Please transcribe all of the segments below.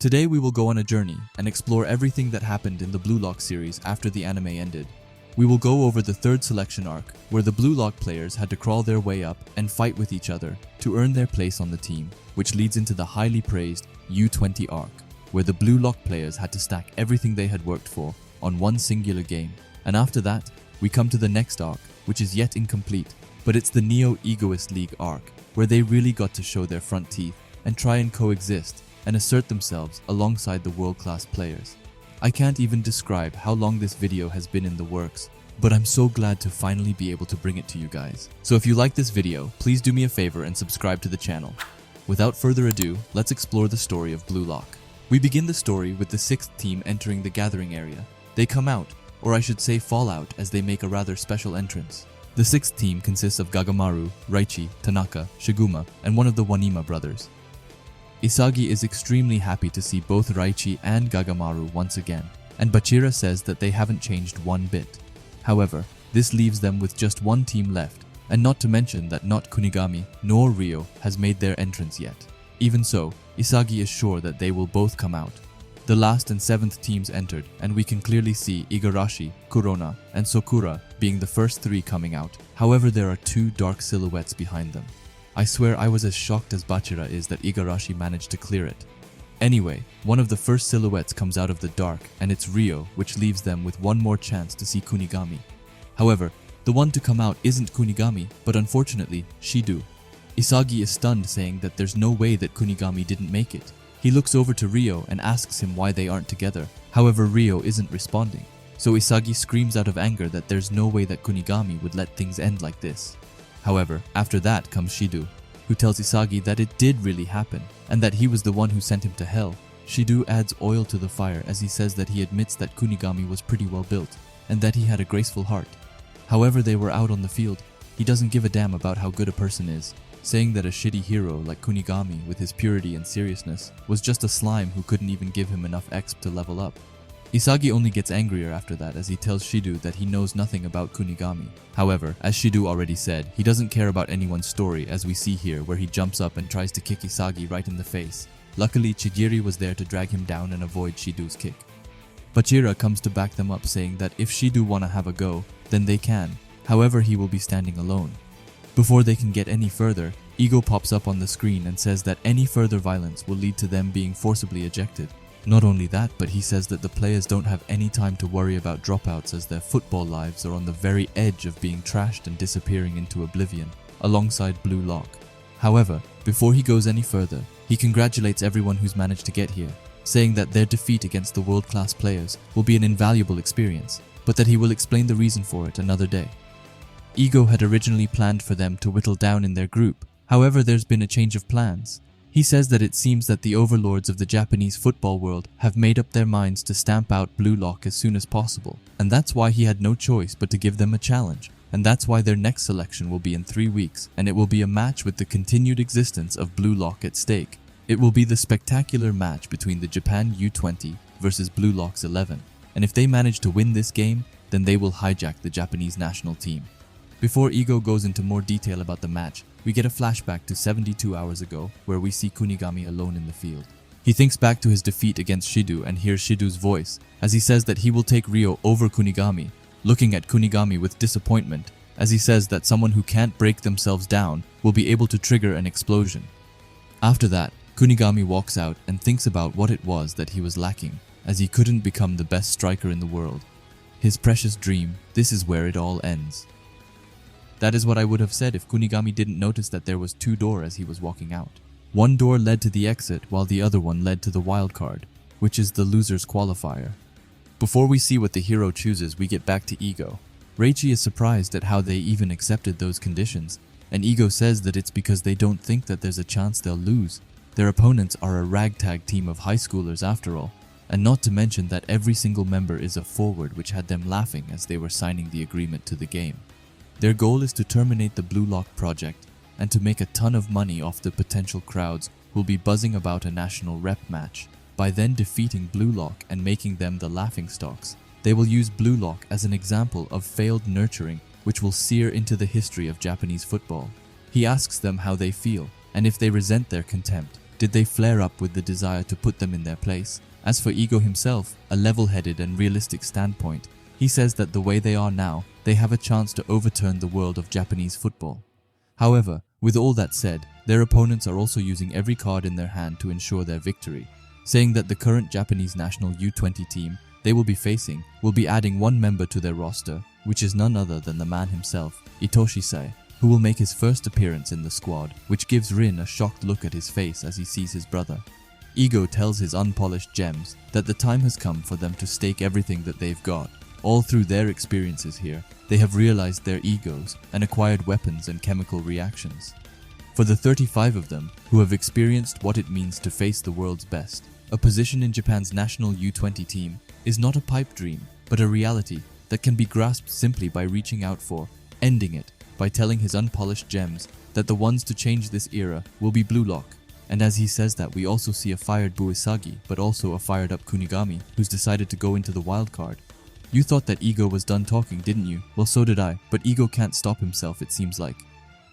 Today we will go on a journey and explore everything that happened in the Blue Lock series after the anime ended. We will go over the third selection arc, where the Blue Lock players had to crawl their way up and fight with each other to earn their place on the team, which leads into the highly praised U20 arc, where the Blue Lock players had to stack everything they had worked for on one singular game. And after that, we come to the next arc, which is yet incomplete, but it's the Neo Egoist League arc, where they really got to show their front teeth and try and coexist and assert themselves alongside the world-class players. I can't even describe how long this video has been in the works, but I'm so glad to finally be able to bring it to you guys. So if you like this video, please do me a favor and subscribe to the channel. Without further ado, let's explore the story of Blue Lock. We begin the story with the 6th team entering the gathering area. They come out, or I should say fall out, as they make a rather special entrance. The 6th team consists of Gagamaru, Raichi, Tanaka, Shiguma, and one of the Wanima brothers. Isagi is extremely happy to see both Raichi and Gagamaru once again, and Bachira says that they haven't changed one bit. However, this leaves them with just one team left, and not to mention that not Kunigami nor Ryo has made their entrance yet. Even so, Isagi is sure that they will both come out. The last and 7th teams entered, and we can clearly see Igarashi, Kurona, and Sokura being the first 3 coming out. However, there are 2 dark silhouettes behind them. I swear I was as shocked as Bachira is that Igarashi managed to clear it. Anyway, one of the first silhouettes comes out of the dark, and it's Ryo, which leaves them with one more chance to see Kunigami. However, the one to come out isn't Kunigami, but unfortunately, Shidu. Isagi is stunned, saying that there's no way that Kunigami didn't make it. He looks over to Ryo and asks him why they aren't together. However, Ryo isn't responding. So Isagi screams out of anger that there's no way that Kunigami would let things end like this. However, after that comes Shidu, who tells Isagi that it did really happen, and that he was the one who sent him to hell. Shidu adds oil to the fire as he says that he admits that Kunigami was pretty well built, and that he had a graceful heart. However, they were out on the field. He doesn't give a damn about how good a person is, saying that a shitty hero like Kunigami with his purity and seriousness was just a slime who couldn't even give him enough exp to level up. Isagi only gets angrier after that as he tells Shidu that he knows nothing about Kunigami. However, as Shidu already said, he doesn't care about anyone's story, as we see here where he jumps up and tries to kick Isagi right in the face. Luckily, Chigiri was there to drag him down and avoid Shidu's kick. Bachira comes to back them up, saying that if Shidu wanna have a go, then they can. However, he will be standing alone. Before they can get any further, Ego pops up on the screen and says that any further violence will lead to them being forcibly ejected. Not only that, but he says that the players don't have any time to worry about dropouts, as their football lives are on the very edge of being trashed and disappearing into oblivion, alongside Blue Lock. However, before he goes any further, he congratulates everyone who's managed to get here, saying that their defeat against the world-class players will be an invaluable experience, but that he will explain the reason for it another day. Ego had originally planned for them to whittle down in their group. However, there's been a change of plans. He says that it seems that the overlords of the Japanese football world have made up their minds to stamp out Blue Lock as soon as possible, and that's why he had no choice but to give them a challenge, and that's why their next selection will be in 3 weeks, and it will be a match with the continued existence of Blue Lock at stake. It will be the spectacular match between the Japan U20 versus Blue Lock's 11, and if they manage to win this game, then they will hijack the Japanese national team. Before Ego goes into more detail about the match, we get a flashback to 72 hours ago, where we see Kunigami alone in the field. He thinks back to his defeat against Shidu and hears Shidu's voice, as he says that he will take Ryo over Kunigami, looking at Kunigami with disappointment, as he says that someone who can't break themselves down will be able to trigger an explosion. After that, Kunigami walks out and thinks about what it was that he was lacking, as he couldn't become the best striker in the world. His precious dream, this is where it all ends. That is what I would have said if Kunigami didn't notice that there was 2 doors as he was walking out. One door led to the exit, while the other one led to the wild card, which is the loser's qualifier. Before we see what the hero chooses, we get back to Ego. Reichi is surprised at how they even accepted those conditions, and Ego says that it's because they don't think that there's a chance they'll lose. Their opponents are a ragtag team of high schoolers after all, and not to mention that every single member is a forward, which had them laughing as they were signing the agreement to the game. Their goal is to terminate the Blue Lock project and to make a ton of money off the potential crowds who'll be buzzing about a national rep match. By then defeating Blue Lock and making them the laughingstocks, they will use Blue Lock as an example of failed nurturing, which will sear into the history of Japanese football. He asks them how they feel, and if they resent their contempt, did they flare up with the desire to put them in their place. As for Ego himself, a level-headed and realistic standpoint, he says that the way they are now, they have a chance to overturn the world of Japanese football. However, with all that said, their opponents are also using every card in their hand to ensure their victory, saying that the current Japanese national U20 team they will be facing will be adding one member to their roster, which is none other than the man himself, Itoshi-sai, who will make his first appearance in the squad, which gives Rin a shocked look at his face as he sees his brother. Ego tells his unpolished gems that the time has come for them to stake everything that they've got. All through their experiences here, they have realized their egos and acquired weapons and chemical reactions. For the 35 of them who have experienced what it means to face the world's best, a position in Japan's national U20 team is not a pipe dream, but a reality that can be grasped simply by reaching out for, ending it, by telling his unpolished gems that the ones to change this era will be Blue Lock. And as he says that, we also see a fired Buisagi, but also a fired up Kunigami, who's decided to go into the wild card. You thought that Ego was done talking, didn't you? Well, so did I, but Ego can't stop himself, it seems like.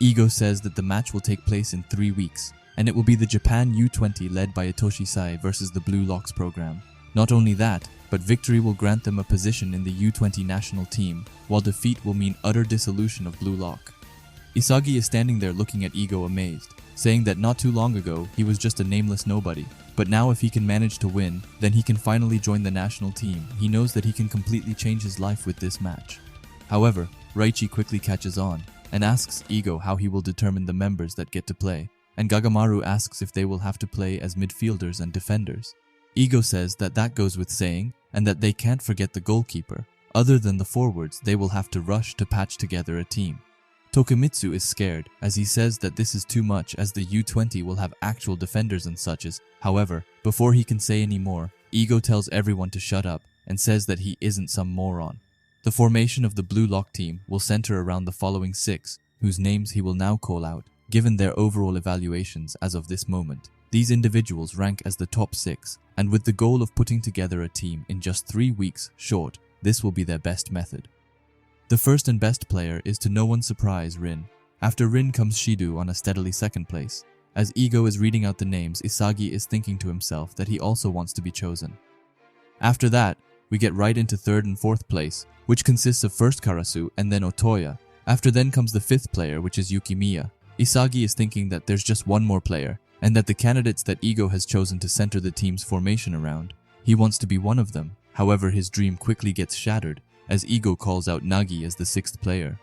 Ego says that the match will take place in 3 weeks, and it will be the Japan U20 led by Itoshi-sai versus the Blue Locks program. Not only that, but victory will grant them a position in the U20 national team, while defeat will mean utter dissolution of Blue Lock. Isagi is standing there looking at Ego amazed, saying that not too long ago he was just a nameless nobody, but now if he can manage to win, then he can finally join the national team. He knows that he can completely change his life with this match. However, Raichi quickly catches on and asks Ego how he will determine the members that get to play, and Gagamaru asks if they will have to play as midfielders and defenders. Ego says that that goes with saying, and that they can't forget the goalkeeper. Other than the forwards, they will have to rush to patch together a team. Tokimitsu is scared, as he says that this is too much as the U20 will have actual defenders and suches. However, before he can say any more, Ego tells everyone to shut up and says that he isn't some moron. The formation of the Blue Lock team will center around the following 6, whose names he will now call out, given their overall evaluations as of this moment. These individuals rank as the top 6, and with the goal of putting together a team in just 3 weeks short, this will be their best method. The first and best player is to no one's surprise Rin. After Rin comes Shidu on a steadily second place. As Ego is reading out the names, Isagi is thinking to himself that he also wants to be chosen. After that, we get right into third and fourth place, which consists of first Karasu and then Otoya. After then comes the fifth player, which is Yukimiya. Isagi is thinking that there's just one more player, and that the candidates that Ego has chosen to center the team's formation around, he wants to be one of them. However, his dream quickly gets shattered, as Ego calls out Nagi as the 6th player.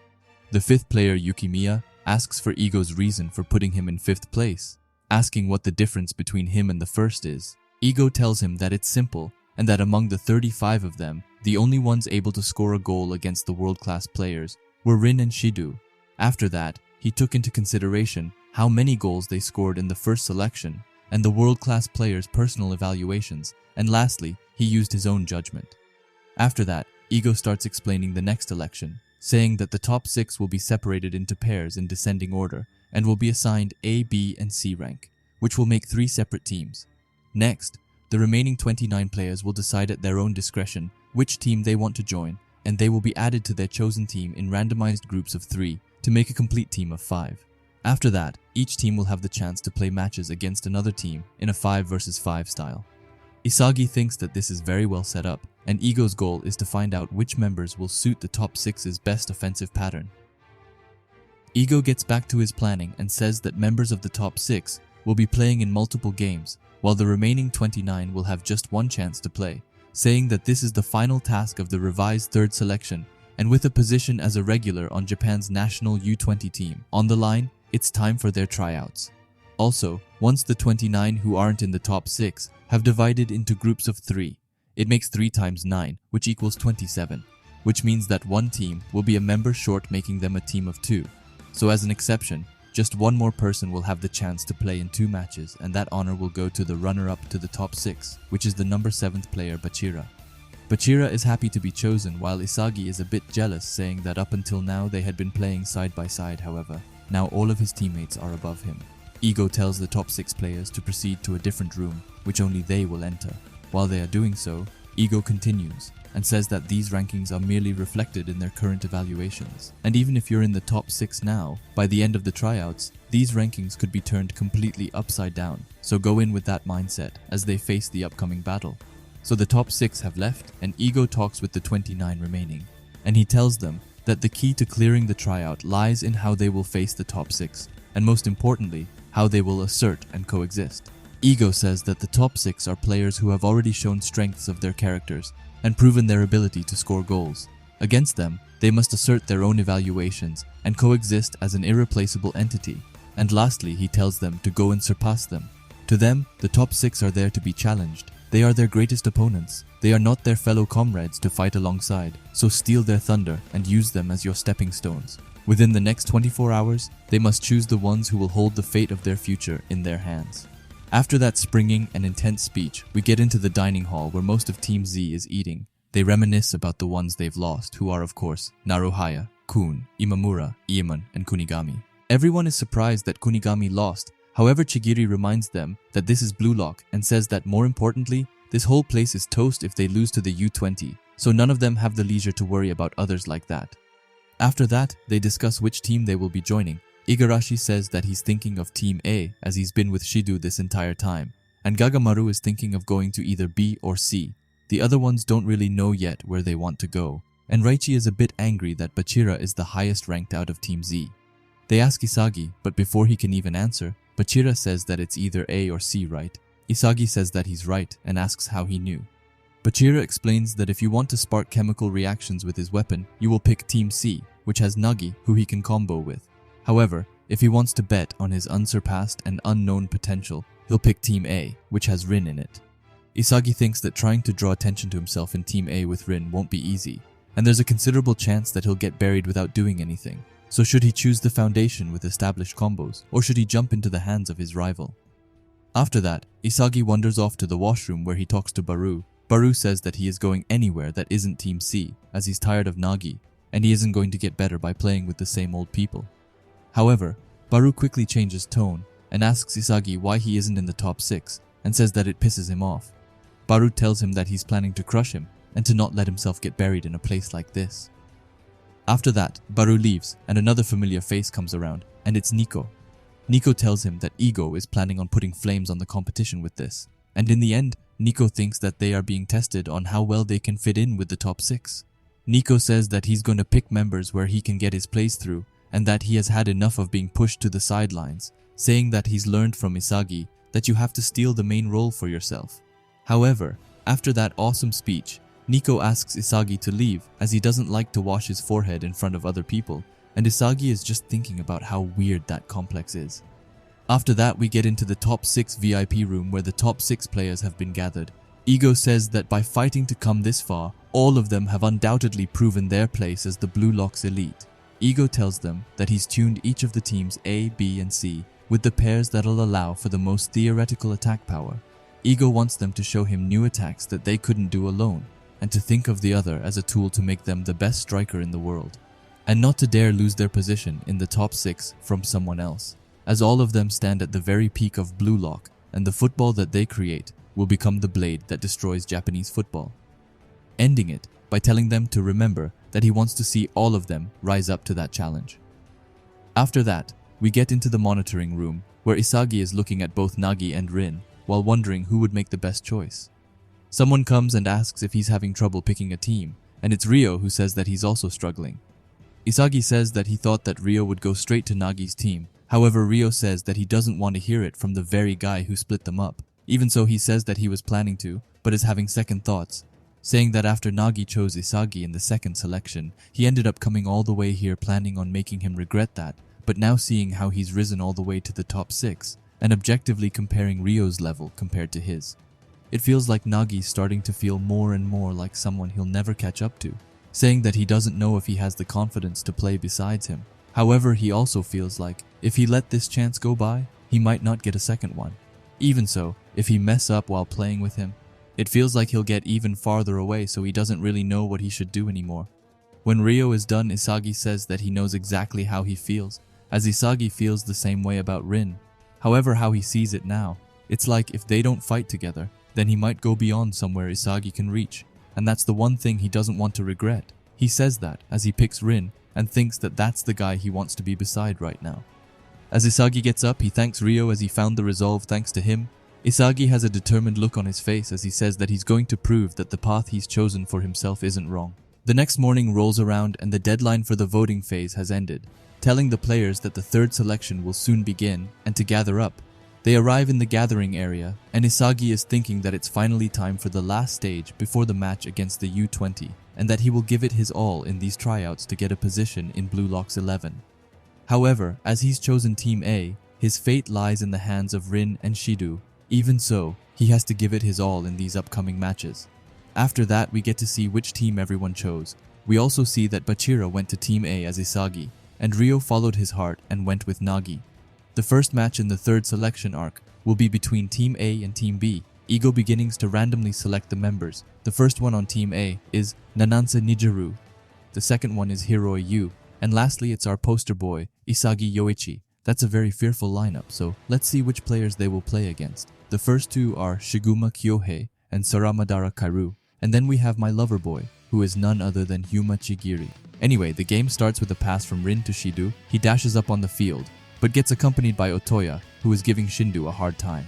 The 5th player, Yukimiya, asks for Ego's reason for putting him in 5th place, asking what the difference between him and the first is. Ego tells him that it's simple, and that among the 35 of them, the only ones able to score a goal against the world-class players were Rin and Shidu. After that, he took into consideration how many goals they scored in the first selection, and the world-class players' personal evaluations, and lastly, he used his own judgment. After that, Ego starts explaining the next election, saying that the top 6 will be separated into pairs in descending order, and will be assigned A, B, and C rank, which will make 3 separate teams. Next, the remaining 29 players will decide at their own discretion which team they want to join, and they will be added to their chosen team in randomized groups of 3 to make a complete team of 5. After that, each team will have the chance to play matches against another team in a 5 versus 5 style. Isagi thinks that this is very well set up, and Ego's goal is to find out which members will suit the top 6's best offensive pattern. Ego gets back to his planning and says that members of the top 6 will be playing in multiple games, while the remaining 29 will have just one chance to play, saying that this is the final task of the revised third selection, and with a position as a regular on Japan's national U20 team on the line, it's time for their tryouts. Also, once the 29 who aren't in the top 6 have divided into groups of 3, it makes 3 times 9, which equals 27, which means that one team will be a member short, making them a team of 2. So as an exception, just one more person will have the chance to play in 2 matches, and that honor will go to the runner-up to the top 6, which is the number 7th player, Bachira. Bachira is happy to be chosen, while Isagi is a bit jealous, saying that up until now they had been playing side by side. However, now all of his teammates are above him. Ego tells the top 6 players to proceed to a different room, which only they will enter. While they are doing so, Ego continues, and says that these rankings are merely reflected in their current evaluations. And even if you're in the top 6 now, by the end of the tryouts, these rankings could be turned completely upside down, so go in with that mindset as they face the upcoming battle. So the top 6 have left, and Ego talks with the 29 remaining, and he tells them that the key to clearing the tryout lies in how they will face the top 6, and most importantly, how they will assert and coexist. Ego says that the top 6 are players who have already shown strengths of their characters and proven their ability to score goals. Against them, they must assert their own evaluations and coexist as an irreplaceable entity. And lastly, he tells them to go and surpass them. To them, the top 6 are there to be challenged. They are their greatest opponents. They are not their fellow comrades to fight alongside, so steal their thunder and use them as your stepping stones. Within the next 24 hours, they must choose the ones who will hold the fate of their future in their hands. After that springing and intense speech, we get into the dining hall where most of Team Z is eating. They reminisce about the ones they've lost, who are of course Naruhaya, Kun, Imamura, Ieman, and Kunigami. Everyone is surprised that Kunigami lost. However, Chigiri reminds them that this is Blue Lock and says that more importantly, this whole place is toast if they lose to the U20, so none of them have the leisure to worry about others like that. After that, they discuss which team they will be joining. Igarashi says that he's thinking of Team A as he's been with Shidu this entire time, and Gagamaru is thinking of going to either B or C. The other ones don't really know yet where they want to go, and Raichi is a bit angry that Bachira is the highest ranked out of Team Z. They ask Isagi, but before he can even answer, Bachira says that it's either A or C, right? Isagi says that he's right and asks how he knew. Bachira explains that if you want to spark chemical reactions with his weapon, you will pick Team C, which has Nagi, who he can combo with. However, if he wants to bet on his unsurpassed and unknown potential, he'll pick Team A, which has Rin in it. Isagi thinks that trying to draw attention to himself in Team A with Rin won't be easy, and there's a considerable chance that he'll get buried without doing anything. So should he choose the foundation with established combos, or should he jump into the hands of his rival? After that, Isagi wanders off to the washroom where he talks to Baru. Baru says that he is going anywhere that isn't Team C, as he's tired of Nagi, and he isn't going to get better by playing with the same old people. However, Baru quickly changes tone and asks Isagi why he isn't in the top 6 and says that it pisses him off. Baru tells him that he's planning to crush him and to not let himself get buried in a place like this. After that, Baru leaves and another familiar face comes around, and it's Nico. Nico tells him that Ego is planning on putting flames on the competition with this, and in the end, Nico thinks that they are being tested on how well they can fit in with the top 6. Nico says that he's going to pick members where he can get his plays through, and that he has had enough of being pushed to the sidelines, saying that he's learned from Isagi that you have to steal the main role for yourself. However, after that awesome speech, Nico asks Isagi to leave as he doesn't like to wash his forehead in front of other people, and Isagi is just thinking about how weird that complex is. After that, we get into the top 6 VIP room where the top 6 players have been gathered. Ego says that by fighting to come this far, all of them have undoubtedly proven their place as the Blue Lock's elite. Ego tells them that he's tuned each of the teams A, B, and C with the pairs that'll allow for the most theoretical attack power. Ego wants them to show him new attacks that they couldn't do alone, and to think of the other as a tool to make them the best striker in the world, and not to dare lose their position in the top 6 from someone else, as all of them stand at the very peak of Blue Lock, and the football that they create will become the blade that destroys Japanese football. Ending it by telling them to remember that he wants to see all of them rise up to that challenge. After that, we get into the monitoring room where Isagi is looking at both Nagi and Rin while wondering who would make the best choice. Someone comes and asks if he's having trouble picking a team, and it's Ryo who says that he's also struggling. Isagi says that he thought that Ryo would go straight to Nagi's team. However, Ryo says that he doesn't want to hear it from the very guy who split them up. Even so, he says that he was planning to, but is having second thoughts, saying that after Nagi chose Isagi in the second selection, he ended up coming all the way here planning on making him regret that, but now seeing how he's risen all the way to the top 6, and objectively comparing Ryo's level compared to his. It feels like Nagi's starting to feel more and more like someone he'll never catch up to, saying that he doesn't know if he has the confidence to play besides him. However, he also feels like if he let this chance go by, he might not get a second one. Even so, if he mess up while playing with him, it feels like he'll get even farther away, so he doesn't really know what he should do anymore. When Ryo is done, Isagi says that he knows exactly how he feels, as Isagi feels the same way about Rin. However, how he sees it now, it's like if they don't fight together, then he might go beyond somewhere Isagi can reach. and that's the one thing he doesn't want to regret. He says that as he picks Rin and thinks that that's the guy he wants to be beside right now. As Isagi gets up, he thanks Ryo as he found the resolve thanks to him. Isagi has a determined look on his face as he says that he's going to prove that the path he's chosen for himself isn't wrong. The next morning rolls around and the deadline for the voting phase has ended, telling the players that the third selection will soon begin and to gather up. They arrive in the gathering area, and Isagi is thinking that it's finally time for the last stage before the match against the U20, and that he will give it his all in these tryouts to get a position in Blue Lock's 11. However, as he's chosen Team A, his fate lies in the hands of Rin and Shido. Even so, he has to give it his all in these upcoming matches. After that, we get to see which team everyone chose. We also see that Bachira went to Team A as Isagi, and Ryo followed his heart and went with Nagi. The first match in the third selection arc will be between Team A and Team B. Ego beginnings to randomly select the members. The first one on Team A is Nanansa Nijiru. The second one is Hiroi Yu. And lastly, it's our poster boy, Isagi Yoichi. That's a very fearful lineup, so let's see which players they will play against. The first two are Shiguma Kyohei and Saramadara Kairu. And then we have my lover boy, who is none other than Hyuma Chigiri. Anyway, the game starts with a pass from Rin to Shido. He dashes up on the field, but gets accompanied by Otoya, who is giving Shindu a hard time.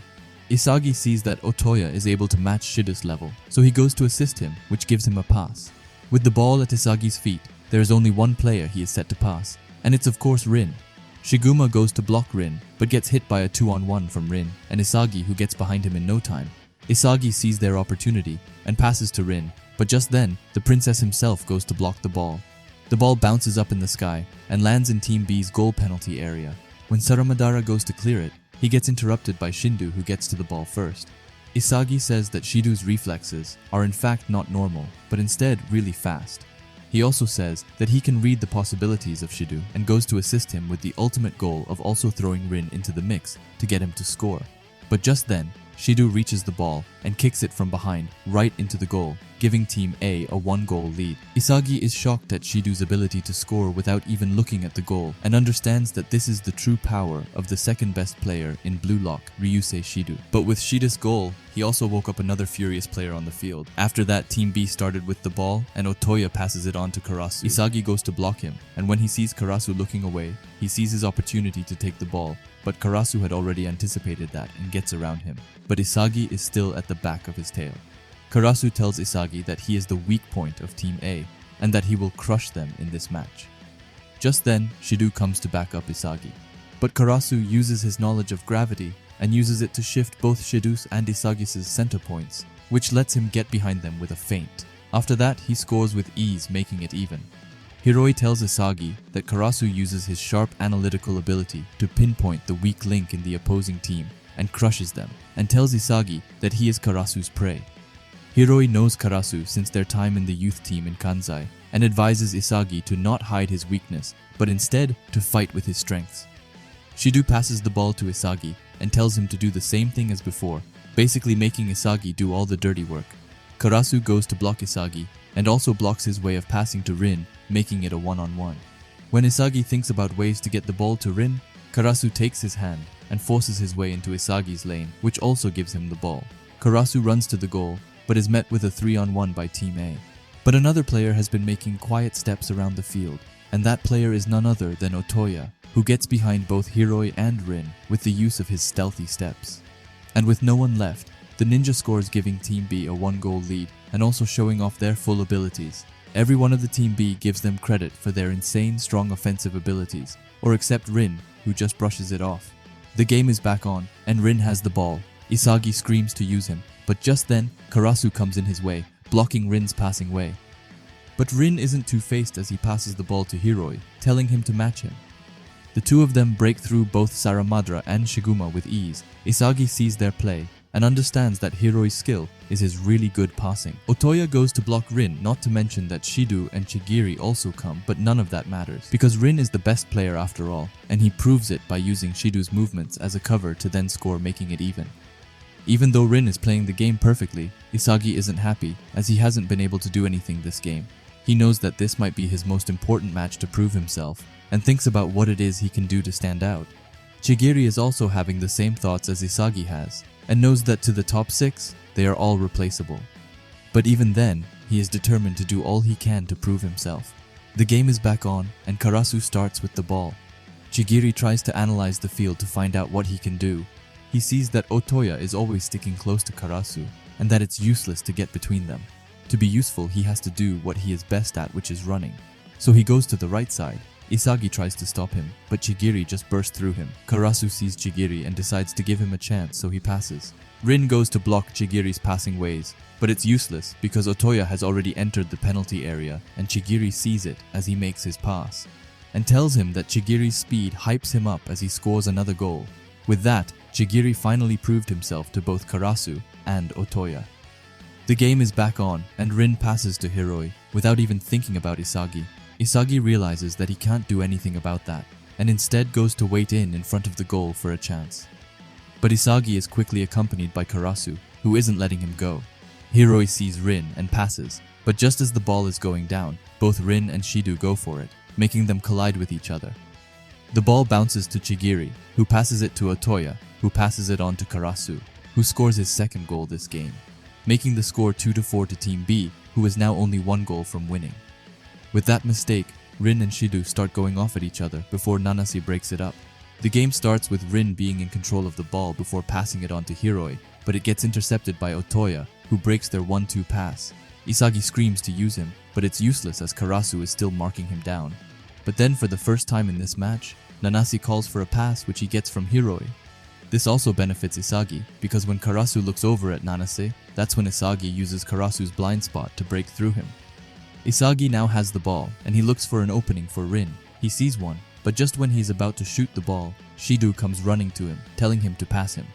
Isagi sees that Otoya is able to match Shido's level, so he goes to assist him, which gives him a pass. With the ball at Isagi's feet, there is only one player he is set to pass, and it's of course Rin. Shiguma goes to block Rin, but gets hit by a 2-on-1 from Rin and Isagi, who gets behind him in no time. Isagi sees their opportunity and passes to Rin, but just then, the princess himself goes to block the ball. The ball bounces up in the sky and lands in Team B's goal penalty area. When Saramadara goes to clear it, he gets interrupted by Shindu, who gets to the ball first. Isagi says that Shido's reflexes are in fact not normal, but instead really fast. He also says that he can read the possibilities of Shido and goes to assist him with the ultimate goal of also throwing Rin into the mix to get him to score. But just then, Shido reaches the ball and kicks it from behind right into the goal, giving Team A a 1-goal lead. Isagi is shocked at Shido's ability to score without even looking at the goal and understands that this is the true power of the second best player in Blue Lock, Ryusei Shido. But with Shido's goal, he also woke up another furious player on the field. After that, Team B started with the ball and Otoya passes it on to Karasu. Isagi goes to block him, and when he sees Karasu looking away, he sees his opportunity to take the ball, but Karasu had already anticipated that and gets around him. But Isagi is still at the back of his tail. Karasu tells Isagi that he is the weak point of Team A and that he will crush them in this match. Just then, Shido comes to back up Isagi. But Karasu uses his knowledge of gravity and uses it to shift both Shido's and Isagi's center points, which lets him get behind them with a feint. After that, he scores with ease, making it even. Hiroi tells Isagi that Karasu uses his sharp analytical ability to pinpoint the weak link in the opposing team and crushes them, and tells Isagi that he is Karasu's prey. Hiroi knows Karasu since their time in the youth team in Kanzai, and advises Isagi to not hide his weakness, but instead to fight with his strengths. Shido passes the ball to Isagi and tells him to do the same thing as before, basically making Isagi do all the dirty work. Karasu goes to block Isagi, and also blocks his way of passing to Rin, making it a 1-on-1. When Isagi thinks about ways to get the ball to Rin, Karasu takes his hand and forces his way into Isagi's lane, which also gives him the ball. Karasu runs to the goal, but is met with a 3-on-1 by Team A. But another player has been making quiet steps around the field, and that player is none other than Otoya, who gets behind both Hiroi and Rin with the use of his stealthy steps. And with no one left, the ninja scores, giving Team B a 1-goal lead and also showing off their full abilities. Every one of the Team B gives them credit for their insane strong offensive abilities, or except Rin, who just brushes it off. The game is back on, and Rin has the ball. Isagi screams to use him, but just then, Karasu comes in his way, blocking Rin's passing way. But Rin isn't two-faced as he passes the ball to Hiroi, telling him to match him. The two of them break through both Saramadara and Shiguma with ease. Isagi sees their play and understands that Hiroi's skill is his really good passing. Otoya goes to block Rin, not to mention that Shido and Chigiri also come, but none of that matters, because Rin is the best player after all, and he proves it by using Shido's movements as a cover to then score, making it even. Even though Rin is playing the game perfectly, Isagi isn't happy as he hasn't been able to do anything this game. He knows that this might be his most important match to prove himself, and thinks about what it is he can do to stand out. Chigiri is also having the same thoughts as Isagi has, and knows that to the top 6, they are all replaceable. But even then, he is determined to do all he can to prove himself. The game is back on, and Karasu starts with the ball. Chigiri tries to analyze the field to find out what he can do. He sees that Otoya is always sticking close to Karasu, and that it's useless to get between them. To be useful, he has to do what he is best at, which is running. So he goes to the right side. Isagi tries to stop him, but Chigiri just bursts through him. Karasu sees Chigiri and decides to give him a chance, so he passes. Rin goes to block Chigiri's passing ways, but it's useless because Otoya has already entered the penalty area, and Chigiri sees it as he makes his pass, and tells him that Chigiri's speed hypes him up as he scores another goal. With that, Chigiri finally proved himself to both Karasu and Otoya. The game is back on, and Rin passes to Hiroi without even thinking about Isagi. Isagi realizes that he can't do anything about that, and instead goes to wait in front of the goal for a chance. But Isagi is quickly accompanied by Karasu, who isn't letting him go. Hiroi sees Rin and passes, but just as the ball is going down, both Rin and Shido go for it, making them collide with each other. The ball bounces to Chigiri, who passes it to Otoya, who passes it on to Karasu, who scores his second goal this game, making the score 2-4 to Team B, who is now only one goal from winning. With that mistake, Rin and Shido start going off at each other before Nanase breaks it up. The game starts with Rin being in control of the ball before passing it on to Hiroi, but it gets intercepted by Otoya, who breaks their 1-2 pass. Isagi screams to use him, but it's useless as Karasu is still marking him down. But then for the first time in this match, Nanase calls for a pass which he gets from Hiroi. This also benefits Isagi, because when Karasu looks over at Nanase, that's when Isagi uses Karasu's blind spot to break through him. Isagi now has the ball, and he looks for an opening for Rin. He sees one, but just when he's about to shoot the ball, Shido comes running to him, telling him to pass him.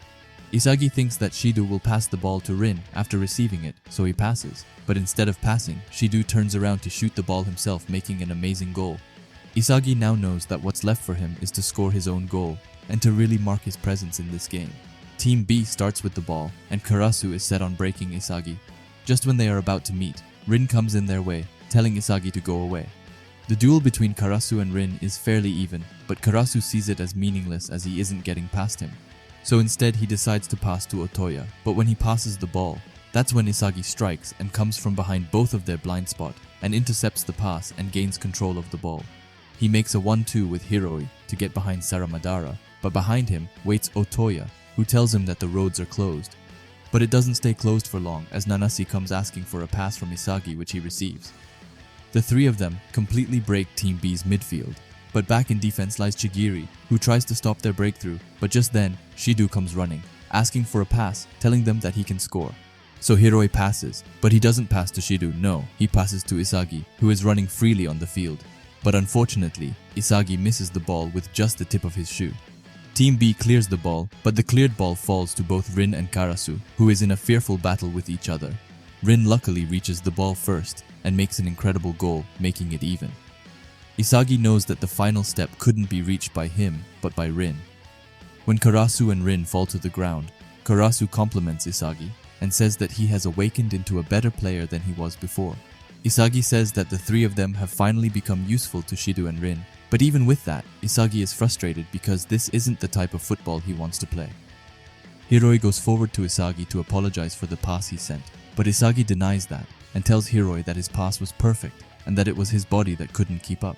Isagi thinks that Shido will pass the ball to Rin after receiving it, so he passes. But instead of passing, Shido turns around to shoot the ball himself, making an amazing goal. Isagi now knows that what's left for him is to score his own goal, and to really mark his presence in this game. Team B starts with the ball, and Karasu is set on breaking Isagi. Just when they are about to meet, Rin comes in their way, telling Isagi to go away. The duel between Karasu and Rin is fairly even, but Karasu sees it as meaningless as he isn't getting past him. So instead he decides to pass to Otoya, but when he passes the ball, that's when Isagi strikes and comes from behind both of their blind spot and intercepts the pass and gains control of the ball. He makes a 1-2 with Hiroi to get behind Saramadara, but behind him waits Otoya, who tells him that the roads are closed. But it doesn't stay closed for long as Nanase comes asking for a pass from Isagi, which he receives. The three of them completely break Team B's midfield, but back in defense lies Chigiri, who tries to stop their breakthrough, but just then, Shido comes running, asking for a pass, telling them that he can score. So Hiroi passes, but he doesn't pass to Shido, no, he passes to Isagi, who is running freely on the field. But unfortunately, Isagi misses the ball with just the tip of his shoe. Team B clears the ball, but the cleared ball falls to both Rin and Karasu, who is in a fearful battle with each other. Rin luckily reaches the ball first and makes an incredible goal, making it even. Isagi knows that the final step couldn't be reached by him, but by Rin. When Karasu and Rin fall to the ground, Karasu compliments Isagi and says that he has awakened into a better player than he was before. Isagi says that the three of them have finally become useful to Shido and Rin, but even with that, Isagi is frustrated because this isn't the type of football he wants to play. Hiroi goes forward to Isagi to apologize for the pass he sent, but Isagi denies that and tells Hiroi that his pass was perfect and that it was his body that couldn't keep up.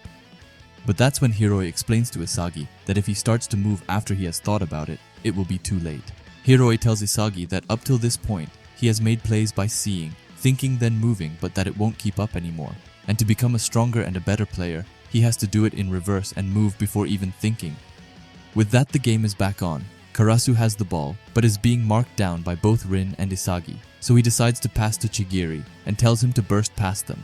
But that's when Hiroi explains to Isagi that if he starts to move after he has thought about it, it will be too late. Hiroi tells Isagi that up till this point, he has made plays by seeing, thinking then moving, but that it won't keep up anymore. And to become a stronger and a better player, he has to do it in reverse and move before even thinking. With that, the game is back on. Karasu has the ball, but is being marked down by both Rin and Isagi, so he decides to pass to Chigiri and tells him to burst past them.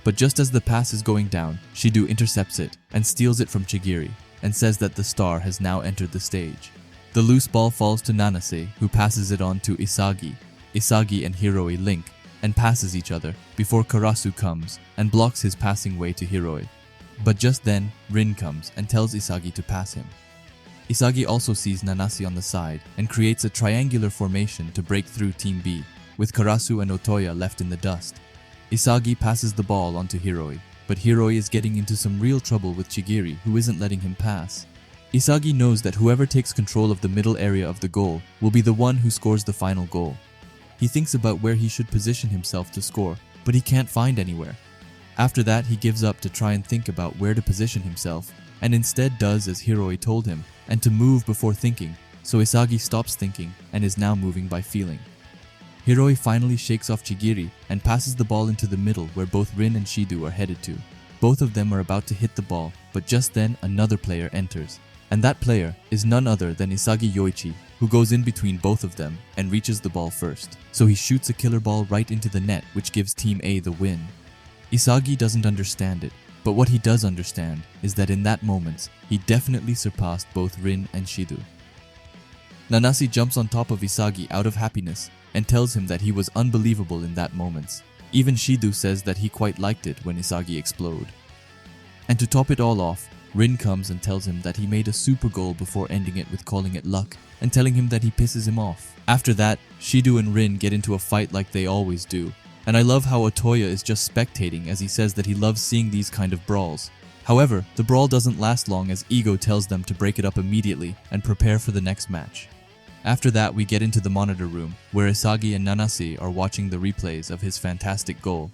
But just as the pass is going down, Shido intercepts it and steals it from Chigiri and says that the star has now entered the stage. The loose ball falls to Nanase, who passes it on to Isagi. Isagi and Hiroi link and passes each other before Karasu comes and blocks his passing way to Hiroi. But just then, Rin comes and tells Isagi to pass him. Isagi also sees Nanase on the side and creates a triangular formation to break through Team B, with Karasu and Otoya left in the dust. Isagi passes the ball onto Hiroi, but Hiroi is getting into some real trouble with Chigiri, who isn't letting him pass. Isagi knows that whoever takes control of the middle area of the goal will be the one who scores the final goal. He thinks about where he should position himself to score, but he can't find anywhere. After that, he gives up to try and think about where to position himself, and instead does as Hiroi told him, and to move before thinking, so Isagi stops thinking and is now moving by feeling. Hiroi finally shakes off Chigiri and passes the ball into the middle where both Rin and Shidu are headed to. Both of them are about to hit the ball, but just then another player enters. And that player is none other than Isagi Yoichi, who goes in between both of them and reaches the ball first. So he shoots a killer ball right into the net, which gives Team A the win. Isagi doesn't understand it, but what he does understand is that in that moment, he definitely surpassed both Rin and Shidu. Nanase jumps on top of Isagi out of happiness and tells him that he was unbelievable in that moment. Even Shidu says that he quite liked it when Isagi exploded. And to top it all off, Rin comes and tells him that he made a super goal before ending it with calling it luck and telling him that he pisses him off. After that, Shidu and Rin get into a fight like they always do. And I love how Otoya is just spectating as he says that he loves seeing these kind of brawls. However, the brawl doesn't last long as Ego tells them to break it up immediately and prepare for the next match. After that, we get into the monitor room, where Isagi and Nanase are watching the replays of his fantastic goal.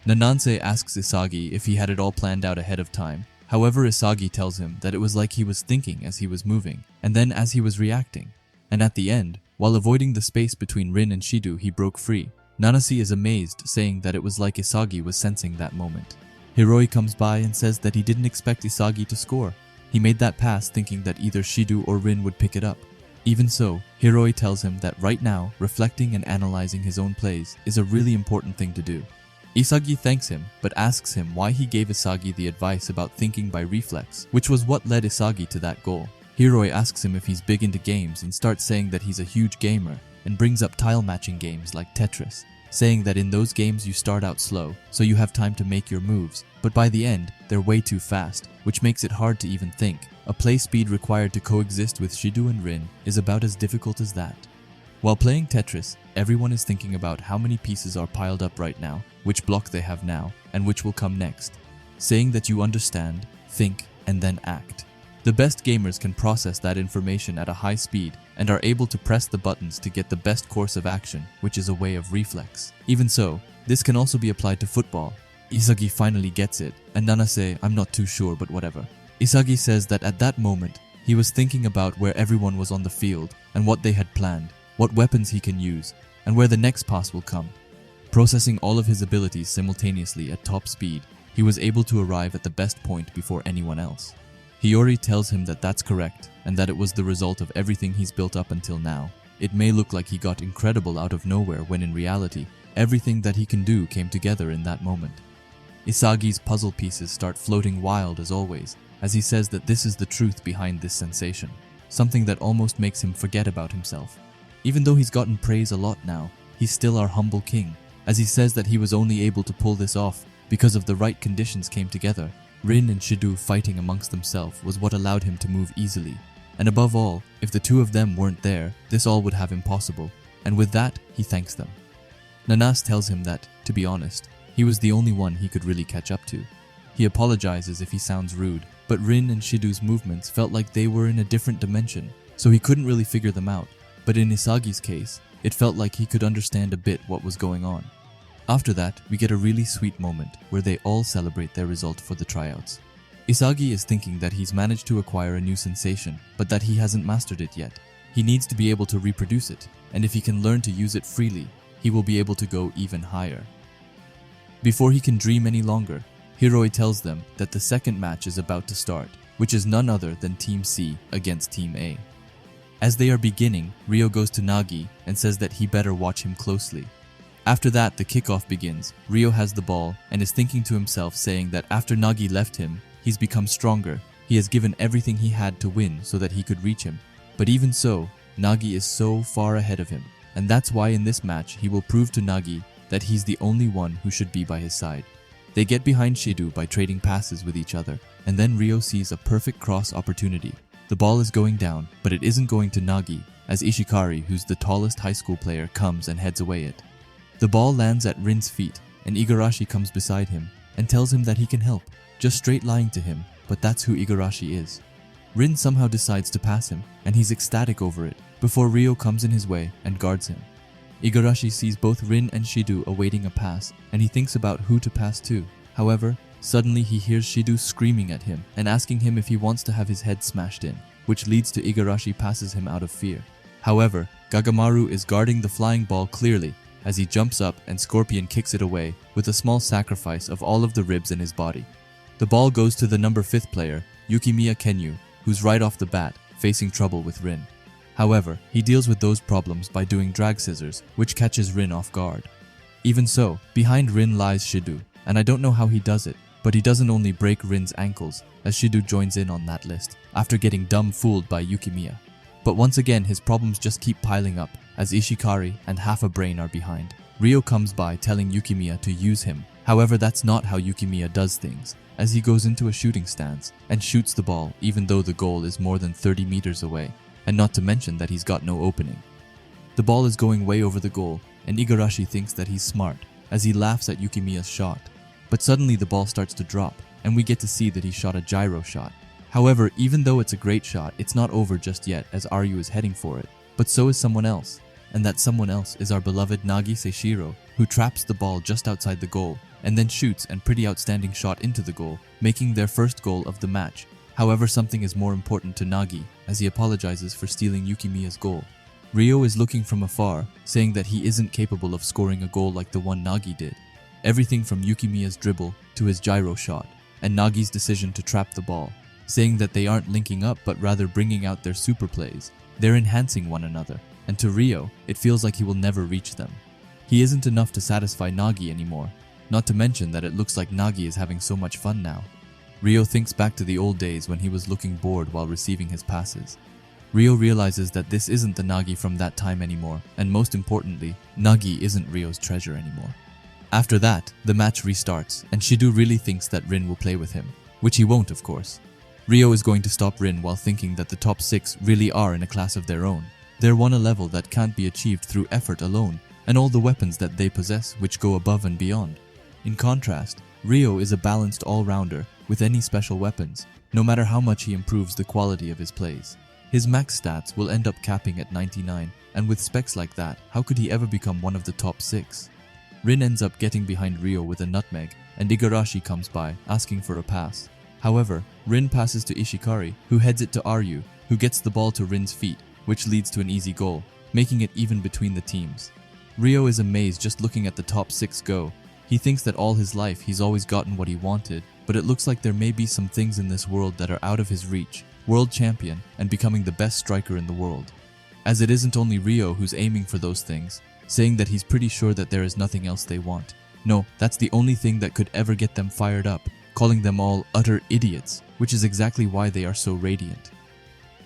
Nanase asks Isagi if he had it all planned out ahead of time. However, Isagi tells him that it was like he was thinking as he was moving, and then as he was reacting. And at the end, while avoiding the space between Rin and Shidu, he broke free. Nanase is amazed, saying that it was like Isagi was sensing that moment. Hiroi comes by and says that he didn't expect Isagi to score. He made that pass thinking that either Shidu or Rin would pick it up. Even so, Hiroi tells him that right now, reflecting and analyzing his own plays is a really important thing to do. Isagi thanks him, but asks him why he gave Isagi the advice about thinking by reflex, which was what led Isagi to that goal. Hiroi asks him if he's big into games and starts saying that he's a huge gamer, and brings up tile matching games like Tetris, saying that in those games you start out slow, so you have time to make your moves, but by the end, they're way too fast, which makes it hard to even think. A play speed required to coexist with Shidu and Rin is about as difficult as that. While playing Tetris, everyone is thinking about how many pieces are piled up right now, which block they have now, and which will come next, saying that you understand, think, and then act. The best gamers can process that information at a high speed and are able to press the buttons to get the best course of action, which is a way of reflex. Even so, this can also be applied to football. Isagi finally gets it, and Nanase, I'm not too sure, but whatever. Isagi says that at that moment, he was thinking about where everyone was on the field and what they had planned, what weapons he can use, and where the next pass will come. Processing all of his abilities simultaneously at top speed, he was able to arrive at the best point before anyone else. Hiyori tells him that that's correct, and that it was the result of everything he's built up until now. It may look like he got incredible out of nowhere when in reality, everything that he can do came together in that moment. Isagi's puzzle pieces start floating wild as always, as he says that this is the truth behind this sensation, something that almost makes him forget about himself. Even though he's gotten praise a lot now, he's still our humble king, as he says that he was only able to pull this off because of the right conditions came together. Rin and Shidu fighting amongst themselves was what allowed him to move easily. And above all, if the two of them weren't there, this all would have impossible. And with that, he thanks them. Nanase tells him that, to be honest, he was the only one he could really catch up to. He apologizes if he sounds rude, but Rin and Shidu's movements felt like they were in a different dimension, so he couldn't really figure them out. But in Isagi's case, it felt like he could understand a bit what was going on. After that, we get a really sweet moment where they all celebrate their result for the tryouts. Isagi is thinking that he's managed to acquire a new sensation, but that he hasn't mastered it yet. He needs to be able to reproduce it, and if he can learn to use it freely, he will be able to go even higher. Before he can dream any longer, Hiroi tells them that the second match is about to start, which is none other than Team C against Team A. As they are beginning, Ryo goes to Nagi and says that he better watch him closely. After that, the kickoff begins. Ryo has the ball and is thinking to himself, saying that after Nagi left him, he's become stronger. He has given everything he had to win so that he could reach him. But even so, Nagi is so far ahead of him, and that's why in this match he will prove to Nagi that he's the only one who should be by his side. They get behind Shidu by trading passes with each other, and then Ryo sees a perfect cross opportunity. The ball is going down, but it isn't going to Nagi, as Ishikari, who's the tallest high school player, comes and heads away it. The ball lands at Rin's feet, and Igarashi comes beside him and tells him that he can help, just straight lying to him, but that's who Igarashi is. Rin somehow decides to pass him, and he's ecstatic over it, before Ryo comes in his way and guards him. Igarashi sees both Rin and Shido awaiting a pass, and he thinks about who to pass to. However, suddenly he hears Shido screaming at him and asking him if he wants to have his head smashed in, which leads to Igarashi passes him out of fear. However, Gagamaru is guarding the flying ball clearly as he jumps up and Scorpion kicks it away with a small sacrifice of all of the ribs in his body. The ball goes to the number 5th player, Yukimiya Kenyu, who's right off the bat facing trouble with Rin. However, he deals with those problems by doing drag scissors, which catches Rin off guard. Even so, behind Rin lies Shido, and I don't know how he does it, but he doesn't only break Rin's ankles, as Shido joins in on that list, after getting dumb fooled by Yukimiya. But once again his problems just keep piling up, as Ishikari and half a brain are behind. Ryo comes by telling Yukimiya to use him, however that's not how Yukimiya does things, as he goes into a shooting stance and shoots the ball even though the goal is more than 30 meters away, and not to mention that he's got no opening. The ball is going way over the goal, and Igarashi thinks that he's smart, as he laughs at Yukimiya's shot. But suddenly the ball starts to drop, and we get to see that he shot a gyro shot. However, even though it's a great shot, it's not over just yet as Ryu is heading for it, but so is someone else, and that someone else is our beloved Nagi Seishiro, who traps the ball just outside the goal, and then shoots a pretty outstanding shot into the goal, making their first goal of the match. However, something is more important to Nagi, as he apologizes for stealing Yukimiya's goal. Ryo is looking from afar, saying that he isn't capable of scoring a goal like the one Nagi did. Everything from Yukimiya's dribble to his gyro shot, and Nagi's decision to trap the ball, saying that they aren't linking up but rather bringing out their super plays. They're enhancing one another, and to Ryo, it feels like he will never reach them. He isn't enough to satisfy Nagi anymore, not to mention that it looks like Nagi is having so much fun now. Ryo thinks back to the old days when he was looking bored while receiving his passes. Ryo realizes that this isn't the Nagi from that time anymore, and most importantly, Nagi isn't Ryo's treasure anymore. After that, the match restarts, and Shido really thinks that Rin will play with him, which he won't of course. Ryo is going to stop Rin while thinking that the top 6 really are in a class of their own. They're on a level that can't be achieved through effort alone, and all the weapons that they possess which go above and beyond. In contrast, Ryo is a balanced all-rounder with any special weapons, no matter how much he improves the quality of his plays. His max stats will end up capping at 99, and with specs like that, how could he ever become one of the top 6? Rin ends up getting behind Ryo with a nutmeg, and Igarashi comes by, asking for a pass. However, Rin passes to Ishikari, who heads it to Ryu, who gets the ball to Rin's feet, which leads to an easy goal, making it even between the teams. Ryo is amazed just looking at the top 6 go. He thinks that all his life he's always gotten what he wanted, but it looks like there may be some things in this world that are out of his reach. World champion and becoming the best striker in the world. As it isn't only Ryo who's aiming for those things, saying that he's pretty sure that there is nothing else they want. No, that's the only thing that could ever get them fired up, calling them all utter idiots, which is exactly why they are so radiant.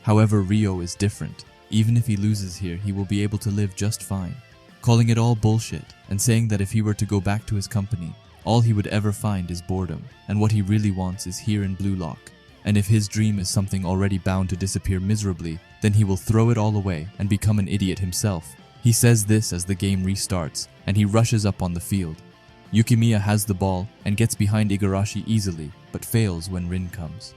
However, Ryo is different. Even if he loses here, he will be able to live just fine, calling it all bullshit and saying that if he were to go back to his company, all he would ever find is boredom, and what he really wants is here in Blue Lock. And if his dream is something already bound to disappear miserably, then he will throw it all away and become an idiot himself. He says this as the game restarts, and he rushes up on the field. Yukimiya has the ball and gets behind Igarashi easily, but fails when Rin comes.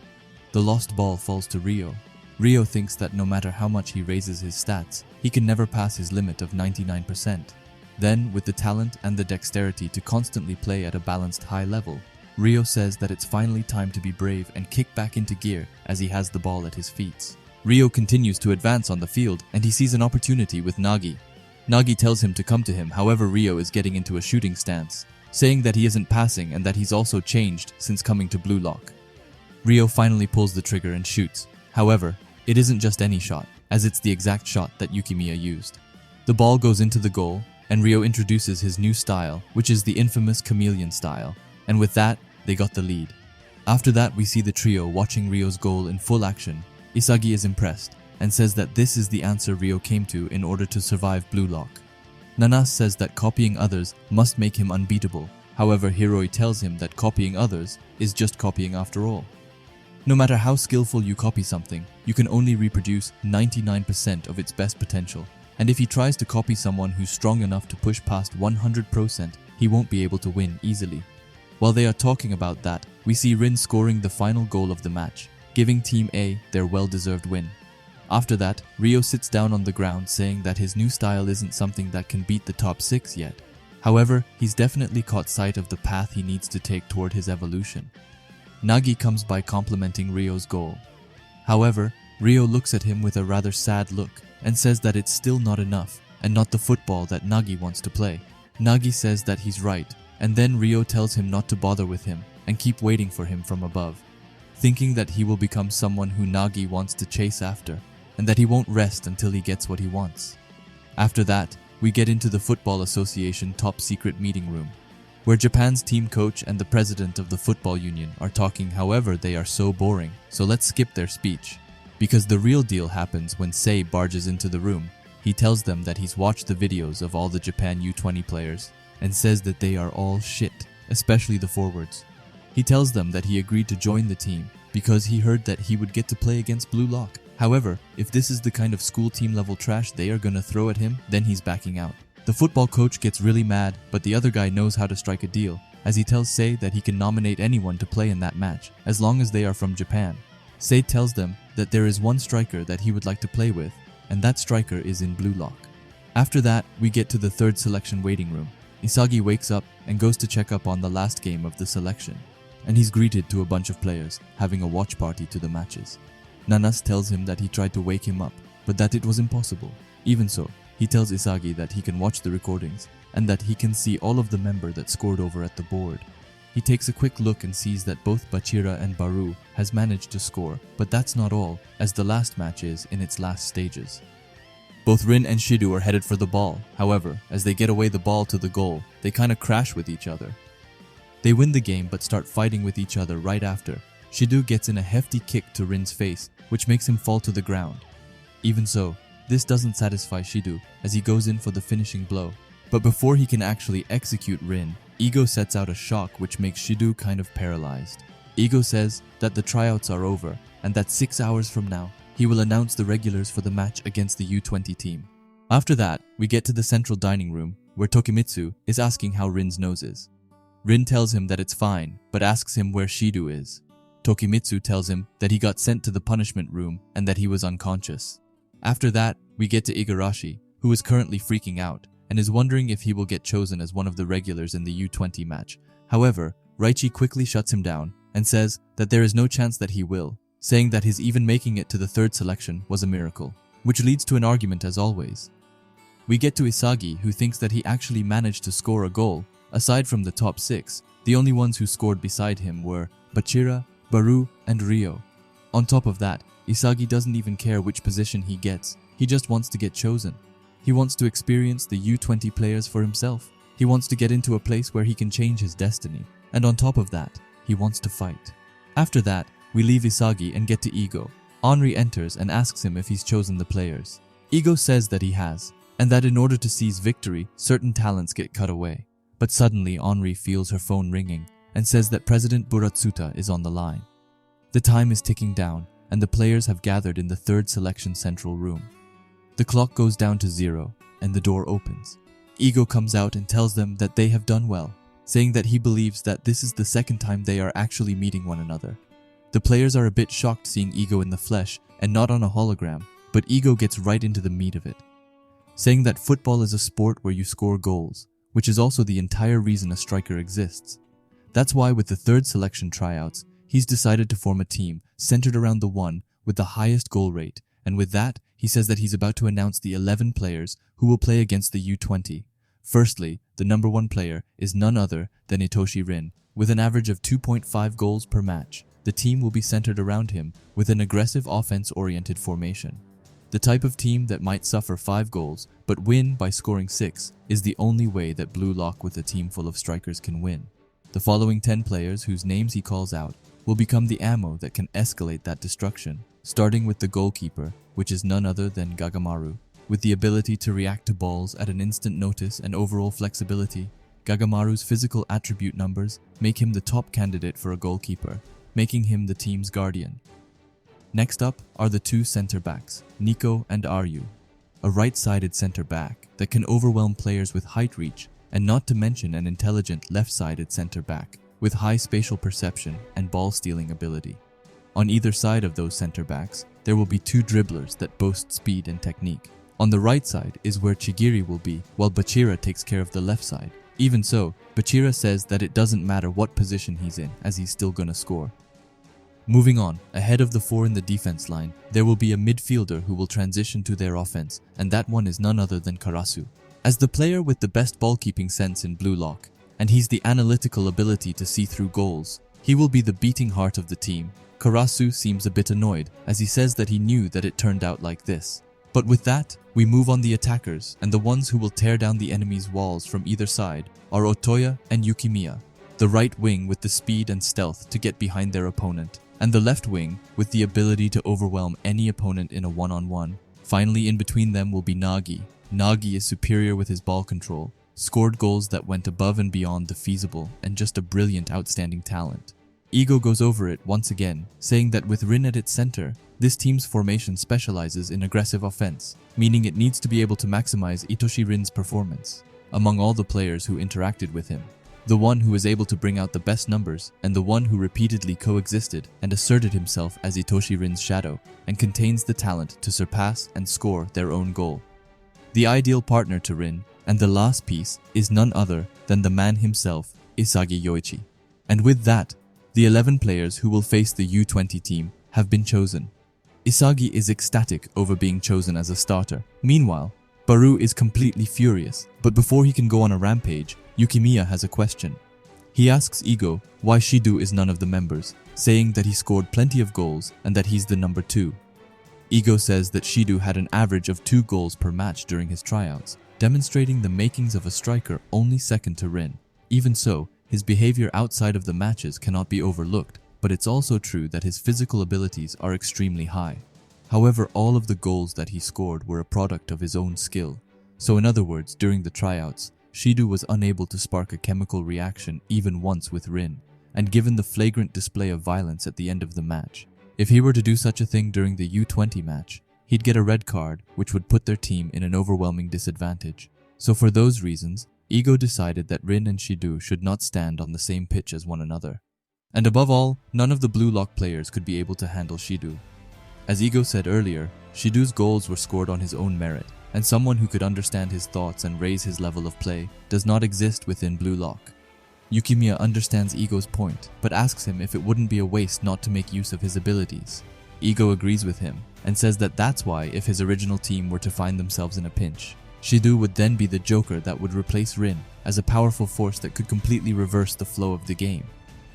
The lost ball falls to Ryo. Ryo thinks that no matter how much he raises his stats, he can never pass his limit of 99%. Then, with the talent and the dexterity to constantly play at a balanced high level, Ryo says that it's finally time to be brave and kick back into gear as he has the ball at his feet. Ryo continues to advance on the field and he sees an opportunity with Nagi. Nagi tells him to come to him, however Ryo is getting into a shooting stance, saying that he isn't passing and that he's also changed since coming to Blue Lock. Ryo finally pulls the trigger and shoots. However, it isn't just any shot, as it's the exact shot that Yukimiya used. The ball goes into the goal, and Ryo introduces his new style, which is the infamous chameleon style, and with that, they got the lead. After that, we see the trio watching Ryo's goal in full action. Isagi is impressed, and says that this is the answer Ryo came to in order to survive Blue Lock. Nanas says that copying others must make him unbeatable, however Hiroi tells him that copying others is just copying after all. No matter how skillful you copy something, you can only reproduce 99% of its best potential, and if he tries to copy someone who's strong enough to push past 100%, he won't be able to win easily. While they are talking about that, we see Rin scoring the final goal of the match, giving Team A their well-deserved win. After that, Rio sits down on the ground saying that his new style isn't something that can beat the top 6 yet. However, he's definitely caught sight of the path he needs to take toward his evolution. Nagi comes by complimenting Rio's goal. However, Rio looks at him with a rather sad look and says that it's still not enough and not the football that Nagi wants to play. Nagi says that he's right, and then Rio tells him not to bother with him and keep waiting for him from above, thinking that he will become someone who Nagi wants to chase after and that he won't rest until he gets what he wants. After that, we get into the Football Association top secret meeting room, where Japan's team coach and the president of the football union are talking. However, they are so boring, so let's skip their speech. Because the real deal happens when Serie barges into the room. He tells them that he's watched the videos of all the Japan U20 players and says that they are all shit, especially the forwards. He tells them that he agreed to join the team because he heard that he would get to play against Blue Lock. However, if this is the kind of school team level trash they are gonna throw at him, then he's backing out. The football coach gets really mad, but the other guy knows how to strike a deal, as he tells Serie that he can nominate anyone to play in that match, as long as they are from Japan. Serie tells them that there is one striker that he would like to play with, and that striker is in Blue Lock. After that, we get to the third selection waiting room. Isagi wakes up and goes to check up on the last game of the selection, and he's greeted to a bunch of players, having a watch party to the matches. Nanas tells him that he tried to wake him up, but that it was impossible. Even so, he tells Isagi that he can watch the recordings, and that he can see all of the member that scored over at the board. He takes a quick look and sees that both Bachira and Baru has managed to score, but that's not all, as the last match is in its last stages. Both Rin and Shidu are headed for the ball. However, as they get away the ball to the goal, they kinda crash with each other. They win the game but start fighting with each other right after. Shidu gets in a hefty kick to Rin's face, which makes him fall to the ground. Even so, this doesn't satisfy Shidu as he goes in for the finishing blow. But before he can actually execute Rin, Ego sets out a shock which makes Shidu kind of paralyzed. Ego says that the tryouts are over and that 6 hours from now, he will announce the regulars for the match against the U20 team. After that, we get to the central dining room where Tokimitsu is asking how Rin's nose is. Rin tells him that it's fine, but asks him where Shidu is. Tokimitsu tells him that he got sent to the punishment room and that he was unconscious. After that, we get to Igarashi, who is currently freaking out and is wondering if he will get chosen as one of the regulars in the U20 match. However, Raichi quickly shuts him down and says that there is no chance that he will, saying that his even making it to the third selection was a miracle, which leads to an argument as always. We get to Isagi, who thinks that he actually managed to score a goal. Aside from the top 6, the only ones who scored beside him were Bachira, Baru, and Rio. On top of that, Isagi doesn't even care which position he gets, he just wants to get chosen. He wants to experience the U20 players for himself. He wants to get into a place where he can change his destiny. And on top of that, he wants to fight. After that, we leave Isagi and get to Ego. Henri enters and asks him if he's chosen the players. Ego says that he has, and that in order to seize victory, certain talents get cut away. But suddenly Henri feels her phone ringing and says that President Buratsuta is on the line. The time is ticking down, and the players have gathered in the third selection central room. The clock goes down to 0, and the door opens. Ego comes out and tells them that they have done well, saying that he believes that this is the second time they are actually meeting one another. The players are a bit shocked seeing Ego in the flesh and not on a hologram, but Ego gets right into the meat of it, saying that football is a sport where you score goals, which is also the entire reason a striker exists. That's why with the third selection tryouts, he's decided to form a team centered around the one with the highest goal rate, and with that, he says that he's about to announce the 11 players who will play against the U20. Firstly, the number 1 player is none other than Itoshi Rin, with an average of 2.5 goals per match. The team will be centered around him with an aggressive offense-oriented formation. The type of team that might suffer 5 goals but win by scoring 6 is the only way that Blue Lock with a team full of strikers can win. The following 10 players whose names he calls out will become the ammo that can escalate that destruction, starting with the goalkeeper, which is none other than Gagamaru. With the ability to react to balls at an instant notice and overall flexibility, Gagamaru's physical attribute numbers make him the top candidate for a goalkeeper, making him the team's guardian. Next up are the 2 center-backs, Nico and Aryu, a right-sided center-back that can overwhelm players with height reach, and not to mention an intelligent left-sided center-back with high spatial perception and ball-stealing ability. On either side of those center backs, there will be two dribblers that boast speed and technique. On the right side is where Chigiri will be, while Bachira takes care of the left side. Even so, Bachira says that it doesn't matter what position he's in, as he's still gonna score. Moving on, ahead of the four in the defense line, there will be a midfielder who will transition to their offense, and that one is none other than Karasu. As the player with the best ball-keeping sense in Blue Lock, and he's the analytical ability to see through goals, he will be the beating heart of the team. Karasu seems a bit annoyed, as he says that he knew that it turned out like this. But with that, we move on the attackers, and the ones who will tear down the enemy's walls from either side are Otoya and Yukimiya, the right wing with the speed and stealth to get behind their opponent, and the left wing with the ability to overwhelm any opponent in a one-on-one. Finally, in between them will be Nagi. Nagi is superior with his ball control, scored goals that went above and beyond the feasible, and just a brilliant, outstanding talent. Ego goes over it once again, saying that with Rin at its center, this team's formation specializes in aggressive offense, meaning it needs to be able to maximize Itoshi Rin's performance. Among all the players who interacted with him, the one who was able to bring out the best numbers, and the one who repeatedly coexisted and asserted himself as Itoshi Rin's shadow, and contains the talent to surpass and score their own goal. The ideal partner to Rin, and the last piece, is none other than the man himself, Isagi Yoichi. And with that, the 11 players who will face the U20 team have been chosen. Isagi is ecstatic over being chosen as a starter. Meanwhile, Baru is completely furious, but before he can go on a rampage, Yukimiya has a question. He asks Ego why Shidu is none of the members, saying that he scored plenty of goals and that he's the number 2. Ego says that Shidu had an average of 2 goals per match during his tryouts, demonstrating the makings of a striker only second to Rin. Even so, his behavior outside of the matches cannot be overlooked, but it's also true that his physical abilities are extremely high. However, all of the goals that he scored were a product of his own skill. So in other words, during the tryouts, Shidu was unable to spark a chemical reaction even once with Rin, and given the flagrant display of violence at the end of the match, if he were to do such a thing during the U20 match, he'd get a red card, which would put their team in an overwhelming disadvantage. So for those reasons, Ego decided that Rin and Shidu should not stand on the same pitch as one another. And above all, none of the Blue Lock players could be able to handle Shidu. As Ego said earlier, Shidu's goals were scored on his own merit, and someone who could understand his thoughts and raise his level of play does not exist within Blue Lock. Yukimiya understands Ego's point, but asks him if it wouldn't be a waste not to make use of his abilities. Ego agrees with him, and says that that's why if his original team were to find themselves in a pinch, Shidu would then be the joker that would replace Rin as a powerful force that could completely reverse the flow of the game.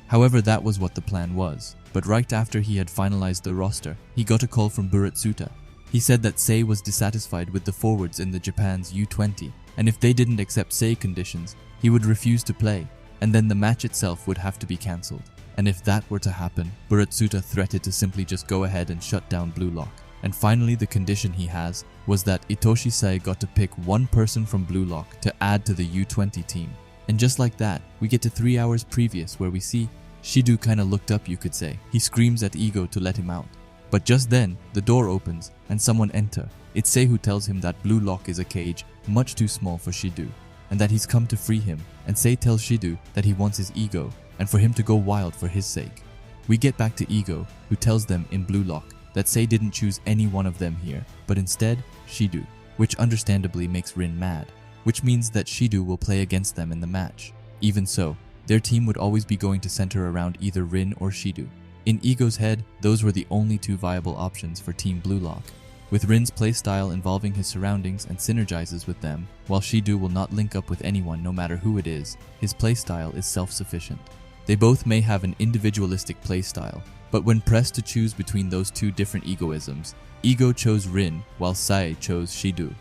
However, that was what the plan was, but right after he had finalized the roster, he got a call from Buratsuta. He said that Sei was dissatisfied with the forwards in the Japan's U20, and if they didn't accept Sei conditions, he would refuse to play, and then the match itself would have to be cancelled. And if that were to happen, Buratsuta threatened to simply just go ahead and shut down Blue Lock. And finally, the condition he has was that Itoshi Sei got to pick one person from Blue Lock to add to the U20 team. And just like that, we get to 3 hours previous where we see Shidu kinda looked up, you could say. He screams at Ego to let him out. But just then, the door opens and someone enter. It's Sei who tells him that Blue Lock is a cage much too small for Shidu, and that he's come to free him, and Sei tells Shidu that he wants his Ego, and for him to go wild for his sake. We get back to Ego, who tells them in Blue Lock that Sei didn't choose any one of them here, but instead, Shidu, which understandably makes Rin mad, which means that Shidu will play against them in the match. Even so, their team would always be going to center around either Rin or Shidu. In Ego's head, those were the only 2 viable options for Team Blue Lock. With Rin's playstyle involving his surroundings and synergizes with them, while Shidu will not link up with anyone no matter who it is, his playstyle is self-sufficient. They both may have an individualistic playstyle, but when pressed to choose between those 2 different egoisms, Ego chose Rin while Sei chose Shidu.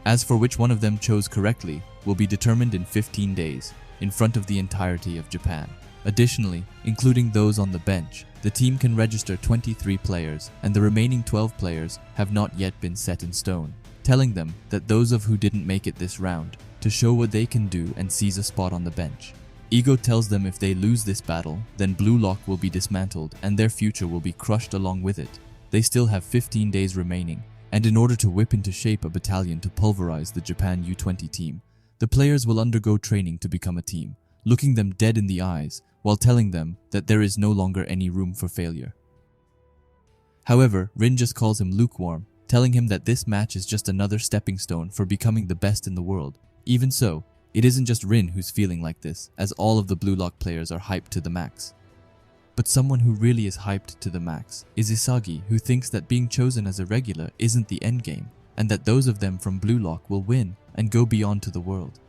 As for which one of them chose correctly will be determined in 15 days, in front of the entirety of Japan. Additionally, including those on the bench, the team can register 23 players, and the remaining 12 players have not yet been set in stone, telling them that those of who didn't make it this round to show what they can do and seize a spot on the bench. Ego tells them if they lose this battle, then Blue Lock will be dismantled and their future will be crushed along with it. They still have 15 days remaining, and in order to whip into shape a battalion to pulverize the Japan U20 team, the players will undergo training to become a team, looking them dead in the eyes while telling them that there is no longer any room for failure. However, Rin just calls him lukewarm, telling him that this match is just another stepping stone for becoming the best in the world. Even so, it isn't just Rin who's feeling like this, as all of the Blue Lock players are hyped to the max. But someone who really is hyped to the max is Isagi, who thinks that being chosen as a regular isn't the endgame, and that those of them from Blue Lock will win and go beyond to the world.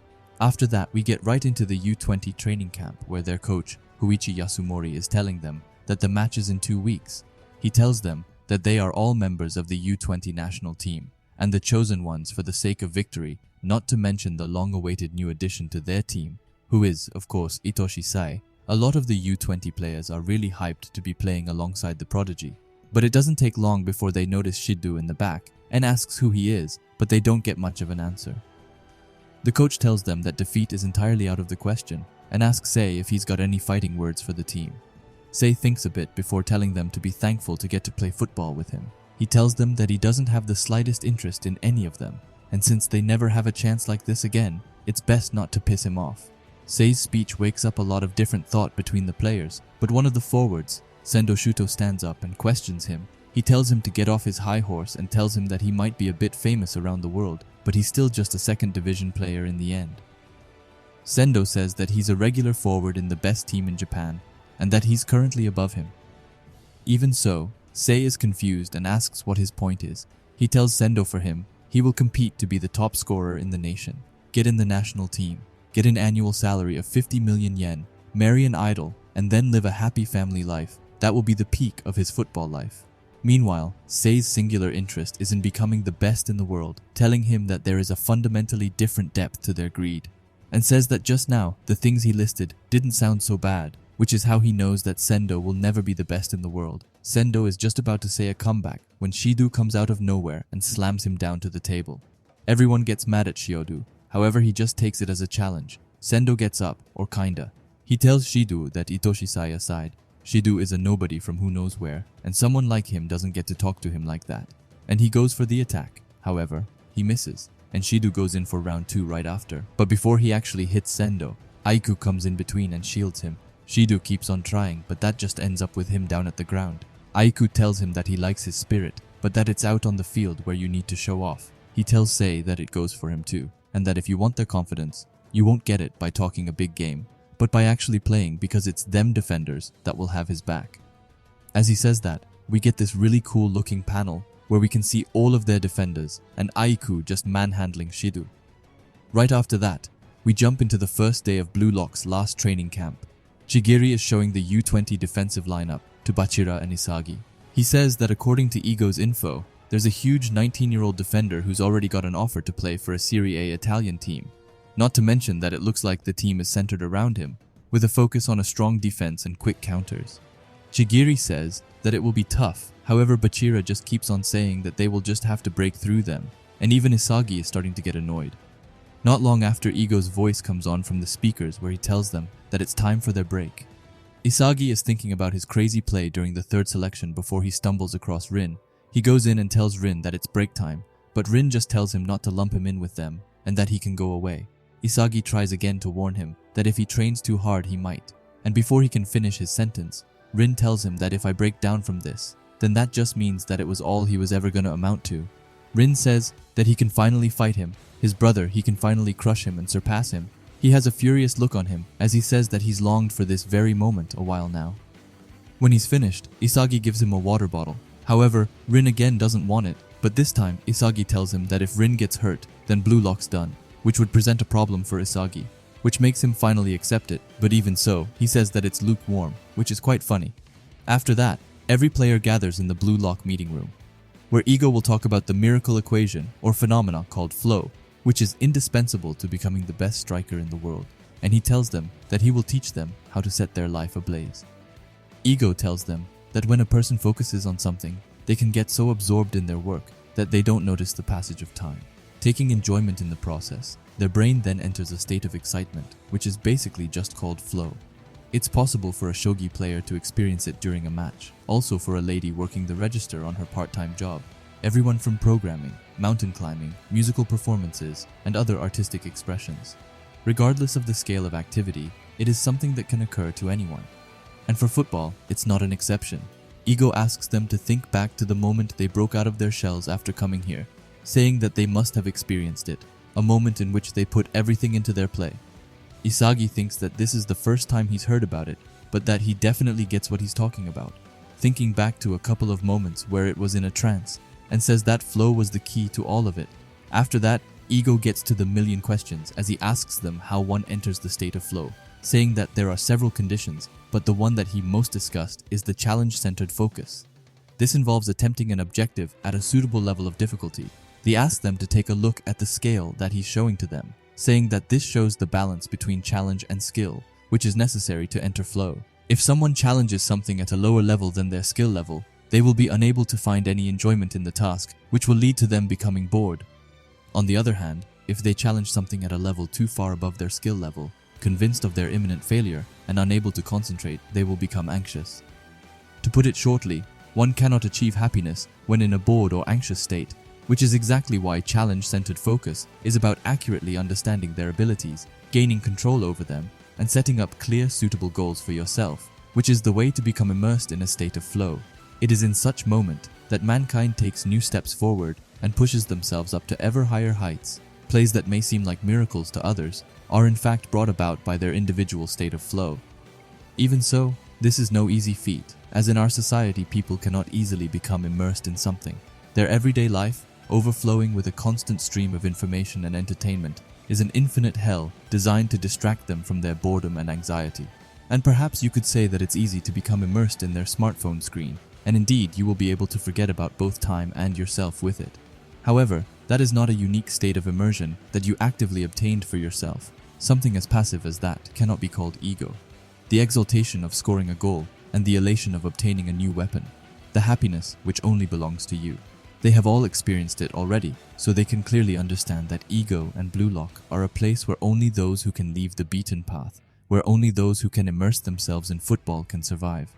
After that, we get right into the U20 training camp, where their coach, Huichi Yasumori, is telling them that the match is in 2 weeks. He tells them that they are all members of the U20 national team, and the chosen ones for the sake of victory, not to mention the long-awaited new addition to their team, who is, of course, Itoshi Sai. A lot of the U20 players are really hyped to be playing alongside the prodigy, but it doesn't take long before they notice Shidu in the back and asks who he is, but they don't get much of an answer. The coach tells them that defeat is entirely out of the question and asks Sei if he's got any fighting words for the team. Sei thinks a bit before telling them to be thankful to get to play football with him. He tells them that he doesn't have the slightest interest in any of them, and since they never have a chance like this again, it's best not to piss him off. Sei's speech wakes up a lot of different thought between the players, but one of the forwards, Sendo Shuto, stands up and questions him. He tells him to get off his high horse and tells him that he might be a bit famous around the world, but he's still just a second division player in the end. Sendo says that he's a regular forward in the best team in Japan, and that he's currently above him. Even so, Sei is confused and asks what his point is. He tells Sendo for him, he will compete to be the top scorer in the nation, get in the national team, get an annual salary of 50 million yen, marry an idol, and then live a happy family life. That will be the peak of his football life. Meanwhile, Sei's singular interest is in becoming the best in the world, telling him that there is a fundamentally different depth to their greed, and says that just now, the things he listed didn't sound so bad, which is how he knows that Sendo will never be the best in the world. Sendo is just about to say a comeback when Shidu comes out of nowhere and slams him down to the table. Everyone gets mad at Shiodu, however he just takes it as a challenge. Sendo gets up, or kinda. He tells Shidu that Itoshi Sai aside, Shidu is a nobody from who knows where, and someone like him doesn't get to talk to him like that. And he goes for the attack. However, he misses, and Shidu goes in for round 2 right after. But before he actually hits Sendo, Aiku comes in between and shields him. Shidu keeps on trying, but that just ends up with him down at the ground. Aiku tells him that he likes his spirit, but that it's out on the field where you need to show off. He tells Sei that it goes for him too, and that if you want their confidence, you won't get it by talking a big game, but by actually playing, because it's them defenders that will have his back. As he says that, we get this really cool looking panel where we can see all of their defenders and Aiku just manhandling Shidu. Right after that, we jump into the first day of Blue Lock's last training camp. Chigiri is showing the U20 defensive lineup to Bachira and Isagi. He says that according to Ego's info, there's a huge 19-year-old defender who's already got an offer to play for a Serie A Italian team. Not to mention that it looks like the team is centered around him, with a focus on a strong defense and quick counters. Chigiri says that it will be tough, however Bachira just keeps on saying that they will just have to break through them, and even Isagi is starting to get annoyed. Not long after, Ego's voice comes on from the speakers where he tells them that it's time for their break. Isagi is thinking about his crazy play during the 3rd selection before he stumbles across Rin. He goes in and tells Rin that it's break time, but Rin just tells him not to lump him in with them and that he can go away. Isagi tries again to warn him that if he trains too hard he might, and before he can finish his sentence, Rin tells him that if I break down from this, then that just means that it was all he was ever going to amount to. Rin says that he can finally fight him, his brother, he can finally crush him and surpass him. He has a furious look on him as he says that he's longed for this very moment a while now. When he's finished, Isagi gives him a water bottle. However, Rin again doesn't want it, but this time Isagi tells him that if Rin gets hurt, then Blue Lock's done, which would present a problem for Isagi, which makes him finally accept it, but even so, he says that it's lukewarm, which is quite funny. After that, every player gathers in the Blue Lock meeting room, where Ego will talk about the miracle equation or phenomena called flow, which is indispensable to becoming the best striker in the world, and he tells them that he will teach them how to set their life ablaze. Ego tells them that when a person focuses on something, they can get so absorbed in their work that they don't notice the passage of time. Taking enjoyment in the process, their brain then enters a state of excitement, which is basically just called flow. It's possible for a shogi player to experience it during a match, also for a lady working the register on her part-time job. Everyone from programming, mountain climbing, musical performances, and other artistic expressions. Regardless of the scale of activity, it is something that can occur to anyone. And for football, it's not an exception. Ego asks them to think back to the moment they broke out of their shells after coming here, saying that they must have experienced it, a moment in which they put everything into their play. Isagi thinks that this is the first time he's heard about it, but that he definitely gets what he's talking about, thinking back to a couple of moments where it was in a trance, and says that flow was the key to all of it. After that, Ego gets to the million questions as he asks them how one enters the state of flow, saying that there are several conditions, but the one that he most discussed is the challenge-centered focus. This involves attempting an objective at a suitable level of difficulty. They ask them to take a look at the scale that he's showing to them, saying that this shows the balance between challenge and skill, which is necessary to enter flow. If someone challenges something at a lower level than their skill level, they will be unable to find any enjoyment in the task, which will lead to them becoming bored. On the other hand, if they challenge something at a level too far above their skill level, convinced of their imminent failure and unable to concentrate, they will become anxious. To put it shortly, one cannot achieve happiness when in a bored or anxious state, which is exactly why challenge-centered focus is about accurately understanding their abilities, gaining control over them, and setting up clear, suitable goals for yourself, which is the way to become immersed in a state of flow. It is in such moment that mankind takes new steps forward and pushes themselves up to ever higher heights. Plays that may seem like miracles to others are in fact brought about by their individual state of flow. Even so, this is no easy feat, as in our society people cannot easily become immersed in something. Their everyday life, overflowing with a constant stream of information and entertainment, is an infinite hell designed to distract them from their boredom and anxiety. And perhaps you could say that it's easy to become immersed in their smartphone screen, and indeed you will be able to forget about both time and yourself with it. However, that is not a unique state of immersion that you actively obtained for yourself. Something as passive as that cannot be called ego. The exaltation of scoring a goal and the elation of obtaining a new weapon. The happiness which only belongs to you. They have all experienced it already, so they can clearly understand that ego and blue lock are a place where only those who can leave the beaten path, where only those who can immerse themselves in football can survive.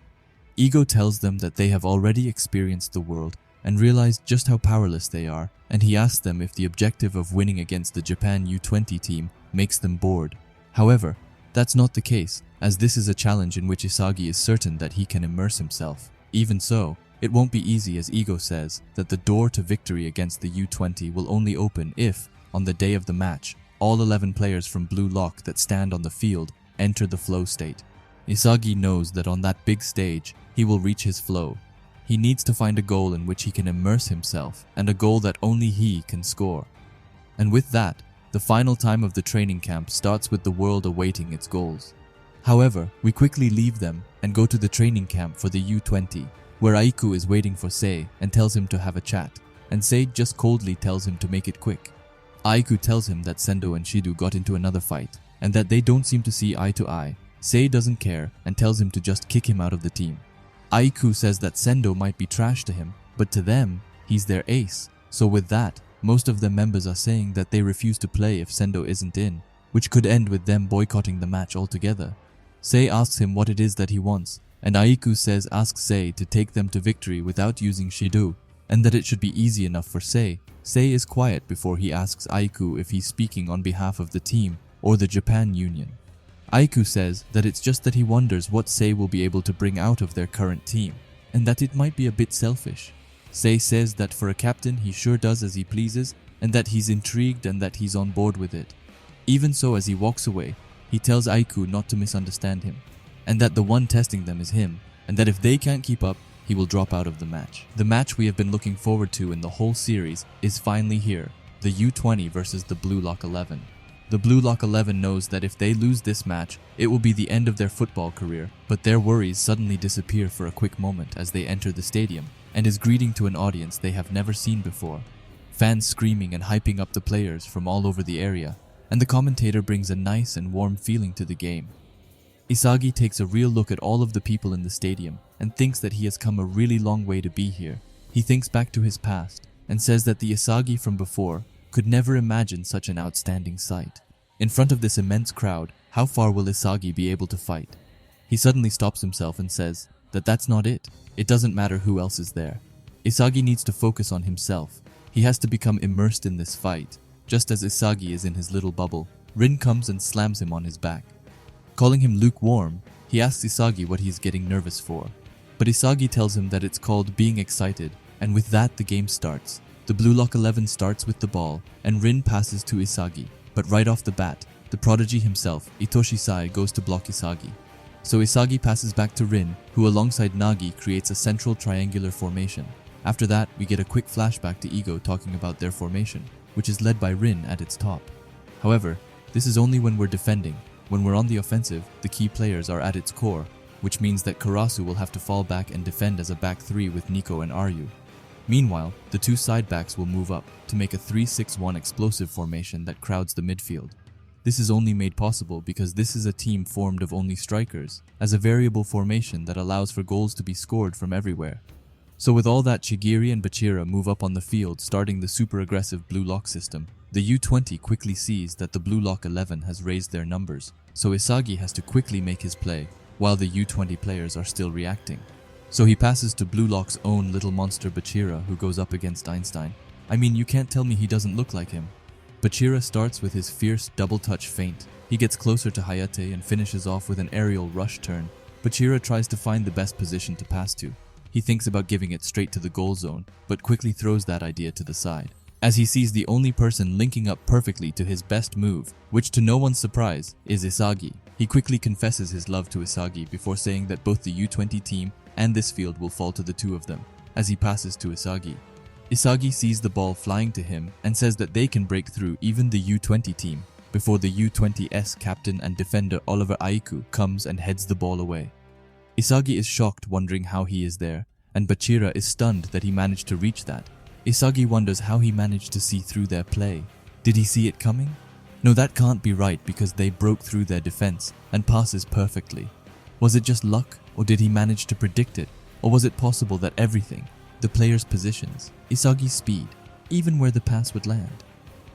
Ego tells them that they have already experienced the world and realized just how powerless they are, and he asks them if the objective of winning against the Japan U20 team makes them bored. However, that's not the case, as this is a challenge in which Isagi is certain that he can immerse himself. Even so, it won't be easy, as Ego says that the door to victory against the U20 will only open if, on the day of the match, all 11 players from Blue Lock that stand on the field enter the flow state. Isagi knows that on that big stage, he will reach his flow. He needs to find a goal in which he can immerse himself, and a goal that only he can score. And with that, the final time of the training camp starts with the world awaiting its goals. However, we quickly leave them and go to the training camp for the U20, where Aiku is waiting for Sei and tells him to have a chat, and Sei just coldly tells him to make it quick. Aiku tells him that Sendo and Shidu got into another fight, and that they don't seem to see eye to eye. Sei doesn't care and tells him to just kick him out of the team. Aiku says that Sendo might be trash to him, but to them, he's their ace. So with that, most of the members are saying that they refuse to play if Sendo isn't in, which could end with them boycotting the match altogether. Sei asks him what it is that he wants, and Aiku says ask Sei to take them to victory without using Shidu, and that it should be easy enough for Sei. Sei is quiet before he asks Aiku if he's speaking on behalf of the team or the Japan Union. Aiku says that it's just that he wonders what Sei will be able to bring out of their current team, and that it might be a bit selfish. Sei says that for a captain he sure does as he pleases, and that he's intrigued and that he's on board with it. Even so, as he walks away, he tells Aiku not to misunderstand him, and that the one testing them is him, and that if they can't keep up, he will drop out of the match. The match we have been looking forward to in the whole series is finally here, the U20 versus the Blue Lock 11. The Blue Lock 11 knows that if they lose this match, it will be the end of their football career, but their worries suddenly disappear for a quick moment as they enter the stadium, and is greeting to an audience they have never seen before. Fans screaming and hyping up the players from all over the area, and the commentator brings a nice and warm feeling to the game. Isagi takes a real look at all of the people in the stadium and thinks that he has come a really long way to be here. He thinks back to his past and says that the Isagi from before could never imagine such an outstanding sight. In front of this immense crowd, how far will Isagi be able to fight? He suddenly stops himself and says that that's not it. It doesn't matter who else is there. Isagi needs to focus on himself. He has to become immersed in this fight. Just as Isagi is in his little bubble, Rin comes and slams him on his back. Calling him lukewarm, he asks Isagi what he is getting nervous for. But Isagi tells him that it's called being excited, and with that the game starts. The Blue Lock 11 starts with the ball, and Rin passes to Isagi. But right off the bat, the prodigy himself, Itoshi-sai, goes to block Isagi. So Isagi passes back to Rin, who alongside Nagi creates a central triangular formation. After that, we get a quick flashback to Ego talking about their formation, which is led by Rin at its top. However, this is only when we're defending. When we're on the offensive, the key players are at its core, which means that Karasu will have to fall back and defend as a back three with Nico and Aryu. Meanwhile, the two side backs will move up to make a 3-6-1 explosive formation that crowds the midfield. This is only made possible because this is a team formed of only strikers, as a variable formation that allows for goals to be scored from everywhere. So with all that, Chigiri and Bachira move up on the field, starting the super aggressive Blue Lock system. The U20 quickly sees that the Blue Lock 11 has raised their numbers, so Isagi has to quickly make his play, while the U20 players are still reacting. So he passes to Blue Lock's own little monster Bachira, who goes up against Einstein. I mean, you can't tell me he doesn't look like him. Bachira starts with his fierce double-touch feint. He gets closer to Hayate and finishes off with an aerial rush turn. Bachira tries to find the best position to pass to. He thinks about giving it straight to the goal zone, but quickly throws that idea to the side, as he sees the only person linking up perfectly to his best move, which to no one's surprise, is Isagi. He quickly confesses his love to Isagi before saying that both the U20 team and this field will fall to the two of them, as he passes to Isagi. Isagi sees the ball flying to him and says that they can break through even the U20 team, before the U20's captain and defender Oliver Aiku comes and heads the ball away. Isagi is shocked, wondering how he is there, and Bachira is stunned that he managed to reach that. Isagi wonders how he managed to see through their play. Did he see it coming? No, that can't be right because they broke through their defense and passes perfectly. Was it just luck, or did he manage to predict it? Or was it possible that everything, the players' positions, Isagi's speed, even where the pass would land?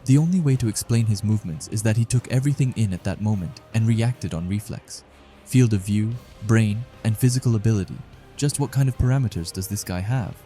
The only way to explain his movements is that he took everything in at that moment and reacted on reflex. Field of view, brain, and physical ability. Just what kind of parameters does this guy have?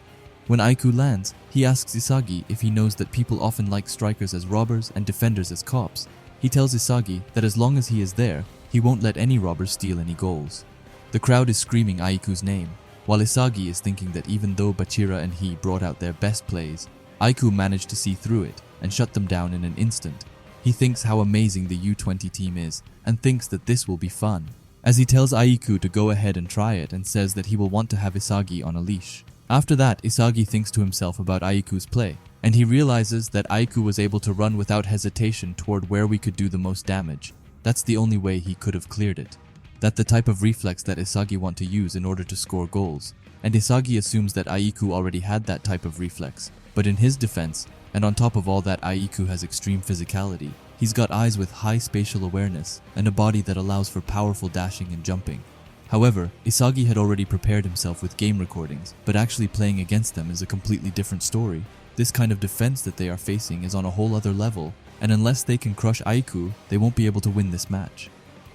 When Aiku lands, he asks Isagi if he knows that people often like strikers as robbers and defenders as cops. He tells Isagi that as long as he is there, he won't let any robbers steal any goals. The crowd is screaming Aiku's name, while Isagi is thinking that even though Bachira and he brought out their best plays, Aiku managed to see through it and shut them down in an instant. He thinks how amazing the U20 team is and thinks that this will be fun, as he tells Aiku to go ahead and try it and says that he will want to have Isagi on a leash. After that, Isagi thinks to himself about Aiku's play, and he realizes that Aiku was able to run without hesitation toward where we could do the most damage. That's the only way he could have cleared it. That's the type of reflex that Isagi want to use in order to score goals, and Isagi assumes that Aiku already had that type of reflex. But in his defense, and on top of all that, Aiku has extreme physicality. He's got eyes with high spatial awareness and a body that allows for powerful dashing and jumping. However, Isagi had already prepared himself with game recordings, but actually playing against them is a completely different story. This kind of defense that they are facing is on a whole other level, and unless they can crush Aiku, they won't be able to win this match.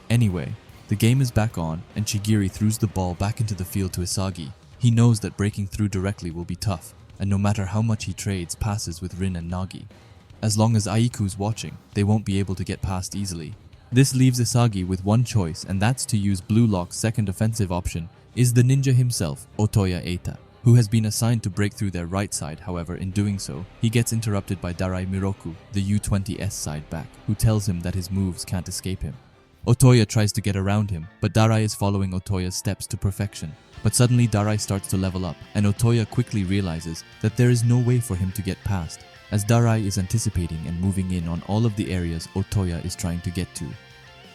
Anyway, the game is back on, and Chigiri throws the ball back into the field to Isagi. He knows that breaking through directly will be tough, and no matter how much he trades passes with Rin and Nagi, as long as Aiku's watching, they won't be able to get past easily. This leaves Isagi with one choice, and that's to use Blue Lock's second offensive option, is the ninja himself, Otoya Eita, who has been assigned to break through their right side. However, in doing so, he gets interrupted by Darai Miroku, the U20's side back, who tells him that his moves can't escape him. Otoya tries to get around him, but Darai is following Otoya's steps to perfection. But suddenly Darai starts to level up, and Otoya quickly realizes that there is no way for him to get past, as Darai is anticipating and moving in on all of the areas Otoya is trying to get to.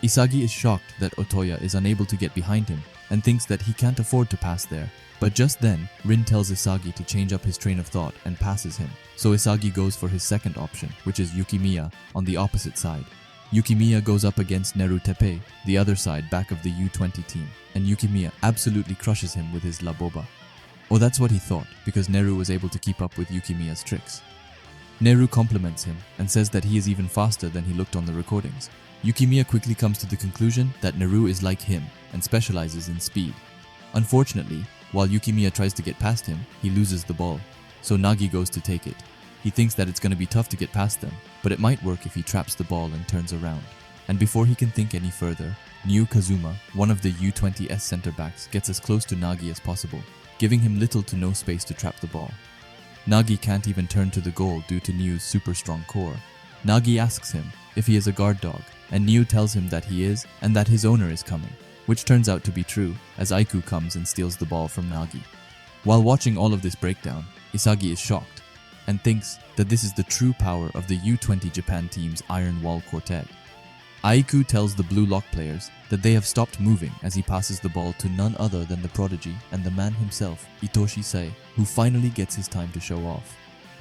Isagi is shocked that Otoya is unable to get behind him and thinks that he can't afford to pass there. But just then, Rin tells Isagi to change up his train of thought and passes him. So Isagi goes for his second option, which is Yukimiya on the opposite side. Yukimiya goes up against Neru Tepe, the other side back of the U20 team, and Yukimiya absolutely crushes him with his La Boba. Or that's what he thought, because Neru was able to keep up with Yukimiya's tricks. Neru compliments him and says that he is even faster than he looked on the recordings. Yukimiya quickly comes to the conclusion that Neru is like him and specializes in speed. Unfortunately, while Yukimiya tries to get past him, he loses the ball, so Nagi goes to take it. He thinks that it's going to be tough to get past them, but it might work if he traps the ball and turns around. and before he can think any further, New Kazuma, one of the U20's center backs, gets as close to Nagi as possible, giving him little to no space to trap the ball. Nagi can't even turn to the goal due to Niu's super strong core. Nagi asks him if he is a guard dog, and Niu tells him that he is and that his owner is coming, which turns out to be true as Aiku comes and steals the ball from Nagi. While watching all of this breakdown, Isagi is shocked and thinks that this is the true power of the U20 Japan team's Iron Wall Quartet. Aiku tells the Blue Lock players that they have stopped moving as he passes the ball to none other than the prodigy and the man himself, Itoshi Sei, who finally gets his time to show off.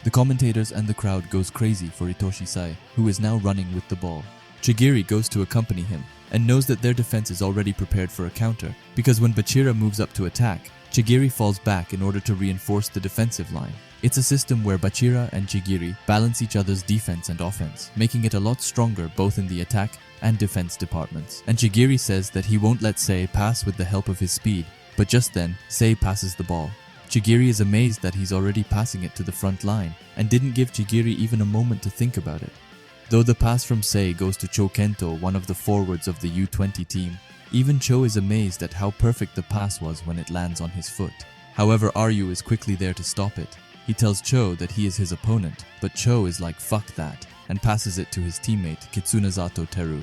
The commentators and the crowd goes crazy for Itoshi Sei, who is now running with the ball. Chigiri goes to accompany him and knows that their defense is already prepared for a counter, because when Bachira moves up to attack, Chigiri falls back in order to reinforce the defensive line. It's a system where Bachira and Chigiri balance each other's defense and offense, making it a lot stronger both in the attack and defense departments. And Chigiri says that he won't let Sei pass with the help of his speed, but just then, Sei passes the ball. Chigiri is amazed that he's already passing it to the front line, and didn't give Chigiri even a moment to think about it. Though the pass from Sei goes to Cho Kento, one of the forwards of the U20 team, even Cho is amazed at how perfect the pass was when it lands on his foot. However, Ryu is quickly there to stop it. He tells Cho that he is his opponent, but Cho is like fuck that, and passes it to his teammate Kitsunezato Teru.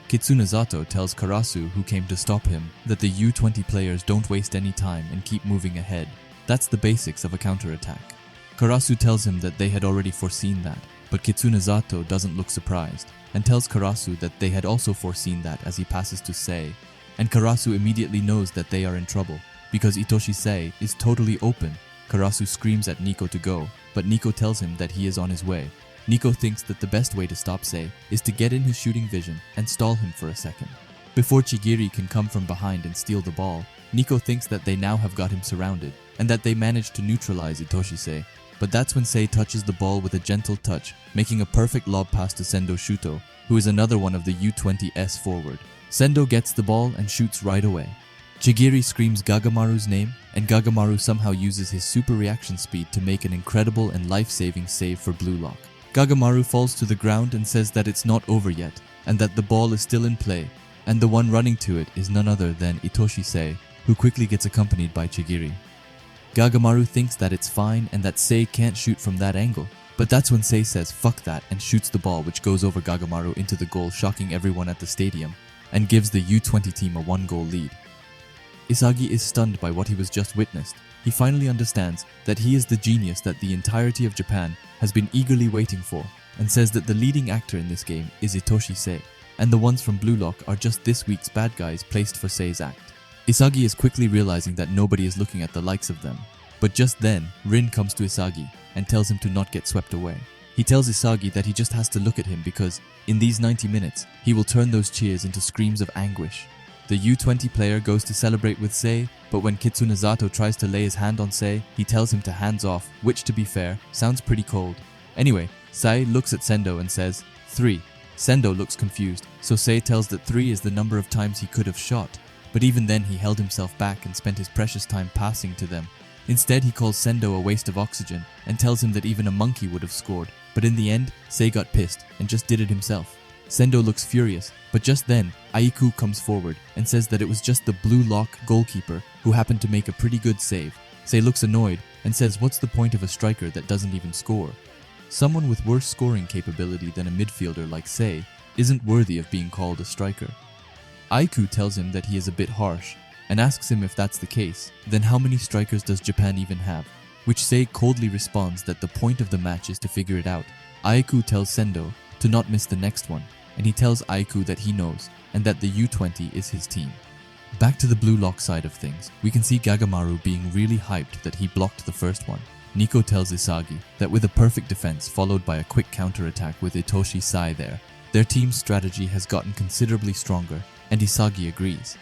Kitsunezato tells Karasu, who came to stop him, that the U20 players don't waste any time and keep moving ahead. That's the basics of a counterattack. Karasu tells him that they had already foreseen that, but Kitsunezato doesn't look surprised, and tells Karasu that they had also foreseen that as he passes to Sei. And Karasu immediately knows that they are in trouble, because Itoshi Sei is totally open. Karasu screams at Nico to go, but Nico tells him that he is on his way. Nico thinks that the best way to stop Sei is to get in his shooting vision and stall him for a second. Before Chigiri can come from behind and steal the ball, Nico thinks that they now have got him surrounded, and that they managed to neutralize Itoshi Sei. But that's when Sei touches the ball with a gentle touch, making a perfect lob pass to Sendo Shuto, who is another one of the U20's forward. Sendo gets the ball and shoots right away. Chigiri screams Gagamaru's name, and Gagamaru somehow uses his super reaction speed to make an incredible and life-saving save for Blue Lock. Gagamaru falls to the ground and says that it's not over yet, and that the ball is still in play, and the one running to it is none other than Itoshi Sei, who quickly gets accompanied by Chigiri. Gagamaru thinks that it's fine and that Sei can't shoot from that angle, but that's when Sei says fuck that and shoots the ball, which goes over Gagamaru into the goal, shocking everyone at the stadium, and gives the U20 team a 1-goal lead. Isagi is stunned by what he was just witnessed. He finally understands that he is the genius that the entirety of Japan has been eagerly waiting for, and says that the leading actor in this game is Itoshi Sei, and the ones from Blue Lock are just this week's bad guys placed for Sei's act. Isagi is quickly realizing that nobody is looking at the likes of them, but just then, Rin comes to Isagi and tells him to not get swept away. He tells Isagi that he just has to look at him because, in these 90 minutes, he will turn those cheers into screams of anguish. The U20 player goes to celebrate with Sei, but when Kitsunezato tries to lay his hand on Sei, he tells him to hands off, which to be fair, sounds pretty cold. Anyway, Sei looks at Sendo and says, 3. Sendo looks confused, so Sei tells that 3 is the number of times he could have shot, but even then he held himself back and spent his precious time passing to them. Instead, he calls Sendo a waste of oxygen and tells him that even a monkey would have scored, but in the end, Sei got pissed and just did it himself. Sendo looks furious, but just then, Aiku comes forward and says that it was just the Blue Lock goalkeeper who happened to make a pretty good save. Sei looks annoyed and says what's the point of a striker that doesn't even score? Someone with worse scoring capability than a midfielder like Sei isn't worthy of being called a striker. Aiku tells him that he is a bit harsh and asks him if that's the case, then how many strikers does Japan even have? Which Sei coldly responds that the point of the match is to figure it out. Aiku tells Sendo to not miss the next one, and he tells Aiku that he knows, and that the U20 is his team. Back to the Blue Lock side of things, we can see Gagamaru being really hyped that he blocked the first one. Nico tells Isagi that with a perfect defense followed by a quick counterattack with Itoshi Sei there, their team's strategy has gotten considerably stronger, and Isagi agrees.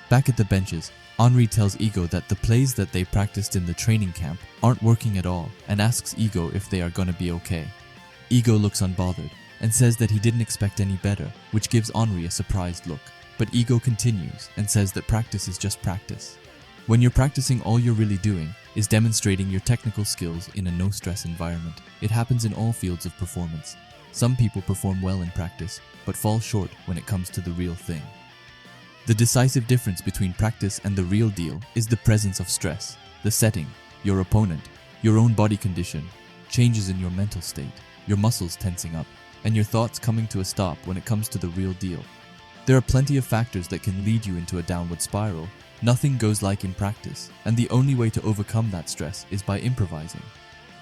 Back at the benches, Henri tells Ego that the plays that they practiced in the training camp aren't working at all, and asks Ego if they are gonna be okay. Ego looks unbothered, and says that he didn't expect any better, which gives Henri a surprised look. But Ego continues and says that practice is just practice. When you're practicing, all you're really doing is demonstrating your technical skills in a no-stress environment. It happens in all fields of performance. Some people perform well in practice, but fall short when it comes to the real thing. The decisive difference between practice and the real deal is the presence of stress, the setting, your opponent, your own body condition, changes in your mental state, your muscles tensing up, and your thoughts coming to a stop when it comes to the real deal. There are plenty of factors that can lead you into a downward spiral. Nothing goes like in practice, and the only way to overcome that stress is by improvising.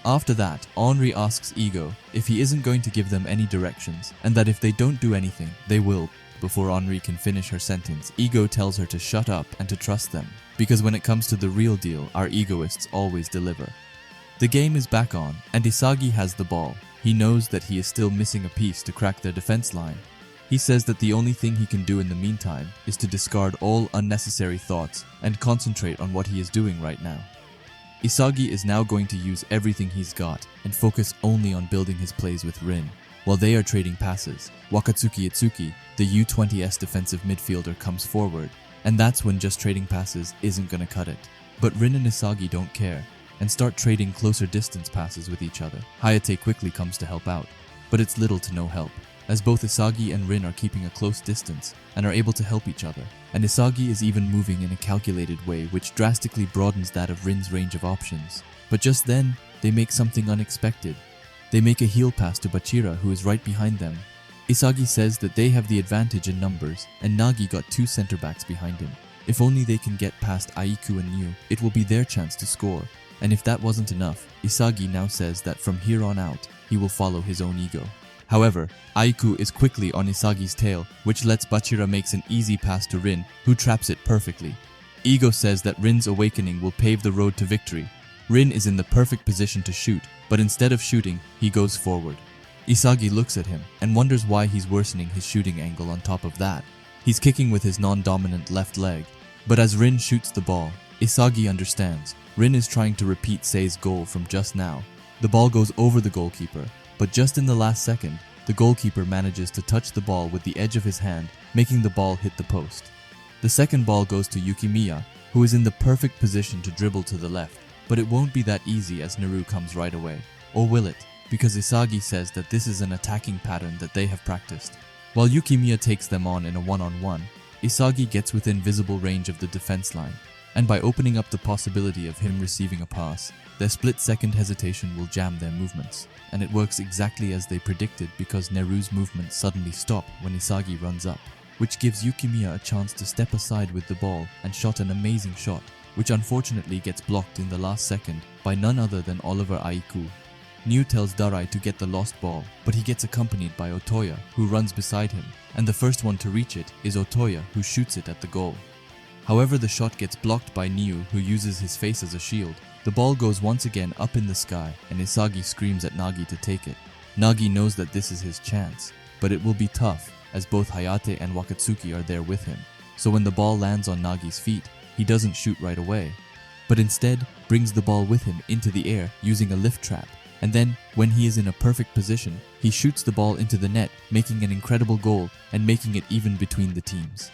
After that, Henri asks Ego if he isn't going to give them any directions, and that if they don't do anything, they will. Before Henri can finish her sentence, Ego tells her to shut up and to trust them, because when it comes to the real deal, our egoists always deliver. The game is back on, and Isagi has the ball. He knows that he is still missing a piece to crack their defense line. He says that the only thing he can do in the meantime is to discard all unnecessary thoughts and concentrate on what he is doing right now. Isagi is now going to use everything he's got and focus only on building his plays with Rin. While they are trading passes, Wakatsuki Itsuki, the U20's defensive midfielder, comes forward, and that's when just trading passes isn't gonna cut it. But Rin and Isagi don't care, and start trading closer distance passes with each other. Hayate quickly comes to help out, but it's little to no help, as both Isagi and Rin are keeping a close distance and are able to help each other, and Isagi is even moving in a calculated way which drastically broadens that of Rin's range of options. But just then, they make something unexpected. They make a heel pass to Bachira, who is right behind them. Isagi says that they have the advantage in numbers, and Nagi got 2 center backs behind him. If only they can get past Aiku and Nyu, it will be their chance to score. And if that wasn't enough, Isagi now says that from here on out, he will follow his own ego. However, Aiku is quickly on Isagi's tail, which lets Bachira makes an easy pass to Rin, who traps it perfectly. Ego says that Rin's awakening will pave the road to victory. Rin is in the perfect position to shoot, but instead of shooting, he goes forward. Isagi looks at him and wonders why he's worsening his shooting angle on top of that. He's kicking with his non-dominant left leg, but as Rin shoots the ball, Isagi understands. Rin is trying to repeat Sei's goal from just now. The ball goes over the goalkeeper, but just in the last second, the goalkeeper manages to touch the ball with the edge of his hand, making the ball hit the post. The second ball goes to Yukimiya, who is in the perfect position to dribble to the left, but it won't be that easy as Naru comes right away. Or will it? Because Isagi says that this is an attacking pattern that they have practiced. While Yukimiya takes them on in a one-on-one, Isagi gets within visible range of the defense line, and by opening up the possibility of him receiving a pass, their split-second hesitation will jam their movements, and it works exactly as they predicted because Neru's movements suddenly stop when Isagi runs up, which gives Yukimiya a chance to step aside with the ball and shot an amazing shot, which unfortunately gets blocked in the last second by none other than Oliver Aiku. Nyu tells Darai to get the lost ball, but he gets accompanied by Otoya, who runs beside him, and the first one to reach it is Otoya, who shoots it at the goal. However, the shot gets blocked by Nyu, who uses his face as a shield. The ball goes once again up in the sky, and Isagi screams at Nagi to take it. Nagi knows that this is his chance, but it will be tough, as both Hayate and Wakatsuki are there with him. So when the ball lands on Nagi's feet, he doesn't shoot right away, but instead brings the ball with him into the air using a lift trap. And then, when he is in a perfect position, he shoots the ball into the net, making an incredible goal and making it even between the teams.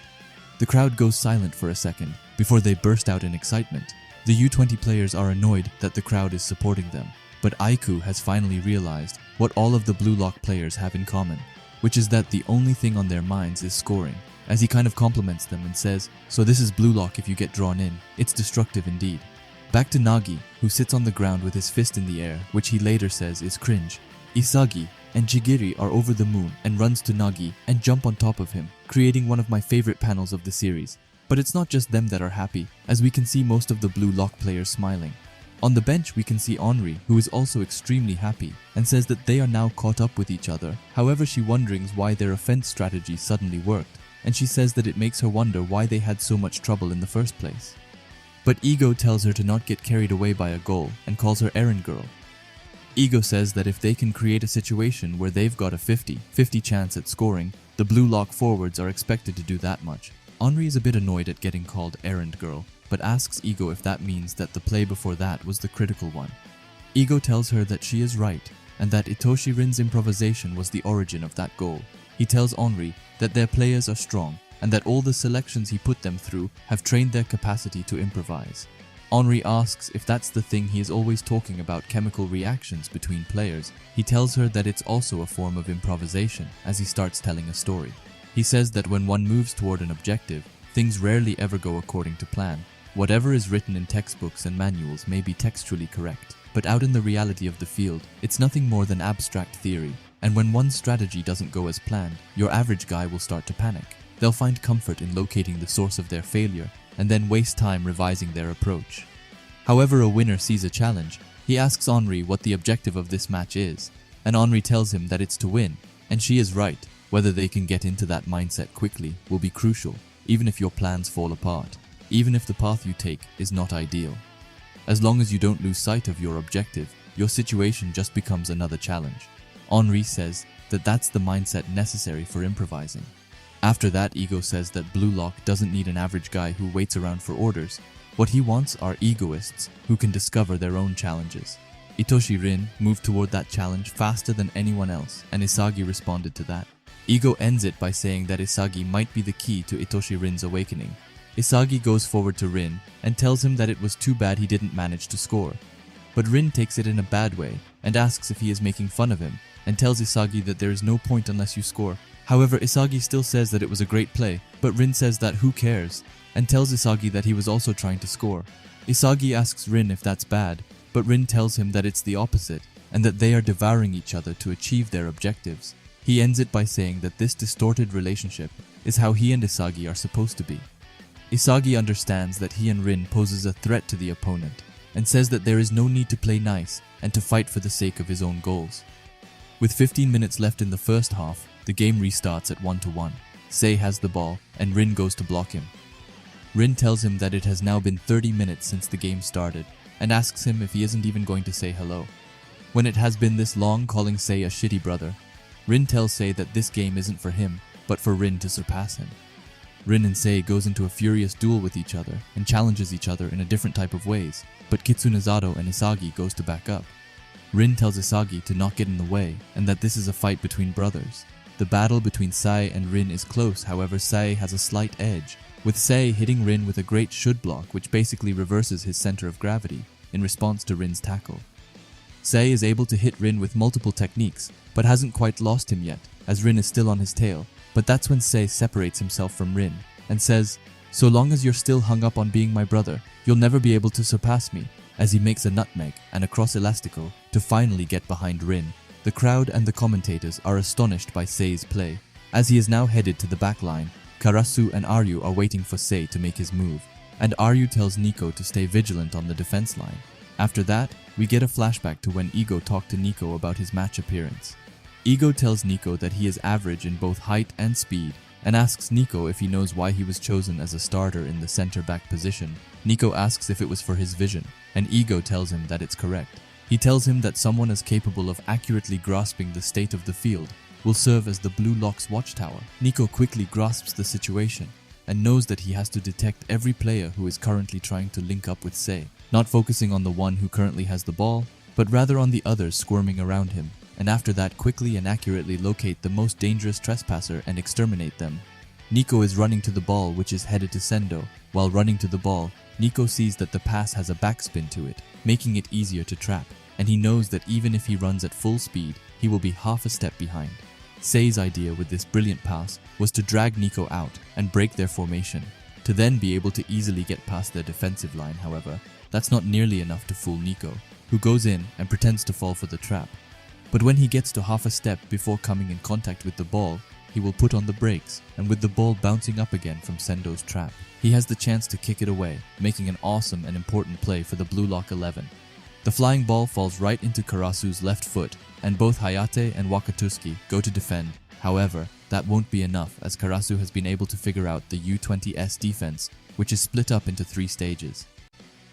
The crowd goes silent for a second before they burst out in excitement. The U20 players are annoyed that the crowd is supporting them, but Aiku has finally realized what all of the Blue Lock players have in common, which is that the only thing on their minds is scoring, as he kind of compliments them and says, "So this is Blue Lock if you get drawn in. It's destructive indeed." Back to Nagi, who sits on the ground with his fist in the air, which he later says is cringe. Isagi and Jigiri are over the moon and runs to Nagi and jump on top of him, creating one of my favorite panels of the series. But it's not just them that are happy, as we can see most of the Blue Lock players smiling. On the bench we can see Henri, who is also extremely happy, and says that they are now caught up with each other. However, she wonders why their offense strategy suddenly worked, and she says that it makes her wonder why they had so much trouble in the first place. But Ego tells her to not get carried away by a goal and calls her errand girl. Ego says that if they can create a situation where they've got a 50-50 chance at scoring, the Blue Lock forwards are expected to do that much. Henri is a bit annoyed at getting called errand girl, but asks Ego if that means that the play before that was the critical one. Ego tells her that she is right, and that Itoshi Rin's improvisation was the origin of that goal. He tells Henri that their players are strong, and that all the selections he put them through have trained their capacity to improvise. Henri asks if that's the thing he is always talking about, chemical reactions between players. He tells her that it's also a form of improvisation as he starts telling a story. He says that when one moves toward an objective, things rarely ever go according to plan. Whatever is written in textbooks and manuals may be textually correct, but out in the reality of the field, it's nothing more than abstract theory. And when one's strategy doesn't go as planned, your average guy will start to panic. They'll find comfort in locating the source of their failure and then waste time revising their approach. However, a winner sees a challenge. He asks Henri what the objective of this match is, and Henri tells him that it's to win, and she is right. Whether they can get into that mindset quickly will be crucial, even if your plans fall apart, even if the path you take is not ideal. As long as you don't lose sight of your objective, your situation just becomes another challenge. Henri says that that's the mindset necessary for improvising. After that, Ego says that Blue Lock doesn't need an average guy who waits around for orders. What he wants are egoists who can discover their own challenges. Itoshi Rin moved toward that challenge faster than anyone else, and Isagi responded to that. Ego ends it by saying that Isagi might be the key to Itoshi Rin's awakening. Isagi goes forward to Rin and tells him that it was too bad he didn't manage to score. But Rin takes it in a bad way and asks if he is making fun of him, and tells Isagi that there is no point unless you score. However, Isagi still says that it was a great play, but Rin says that who cares, and tells Isagi that he was also trying to score. Isagi asks Rin if that's bad, but Rin tells him that it's the opposite, and that they are devouring each other to achieve their objectives. He ends it by saying that this distorted relationship is how he and Isagi are supposed to be. Isagi understands that he and Rin poses a threat to the opponent, and says that there is no need to play nice and to fight for the sake of his own goals. With 15 minutes left in the first half, the game restarts at 1-1. Sei has the ball, and Rin goes to block him. Rin tells him that it has now been 30 minutes since the game started, and asks him if he isn't even going to say hello. When it has been this long, calling Sei a shitty brother, Rin tells Sei that this game isn't for him, but for Rin to surpass him. Rin and Sei goes into a furious duel with each other, and challenges each other in a different type of ways, but Kitsune Zato and Isagi goes to back up. Rin tells Isagi to not get in the way, and that this is a fight between brothers. The battle between Sei and Rin is close, however Sei has a slight edge, with Sei hitting Rin with a great should block which basically reverses his center of gravity in response to Rin's tackle. Sei is able to hit Rin with multiple techniques, but hasn't quite lost him yet, as Rin is still on his tail, but that's when Sei separates himself from Rin, and says, "So long as you're still hung up on being my brother, you'll never be able to surpass me," as he makes a nutmeg and a cross elastico to finally get behind Rin. The crowd and the commentators are astonished by Sei's play. As he is now headed to the back line, Karasu and Aryu are waiting for Sei to make his move, and Aryu tells Nico to stay vigilant on the defense line. After that, we get a flashback to when Ego talked to Nico about his match appearance. Ego tells Nico that he is average in both height and speed, and asks Nico if he knows why he was chosen as a starter in the center-back position. Nico asks if it was for his vision, and Ego tells him that it's correct. He tells him that someone as capable of accurately grasping the state of the field will serve as the Blue Lock's watchtower. Nico quickly grasps the situation and knows that he has to detect every player who is currently trying to link up with Sei, not focusing on the one who currently has the ball, but rather on the others squirming around him, and after that quickly and accurately locate the most dangerous trespasser and exterminate them. Nico is running to the ball, which is headed to Sendo. While running to the ball, Nico sees that the pass has a backspin to it, making it easier to trap, and he knows that even if he runs at full speed, he will be half a step behind. Sei's idea with this brilliant pass was to drag Nico out and break their formation, to then be able to easily get past their defensive line. However, that's not nearly enough to fool Nico, who goes in and pretends to fall for the trap. But when he gets to half a step before coming in contact with the ball, he will put on the brakes, and with the ball bouncing up again from Sendo's trap, he has the chance to kick it away, making an awesome and important play for the Blue Lock 11. The flying ball falls right into Karasu's left foot, and both Hayate and Wakatsuki go to defend. However, that won't be enough, as Karasu has been able to figure out the U20S defense, which is split up into 3 stages.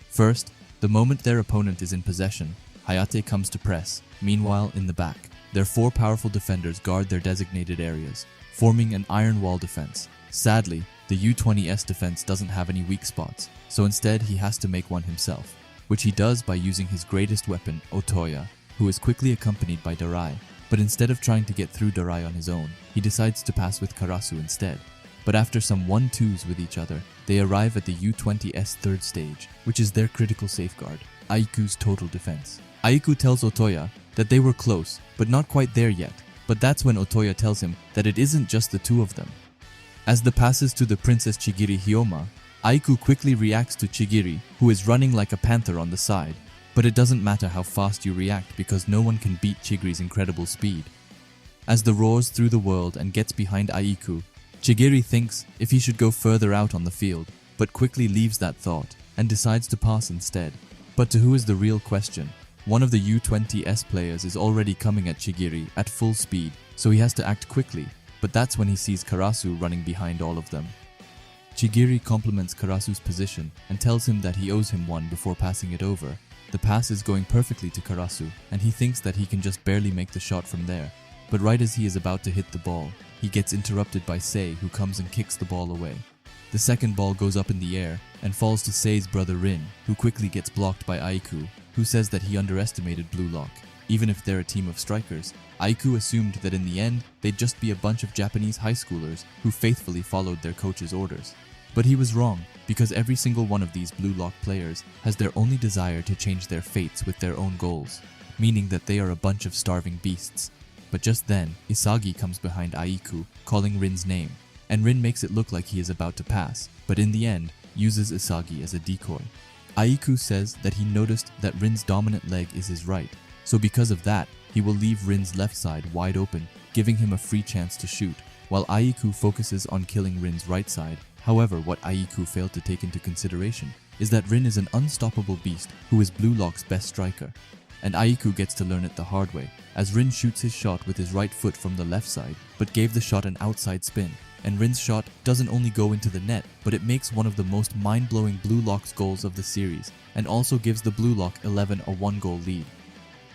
First, the moment their opponent is in possession, Hayate comes to press. Meanwhile, in the back, their 4 powerful defenders guard their designated areas, forming an iron wall defense. Sadly, the U20S defense doesn't have any weak spots, so instead he has to make one himself, which he does by using his greatest weapon, Otoya, who is quickly accompanied by Darai. But instead of trying to get through Darai on his own, he decides to pass with Karasu instead. but after some 1-2s with each other, they arrive at the U20's third stage, which is their critical safeguard, Aiku's total defense. Aiku tells Otoya that they were close, but not quite there yet, but that's when Otoya tells him that it isn't just the two of them. As the passes to the Princess Chigiri Hyoma, Aiku quickly reacts to Chigiri, who is running like a panther on the side, but it doesn't matter how fast you react because no one can beat Chigiri's incredible speed. As the roars through the world and gets behind Aiku, Chigiri thinks if he should go further out on the field, but quickly leaves that thought and decides to pass instead. But to who is the real question? One of the U20's players is already coming at Chigiri at full speed, so he has to act quickly, but that's when he sees Karasu running behind all of them. Chigiri compliments Karasu's position and tells him that he owes him one before passing it over. The pass is going perfectly to Karasu, and he thinks that he can just barely make the shot from there. But right as he is about to hit the ball, he gets interrupted by Sei, who comes and kicks the ball away. The second ball goes up in the air and falls to Sei's brother Rin, who quickly gets blocked by Aiku, who says that he underestimated Blue Lock. Even if they're a team of strikers, Aiku assumed that in the end, they'd just be a bunch of Japanese high schoolers who faithfully followed their coach's orders. But he was wrong, because every single one of these Blue Lock players has their only desire to change their fates with their own goals, meaning that they are a bunch of starving beasts. But just then, Isagi comes behind Aiku, calling Rin's name, and Rin makes it look like he is about to pass, but in the end, uses Isagi as a decoy. Aiku says that he noticed that Rin's dominant leg is his right, so because of that, he will leave Rin's left side wide open, giving him a free chance to shoot, while Aiku focuses on killing Rin's right side. However, what Aiku failed to take into consideration is that Rin is an unstoppable beast who is Blue Lock's best striker, and Aiku gets to learn it the hard way, as Rin shoots his shot with his right foot from the left side, but gave the shot an outside spin, and Rin's shot doesn't only go into the net, but it makes one of the most mind-blowing Blue Lock's goals of the series, and also gives the Blue Lock 11 a 1-goal lead.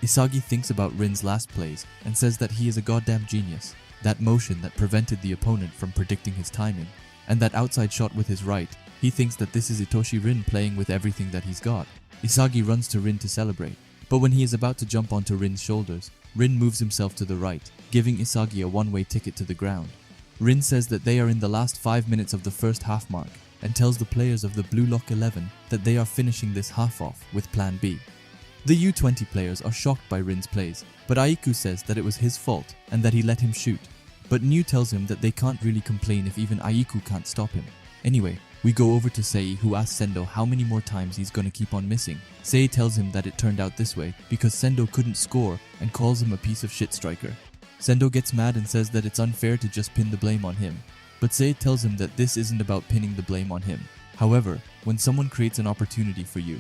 Isagi thinks about Rin's last plays and says that he is a goddamn genius. That motion that prevented the opponent from predicting his timing, and that outside shot with his right, he thinks that this is Itoshi Rin playing with everything that he's got. Isagi runs to Rin to celebrate, but when he is about to jump onto Rin's shoulders, Rin moves himself to the right, giving Isagi a one-way ticket to the ground. Rin says that they are in the last 5 minutes of the first half mark, and tells the players of the Blue Lock 11 that they are finishing this half off with Plan B. The U20 players are shocked by Rin's plays, but Aiku says that it was his fault and that he let him shoot. But New tells him that they can't really complain if even Aiku can't stop him. Anyway, we go over to Sei, who asks Sendo how many more times he's gonna keep on missing. Sei tells him that it turned out this way because Sendo couldn't score and calls him a piece of shit striker. Sendo gets mad and says that it's unfair to just pin the blame on him, but Sei tells him that this isn't about pinning the blame on him. However, when someone creates an opportunity for you,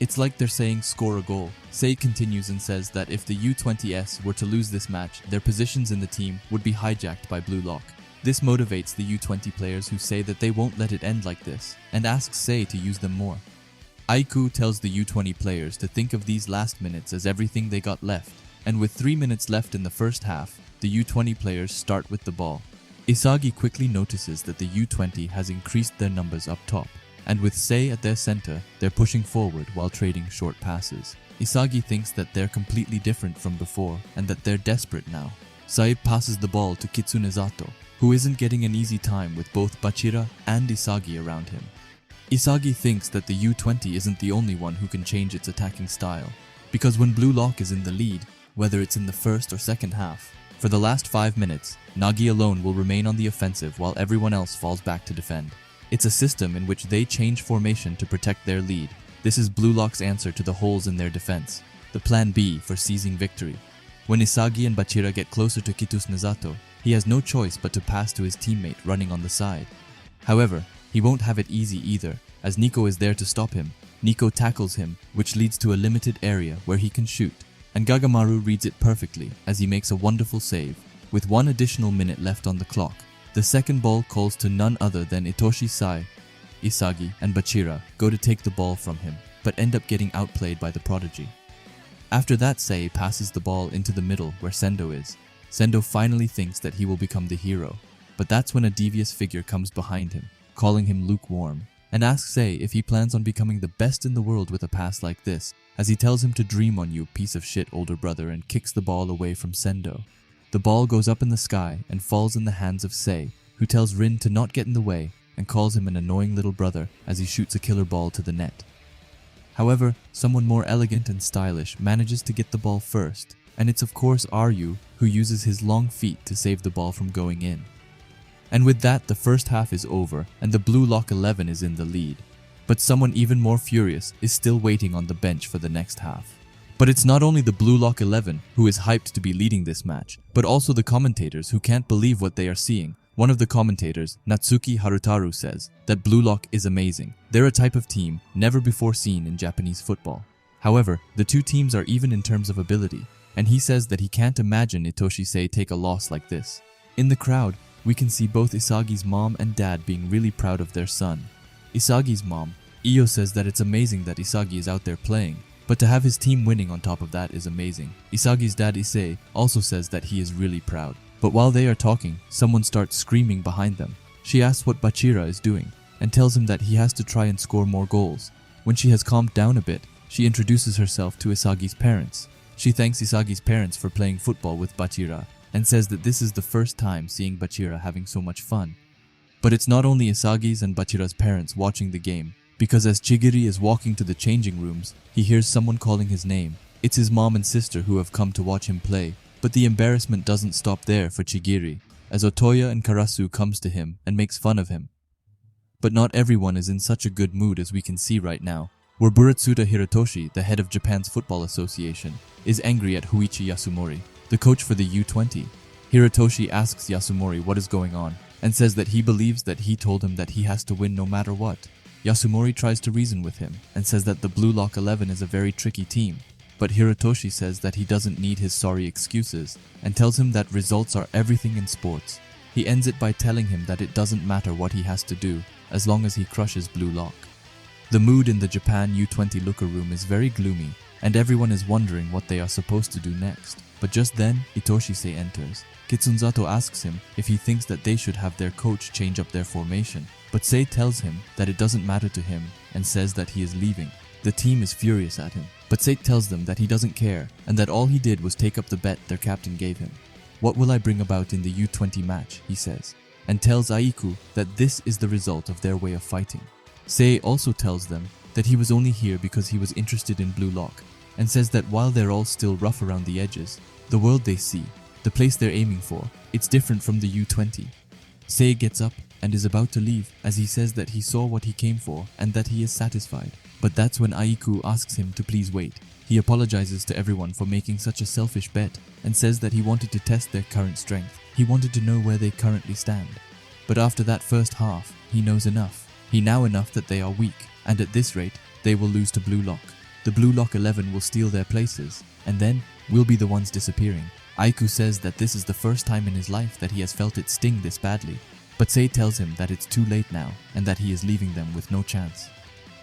it's like they're saying score a goal. Sei continues and says that if the U20s were to lose this match, their positions in the team would be hijacked by Blue Lock. This motivates the U20 players who say that they won't let it end like this, and asks Sei to use them more. Aiku tells the U20 players to think of these last minutes as everything they got left, and with 3 minutes left in the first half, the U20 players start with the ball. Isagi quickly notices that the U20 has increased their numbers up top, and with Sei at their center, they're pushing forward while trading short passes. Isagi thinks that they're completely different from before and that they're desperate now. Saib passes the ball to Kitsune Zato, who isn't getting an easy time with both Bachira and Isagi around him. Isagi thinks that the U20 isn't the only one who can change its attacking style, because when Blue Lock is in the lead, whether it's in the first or second half, for the last 5 minutes, Nagi alone will remain on the offensive while everyone else falls back to defend. It's a system in which they change formation to protect their lead. This is Blue Lock's answer to the holes in their defense, the plan B for seizing victory. When Isagi and Bachira get closer to Kitsune Zato, he has no choice but to pass to his teammate running on the side. However, he won't have it easy either, as Nico is there to stop him. Nico tackles him, which leads to a limited area where he can shoot, and Gagamaru reads it perfectly as he makes a wonderful save. With 1 additional minute left on the clock, the second ball calls to none other than Itoshi Sai. Isagi and Bachira go to take the ball from him, but end up getting outplayed by the prodigy. After that, Sei passes the ball into the middle where Sendo is. Sendo finally thinks that he will become the hero, but that's when a devious figure comes behind him, calling him lukewarm, and asks Sei if he plans on becoming the best in the world with a pass like this, as he tells him to dream on you, piece of shit older brother, and kicks the ball away from Sendo. The ball goes up in the sky and falls in the hands of Sei, who tells Rin to not get in the way and calls him an annoying little brother as he shoots a killer ball to the net. However, someone more elegant and stylish manages to get the ball first, and it's of course Ryu who uses his long feet to save the ball from going in. And with that, the first half is over and the Blue Lock 11 is in the lead. But someone even more furious is still waiting on the bench for the next half. But it's not only the Blue Lock 11 who is hyped to be leading this match, but also the commentators who can't believe what they are seeing. One of the commentators, Natsuki Harutaru, says that Blue Lock is amazing. They're a type of team never before seen in Japanese football. However, the two teams are even in terms of ability, and he says that he can't imagine Itoshi-sei take a loss like this. In the crowd, we can see both Isagi's mom and dad being really proud of their son. Isagi's mom, Iyo, says that it's amazing that Isagi is out there playing, but to have his team winning on top of that is amazing. Isagi's dad, Issei, also says that he is really proud. But while they are talking, someone starts screaming behind them. She asks what Bachira is doing, and tells him that he has to try and score more goals. When she has calmed down a bit, she introduces herself to Isagi's parents. She thanks Isagi's parents for playing football with Bachira, and says that this is the first time seeing Bachira having so much fun. But it's not only Isagi's and Bachira's parents watching the game, because as Chigiri is walking to the changing rooms, he hears someone calling his name. It's his mom and sister who have come to watch him play. But the embarrassment doesn't stop there for Chigiri, as Otoya and Karasu comes to him and makes fun of him. But not everyone is in such a good mood as we can see right now, where Buratsuda Hirotoshi, the head of Japan's Football Association, is angry at Huichi Yasumori, the coach for the U20. Hirotoshi asks Yasumori what is going on, and says that he believes that he told him that he has to win no matter what. Yasumori tries to reason with him, and says that the Blue Lock 11 is a very tricky team. But Hirotoshi says that he doesn't need his sorry excuses, and tells him that results are everything in sports. He ends it by telling him that it doesn't matter what he has to do, as long as he crushes Blue Lock. The mood in the Japan U20 locker room is very gloomy, and everyone is wondering what they are supposed to do next. But just then, Itoshi-sei enters. Kitsunzato asks him if he thinks that they should have their coach change up their formation, but Sei tells him that it doesn't matter to him and says that he is leaving. The team is furious at him, but Sei tells them that he doesn't care and that all he did was take up the bet their captain gave him. What will I bring about in the U20 match, he says, and tells Aiku that this is the result of their way of fighting. Sei also tells them that he was only here because he was interested in Blue Lock, and says that while they're all still rough around the edges, the world they see, the place they're aiming for, it's different from the U20. Sei gets up and is about to leave as he says that he saw what he came for and that he is satisfied. But that's when Aiku asks him to please wait. He apologizes to everyone for making such a selfish bet and says that he wanted to test their current strength. He wanted to know where they currently stand. But after that first half, he knows enough. He know enough that they are weak, and at this rate, they will lose to Blue Lock. The Blue Lock 11 will steal their places, and then we'll be the ones disappearing. Aiku says that this is the first time in his life that he has felt it sting this badly. But Sei tells him that it's too late now, and that he is leaving them with no chance.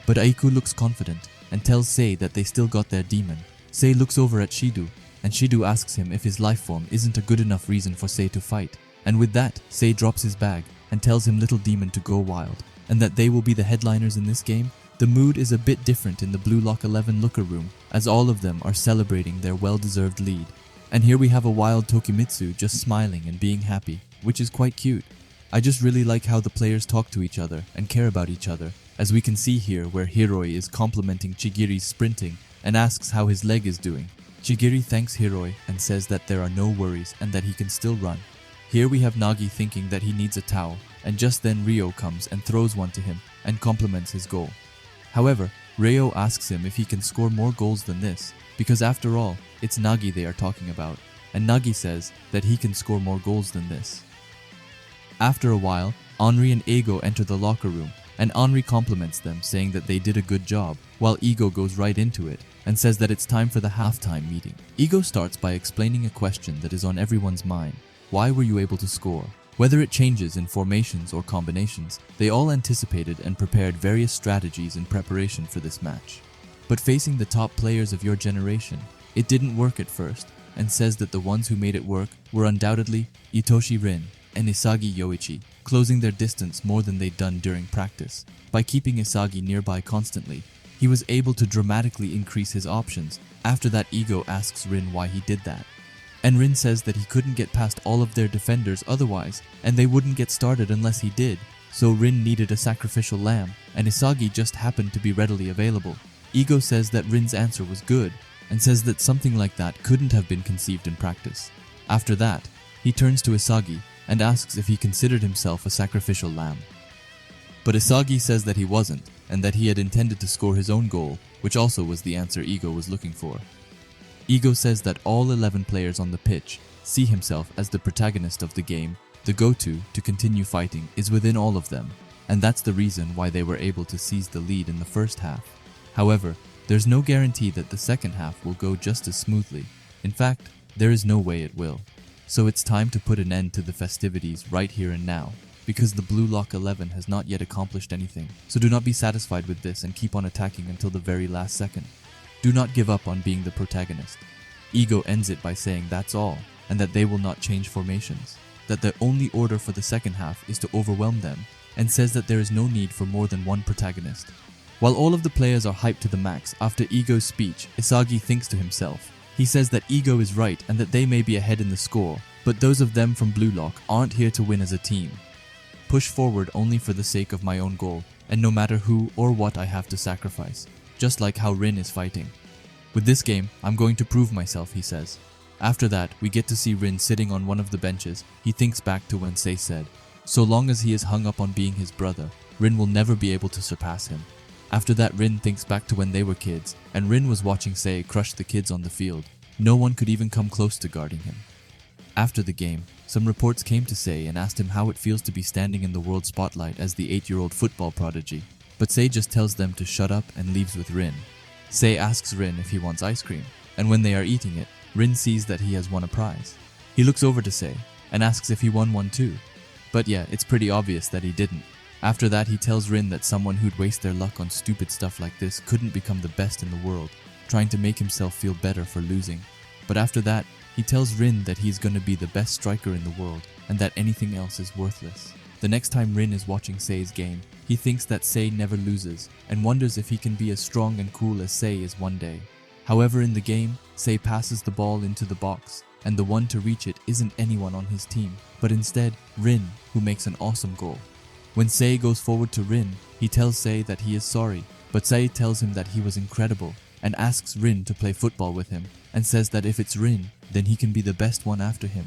But Aiku looks confident and tells Sei that they still got their demon. Sei looks over at Shidu, and Shidu asks him if his life form isn't a good enough reason for Sei to fight. And with that, Sei drops his bag and tells him Little Demon to go wild, and that they will be the headliners in this game. The mood is a bit different in the Blue Lock 11 looker room, as all of them are celebrating their well-deserved lead. And here we have a wild Tokimitsu just smiling and being happy, which is quite cute. I just really like how the players talk to each other and care about each other, as we can see here where Hiroi is complimenting Chigiri's sprinting and asks how his leg is doing. Chigiri thanks Hiroi and says that there are no worries and that he can still run. Here we have Nagi thinking that he needs a towel, and just then Ryo comes and throws one to him and compliments his goal. However, Ryo asks him if he can score more goals than this, because after all, it's Nagi they are talking about, and Nagi says that he can score more goals than this. After a while, Henri and Ego enter the locker room, and Henri compliments them, saying that they did a good job, while Ego goes right into it and says that it's time for the halftime meeting. Ego starts by explaining a question that is on everyone's mind. Why were you able to score? Whether it changes in formations or combinations, they all anticipated and prepared various strategies in preparation for this match. But facing the top players of your generation, it didn't work at first, and says that the ones who made it work were undoubtedly Itoshi Rin and Isagi Yoichi, closing their distance more than they'd done during practice. By keeping Isagi nearby constantly, he was able to dramatically increase his options. After that, Ego asks Rin why he did that. And Rin says that he couldn't get past all of their defenders otherwise, and they wouldn't get started unless he did. So Rin needed a sacrificial lamb, and Isagi just happened to be readily available. Ego says that Rin's answer was good, and says that something like that couldn't have been conceived in practice. After that, he turns to Isagi and asks if he considered himself a sacrificial lamb. But Isagi says that he wasn't, and that he had intended to score his own goal, which also was the answer Ego was looking for. Ego says that all 11 players on the pitch see himself as the protagonist of the game. The go-to to continue fighting is within all of them, and that's the reason why they were able to seize the lead in the first half. However, there's no guarantee that the second half will go just as smoothly. In fact, there is no way it will. So it's time to put an end to the festivities right here and now, because the Blue Lock 11 has not yet accomplished anything. So do not be satisfied with this and keep on attacking until the very last second. Do not give up on being the protagonist. Ego ends it by saying that's all, and that they will not change formations, that the only order for the second half is to overwhelm them, and says that there is no need for more than one protagonist. While all of the players are hyped to the max after Ego's speech, Isagi thinks to himself. He says that Ego is right and that they may be ahead in the score, but those of them from Blue Lock aren't here to win as a team. Push forward only for the sake of my own goal, and no matter who or what I have to sacrifice, just like how Rin is fighting. With this game, I'm going to prove myself, he says. After that, we get to see Rin sitting on one of the benches. He thinks back to when Sei said, so long as he is hung up on being his brother, Rin will never be able to surpass him. After that, Rin thinks back to when they were kids, and Rin was watching Sei crush the kids on the field. No one could even come close to guarding him. After the game, some reports came to Sei and asked him how it feels to be standing in the world spotlight as the 8-year-old football prodigy. But Sei just tells them to shut up and leaves with Rin. Sei asks Rin if he wants ice cream, and when they are eating it, Rin sees that he has won a prize. He looks over to Sei and asks if he won one too. But yeah, it's pretty obvious that he didn't. After that, he tells Rin that someone who'd waste their luck on stupid stuff like this couldn't become the best in the world, trying to make himself feel better for losing. But after that, he tells Rin that he's gonna be the best striker in the world and that anything else is worthless. The next time Rin is watching Sei's game, he thinks that Sei never loses and wonders if he can be as strong and cool as Sei is one day. However, in the game, Sei passes the ball into the box, and the one to reach it isn't anyone on his team, but instead Rin, who makes an awesome goal. When Sei goes forward to Rin, he tells Sei that he is sorry, but Sei tells him that he was incredible and asks Rin to play football with him and says that if it's Rin, then he can be the best one after him.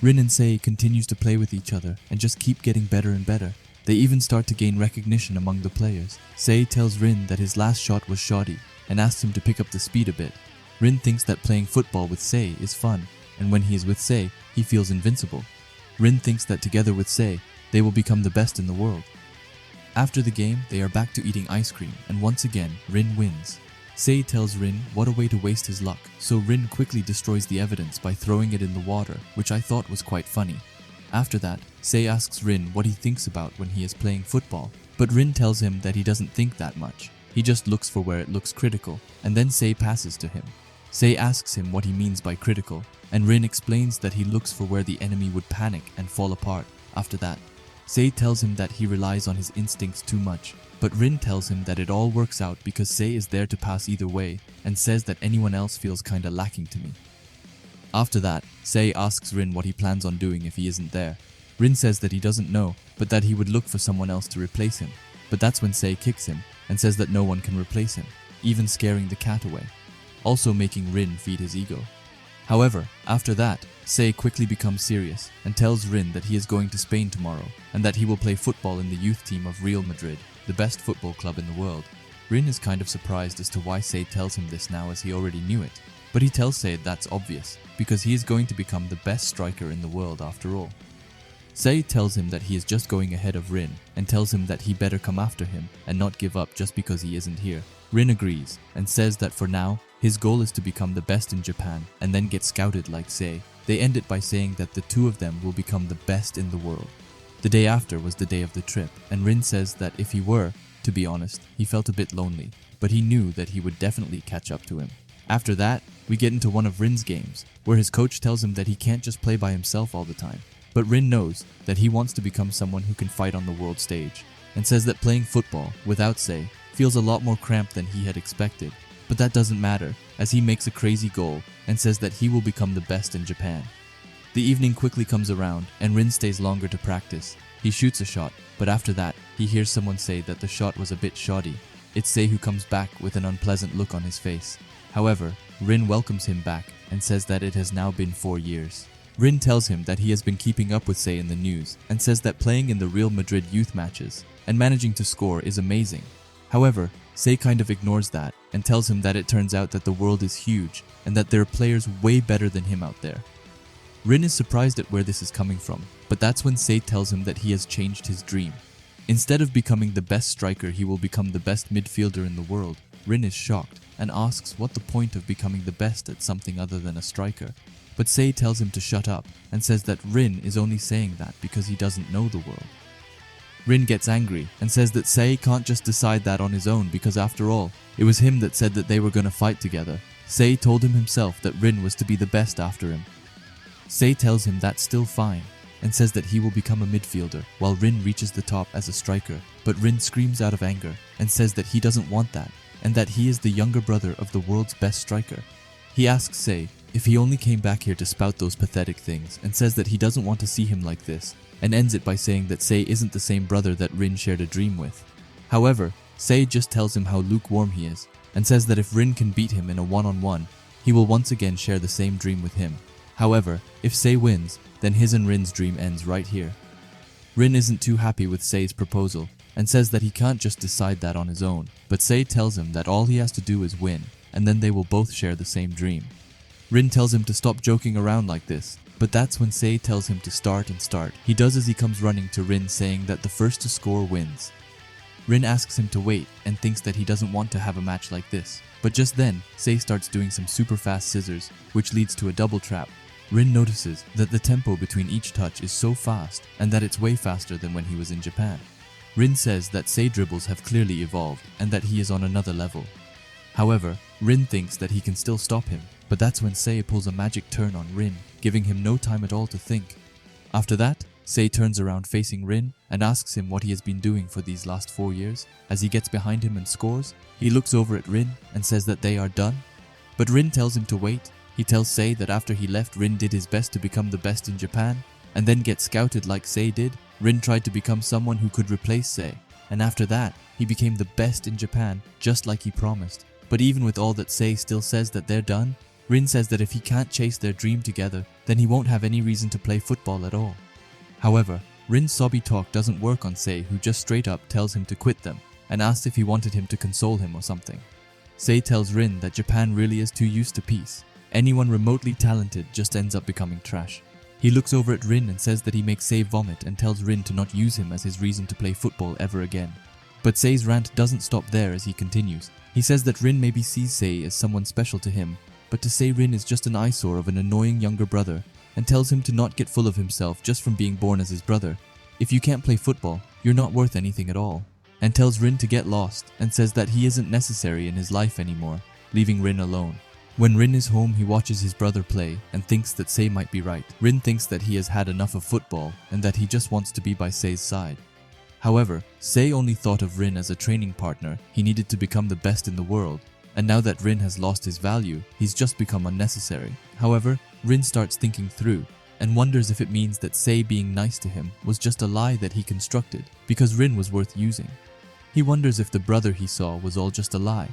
Rin and Sei continues to play with each other and just keep getting better and better. They even start to gain recognition among the players. Sei tells Rin that his last shot was shoddy and asks him to pick up the speed a bit. Rin thinks that playing football with Sei is fun, and when he is with Sei, he feels invincible. Rin thinks that together with Sei, they will become the best in the world. After the game, they are back to eating ice cream, and once again, Rin wins. Sei tells Rin what a way to waste his luck, so Rin quickly destroys the evidence by throwing it in the water, which I thought was quite funny. After that, Sei asks Rin what he thinks about when he is playing football, but Rin tells him that he doesn't think that much. He just looks for where it looks critical, and then Sei passes to him. Sei asks him what he means by critical, and Rin explains that he looks for where the enemy would panic and fall apart. After that, Sei tells him that he relies on his instincts too much, but Rin tells him that it all works out because Sei is there to pass either way and says that anyone else feels kinda lacking to me. After that, Sei asks Rin what he plans on doing if he isn't there. Rin says that he doesn't know, but that he would look for someone else to replace him. But that's when Sei kicks him and says that no one can replace him, even scaring the cat away, also making Rin feed his ego. However, after that, Sei quickly becomes serious and tells Rin that he is going to Spain tomorrow and that he will play football in the youth team of Real Madrid, the best football club in the world. Rin is kind of surprised as to why Sei tells him this now, as he already knew it, but he tells Sei that's obvious because he is going to become the best striker in the world after all. Sei tells him that he is just going ahead of Rin and tells him that he better come after him and not give up just because he isn't here. Rin agrees and says that for now, his goal is to become the best in Japan and then get scouted like Sei. They end it by saying that the two of them will become the best in the world. The day after was the day of the trip, and Rin says that if he were, to be honest, he felt a bit lonely, but he knew that he would definitely catch up to him. After that, we get into one of Rin's games, where his coach tells him that he can't just play by himself all the time. But Rin knows that he wants to become someone who can fight on the world stage, and says that playing football without Sei feels a lot more cramped than he had expected. but that doesn't matter as he makes a crazy goal and says that he will become the best in Japan. The evening quickly comes around and Rin stays longer to practice. He shoots a shot, but after that, he hears someone say that the shot was a bit shoddy. It's Sei who comes back with an unpleasant look on his face. However, Rin welcomes him back and says that it has now been 4 years. Rin tells him that he has been keeping up with Sei in the news and says that playing in the Real Madrid youth matches and managing to score is amazing. However, Sei kind of ignores that and tells him that it turns out that the world is huge and that there are players way better than him out there. Rin is surprised at where this is coming from, but that's when Sei tells him that he has changed his dream. Instead of becoming the best striker, he will become the best midfielder in the world. Rin is shocked and asks what the point of becoming the best at something other than a striker. But Sei tells him to shut up and says that Rin is only saying that because he doesn't know the world. Rin gets angry and says that Sei can't just decide that on his own because after all, it was him that said that they were going to fight together. Sei told him himself that Rin was to be the best after him. Sei tells him that's still fine and says that he will become a midfielder while Rin reaches the top as a striker. But Rin screams out of anger and says that he doesn't want that and that he is the younger brother of the world's best striker. He asks Sei if he only came back here to spout those pathetic things and says that he doesn't want to see him like this and ends it by saying that Sei isn't the same brother that Rin shared a dream with. However, Sei just tells him how lukewarm he is and says that if Rin can beat him in a one-on-one, he will once again share the same dream with him. However, if Sei wins, then his and Rin's dream ends right here. Rin isn't too happy with Sei's proposal and says that he can't just decide that on his own, but Sei tells him that all he has to do is win and then they will both share the same dream. Rin tells him to stop joking around like this, but that's when Sei tells him to start. He does as he comes running to Rin saying that the first to score wins. Rin asks him to wait and thinks that he doesn't want to have a match like this, but just then, Sei starts doing some super fast scissors, which leads to a double trap. Rin notices that the tempo between each touch is so fast and that it's way faster than when he was in Japan. Rin says that Sei dribbles have clearly evolved and that he is on another level. However, Rin thinks that he can still stop him, but that's when Sei pulls a magic turn on Rin, giving him no time at all to think. After that, Sei turns around facing Rin and asks him what he has been doing for these last 4 years. As he gets behind him and scores, he looks over at Rin and says that they are done. But Rin tells him to wait. He tells Sei that after he left, Rin did his best to become the best in Japan, and then get scouted like Sei did. Rin tried to become someone who could replace Sei, and after that, he became the best in Japan, just like he promised. But even with all that, Sei still says that they're done. Rin says that if he can't chase their dream together, then he won't have any reason to play football at all. However, Rin's sobby talk doesn't work on Sei, who just straight up tells him to quit them and asks if he wanted him to console him or something. Sei tells Rin that Japan really is too used to peace. Anyone remotely talented just ends up becoming trash. He looks over at Rin and says that he makes Sei vomit and tells Rin to not use him as his reason to play football ever again. But Sei's rant doesn't stop there as he continues. He says that Rin maybe sees Sei as someone special to him, but to say Rin is just an eyesore of an annoying younger brother, and tells him to not get full of himself just from being born as his brother. If you can't play football, you're not worth anything at all, and tells Rin to get lost and says that he isn't necessary in his life anymore, leaving Rin alone. When Rin is home, he watches his brother play and thinks that Sei might be right. Rin thinks that he has had enough of football and that he just wants to be by Sei's side. However, Sei only thought of Rin as a training partner. He needed to become the best in the world, and now that Rin has lost his value, he's just become unnecessary. However, Rin starts thinking through and wonders if it means that Sei being nice to him was just a lie that he constructed because Rin was worth using. He wonders if the brother he saw was all just a lie.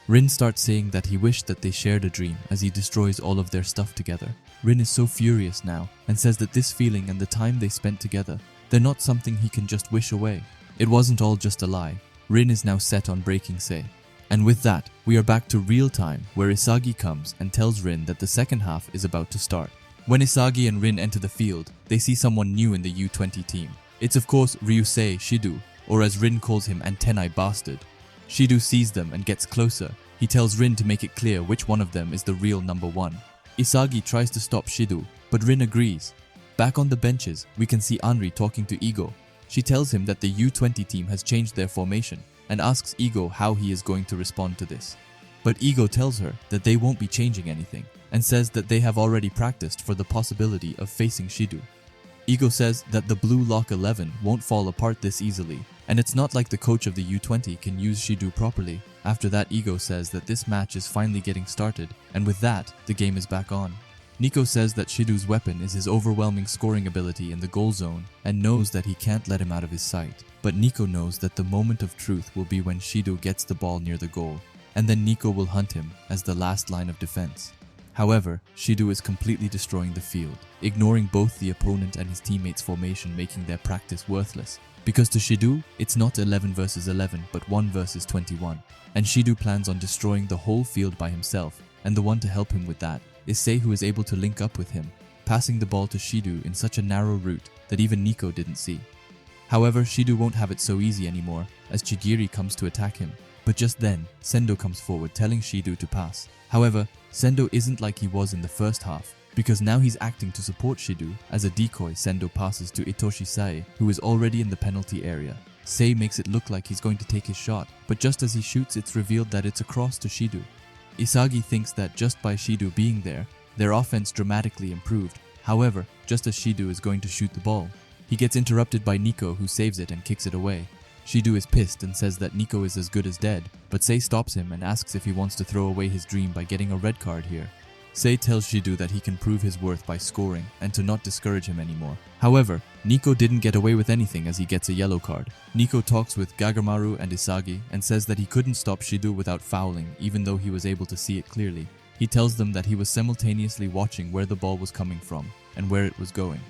Rin starts saying that he wished that they shared a dream as he destroys all of their stuff together. Rin is so furious now and says that this feeling and the time they spent together, they're not something he can just wish away. It wasn't all just a lie. Rin is now set on breaking Sei. And with that, we are back to real time where Isagi comes and tells Rin that the second half is about to start. When Isagi and Rin enter the field, they see someone new in the U20 team. It's of course Ryusei Shido, or as Rin calls him, Antennae Bastard. Shido sees them and gets closer. He tells Rin to make it clear which one of them is the real number one. Isagi tries to stop Shido, but Rin agrees. Back on the benches, we can see Anri talking to Ego. She tells him that the U20 team has changed their formation and asks Ego how he is going to respond to this. But Ego tells her that they won't be changing anything and says that they have already practiced for the possibility of facing Shido. Ego says that the Blue Lock 11 won't fall apart this easily, and it's not like the coach of the U20 can use Shido properly. After that, Ego says that this match is finally getting started, and with that, the game is back on. Nico says that Shido's weapon is his overwhelming scoring ability in the goal zone and knows that he can't let him out of his sight. But Nico knows that the moment of truth will be when Shido gets the ball near the goal, and then Nico will hunt him as the last line of defense. However, Shido is completely destroying the field, ignoring both the opponent and his teammates' formation, making their practice worthless. Because to Shido, it's not 11 versus 11 but 1 versus 21, and Shido plans on destroying the whole field by himself, and the one to help him with that is Sei, who is able to link up with him, passing the ball to Shido in such a narrow route that even Nico didn't see. However, Shido won't have it so easy anymore as Chigiri comes to attack him, but just then, Sendo comes forward telling Shido to pass. However, Sendo isn't like he was in the first half, because now he's acting to support Shido. As a decoy, Sendo passes to Itoshi Sei, who is already in the penalty area. Sei makes it look like he's going to take his shot, but just as he shoots, it's revealed that it's a cross to Shido. Isagi thinks that just by Shido being there, their offense dramatically improved. However, just as Shido is going to shoot the ball, he gets interrupted by Nico, who saves it and kicks it away. Shido is pissed and says that Nico is as good as dead, but Sei stops him and asks if he wants to throw away his dream by getting a red card here. Sei tells Shido that he can prove his worth by scoring and to not discourage him anymore. However, Nico didn't get away with anything as he gets a yellow card. Nico talks with Gagamaru and Isagi and says that he couldn't stop Shido without fouling, even though he was able to see it clearly. He tells them that he was simultaneously watching where the ball was coming from and where it was going,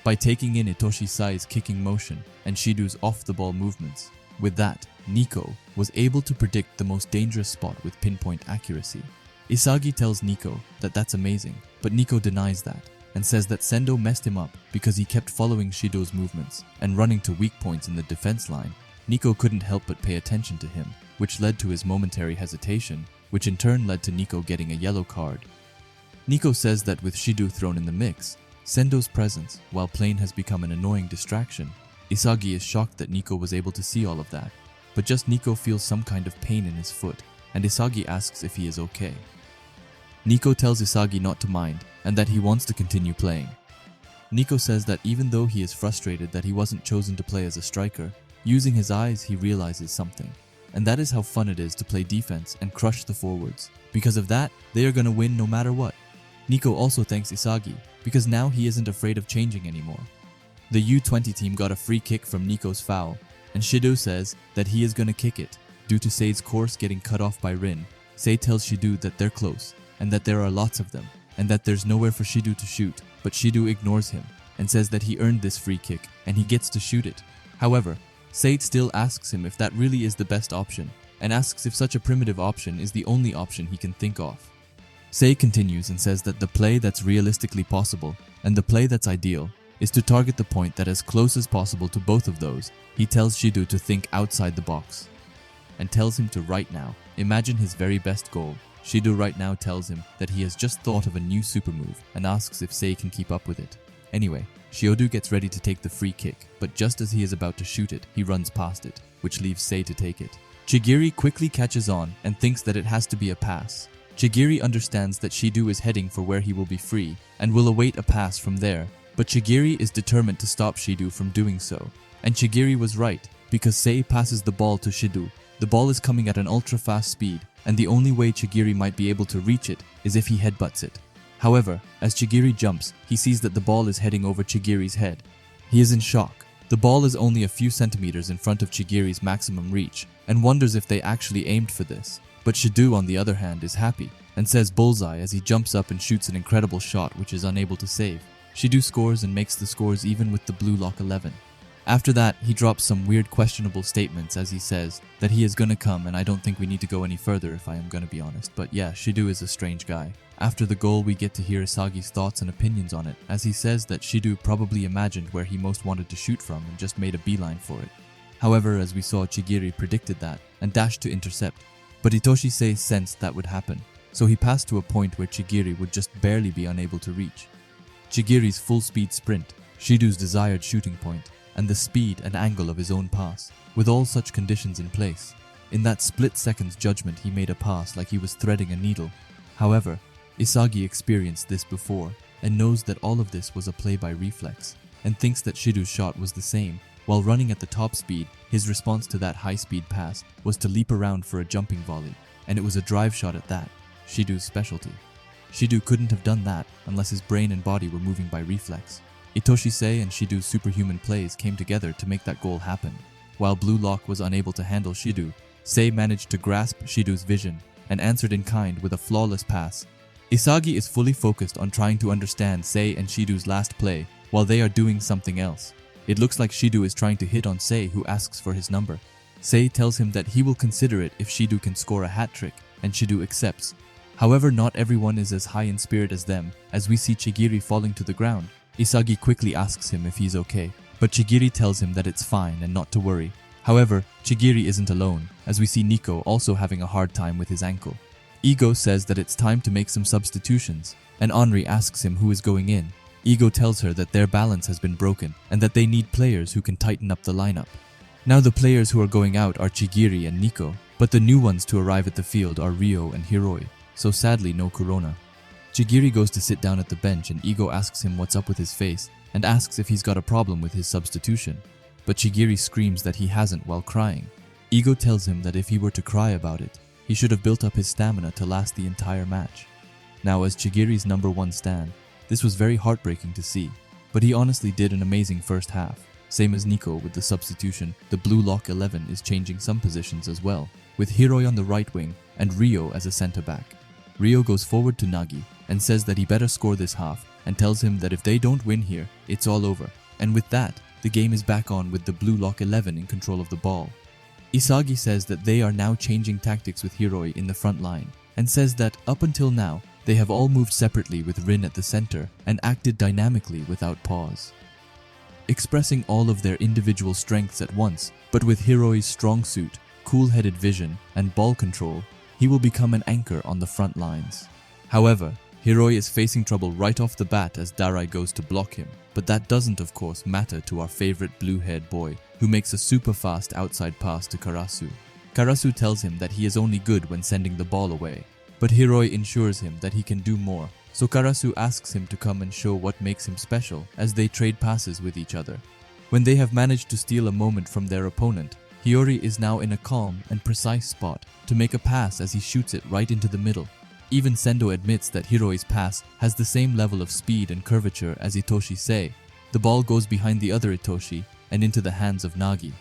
by taking in Itoshi Sai's kicking motion and Shido's off-the-ball movements. With that, Nico was able to predict the most dangerous spot with pinpoint accuracy. Isagi tells Nico that that's amazing, but Nico denies that and says that Sendo messed him up because he kept following Shido's movements and running to weak points in the defense line. Nico couldn't help but pay attention to him, which led to his momentary hesitation, which in turn led to Nico getting a yellow card. Nico says that with Shido thrown in the mix, Sendo's presence, while playing, has become an annoying distraction. Isagi is shocked that Nico was able to see all of that, but just Nico feels some kind of pain in his foot, and Isagi asks if he is okay. Nico tells Isagi not to mind and that he wants to continue playing. Nico says that even though he is frustrated that he wasn't chosen to play as a striker, using his eyes he realizes something, and that is how fun it is to play defense and crush the forwards. Because of that, they are gonna win no matter what. Nico also thanks Isagi because now he isn't afraid of changing anymore. The U20 team got a free kick from Nico's foul, and Shido says that he is gonna kick it due to Sei's course getting cut off by Rin. Sei tells Shido that they're close and that there are lots of them and that there's nowhere for Shido to shoot, but Shido ignores him and says that he earned this free kick and he gets to shoot it. However, Sei still asks him if that really is the best option and asks if such a primitive option is the only option he can think of. Sei continues and says that the play that's realistically possible and the play that's ideal is to target the point that as close as possible to both of those. He tells Shido to think outside the box and tells him to right now imagine his very best goal. Shido right now tells him that he has just thought of a new super move and asks if Sei can keep up with it. Anyway, Shiodu gets ready to take the free kick, but just as he is about to shoot it, he runs past it, which leaves Sei to take it. Chigiri quickly catches on and thinks that it has to be a pass. Chigiri understands that Shido is heading for where he will be free and will await a pass from there, but Chigiri is determined to stop Shido from doing so. And Chigiri was right, because Sei passes the ball to Shido. The ball is coming at an ultra-fast speed, and the only way Chigiri might be able to reach it is if he headbutts it. However, as Chigiri jumps, he sees that the ball is heading over Chigiri's head. He is in shock. The ball is only a few centimeters in front of Chigiri's maximum reach, and wonders if they actually aimed for this. But Shido, on the other hand, is happy, and says bullseye as he jumps up and shoots an incredible shot which is unable to save. Shido scores and makes the scores even with the blue lock 11. After that, he drops some weird questionable statements as he says that he is gonna come, and I don't think we need to go any further if I am gonna be honest, but yeah, Shido is a strange guy. After the goal, we get to hear Isagi's thoughts and opinions on it, as he says that Shido probably imagined where he most wanted to shoot from and just made a beeline for it. However, as we saw, Chigiri predicted that and dashed to intercept, but Itoshi Sei sensed that would happen, so he passed to a point where Chigiri would just barely be unable to reach. Chigiri's full-speed sprint, Shido's desired shooting point, and the speed and angle of his own pass, with all such conditions in place. In that split-second's judgment, he made a pass like he was threading a needle. However, Isagi experienced this before and knows that all of this was a play by reflex, and thinks that Shido's shot was the same, While running at the top speed, his response to that high-speed pass was to leap around for a jumping volley, and it was a drive shot at that, Shido's specialty. Shido couldn't have done that unless his brain and body were moving by reflex. Itoshi Sei and Shido's superhuman plays came together to make that goal happen. While Blue Lock was unable to handle Shido, Sei managed to grasp Shido's vision and answered in kind with a flawless pass. Isagi is fully focused on trying to understand Sei and Shido's last play while they are doing something else. It looks like Shido is trying to hit on Sei, who asks for his number. Sei tells him that he will consider it if Shido can score a hat trick, and Shido accepts. However, not everyone is as high in spirit as them, as we see Chigiri falling to the ground. Isagi quickly asks him if he's okay, but Chigiri tells him that it's fine and not to worry. However, Chigiri isn't alone, as we see Nico also having a hard time with his ankle. Ego says that it's time to make some substitutions, and Henri asks him who is going in. Ego tells her that their balance has been broken and that they need players who can tighten up the lineup. Now the players who are going out are Chigiri and Nico, but the new ones to arrive at the field are Ryo and Hiroi, so sadly no Corona. Chigiri goes to sit down at the bench and Ego asks him what's up with his face and asks if he's got a problem with his substitution, but Chigiri screams that he hasn't while crying. Ego tells him that if he were to cry about it, he should have built up his stamina to last the entire match. Now, as Chigiri's #1 stan, this was very heartbreaking to see, but he honestly did an amazing first half. Same as Nico with the substitution, the Blue Lock 11 is changing some positions as well, with Hiroi on the right wing and Ryo as a centre back. Ryo goes forward to Nagi and says that he better score this half and tells him that if they don't win here, it's all over. And with that, the game is back on with the Blue Lock 11 in control of the ball. Isagi says that they are now changing tactics with Hiroi in the front line and says that up until now, they have all moved separately with Rin at the center and acted dynamically without pause, expressing all of their individual strengths at once, but with Hiroi's strong suit, cool-headed vision, and ball control, he will become an anchor on the front lines. However, Hiroi is facing trouble right off the bat as Darai goes to block him, but that doesn't of course matter to our favorite blue-haired boy, who makes a super fast outside pass to Karasu. Karasu tells him that he is only good when sending the ball away, but Hiroi ensures him that he can do more, so Karasu asks him to come and show what makes him special as they trade passes with each other. When they have managed to steal a moment from their opponent, Hiyori is now in a calm and precise spot to make a pass as he shoots it right into the middle. Even Sendo admits that Hiroi's pass has the same level of speed and curvature as Itoshi Sei. The ball goes behind the other Itoshi and into the hands of Nagi.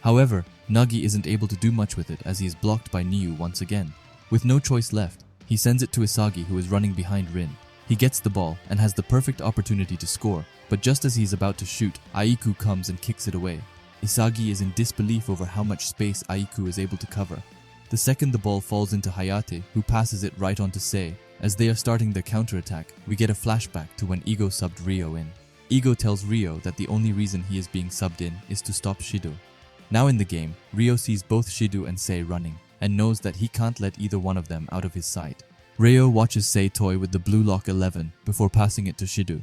However, Nagi isn't able to do much with it as he is blocked by Niu once again. With no choice left, he sends it to Isagi, who is running behind Rin. He gets the ball and has the perfect opportunity to score, but just as he is about to shoot, Aiku comes and kicks it away. Isagi is in disbelief over how much space Aiku is able to cover. The second the ball falls into Hayate, who passes it right onto Sei. As they are starting their counterattack, we get a flashback to when Ego subbed Ryo in. Ego tells Ryo that the only reason he is being subbed in is to stop Shido. Now in the game, Ryo sees both Shido and Sei running, and knows that he can't let either one of them out of his sight. Ryo watches Sei toy with the Blue Lock 11 before passing it to Shido.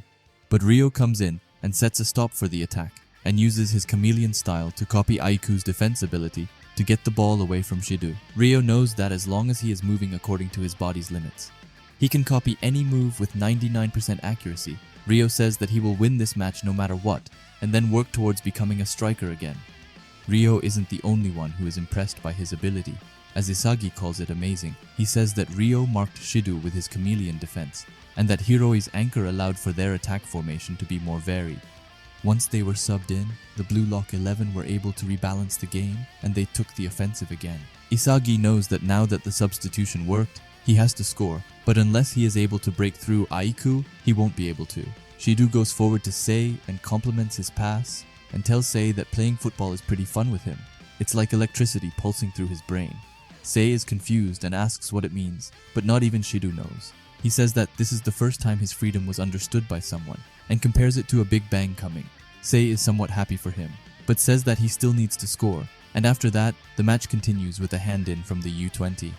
But Ryo comes in and sets a stop for the attack, and uses his chameleon style to copy Aiku's defense ability to get the ball away from Shido. Ryo knows that as long as he is moving according to his body's limits, he can copy any move with 99% accuracy. Ryo says that he will win this match no matter what, and then work towards becoming a striker again. Ryo isn't the only one who is impressed by his ability. As Isagi calls it amazing, he says that Ryo marked Shido with his chameleon defense, and that Hiroi's anchor allowed for their attack formation to be more varied. Once they were subbed in, the Blue Lock 11 were able to rebalance the game, and they took the offensive again. Isagi knows that now that the substitution worked, he has to score, but unless he is able to break through Aiku, he won't be able to. Shido goes forward to Sei and compliments his pass, and tells Sei that playing football is pretty fun with him. It's like electricity pulsing through his brain. Sei is confused and asks what it means, but not even Shido knows. He says that this is the first time his freedom was understood by someone, and compares it to a big bang coming. Sei is somewhat happy for him, but says that he still needs to score, and after that, the match continues with a hand-in from the U20.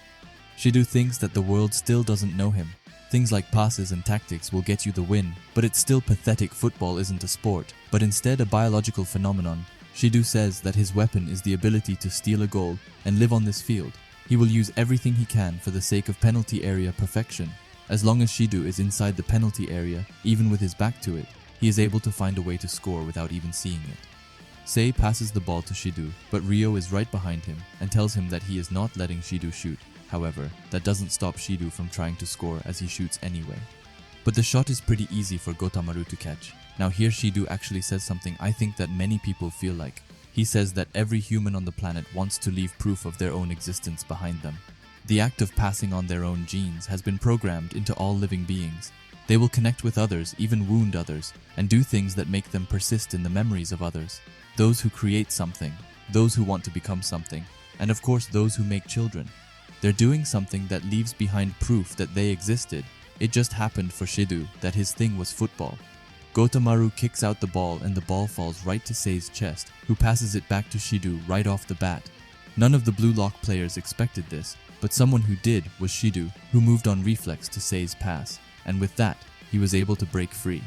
Shido thinks that the world still doesn't know him. Things like passes and tactics will get you the win, but it's still pathetic. Football isn't a sport, but instead a biological phenomenon. Shido says that his weapon is the ability to steal a goal and live on this field. He will use everything he can for the sake of penalty area perfection. As long as Shido is inside the penalty area, even with his back to it, he is able to find a way to score without even seeing it. Sei passes the ball to Shidu, but Ryo is right behind him and tells him that he is not letting Shidu shoot. However, that doesn't stop Shidu from trying to score as he shoots anyway. But the shot is pretty easy for Gotamaru to catch. Now here Shidu actually says something I think that many people feel like. He says that every human on the planet wants to leave proof of their own existence behind them. The act of passing on their own genes has been programmed into all living beings. They will connect with others, even wound others, and do things that make them persist in the memories of others. Those who create something, those who want to become something, and of course those who make children. They're doing something that leaves behind proof that they existed. It just happened for Shidu that his thing was football. Gotamaru kicks out the ball and the ball falls right to Sei's chest, who passes it back to Shidu right off the bat. None of the Blue Lock players expected this, but someone who did was Shidu, who moved on reflex to Sei's pass, and with that, he was able to break free.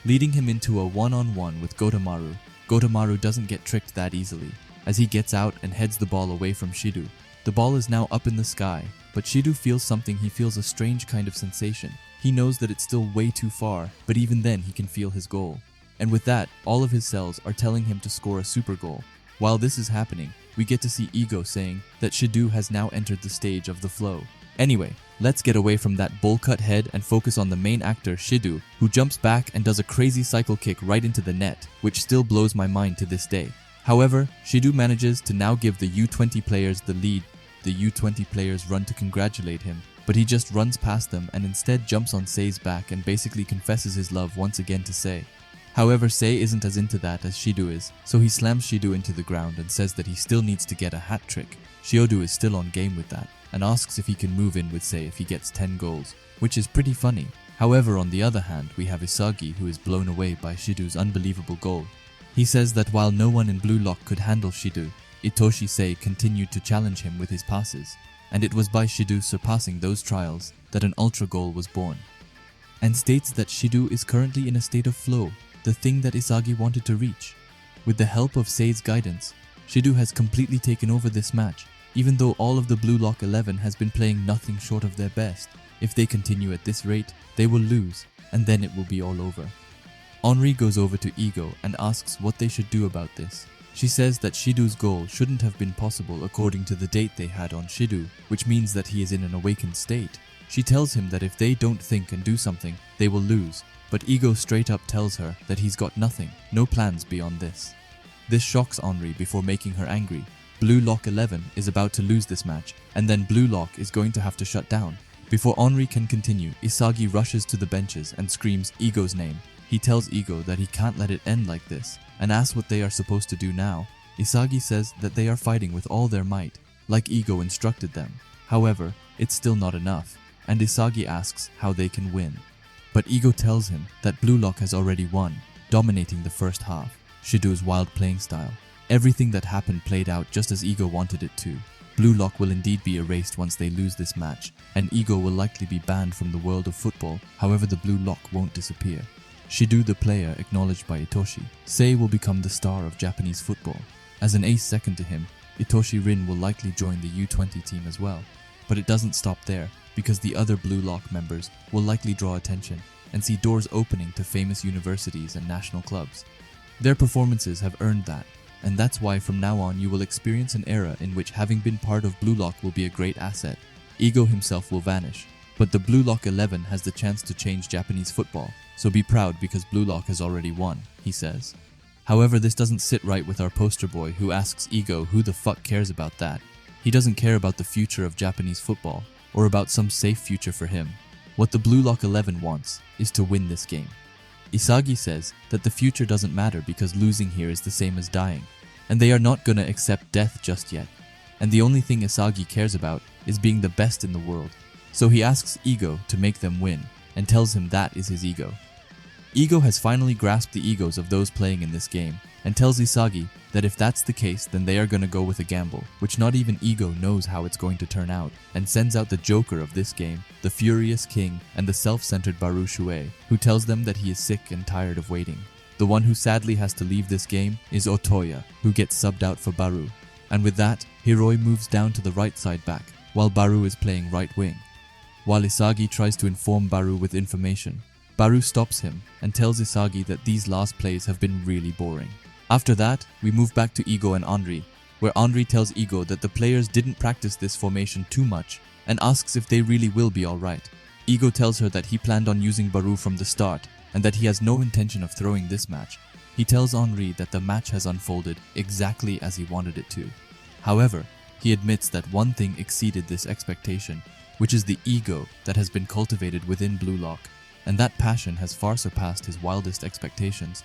Leading him into a one-on-one with Gotamaru, Gotamaru doesn't get tricked that easily, as he gets out and heads the ball away from Shidu. The ball is now up in the sky, but Shidu feels something. He feels a strange kind of sensation. He knows that it's still way too far, but even then he can feel his goal. And with that, all of his cells are telling him to score a super goal. While this is happening, we get to see Ego saying that Shidu has now entered the stage of the flow. Anyway, let's get away from that bowl-cut head and focus on the main actor, Shidu, who jumps back and does a crazy cycle kick right into the net, which still blows my mind to this day. However, Shidu manages to now give the U20 players the lead. The U20 players run to congratulate him, but he just runs past them and instead jumps on Sei's back and basically confesses his love once again to Sei. However, Sei isn't as into that as Shidu is, so he slams Shidu into the ground and says that he still needs to get a hat trick. Shiodu is still on game with that, and asks if he can move in with Sei if he gets 10 goals, which is pretty funny. However, on the other hand, we have Isagi, who is blown away by Shidu's unbelievable goal. He says that while no one in Blue Lock could handle Shidu, Itoshi Sei continued to challenge him with his passes, and it was by Shidu surpassing those trials that an ultra goal was born. And states that Shidu is currently in a state of flow, the thing that Isagi wanted to reach. With the help of Sei's guidance, Shidu has completely taken over this match, even though all of the Blue Lock 11 has been playing nothing short of their best. If they continue at this rate, they will lose, and then it will be all over. Henri goes over to Ego and asks what they should do about this. She says that Shidu's goal shouldn't have been possible according to the date they had on Shidu, which means that he is in an awakened state. She tells him that if they don't think and do something, they will lose, but Ego straight up tells her that he's got nothing, no plans beyond this. This shocks Henri before making her angry. Blue Lock 11 is about to lose this match, and then Blue Lock is going to have to shut down. Before Henri can continue, Isagi rushes to the benches and screams Ego's name. He tells Ego that he can't let it end like this, and asks what they are supposed to do now. Isagi says that they are fighting with all their might, like Ego instructed them. However, it's still not enough, and Isagi asks how they can win. But Ego tells him that Blue Lock has already won, dominating the first half. Shidu's wild playing style. Everything that happened played out just as Ego wanted it to. Blue Lock will indeed be erased once they lose this match, and Ego will likely be banned from the world of football. However, the Blue Lock won't disappear. Shidu, the player acknowledged by Itoshi. Sei will become the star of Japanese football. As an ace second to him, Itoshi Rin will likely join the U20 team as well. But it doesn't stop there, because the other Blue Lock members will likely draw attention and see doors opening to famous universities and national clubs. Their performances have earned that, and that's why from now on you will experience an era in which having been part of Blue Lock will be a great asset. Ego himself will vanish, but the Blue Lock 11 has the chance to change Japanese football, so be proud because Blue Lock has already won, he says. However, this doesn't sit right with our poster boy, who asks Ego who the fuck cares about that. He doesn't care about the future of Japanese football, or about some safe future for him. What the Blue Lock 11 wants is to win this game. Isagi says that the future doesn't matter because losing here is the same as dying, and they are not gonna accept death just yet. And the only thing Isagi cares about is being the best in the world. So he asks Ego to make them win, and tells him that is his ego. Ego has finally grasped the egos of those playing in this game, and tells Isagi that if that's the case, then they are gonna go with a gamble, which not even Ego knows how it's going to turn out, and sends out the joker of this game, the furious king and the self-centered Baru Shuei, who tells them that he is sick and tired of waiting. The one who sadly has to leave this game is Otoya, who gets subbed out for Baru. And with that, Hiroi moves down to the right side back, while Baru is playing right wing. While Isagi tries to inform Baru with information, Baru stops him and tells Isagi that these last plays have been really boring. After that, we move back to Ego and Henri, where Henri tells Ego that the players didn't practice this formation too much and asks if they really will be alright. Ego tells her that he planned on using Barou from the start and that he has no intention of throwing this match. He tells Henri that the match has unfolded exactly as he wanted it to. However, he admits that one thing exceeded this expectation, which is the ego that has been cultivated within Blue Lock, and that passion has far surpassed his wildest expectations.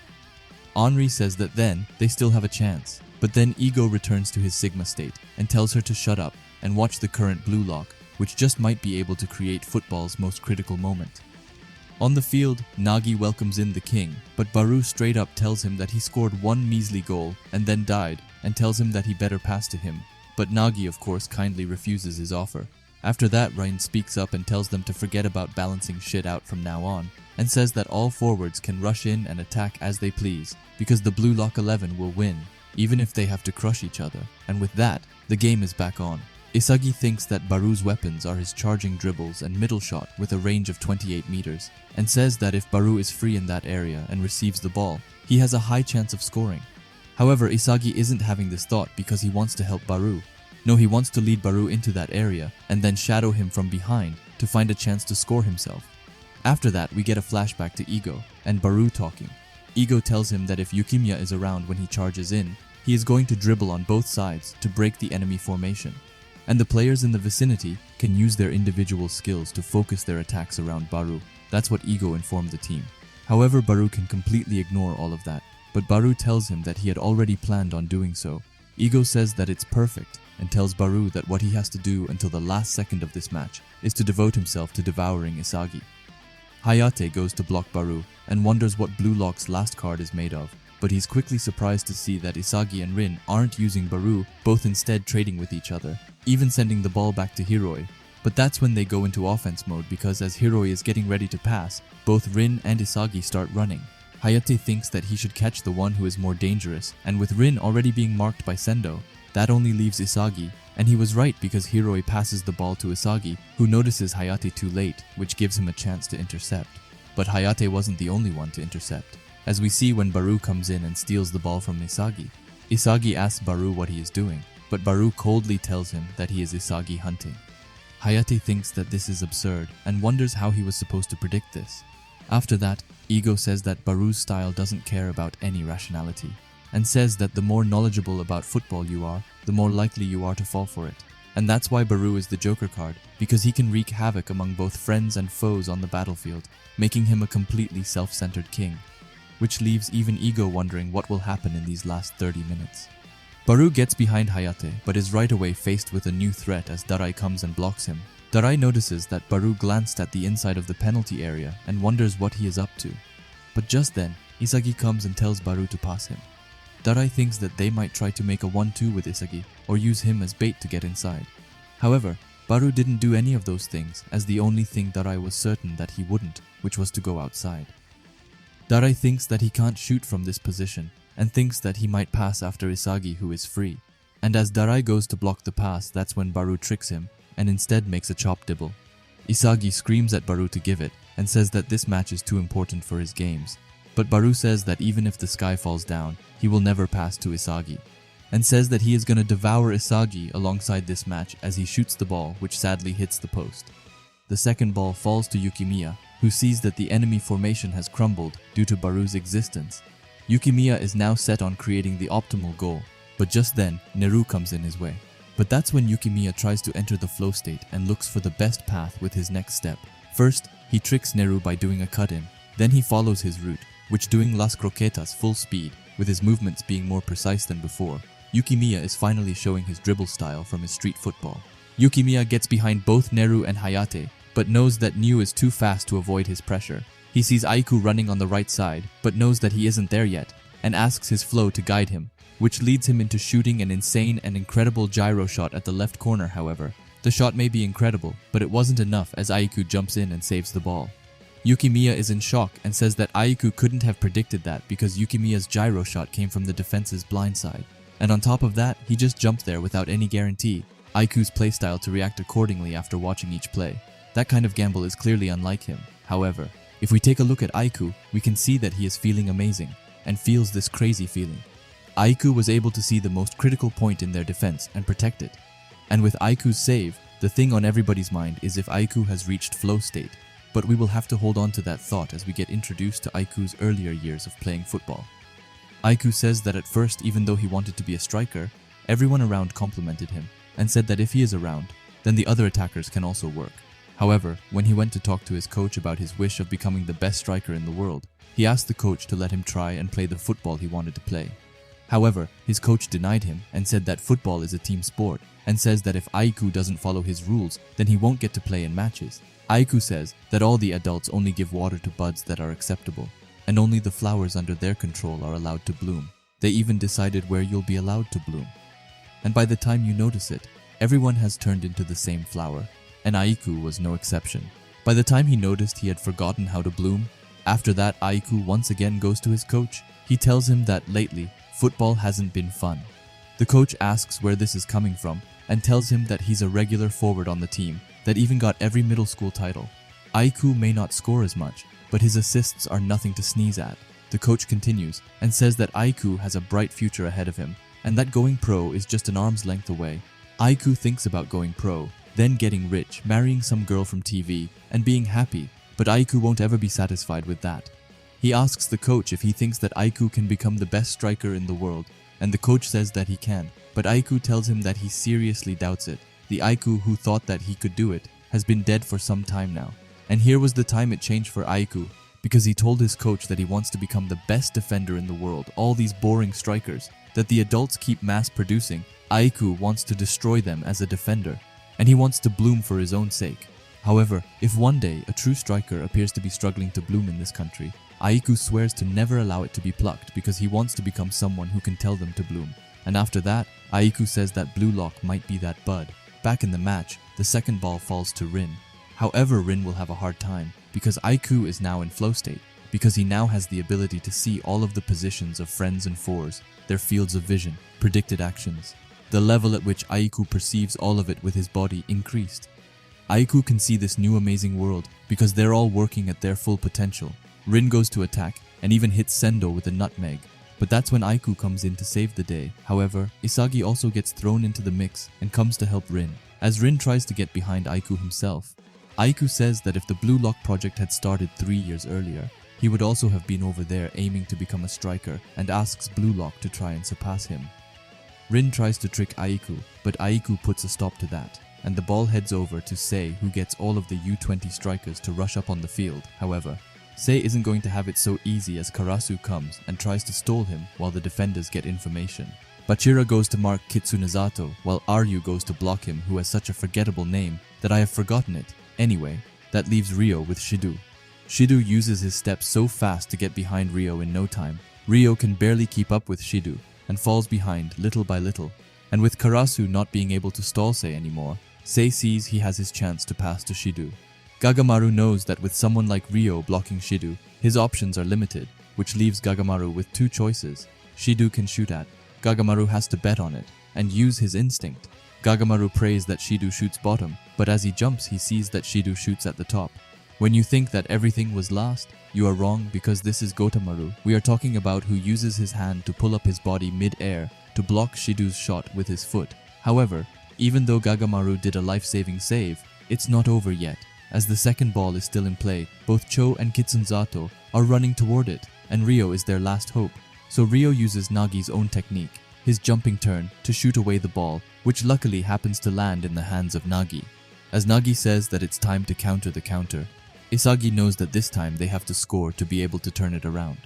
Henri says that then they still have a chance, but then Ego returns to his Sigma state and tells her to shut up and watch the current Blue Lock, which just might be able to create football's most critical moment. On the field, Nagi welcomes in the king, but Barou straight up tells him that he scored one measly goal and then died, and tells him that he better pass to him, but Nagi of course kindly refuses his offer. After that, Ryan speaks up and tells them to forget about balancing shit out from now on, and says that all forwards can rush in and attack as they please, because the Blue Lock 11 will win, even if they have to crush each other, and with that, the game is back on. Isagi thinks that Barou's weapons are his charging dribbles and middle shot with a range of 28 meters, and says that if Barou is free in that area and receives the ball, he has a high chance of scoring. However, Isagi isn't having this thought because he wants to help Barou. No, he wants to lead Barou into that area and then shadow him from behind to find a chance to score himself. After that, we get a flashback to Ego and Barou talking. Ego tells him that if Yukimiya is around when he charges in, he is going to dribble on both sides to break the enemy formation, and the players in the vicinity can use their individual skills to focus their attacks around Barou. That's what Ego informed the team. However, Barou can completely ignore all of that, but Barou tells him that he had already planned on doing so. Ego says that it's perfect and tells Barou that what he has to do until the last second of this match is to devote himself to devouring Isagi. Hayate goes to block Barou and wonders what Blue Lock's last card is made of, but he's quickly surprised to see that Isagi and Rin aren't using Barou, both instead trading with each other, even sending the ball back to Hiroi. But that's when they go into offense mode because as Hiroi is getting ready to pass, both Rin and Isagi start running. Hayate thinks that he should catch the one who is more dangerous, and with Rin already being marked by Sendo, that only leaves Isagi, and he was right because Hiroi passes the ball to Isagi, who notices Hayate too late, which gives him a chance to intercept. But Hayate wasn't the only one to intercept, as we see when Barou comes in and steals the ball from Isagi. Isagi asks Barou what he is doing, but Barou coldly tells him that he is Isagi hunting. Hayate thinks that this is absurd and wonders how he was supposed to predict this. After that, Ego says that Barou's style doesn't care about any rationality, and says that the more knowledgeable about football you are, the more likely you are to fall for it. And that's why Barou is the Joker card, because he can wreak havoc among both friends and foes on the battlefield, making him a completely self-centered king, which leaves even Ego wondering what will happen in these last 30 minutes. Barou gets behind Hayate, but is right away faced with a new threat as Darai comes and blocks him. Darai notices that Barou glanced at the inside of the penalty area and wonders what he is up to. But just then, Isagi comes and tells Barou to pass him. Darai thinks that they might try to make a 1-2 with Isagi or use him as bait to get inside. However, Barou didn't do any of those things, as the only thing Darai was certain that he wouldn't, which was to go outside. Darai thinks that he can't shoot from this position and thinks that he might pass after Isagi, who is free. And as Darai goes to block the pass, that's when Barou tricks him and instead makes a chop dibble. Isagi screams at Barou to give it and says that this match is too important for his games. But Barou says that even if the sky falls down, he will never pass to Isagi, and says that he is going to devour Isagi alongside this match as he shoots the ball, which sadly hits the post. The second ball falls to Yukimiya, who sees that the enemy formation has crumbled due to Barou's existence. Yukimiya is now set on creating the optimal goal, but just then, Neru comes in his way. But that's when Yukimiya tries to enter the flow state and looks for the best path with his next step. First, he tricks Neru by doing a cut-in, then he follows his route, which doing Las Croquetas full speed, with his movements being more precise than before. Yukimiya is finally showing his dribble style from his street football. Yukimiya gets behind both Neru and Hayate, but knows that Niu is too fast to avoid his pressure. He sees Aiku running on the right side, but knows that he isn't there yet, and asks his flow to guide him, which leads him into shooting an insane and incredible gyro shot at the left corner. However, the shot may be incredible, but it wasn't enough as Aiku jumps in and saves the ball. Yukimiya is in shock and says that Aiku couldn't have predicted that because Yukimiya's gyro shot came from the defense's blind side. And on top of that, he just jumped there without any guarantee. Aiku's playstyle to react accordingly after watching each play. That kind of gamble is clearly unlike him. However, if we take a look at Aiku, we can see that he is feeling amazing and feels this crazy feeling. Aiku was able to see the most critical point in their defense and protect it. And with Aiku's save, the thing on everybody's mind is if Aiku has reached flow state. But we will have to hold on to that thought as we get introduced to Aiku's earlier years of playing football. Aiku says that at first, even though he wanted to be a striker, everyone around complimented him and said that if he is around, then the other attackers can also work. However, when he went to talk to his coach about his wish of becoming the best striker in the world, he asked the coach to let him try and play the football he wanted to play. However, his coach denied him and said that football is a team sport, and says that if Aiku doesn't follow his rules, then he won't get to play in matches. Aiku says that all the adults only give water to buds that are acceptable, and only the flowers under their control are allowed to bloom. They even decided where you'll be allowed to bloom. And by the time you notice it, everyone has turned into the same flower, and Aiku was no exception. By the time he noticed he had forgotten how to bloom, after that Aiku once again goes to his coach. He tells him that lately, football hasn't been fun. The coach asks where this is coming from, and tells him that he's a regular forward on the team that even got every middle school title. Aiku may not score as much, but his assists are nothing to sneeze at. The coach continues and says that Aiku has a bright future ahead of him, and that going pro is just an arm's length away. Aiku thinks about going pro, then getting rich, marrying some girl from TV, and being happy, but Aiku won't ever be satisfied with that. He asks the coach if he thinks that Aiku can become the best striker in the world, and the coach says that he can, but Aiku tells him that he seriously doubts it. The Aiku who thought that he could do it has been dead for some time now. And here was the time it changed for Aiku, because he told his coach that he wants to become the best defender in the world. All these boring strikers that the adults keep mass producing, Aiku wants to destroy them as a defender, and he wants to bloom for his own sake. However, if one day a true striker appears to be struggling to bloom in this country, Aiku swears to never allow it to be plucked because he wants to become someone who can tell them to bloom. And after that, Aiku says that Blue Lock might be that bud. Back in the match, the second ball falls to Rin. However, Rin will have a hard time because Aiku is now in flow state, because he now has the ability to see all of the positions of friends and fours, their fields of vision, predicted actions. The level at which Aiku perceives all of it with his body increased. Aiku can see this new amazing world because they're all working at their full potential. Rin goes to attack and even hits Sendo with a nutmeg, but that's when Aiku comes in to save the day. However, Isagi also gets thrown into the mix and comes to help Rin, as Rin tries to get behind Aiku himself. Aiku says that if the Blue Lock project had started 3 years earlier, he would also have been over there aiming to become a striker, and asks Blue Lock to try and surpass him. Rin tries to trick Aiku, but Aiku puts a stop to that, and the ball heads over to Sei, who gets all of the U20 strikers to rush up on the field. However, Sei isn't going to have it so easy as Karasu comes and tries to stall him while the defenders get information. Bachira goes to mark Kitsunezato while Aryu goes to block him, who has such a forgettable name that I have forgotten it. Anyway, that leaves Ryo with Shidu. Shidu uses his steps so fast to get behind Ryo in no time. Ryo can barely keep up with Shidu and falls behind little by little. And with Karasu not being able to stall Sei anymore, Sei sees he has his chance to pass to Shidu. Gagamaru knows that with someone like Ryo blocking Shidu, his options are limited, which leaves Gagamaru with 2 choices. Shidu can shoot at, Gagamaru has to bet on it, and use his instinct. Gagamaru prays that Shidu shoots bottom, but as he jumps he sees that Shidu shoots at the top. When you think that everything was lost, you are wrong, because this is Gotamaru. We are talking about who uses his hand to pull up his body mid-air to block Shidu's shot with his foot. However, even though Gagamaru did a life-saving save, it's not over yet. As the second ball is still in play, both Cho and Kitsunzato are running toward it, and Ryo is their last hope. So Ryo uses Nagi's own technique, his jumping turn, to shoot away the ball, which luckily happens to land in the hands of Nagi. As Nagi says that it's time to counter the counter, Isagi knows that this time they have to score to be able to turn it around.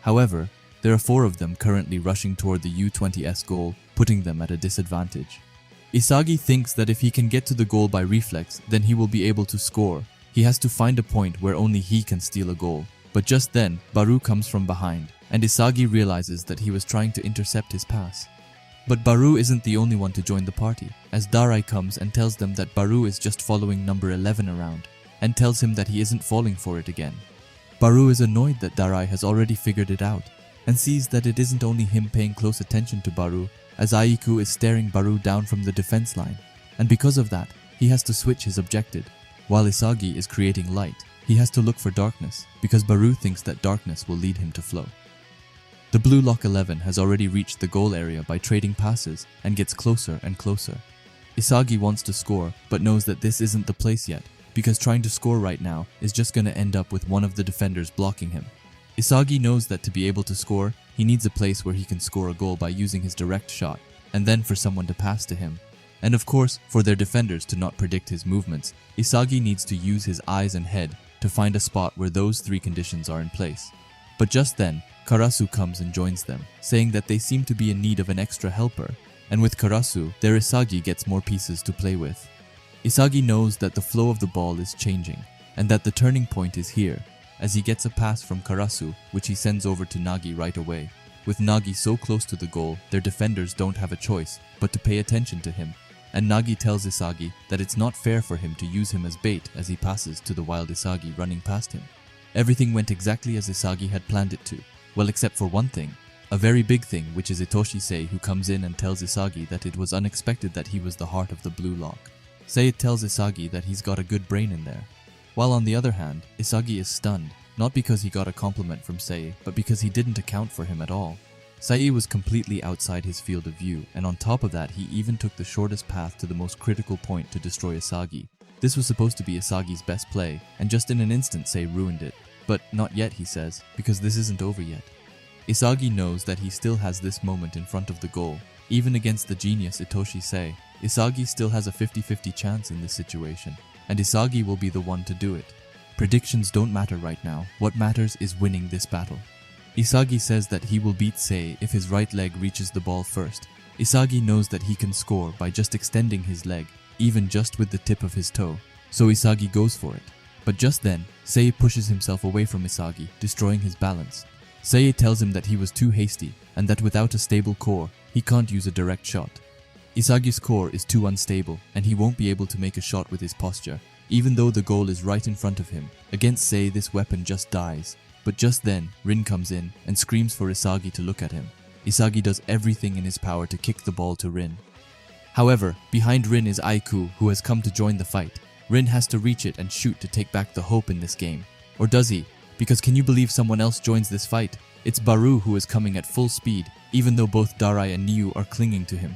However, there are 4 of them currently rushing toward the U20's goal, putting them at a disadvantage. Isagi thinks that if he can get to the goal by reflex, then he will be able to score. He has to find a point where only he can steal a goal. But just then, Baru comes from behind, and Isagi realizes that he was trying to intercept his pass. But Baru isn't the only one to join the party, as Darai comes and tells them that Baru is just following number 11 around, and tells him that he isn't falling for it again. Baru is annoyed that Darai has already figured it out, and sees that it isn't only him paying close attention to Baru, as Aiku is staring Baru down from the defense line, and because of that, he has to switch his objective. While Isagi is creating light, he has to look for darkness, because Baru thinks that darkness will lead him to flow. The Blue Lock 11 has already reached the goal area by trading passes and gets closer and closer. Isagi wants to score, but knows that this isn't the place yet, because trying to score right now is just going to end up with one of the defenders blocking him. Isagi knows that to be able to score, he needs a place where he can score a goal by using his direct shot, and then for someone to pass to him. And of course, for their defenders to not predict his movements, Isagi needs to use his eyes and head to find a spot where those three conditions are in place. But just then, Karasu comes and joins them, saying that they seem to be in need of an extra helper, and with Karasu, their Isagi gets more pieces to play with. Isagi knows that the flow of the ball is changing, and that the turning point is here, as he gets a pass from Karasu, which he sends over to Nagi right away. With Nagi so close to the goal, their defenders don't have a choice but to pay attention to him, and Nagi tells Isagi that it's not fair for him to use him as bait as he passes to the wild Isagi running past him. Everything went exactly as Isagi had planned it to, well except for one thing, a very big thing, which is Itoshi-sei, who comes in and tells Isagi that it was unexpected that he was the heart of the Blue Lock. Sei tells Isagi that he's got a good brain in there. While on the other hand, Isagi is stunned, not because he got a compliment from Sei, but because he didn't account for him at all. Sei was completely outside his field of view, and on top of that he even took the shortest path to the most critical point to destroy Isagi. This was supposed to be Isagi's best play, and just in an instant Sei ruined it. But not yet, he says, because this isn't over yet. Isagi knows that he still has this moment in front of the goal. Even against the genius Itoshi-sei, Isagi still has a 50-50 chance in this situation, and Isagi will be the one to do it. Predictions don't matter right now, what matters is winning this battle. Isagi says that he will beat Sei if his right leg reaches the ball first. Isagi knows that he can score by just extending his leg, even just with the tip of his toe, so Isagi goes for it. But just then, Sei pushes himself away from Isagi, destroying his balance. Sei tells him that he was too hasty, and that without a stable core, he can't use a direct shot. Isagi's core is too unstable, and he won't be able to make a shot with his posture, even though the goal is right in front of him. Against Sei, this weapon just dies. But just then, Rin comes in and screams for Isagi to look at him. Isagi does everything in his power to kick the ball to Rin. However, behind Rin is Aiku, who has come to join the fight. Rin has to reach it and shoot to take back the hope in this game. Or does he? Because can you believe someone else joins this fight? It's Baru who is coming at full speed, even though both Darai and Niu are clinging to him.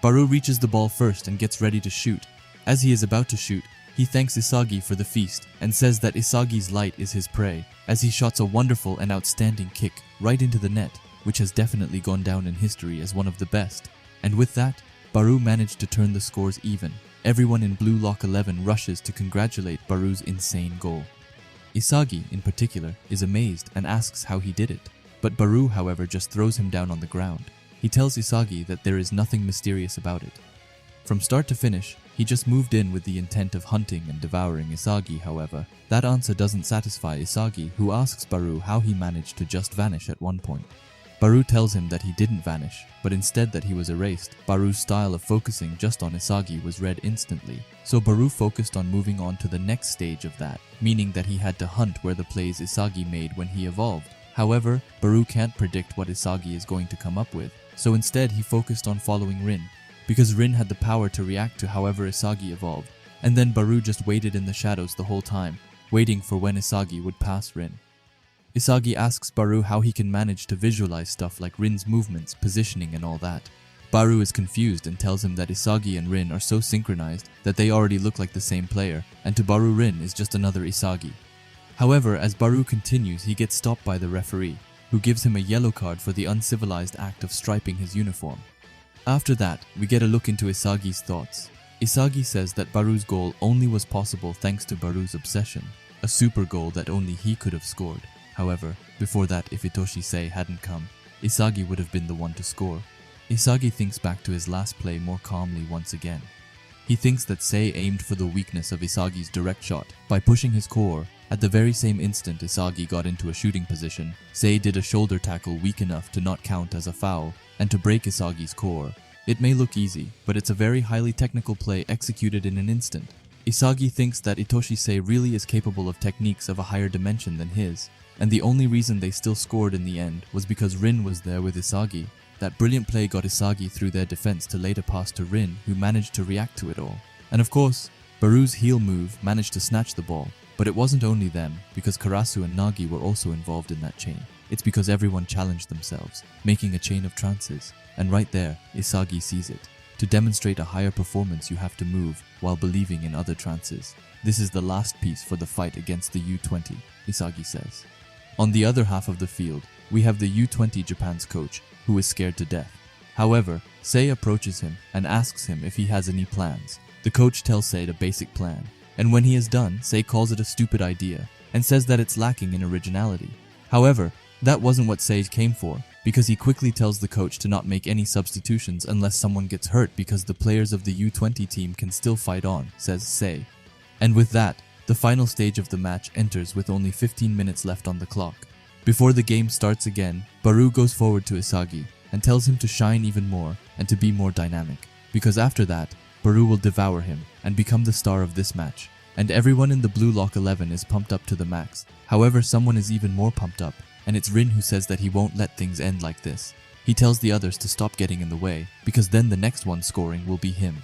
Baru reaches the ball first and gets ready to shoot. As he is about to shoot, he thanks Isagi for the feast and says that Isagi's light is his prey, as he shots a wonderful and outstanding kick right into the net, which has definitely gone down in history as one of the best. And with that, Baru managed to turn the scores even. Everyone in Blue Lock 11 rushes to congratulate Baru's insane goal. Isagi, in particular, is amazed and asks how he did it. But Baru, however, just throws him down on the ground. He tells Isagi that there is nothing mysterious about it. From start to finish, he just moved in with the intent of hunting and devouring Isagi, however. That answer doesn't satisfy Isagi, who asks Baru how he managed to just vanish at one point. Baru tells him that he didn't vanish, but instead that he was erased. Baru's style of focusing just on Isagi was read instantly, so Baru focused on moving on to the next stage of that, meaning that he had to hunt where the plays Isagi made when he evolved. However, Baru can't predict what Isagi is going to come up with, so instead he focused on following Rin, because Rin had the power to react to however Isagi evolved, and then Baru just waited in the shadows the whole time, waiting for when Isagi would pass Rin. Isagi asks Baru how he can manage to visualize stuff like Rin's movements, positioning and all that. Baru is confused and tells him that Isagi and Rin are so synchronized that they already look like the same player, and to Baru Rin is just another Isagi. However, as Baru continues, he gets stopped by the referee, who gives him a yellow card for the uncivilized act of striping his uniform. After that, we get a look into Isagi's thoughts. Isagi says that Baru's goal only was possible thanks to Baru's obsession, a super goal that only he could have scored. However, before that, if Itoshi-sei hadn't come, Isagi would have been the one to score. Isagi thinks back to his last play more calmly once again. He thinks that Sei aimed for the weakness of Isagi's direct shot by pushing his core. At the very same instant Isagi got into a shooting position, Sei did a shoulder tackle weak enough to not count as a foul and to break Isagi's core. It may look easy, but it's a very highly technical play executed in an instant. Isagi thinks that Itoshi-sei really is capable of techniques of a higher dimension than his, and the only reason they still scored in the end was because Rin was there with Isagi. That brilliant play got Isagi through their defense to later pass to Rin, who managed to react to it all. And of course, Baru's heel move managed to snatch the ball, but it wasn't only them, because Karasu and Nagi were also involved in that chain. it's because everyone challenged themselves, making a chain of trances. And right there, Isagi sees it. To demonstrate a higher performance, you have to move while believing in other trances. This is the last piece for the fight against the U20, Isagi says. On the other half of the field, we have the U20 Japan's coach, who is scared to death. However, Sei approaches him and asks him if he has any plans. The coach tells Sei the basic plan, and when he is done, Sei calls it a stupid idea and says that it's lacking in originality. However, that wasn't what Sei came for, because he quickly tells the coach to not make any substitutions unless someone gets hurt because the players of the U20 team can still fight on, says Sei. And with that, the final stage of the match enters with only 15 minutes left on the clock. Before the game starts again, Baru goes forward to Isagi and tells him to shine even more and to be more dynamic, because after that, Baru will devour him and become the star of this match. And everyone in the Blue Lock 11 is pumped up to the max. However, someone is even more pumped up, and it's Rin who says that he won't let things end like this. He tells the others to stop getting in the way, because then the next one scoring will be him.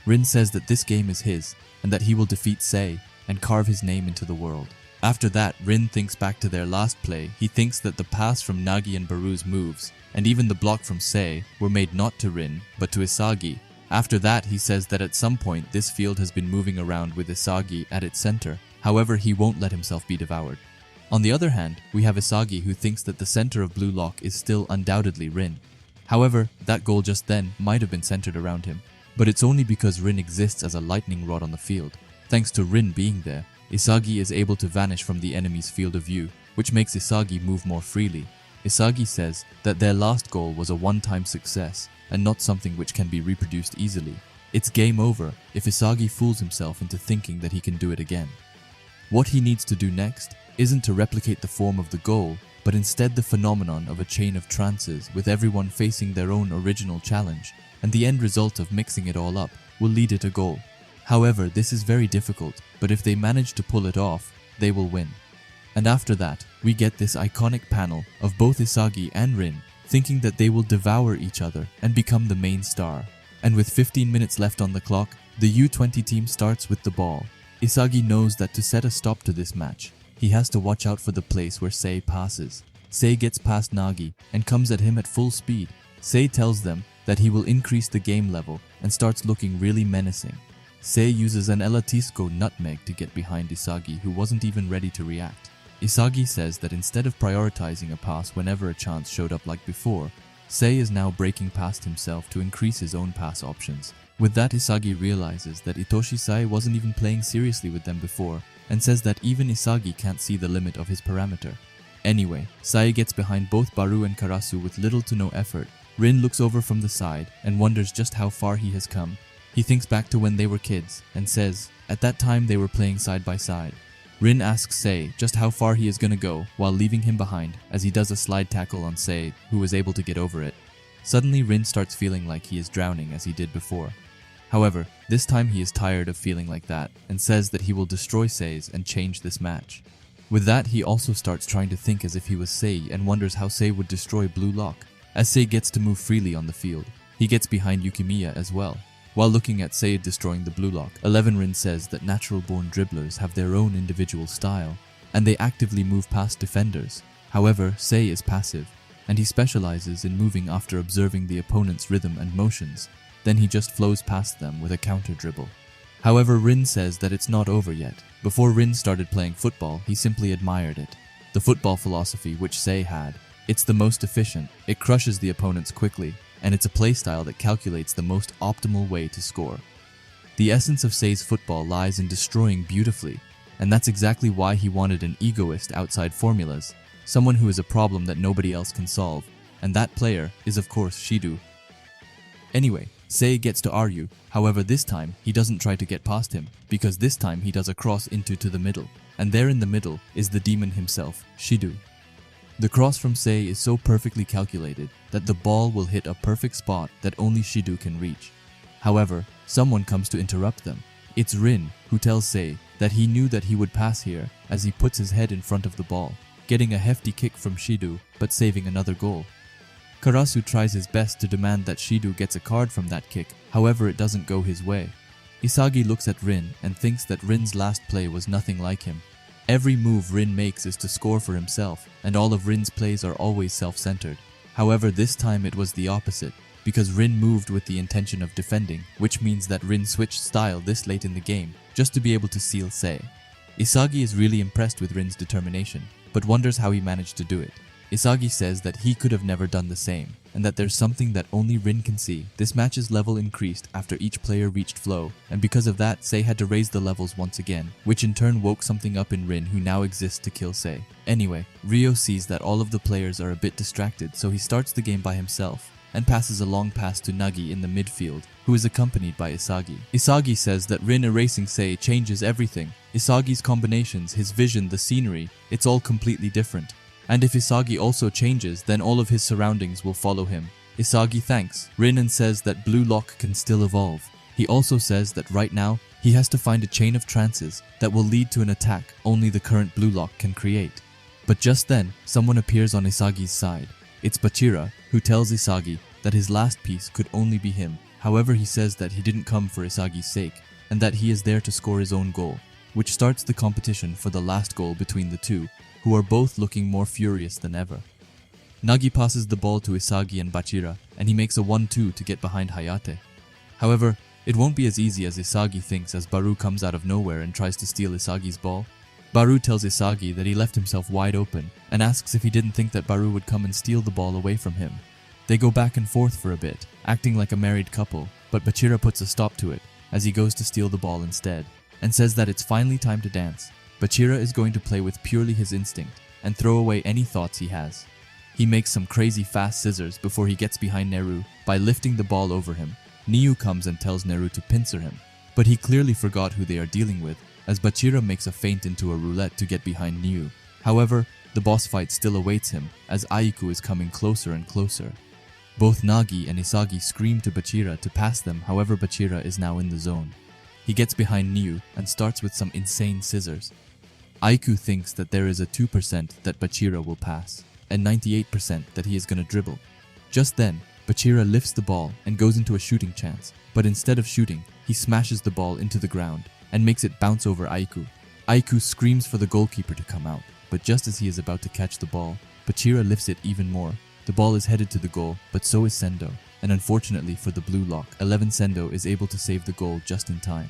Rin says that this game is his, and that he will defeat Sei and carve his name into the world. After that, Rin thinks back to their last play. He thinks that the pass from Nagi and Baru's moves, and even the block from Sei, were made not to Rin, but to Isagi. After that, he says that at some point this field has been moving around with Isagi at its center. However, he won't let himself be devoured. On the other hand, we have Isagi, who thinks that the center of Blue Lock is still undoubtedly Rin. However, that goal just then might have been centered around him, but it's only because Rin exists as a lightning rod on the field. Thanks to Rin being there, Isagi is able to vanish from the enemy's field of view, which makes Isagi move more freely. Isagi says that their last goal was a one-time success and not something which can be reproduced easily. It's game over if Isagi fools himself into thinking that he can do it again. What he needs to do next isn't to replicate the form of the goal, but instead the phenomenon of a chain of trances with everyone facing their own original challenge, and the end result of mixing it all up will lead it a goal. However, this is very difficult, but if they manage to pull it off, they will win. And after that, we get this iconic panel of both Isagi and Rin thinking that they will devour each other and become the main star. And with 15 minutes left on the clock, the U20 team starts with the ball. Isagi knows that to set a stop to this match, he has to watch out for the place where Sei passes. Sei gets past Nagi and comes at him at full speed. Sei tells them that he will increase the game level and starts looking really menacing. Sei uses an Elatisco nutmeg to get behind Isagi, who wasn't even ready to react. Isagi says that instead of prioritizing a pass whenever a chance showed up like before, Sei is now breaking past himself to increase his own pass options. With that, Isagi realizes that Itoshi Sai wasn't even playing seriously with them before, and says that even Isagi can't see the limit of his parameter. Anyway, Sai gets behind both Baru and Karasu with little to no effort. Rin looks over from the side and wonders just how far he has come. He thinks back to when they were kids and says, at that time they were playing side by side. Rin asks Sei just how far he is gonna go while leaving him behind as he does a slide tackle on Sei, who is able to get over it. Suddenly Rin starts feeling like he is drowning as he did before. However, this time he is tired of feeling like that and says that he will destroy Sei's and change this match. With that, he also starts trying to think as if he was Sei and wonders how Sei would destroy Blue Lock. As Sei gets to move freely on the field, he gets behind Yukimiya as well. While looking at Sei destroying the Blue Lock, 11 Rin says that natural-born dribblers have their own individual style, and they actively move past defenders. However, Sei is passive, and he specializes in moving after observing the opponent's rhythm and motions. Then he just flows past them with a counter dribble. However, Rin says that it's not over yet. Before Rin started playing football, he simply admired it. The football philosophy which Sei had. It's the most efficient, it crushes the opponents quickly, and it's a playstyle that calculates the most optimal way to score. The essence of Sei's football lies in destroying beautifully, and that's exactly why he wanted an egoist outside formulas, someone who is a problem that nobody else can solve, and that player is of course Shidu. Anyway, Sei gets to Ryu, however this time he doesn't try to get past him, because this time he does a cross into to the middle, and there in the middle is the demon himself, Shidu. The cross from Sei is so perfectly calculated that the ball will hit a perfect spot that only Shidu can reach. However, someone comes to interrupt them. It's Rin, who tells Sei that he knew that he would pass here as he puts his head in front of the ball, getting a hefty kick from Shidu but saving another goal. Karasu tries his best to demand that Shidu gets a card from that kick, however it doesn't go his way. Isagi looks at Rin and thinks that Rin's last play was nothing like him. Every move Rin makes is to score for himself, and all of Rin's plays are always self-centered. However, this time it was the opposite, because Rin moved with the intention of defending, which means that Rin switched style this late in the game, just to be able to seal Sei. Isagi is really impressed with Rin's determination, but wonders how he managed to do it. Isagi says that he could have never done the same, and that there's something that only Rin can see. This match's level increased after each player reached flow, and because of that, Sei had to raise the levels once again, which in turn woke something up in Rin who now exists to kill Sei. Anyway, Ryo sees that all of the players are a bit distracted, so he starts the game by himself, and passes a long pass to Nagi in the midfield, who is accompanied by Isagi. Isagi says that Rin erasing Sei changes everything. Isagi's combinations, his vision, the scenery, it's all completely different. And if Isagi also changes, then all of his surroundings will follow him. Isagi thanks Rin and says that Blue Lock can still evolve. He also says that right now, he has to find a chain of trances that will lead to an attack only the current Blue Lock can create. But just then, someone appears on Isagi's side. It's Bachira, who tells Isagi that his last piece could only be him. However, he says that he didn't come for Isagi's sake, and that he is there to score his own goal, which starts the competition for the last goal between the two, who are both looking more furious than ever. Nagi passes the ball to Isagi and Bachira, and he makes a 1-2 to get behind Hayate. However, it won't be as easy as Isagi thinks as Baru comes out of nowhere and tries to steal Isagi's ball. Baru tells Isagi that he left himself wide open, and asks if he didn't think that Baru would come and steal the ball away from him. They go back and forth for a bit, acting like a married couple, but Bachira puts a stop to it, as he goes to steal the ball instead, and says that it's finally time to dance. Bachira is going to play with purely his instinct, and throw away any thoughts he has. He makes some crazy fast scissors before he gets behind Neru by lifting the ball over him. Niu comes and tells Neru to pincer him, but he clearly forgot who they are dealing with, as Bachira makes a feint into a roulette to get behind Niu. However, the boss fight still awaits him, as Aiku is coming closer and closer. Both Nagi and Isagi scream to Bachira to pass them, however Bachira is now in the zone. He gets behind Niu and starts with some insane scissors. Aiku thinks that there is a 2% that Bachira will pass, and 98% that he is gonna dribble. Just then, Bachira lifts the ball and goes into a shooting chance, but instead of shooting, he smashes the ball into the ground and makes it bounce over Aiku. Aiku screams for the goalkeeper to come out, but just as he is about to catch the ball, Bachira lifts it even more. The ball is headed to the goal, but so is Sendo, and unfortunately for the Blue Lock, 11 Sendo is able to save the goal just in time.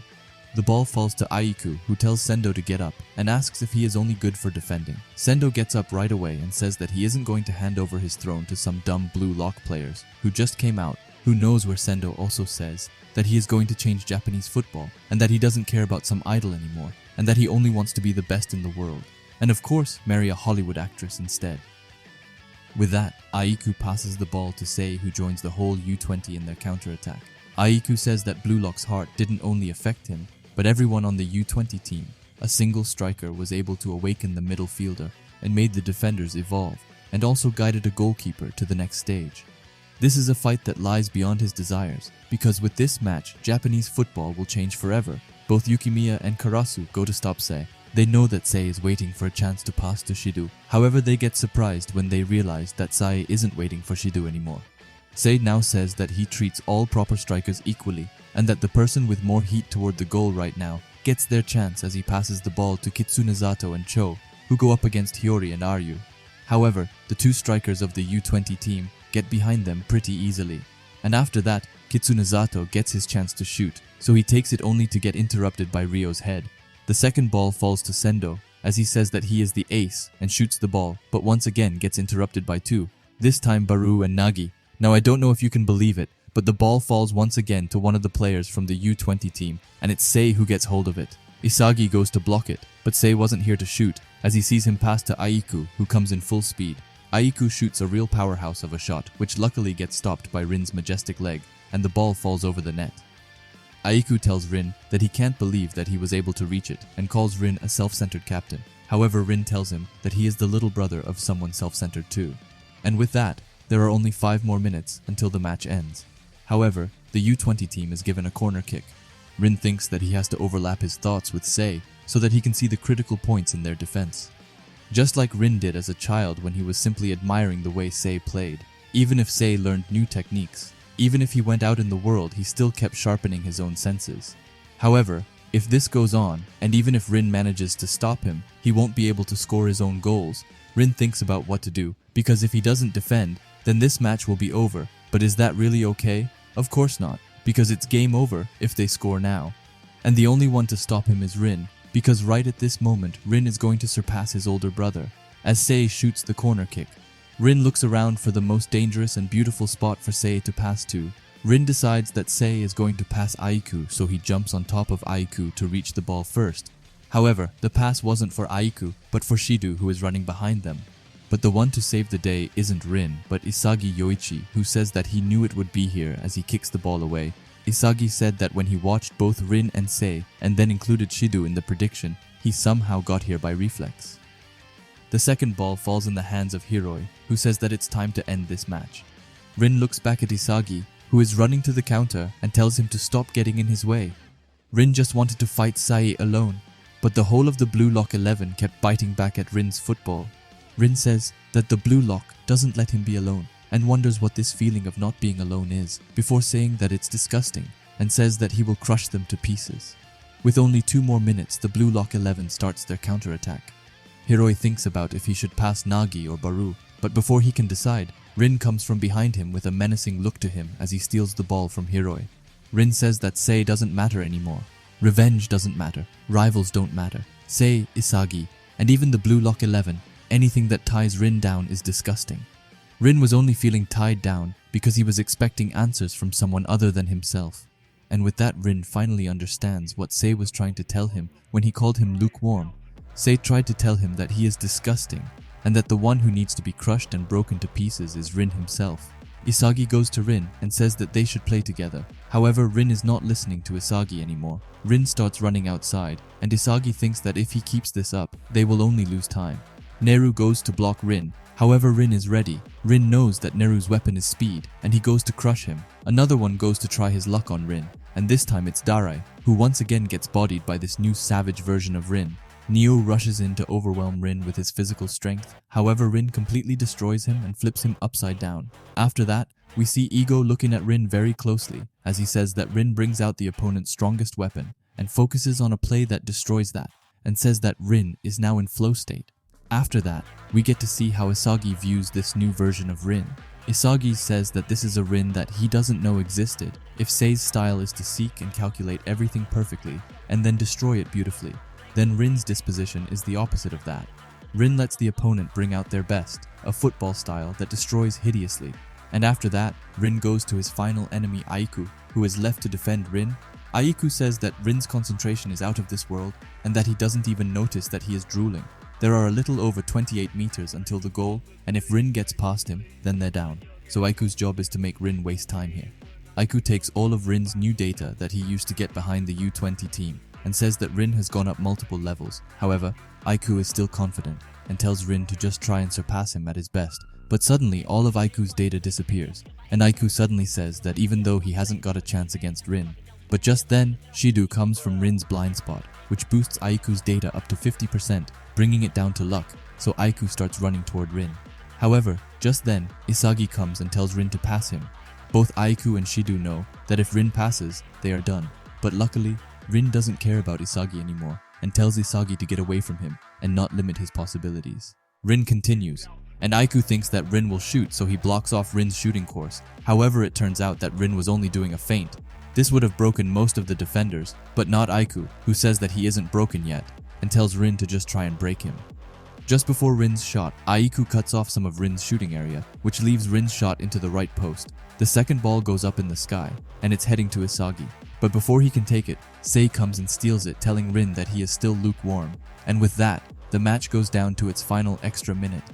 The ball falls to Aiku, who tells Sendo to get up and asks if he is only good for defending. Sendo gets up right away and says that he isn't going to hand over his throne to some dumb Blue Lock players who just came out, who knows where Sendo also says that he is going to change Japanese football and that he doesn't care about some idol anymore and that he only wants to be the best in the world and of course marry a Hollywood actress instead. With that, Aiku passes the ball to Sei, who joins the whole U20 in their counterattack. Aiku says that Blue Lock's heart didn't only affect him, but everyone on the U20 team. A single striker was able to awaken the middle fielder and made the defenders evolve, and also guided a goalkeeper to the next stage. This is a fight that lies beyond his desires, because with this match, Japanese football will change forever. Both Yukimiya and Karasu go to stop Sei. They know that Sei is waiting for a chance to pass to Shido. However, they get surprised when they realize that Sei isn't waiting for Shido anymore. Sei now says that he treats all proper strikers equally, and that the person with more heat toward the goal right now gets their chance as he passes the ball to Kitsunezato and Cho, who go up against Hiyori and Aryu. However, the two strikers of the U20 team get behind them pretty easily, and after that, Kitsunezato gets his chance to shoot, so he takes it only to get interrupted by Ryo's head. The second ball falls to Sendo, as he says that he is the ace and shoots the ball, but once again gets interrupted by two, this time Baru and Nagi. Now I don't know if you can believe it, but the ball falls once again to one of the players from the U20 team, and it's Sei who gets hold of it. Isagi goes to block it, but Sei wasn't here to shoot, as he sees him pass to Aiku, who comes in full speed. Aiku shoots a real powerhouse of a shot, which luckily gets stopped by Rin's majestic leg, and the ball falls over the net. Aiku tells Rin that he can't believe that he was able to reach it, and calls Rin a self-centered captain. However, Rin tells him that he is the little brother of someone self-centered too. And with that, there are only 5 more minutes until the match ends. However, the U20 team is given a corner kick. Rin thinks that he has to overlap his thoughts with Sei so that he can see the critical points in their defense. Just like Rin did as a child when he was simply admiring the way Sei played. Even if Sei learned new techniques, even if he went out in the world, he still kept sharpening his own senses. However, If this goes on, and even if Rin manages to stop him, he won't be able to score his own goals. Rin thinks about what to do, because if he doesn't defend, then this match will be over. But is that really okay? Of course not, because it's game over if they score now. And the only one to stop him is Rin, because right at this moment, Rin is going to surpass his older brother, as Sei shoots the corner kick. Rin looks around for the most dangerous and beautiful spot for Sei to pass to. Rin decides that Sei is going to pass Aiku, so he jumps on top of Aiku to reach the ball first. However, the pass wasn't for Aiku, but for Shidu, who is running behind them. But the one to save the day isn't Rin, but Isagi Yoichi, who says that he knew it would be here as he kicks the ball away. Isagi said that when he watched both Rin and Sei, and then included Shidu in the prediction, he somehow got here by reflex. The second ball falls in the hands of Hiroi, who says that it's time to end this match. Rin looks back at Isagi, who is running to the counter and tells him to stop getting in his way. Rin just wanted to fight Sai alone, but the whole of the Blue Lock 11 kept biting back at Rin's football. Rin says that the Blue Lock doesn't let him be alone and wonders what this feeling of not being alone is, before saying that it's disgusting and says that he will crush them to pieces. With only 2 more minutes, the Blue Lock 11 starts their counterattack. Hiroi thinks about if he should pass Nagi or Baru, but before he can decide, Rin comes from behind him with a menacing look to him as he steals the ball from Hiroi. Rin says that Sei doesn't matter anymore. Revenge doesn't matter. Rivals don't matter. Sei, Isagi, and even the Blue Lock 11, anything that ties Rin down is disgusting. Rin was only feeling tied down because he was expecting answers from someone other than himself. And with that, Rin finally understands what Sei was trying to tell him when he called him lukewarm. Sei tried to tell him that he is disgusting, and that the one who needs to be crushed and broken to pieces is Rin himself. Isagi goes to Rin and says that they should play together. However, Rin is not listening to Isagi anymore. Rin starts running outside, and Isagi thinks that if he keeps this up, they will only lose time. Neru goes to block Rin. However, Rin is ready. Rin knows that Neru's weapon is speed, and he goes to crush him. Another one goes to try his luck on Rin, and this time it's Darai, who once again gets bodied by this new savage version of Rin. Neo rushes in to overwhelm Rin with his physical strength. However, Rin completely destroys him and flips him upside down. After that, we see Ego looking at Rin very closely, as he says that Rin brings out the opponent's strongest weapon, and focuses on a play that destroys that, and says that Rin is now in flow state. After that, we get to see how Isagi views this new version of Rin. Isagi says that this is a Rin that he doesn't know existed, if Sei's style is to seek and calculate everything perfectly, and then destroy it beautifully. Then Rin's disposition is the opposite of that. Rin lets the opponent bring out their best, a football style that destroys hideously. And after that, Rin goes to his final enemy Aiku, who is left to defend Rin. Aiku says that Rin's concentration is out of this world, and that he doesn't even notice that he is drooling. There are a little over 28 meters until the goal, and if Rin gets past him, then they're down. So Aiku's job is to make Rin waste time here. Aiku takes all of Rin's new data that he used to get behind the U20 team, and says that Rin has gone up multiple levels. However, Aiku is still confident, and tells Rin to just try and surpass him at his best. But suddenly, all of Aiku's data disappears, and Aiku suddenly says that even though he hasn't got a chance against Rin. But just then, Shidu comes from Rin's blind spot, which boosts Aiku's data up to 50%, bringing it down to luck, so Aiku starts running toward Rin. However, just then, Isagi comes and tells Rin to pass him. Both Aiku and Shidu know that if Rin passes, they are done. But luckily, Rin doesn't care about Isagi anymore, and tells Isagi to get away from him and not limit his possibilities. Rin continues, and Aiku thinks that Rin will shoot, so he blocks off Rin's shooting course. However, it turns out that Rin was only doing a feint. This would have broken most of the defenders, but not Aiku, who says that he isn't broken yet, and tells Rin to just try and break him. Just before Rin's shot, Aiku cuts off some of Rin's shooting area, which leaves Rin's shot into the right post. The second ball goes up in the sky, and it's heading to Isagi. But before he can take it, Sei comes and steals it, telling Rin that he is still lukewarm. And with that, the match goes down to its final extra minute.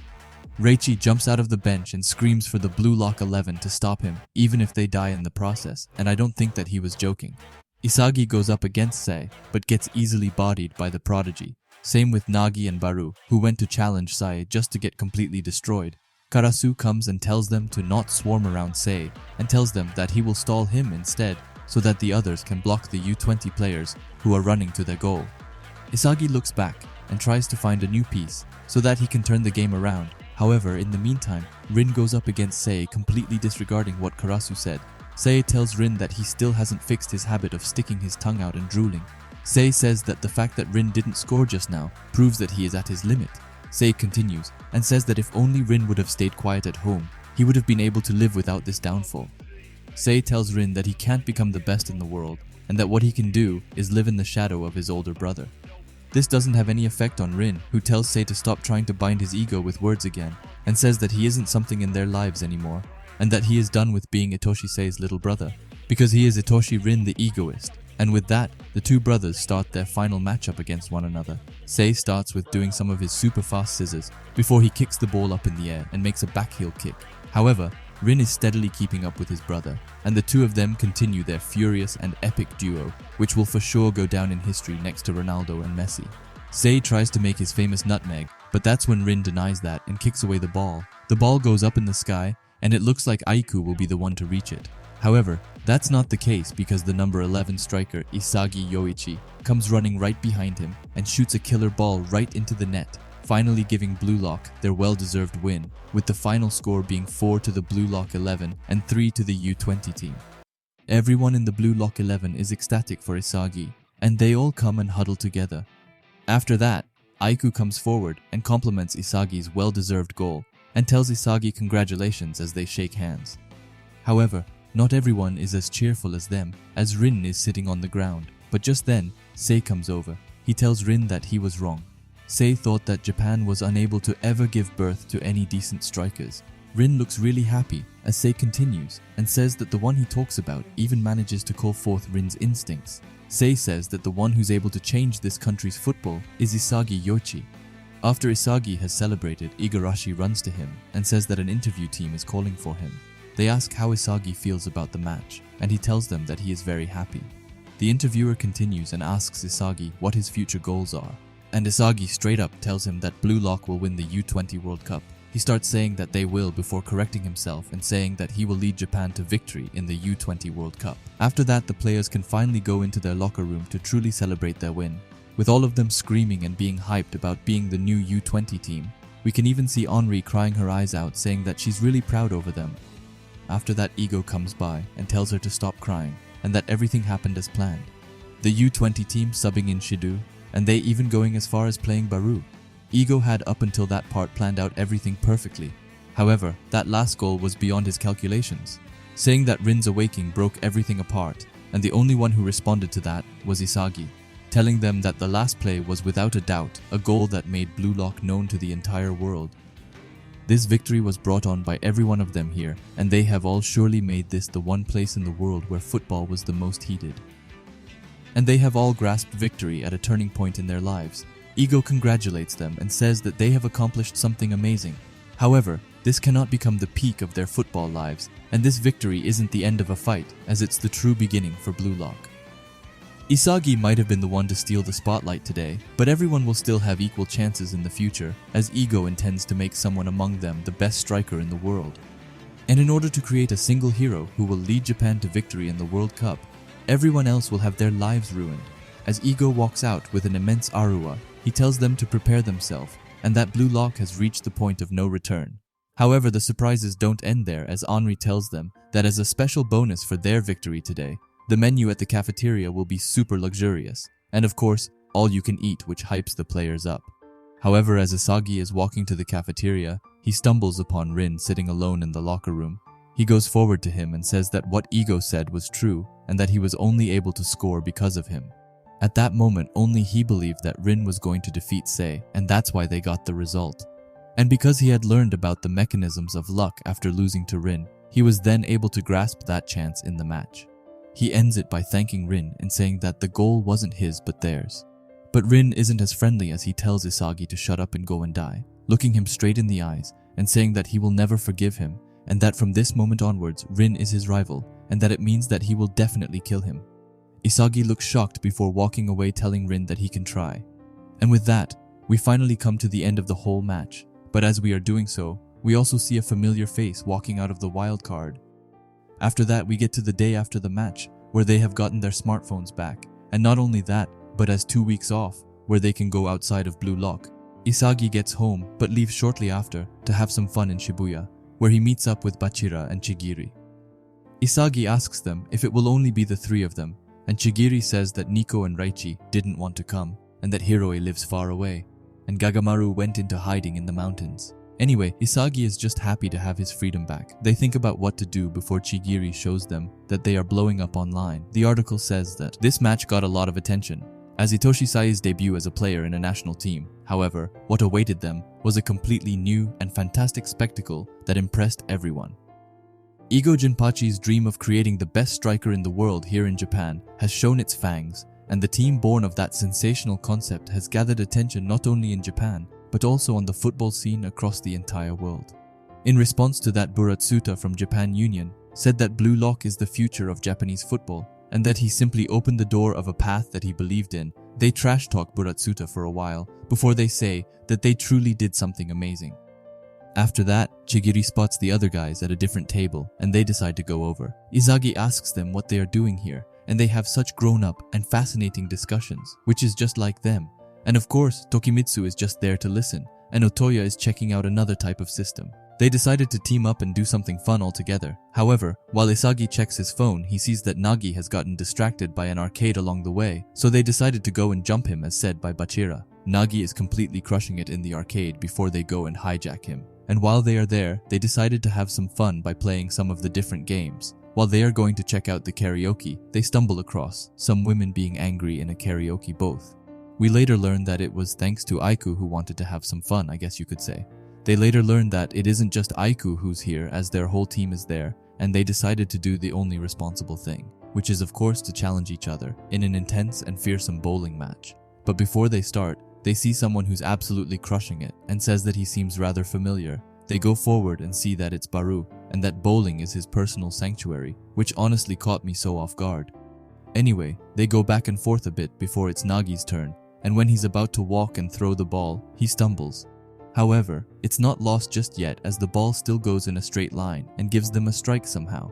Reichi jumps out of the bench and screams for the Blue Lock 11 to stop him, even if they die in the process, and I don't think that he was joking. Isagi goes up against Sei, but gets easily bodied by the Prodigy. Same with Nagi and Baru, who went to challenge Sei just to get completely destroyed. Karasu comes and tells them to not swarm around Sei, and tells them that he will stall him instead, so that the others can block the U20 players who are running to their goal. Isagi looks back and tries to find a new piece, so that he can turn the game around. However, in the meantime, Rin goes up against Sei, completely disregarding what Karasu said. Sei tells Rin that he still hasn't fixed his habit of sticking his tongue out and drooling. Sei says that the fact that Rin didn't score just now proves that he is at his limit. Sei continues and says that if only Rin would have stayed quiet at home, he would have been able to live without this downfall. Sei tells Rin that he can't become the best in the world and that what he can do is live in the shadow of his older brother. This doesn't have any effect on Rin, who tells Sei to stop trying to bind his ego with words again and says that he isn't something in their lives anymore and that he is done with being Itoshi Sei's little brother because he is Itoshi Rin the Egoist. And with that, the two brothers start their final matchup against one another. Sei starts with doing some of his super fast scissors before he kicks the ball up in the air and makes a back heel kick. However, Rin is steadily keeping up with his brother, and the two of them continue their furious and epic duo, which will for sure go down in history next to Ronaldo and Messi. Sei tries to make his famous nutmeg, but that's when Rin denies that and kicks away the ball. The ball goes up in the sky, and it looks like Aiku will be the one to reach it. However, that's not the case because the number 11 striker Isagi Yoichi comes running right behind him and shoots a killer ball right into the net, finally giving Blue Lock their well-deserved win, with the final score being 4 to the Blue Lock 11 and 3 to the U20 team. Everyone in the Blue Lock 11 is ecstatic for Isagi, and they all come and huddle together. After that, Aiku comes forward and compliments Isagi's well-deserved goal and tells Isagi congratulations as they shake hands. However, not everyone is as cheerful as them, as Rin is sitting on the ground. But just then, Sei comes over. He tells Rin that he was wrong. Sei thought that Japan was unable to ever give birth to any decent strikers. Rin looks really happy as Sei continues and says that the one he talks about even manages to call forth Rin's instincts. Sei says that the one who's able to change this country's football is Isagi Yoichi. After Isagi has celebrated, Igarashi runs to him and says that an interview team is calling for him. They ask how Isagi feels about the match, and he tells them that he is very happy. The interviewer continues and asks Isagi what his future goals are, and Isagi straight up tells him that Blue Lock will win the U20 World Cup. He starts saying that they will before correcting himself and saying that he will lead Japan to victory in the U20 World Cup. After that, the players can finally go into their locker room to truly celebrate their win, with all of them screaming and being hyped about being the new U20 team. We can even see Henri crying her eyes out, saying that she's really proud over them. After that, Ego comes by and tells her to stop crying and that everything happened as planned. The U20 team subbing in Shidu, and they even going as far as playing Baru. Ego had up until that part planned out everything perfectly. However, that last goal was beyond his calculations. Saying that Rin's awakening broke everything apart, and the only one who responded to that was Isagi, telling them that the last play was without a doubt a goal that made Blue Lock known to the entire world. This victory was brought on by every one of them here, and they have all surely made this the one place in the world where football was the most heated. And they have all grasped victory at a turning point in their lives. Ego congratulates them and says that they have accomplished something amazing. However, this cannot become the peak of their football lives, and this victory isn't the end of a fight, as it's the true beginning for Blue Lock. Isagi might have been the one to steal the spotlight today, but everyone will still have equal chances in the future, as Ego intends to make someone among them the best striker in the world. And in order to create a single hero who will lead Japan to victory in the World Cup, everyone else will have their lives ruined. As Ego walks out with an immense Arua, he tells them to prepare themselves, and that Blue Lock has reached the point of no return. However, the surprises don't end there, as Henri tells them that as a special bonus for their victory today, the menu at the cafeteria will be super luxurious, and of course, all you can eat, which hypes the players up. However, as Isagi is walking to the cafeteria, he stumbles upon Rin sitting alone in the locker room. He goes forward to him and says that what Ego said was true, and that he was only able to score because of him. At that moment, only he believed that Rin was going to defeat Sei, and that's why they got the result. And because he had learned about the mechanisms of luck after losing to Rin, he was then able to grasp that chance in the match. He ends it by thanking Rin and saying that the goal wasn't his but theirs. But Rin isn't as friendly, as he tells Isagi to shut up and go and die, looking him straight in the eyes and saying that he will never forgive him, and that from this moment onwards Rin is his rival, and that it means that he will definitely kill him. Isagi looks shocked before walking away, telling Rin that he can try. And with that, we finally come to the end of the whole match, but as we are doing so, we also see a familiar face walking out of the wild card. After that, we get to the day after the match, where they have gotten their smartphones back, and not only that, but as 2 weeks off, where they can go outside of Blue Lock. Isagi gets home, but leaves shortly after to have some fun in Shibuya, where he meets up with Bachira and Chigiri. Isagi asks them if it will only be the three of them, and Chigiri says that Nico and Raichi didn't want to come, and that Hiroi lives far away, and Gagamaru went into hiding in the mountains. Anyway, Isagi is just happy to have his freedom back. They think about what to do before Chigiri shows them that they are blowing up online. The article says that this match got a lot of attention, as Hitoshi Sai's debut as a player in a national team. However, what awaited them was a completely new and fantastic spectacle that impressed everyone. Ego Jinpachi's dream of creating the best striker in the world here in Japan has shown its fangs, and the team born of that sensational concept has gathered attention not only in Japan, but also on the football scene across the entire world. In response to that, Buratsuta from Japan Union said that Blue Lock is the future of Japanese football, and that he simply opened the door of a path that he believed in. They trash talk Buratsuta for a while before they say that they truly did something amazing. After that, Chigiri spots the other guys at a different table and they decide to go over. Isagi asks them what they are doing here, and they have such grown-up and fascinating discussions, which is just like them. And of course, Tokimitsu is just there to listen, and Otoya is checking out another type of system. They decided to team up and do something fun altogether. However, while Isagi checks his phone, he sees that Nagi has gotten distracted by an arcade along the way, so they decided to go and jump him as said by Bachira. Nagi is completely crushing it in the arcade before they go and hijack him. And while they are there, they decided to have some fun by playing some of the different games. While they are going to check out the karaoke, they stumble across some women being angry in a karaoke booth. We later learned that it was thanks to Aiku who wanted to have some fun, I guess you could say. They later learned that it isn't just Aiku who's here, as their whole team is there, and they decided to do the only responsible thing, which is of course to challenge each other in an intense and fearsome bowling match. But before they start, they see someone who's absolutely crushing it and says that he seems rather familiar. They go forward and see that it's Baru, and that bowling is his personal sanctuary, which honestly caught me so off guard. Anyway, they go back and forth a bit before it's Nagi's turn, and when he's about to walk and throw the ball, he stumbles. However, it's not lost just yet, as the ball still goes in a straight line and gives them a strike somehow.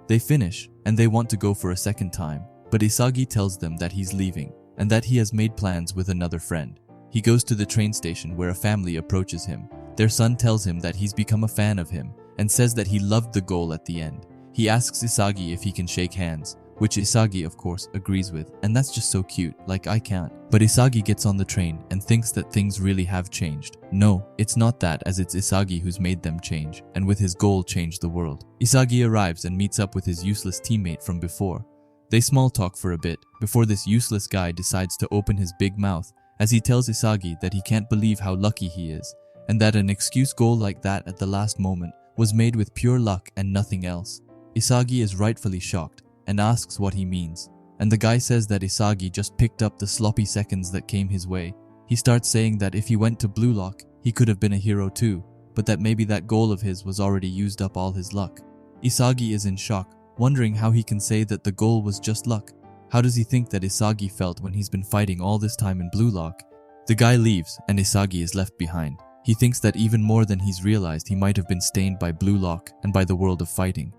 They finish, and they want to go for a second time, but Isagi tells them that he's leaving, and that he has made plans with another friend. He goes to the train station where a family approaches him. Their son tells him that he's become a fan of him, and says that he loved the goal at the end. He asks Isagi if he can shake hands, which Isagi of course agrees with, and that's just so cute, like I can't. But Isagi gets on the train and thinks that things really have changed. No, it's not that, as it's Isagi who's made them change, and with his goal change the world. Isagi arrives and meets up with his useless teammate from before. They small talk for a bit, before this useless guy decides to open his big mouth, as he tells Isagi that he can't believe how lucky he is, and that an excuse goal like that at the last moment was made with pure luck and nothing else. Isagi is rightfully shocked, and asks what he means, and the guy says that Isagi just picked up the sloppy seconds that came his way. He starts saying that if he went to Blue Lock, he could have been a hero too, but that maybe that goal of his was already used up all his luck. Isagi is in shock, wondering how he can say that the goal was just luck. How does he think that Isagi felt when he's been fighting all this time in Blue Lock? The guy leaves, and Isagi is left behind. He thinks that even more than he's realized, he might have been stained by Blue Lock and by the world of fighting.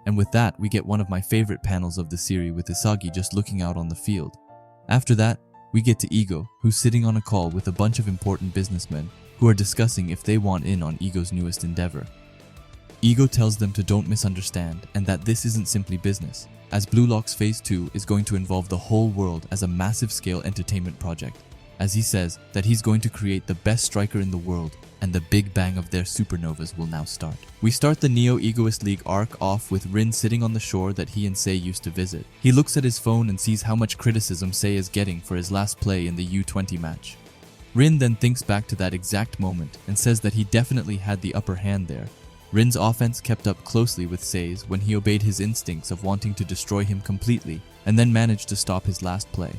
And with that, we get one of my favorite panels of the series with Isagi just looking out on the field. After that, we get to Ego, who's sitting on a call with a bunch of important businessmen who are discussing if they want in on Ego's newest endeavor. Ego tells them to don't misunderstand, and that this isn't simply business, as Blue Lock's Phase 2 is going to involve the whole world as a massive scale entertainment project, as he says that he's going to create the best striker in the world, and the big bang of their supernovas will now start. We start the Neo Egoist League arc off with Rin sitting on the shore that he and Sei used to visit. He looks at his phone and sees how much criticism Sei is getting for his last play in the U20 match. Rin then thinks back to that exact moment and says that he definitely had the upper hand there. Rin's offense kept up closely with Sei's when he obeyed his instincts of wanting to destroy him completely and then managed to stop his last play.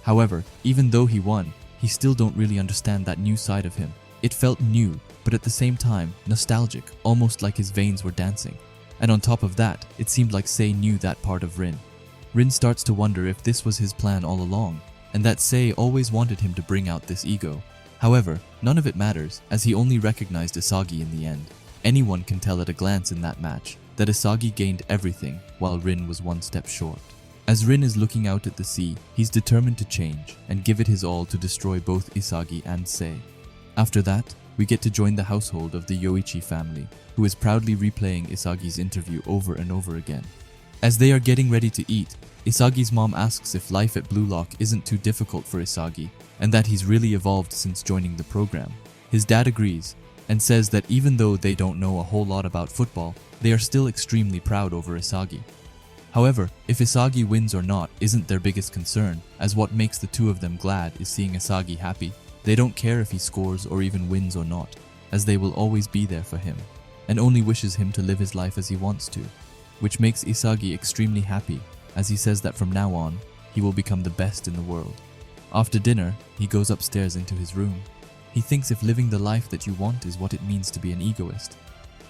However, even though he won, he still don't really understand that new side of him. It felt new, but at the same time, nostalgic, almost like his veins were dancing. And on top of that, it seemed like Sei knew that part of Rin. Rin starts to wonder if this was his plan all along, and that Sei always wanted him to bring out this ego. However, none of it matters, as he only recognized Isagi in the end. Anyone can tell at a glance in that match that Isagi gained everything, while Rin was one step short. As Rin is looking out at the sea, he's determined to change and give it his all to destroy both Isagi and Sei. After that, we get to join the household of the Yoichi family, who is proudly replaying Isagi's interview over and over again. As they are getting ready to eat, Isagi's mom asks if life at Blue Lock isn't too difficult for Isagi, and that he's really evolved since joining the program. His dad agrees, and says that even though they don't know a whole lot about football, they are still extremely proud over Isagi. However, if Isagi wins or not isn't their biggest concern, as what makes the two of them glad is seeing Isagi happy. They don't care if he scores or even wins or not, as they will always be there for him, and only wishes him to live his life as he wants to, which makes Isagi extremely happy, as he says that from now on, he will become the best in the world. After dinner, he goes upstairs into his room. He thinks if living the life that you want is what it means to be an egoist.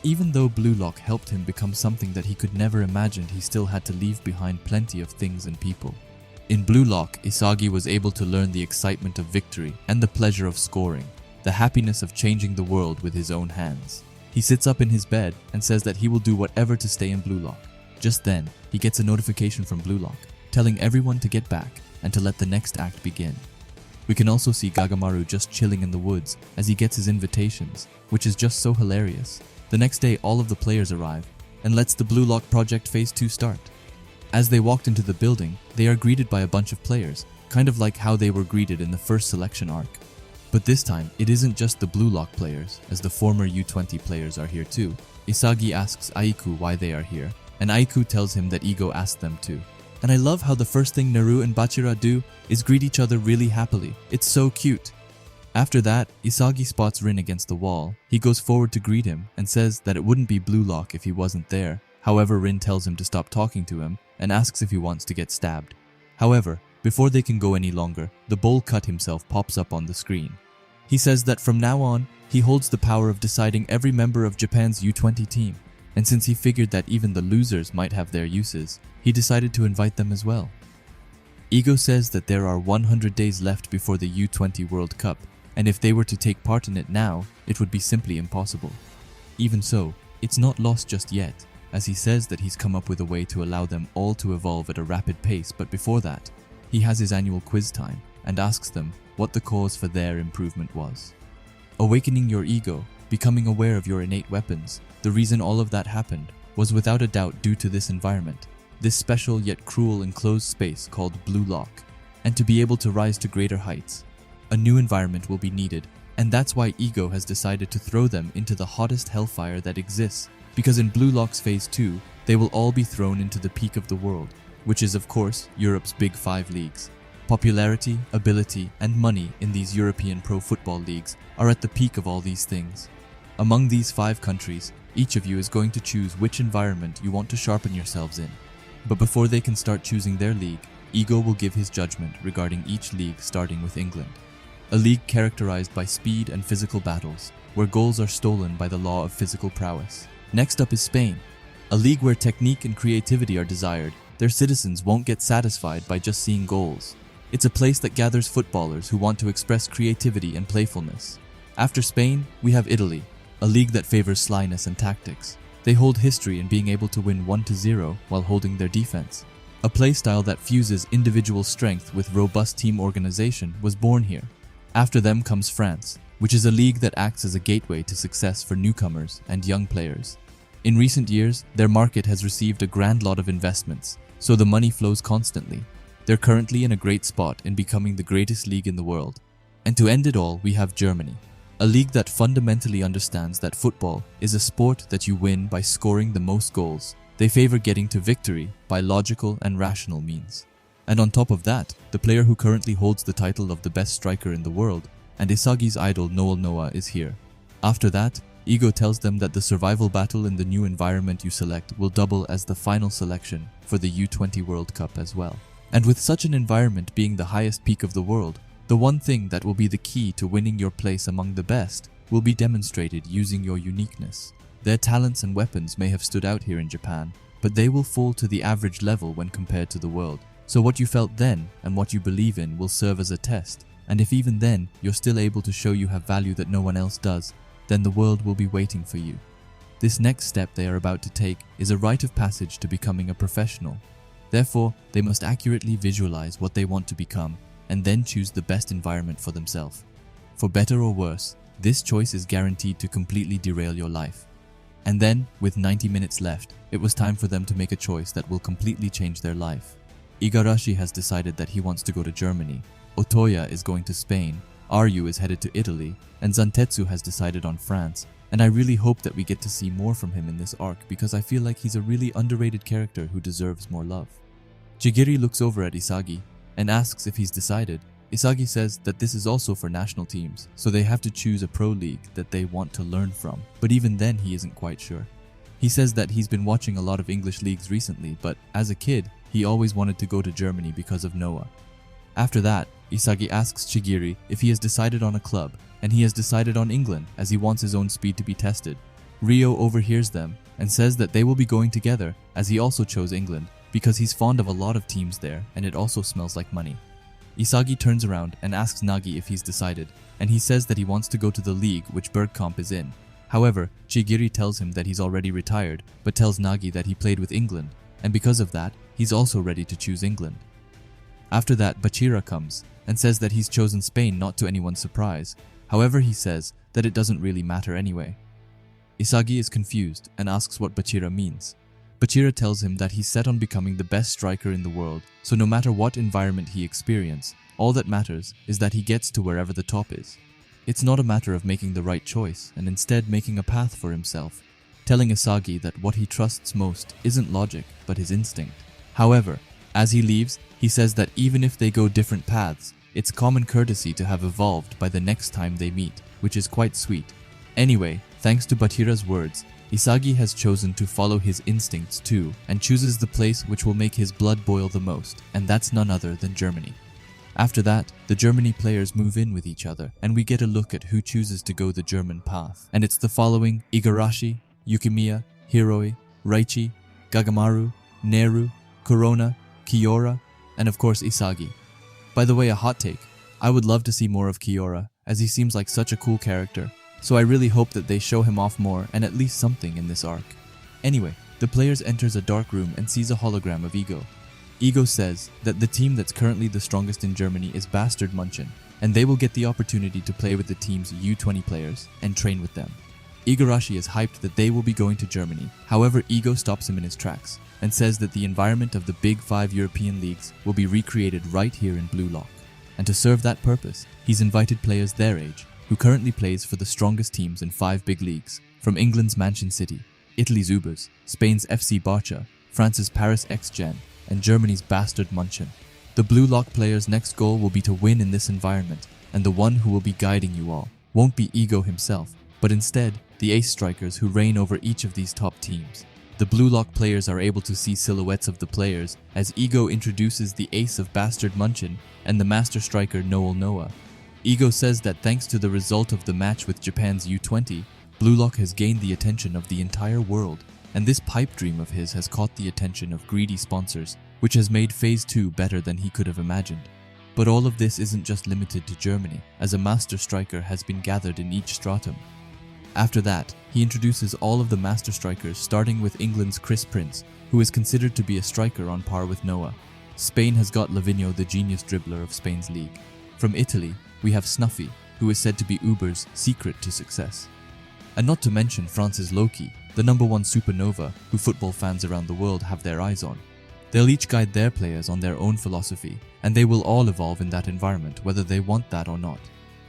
Even though Blue Lock helped him become something that he could never imagine, he still had to leave behind plenty of things and people. In Blue Lock, Isagi was able to learn the excitement of victory and the pleasure of scoring, the happiness of changing the world with his own hands. He sits up in his bed and says that he will do whatever to stay in Blue Lock. Just then, he gets a notification from Blue Lock, telling everyone to get back and to let the next act begin. We can also see Gagamaru just chilling in the woods as he gets his invitations, which is just so hilarious. The next day, all of the players arrive and lets the Blue Lock Project Phase 2 start. As they walked into the building, they are greeted by a bunch of players, kind of like how they were greeted in the first selection arc. But this time, it isn't just the Blue Lock players, as the former U20 players are here too. Isagi asks Aiku why they are here, and Aiku tells him that Ego asked them to. And I love how the first thing Naru and Bachira do is greet each other really happily. It's so cute. After that, Isagi spots Rin against the wall. He goes forward to greet him and says that it wouldn't be Blue Lock if he wasn't there. However, Rin tells him to stop talking to him and asks if he wants to get stabbed. However, before they can go any longer, the bowl cut himself pops up on the screen. He says that from now on, he holds the power of deciding every member of Japan's U20 team. And since he figured that even the losers might have their uses, he decided to invite them as well. Ego says that there are 100 days left before the U20 World Cup, and if they were to take part in it now, it would be simply impossible. Even so, it's not lost just yet, as he says that he's come up with a way to allow them all to evolve at a rapid pace, but before that, he has his annual quiz time and asks them what the cause for their improvement was. Awakening your ego, becoming aware of your innate weapons, the reason all of that happened was without a doubt due to this environment, this special yet cruel enclosed space called Blue Lock, and to be able to rise to greater heights. A new environment will be needed, and that's why Ego has decided to throw them into the hottest hellfire that exists, because in Blue Lock's Phase 2, they will all be thrown into the peak of the world, which is of course Europe's Big 5 leagues. Popularity, ability, and money in these European pro football leagues are at the peak of all these things. Among these 5 countries, each of you is going to choose which environment you want to sharpen yourselves in. But before they can start choosing their league, Ego will give his judgment regarding each league, starting with England. A league characterized by speed and physical battles, where goals are stolen by the law of physical prowess. Next up is Spain, a league where technique and creativity are desired. Their citizens won't get satisfied by just seeing goals. It's a place that gathers footballers who want to express creativity and playfulness. After Spain, we have Italy, a league that favors slyness and tactics. They hold history in being able to win 1-0 while holding their defense. A playstyle that fuses individual strength with robust team organization was born here. After them comes France, which is a league that acts as a gateway to success for newcomers and young players. In recent years, their market has received a grand lot of investments, so the money flows constantly. They're currently in a great spot in becoming the greatest league in the world. And to end it all, we have Germany, a league that fundamentally understands that football is a sport that you win by scoring the most goals. They favor getting to victory by logical and rational means. And on top of that, the player who currently holds the title of the best striker in the world, and Isagi's idol Noel Noah, is here. After that, Ego tells them that the survival battle in the new environment you select will double as the final selection for the U20 World Cup as well. And with such an environment being the highest peak of the world, the one thing that will be the key to winning your place among the best will be demonstrated using your uniqueness. Their talents and weapons may have stood out here in Japan, but they will fall to the average level when compared to the world. So what you felt then and what you believe in will serve as a test, and if even then you're still able to show you have value that no one else does, then the world will be waiting for you. This next step they are about to take is a rite of passage to becoming a professional. Therefore, they must accurately visualize what they want to become and then choose the best environment for themselves. For better or worse, this choice is guaranteed to completely derail your life. And then, with 90 minutes left, it was time for them to make a choice that will completely change their life. Igarashi has decided that he wants to go to Germany, Otoya is going to Spain, Ryu is headed to Italy, and Zantetsu has decided on France, and I really hope that we get to see more from him in this arc because I feel like he's a really underrated character who deserves more love. Chigiri looks over at Isagi and asks if he's decided. Isagi says that this is also for national teams, so they have to choose a pro league that they want to learn from, but even then he isn't quite sure. He says that he's been watching a lot of English leagues recently, but as a kid, he always wanted to go to Germany because of Noah. After that, Isagi asks Chigiri if he has decided on a club, and he has decided on England as he wants his own speed to be tested. Ryo overhears them and says that they will be going together as he also chose England because he's fond of a lot of teams there and it also smells like money. Isagi turns around and asks Nagi if he's decided, and he says that he wants to go to the league which Bergkamp is in. However, Chigiri tells him that he's already retired, but tells Nagi that he played with England, and because of that, he's also ready to choose England. After that, Bachira comes and says that he's chosen Spain not to anyone's surprise. However, he says that it doesn't really matter anyway. Isagi is confused and asks what Bachira means. Bachira tells him that he's set on becoming the best striker in the world, so no matter what environment he experiences, all that matters is that he gets to wherever the top is. It's not a matter of making the right choice and instead making a path for himself, telling Isagi that what he trusts most isn't logic but his instinct. However, as he leaves, he says that even if they go different paths, it's common courtesy to have evolved by the next time they meet, which is quite sweet. Anyway, thanks to Bachira's words, Isagi has chosen to follow his instincts too and chooses the place which will make his blood boil the most, and that's none other than Germany. After that, the Germany players move in with each other and we get a look at who chooses to go the German path. And it's the following: Igarashi, Yukimiya, Hiroi, Raichi, Gagamaru, Neru, Corona, Kiora, and of course Isagi. By the way, a hot take, I would love to see more of Kiora, as he seems like such a cool character, so I really hope that they show him off more and at least something in this arc. Anyway, the players enters a dark room and sees a hologram of Ego. Ego says that the team that's currently the strongest in Germany is Bastard Munchen, and they will get the opportunity to play with the team's U20 players and train with them. Igarashi is hyped that they will be going to Germany, however Ego stops him in his tracks and says that the environment of the Big 5 European leagues will be recreated right here in Blue Lock. And to serve that purpose, he's invited players their age, who currently plays for the strongest teams in 5 big leagues, from England's Manshine City, Italy's Ubers, Spain's FC Barcha, France's Paris X-Gen, and Germany's Bastard Munchen. The Blue Lock players' next goal will be to win in this environment, and the one who will be guiding you all won't be Ego himself, but instead the ace strikers who reign over each of these top teams. The Blue Lock players are able to see silhouettes of the players as Ego introduces the ace of Bastard Munchen and the master striker Noel Noah. Ego says that thanks to the result of the match with Japan's U20, Blue Lock has gained the attention of the entire world, and this pipe dream of his has caught the attention of greedy sponsors, which has made Phase 2 better than he could have imagined. But all of this isn't just limited to Germany, as a master striker has been gathered in each stratum. After that, he introduces all of the master strikers, starting with England's Chris Prince, who is considered to be a striker on par with Noah. Spain has got Lavinho, the genius dribbler of Spain's league. From Italy, we have Snuffy, who is said to be Uber's secret to success. And not to mention France's Loki, the #1 supernova who football fans around the world have their eyes on. They'll each guide their players on their own philosophy, and they will all evolve in that environment whether they want that or not.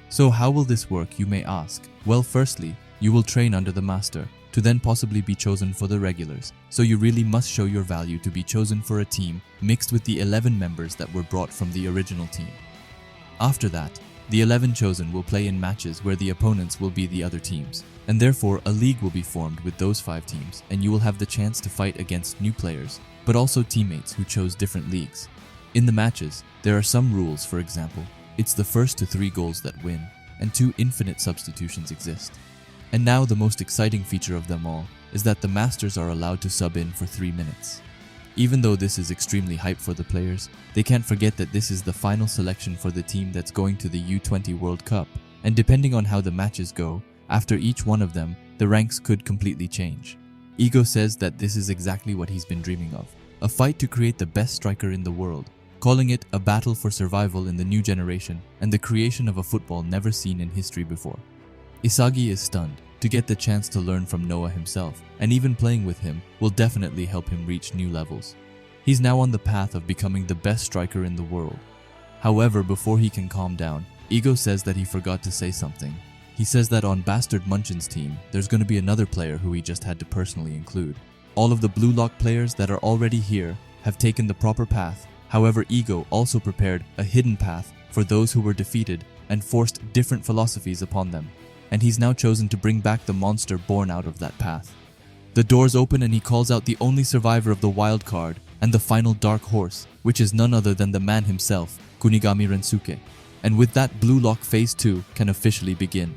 So how will this work, you may ask? Well, firstly, you will train under the master, to then possibly be chosen for the regulars, so you really must show your value to be chosen for a team mixed with the 11 members that were brought from the original team. After that, the 11 chosen will play in matches where the opponents will be the other teams, and therefore a league will be formed with those 5 teams, and you will have the chance to fight against new players, but also teammates who chose different leagues. In the matches, there are some rules. For example, it's the first to 3 goals that win, and 2 infinite substitutions exist. And now the most exciting feature of them all is that the masters are allowed to sub in for 3 minutes. Even though this is extremely hype for the players, they can't forget that this is the final selection for the team that's going to the U20 World Cup, and depending on how the matches go, after each one of them, the ranks could completely change. Ego says that this is exactly what he's been dreaming of, a fight to create the best striker in the world, calling it a battle for survival in the new generation and the creation of a football never seen in history before. Isagi is stunned, to get the chance to learn from Noah himself, and even playing with him will definitely help him reach new levels. He's now on the path of becoming the best striker in the world. However, before he can calm down, Ego says that he forgot to say something. He says that on Bastard Munchen's team, there's going to be another player who he just had to personally include. All of the Blue Lock players that are already here have taken the proper path. However, Ego also prepared a hidden path for those who were defeated and forced different philosophies upon them. And he's now chosen to bring back the monster born out of that path. The doors open and he calls out the only survivor of the wild card and the final dark horse, which is none other than the man himself, Kunigami Rensuke. And with that, Blue Lock Phase 2 can officially begin.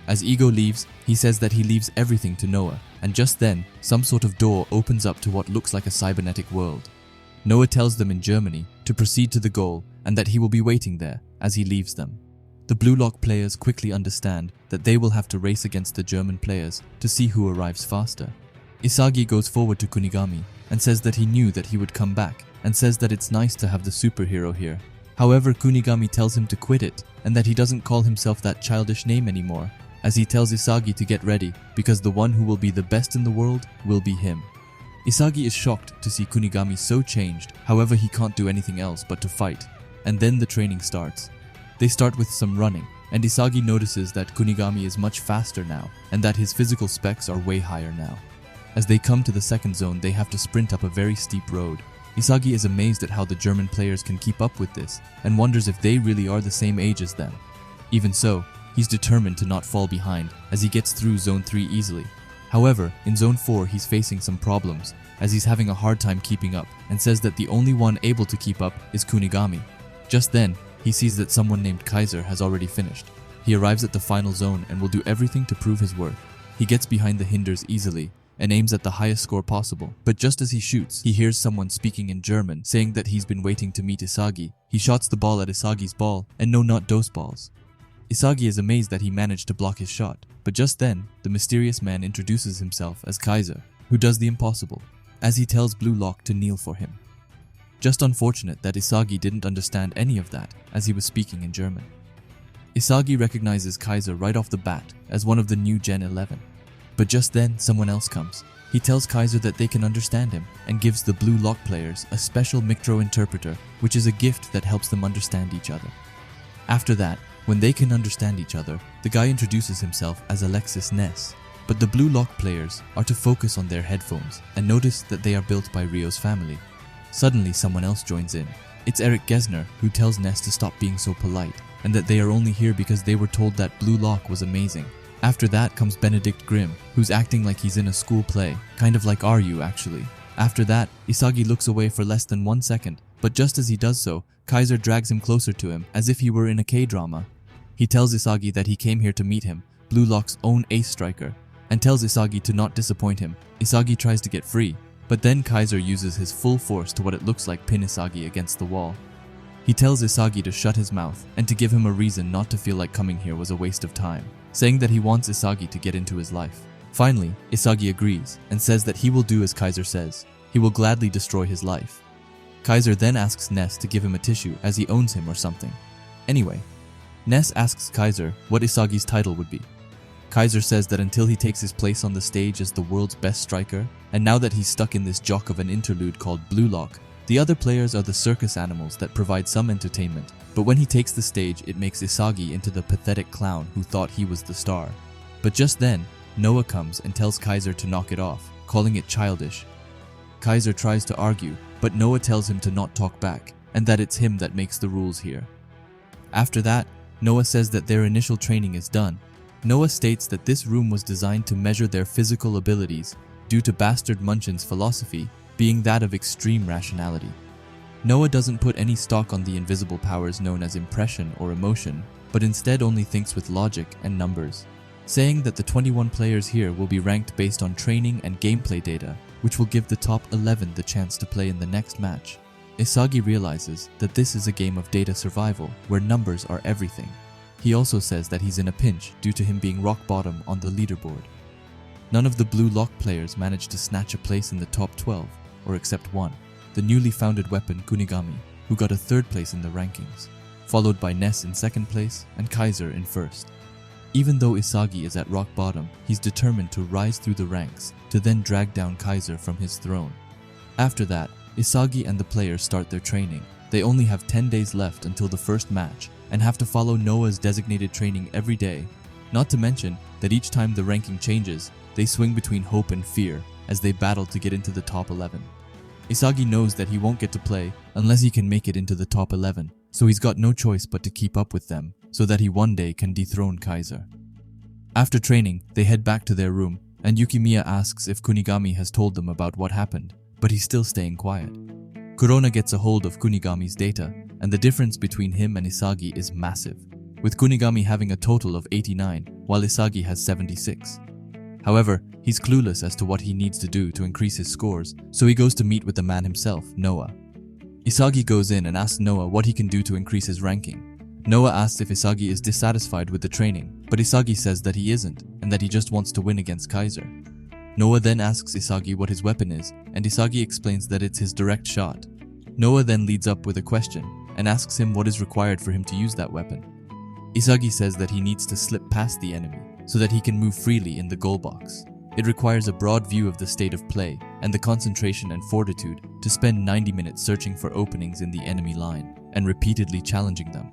As Ego leaves, he says that he leaves everything to Noah, and just then, some sort of door opens up to what looks like a cybernetic world. Noah tells them in Germany to proceed to the goal and that he will be waiting there as he leaves them. The Blue Lock players quickly understand that they will have to race against the German players to see who arrives faster. Isagi goes forward to Kunigami and says that he knew that he would come back, and says that it's nice to have the superhero here. However, Kunigami tells him to quit it and that he doesn't call himself that childish name anymore, as he tells Isagi to get ready because the one who will be the best in the world will be him. Isagi is shocked to see Kunigami so changed, however he can't do anything else but to fight, and then the training starts. They start with some running, and Isagi notices that Kunigami is much faster now and that his physical specs are way higher now. As they come to the second zone, they have to sprint up a very steep road. Isagi is amazed at how the German players can keep up with this and wonders if they really are the same age as them. Even so, he's determined to not fall behind as he gets through Zone 3 easily. However, in Zone 4 he's facing some problems as he's having a hard time keeping up and says that the only one able to keep up is Kunigami. Just then, he sees that someone named Kaiser has already finished. He arrives at the final zone and will do everything to prove his worth. He gets behind the hinders easily and aims at the highest score possible. But just as he shoots, he hears someone speaking in German saying that he's been waiting to meet Isagi. He shots the ball at Isagi's ball, and no, not those balls. Isagi is amazed that he managed to block his shot, but just then, the mysterious man introduces himself as Kaiser, who does the impossible, as he tells Blue Lock to kneel for him. Just unfortunate that Isagi didn't understand any of that, as he was speaking in German. Isagi recognizes Kaiser right off the bat as one of the new Gen 11. But just then, someone else comes. He tells Kaiser that they can understand him and gives the Blue Lock players a special Mictro interpreter, which is a gift that helps them understand each other. After that, when they can understand each other, the guy introduces himself as Alexis Ness. But the Blue Lock players are to focus on their headphones and notice that they are built by Rio's family. Suddenly, someone else joins in. It's Eric Gesner, who tells Ness to stop being so polite and that they are only here because they were told that Blue Lock was amazing. After that comes Benedict Grimm, who's acting like he's in a school play, kind of like Are You actually. After that, Isagi looks away for less than 1 second, but just as he does so, Kaiser drags him closer to him as if he were in a K-drama. He tells Isagi that he came here to meet him, Blue Lock's own ace striker, and tells Isagi to not disappoint him. Isagi tries to get free, but then Kaiser uses his full force to what it looks like pin Isagi against the wall. He tells Isagi to shut his mouth and to give him a reason not to feel like coming here was a waste of time, saying that he wants Isagi to get into his life. Finally, Isagi agrees and says that he will do as Kaiser says. He will gladly destroy his life. Kaiser then asks Ness to give him a tissue as he owns him or something. Anyway, Ness asks Kaiser what Isagi's title would be. Kaiser says that until he takes his place on the stage as the world's best striker, and now that he's stuck in this jock of an interlude called Blue Lock, the other players are the circus animals that provide some entertainment, but when he takes the stage it makes Isagi into the pathetic clown who thought he was the star. But just then, Noah comes and tells Kaiser to knock it off, calling it childish. Kaiser tries to argue, but Noah tells him to not talk back, and that it's him that makes the rules here. After that, Noah says that their initial training is done. Noah states that this room was designed to measure their physical abilities due to Bastard Munchen's philosophy being that of extreme rationality. Noah doesn't put any stock on the invisible powers known as impression or emotion, but instead only thinks with logic and numbers, saying that the 21 players here will be ranked based on training and gameplay data, which will give the top 11 the chance to play in the next match. Isagi realizes that this is a game of data survival where numbers are everything. He also says that he's in a pinch due to him being rock bottom on the leaderboard. None of the Blue Lock players managed to snatch a place in the top 12, or except one, the newly founded weapon Kunigami, who got a 3rd place in the rankings, followed by Ness in 2nd place and Kaiser in 1st. Even though Isagi is at rock bottom, he's determined to rise through the ranks to then drag down Kaiser from his throne. After that, Isagi and the players start their training. They only have 10 days left until the first match and have to follow Noah's designated training every day. Not to mention that each time the ranking changes, they swing between hope and fear as they battle to get into the top 11. Isagi knows that he won't get to play unless he can make it into the top 11, so he's got no choice but to keep up with them so that he one day can dethrone Kaiser. After training, they head back to their room and Yukimiya asks if Kunigami has told them about what happened, but he's still staying quiet. Kurona gets a hold of Kunigami's data, and the difference between him and Isagi is massive, with Kunigami having a total of 89 while Isagi has 76. However, he's clueless as to what he needs to do to increase his scores, so he goes to meet with the man himself, Noah. Isagi goes in and asks Noah what he can do to increase his ranking. Noah asks if Isagi is dissatisfied with the training, but Isagi says that he isn't and that he just wants to win against Kaiser. Noah then asks Isagi what his weapon is, and Isagi explains that it's his direct shot. Noah then leads up with a question and asks him what is required for him to use that weapon. Isagi says that he needs to slip past the enemy so that he can move freely in the goal box. It requires a broad view of the state of play and the concentration and fortitude to spend 90 minutes searching for openings in the enemy line and repeatedly challenging them.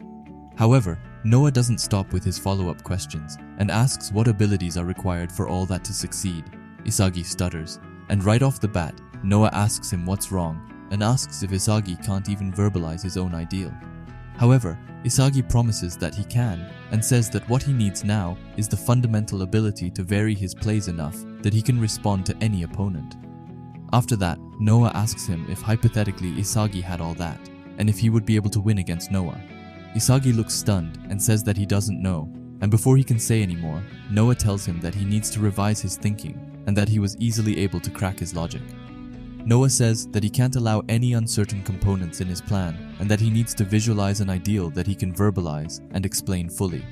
However, Noah doesn't stop with his follow-up questions and asks what abilities are required for all that to succeed. Isagi stutters, and right off the bat, Noah asks him what's wrong and asks if Isagi can't even verbalize his own ideal. However, Isagi promises that he can and says that what he needs now is the fundamental ability to vary his plays enough that he can respond to any opponent. After that, Noah asks him if hypothetically Isagi had all that, and if he would be able to win against Noah. Isagi looks stunned and says that he doesn't know, and before he can say any more, Noah tells him that he needs to revise his thinking and that he was easily able to crack his logic. Noah says that he can't allow any uncertain components in his plan and that he needs to visualize an ideal that he can verbalize and explain fully.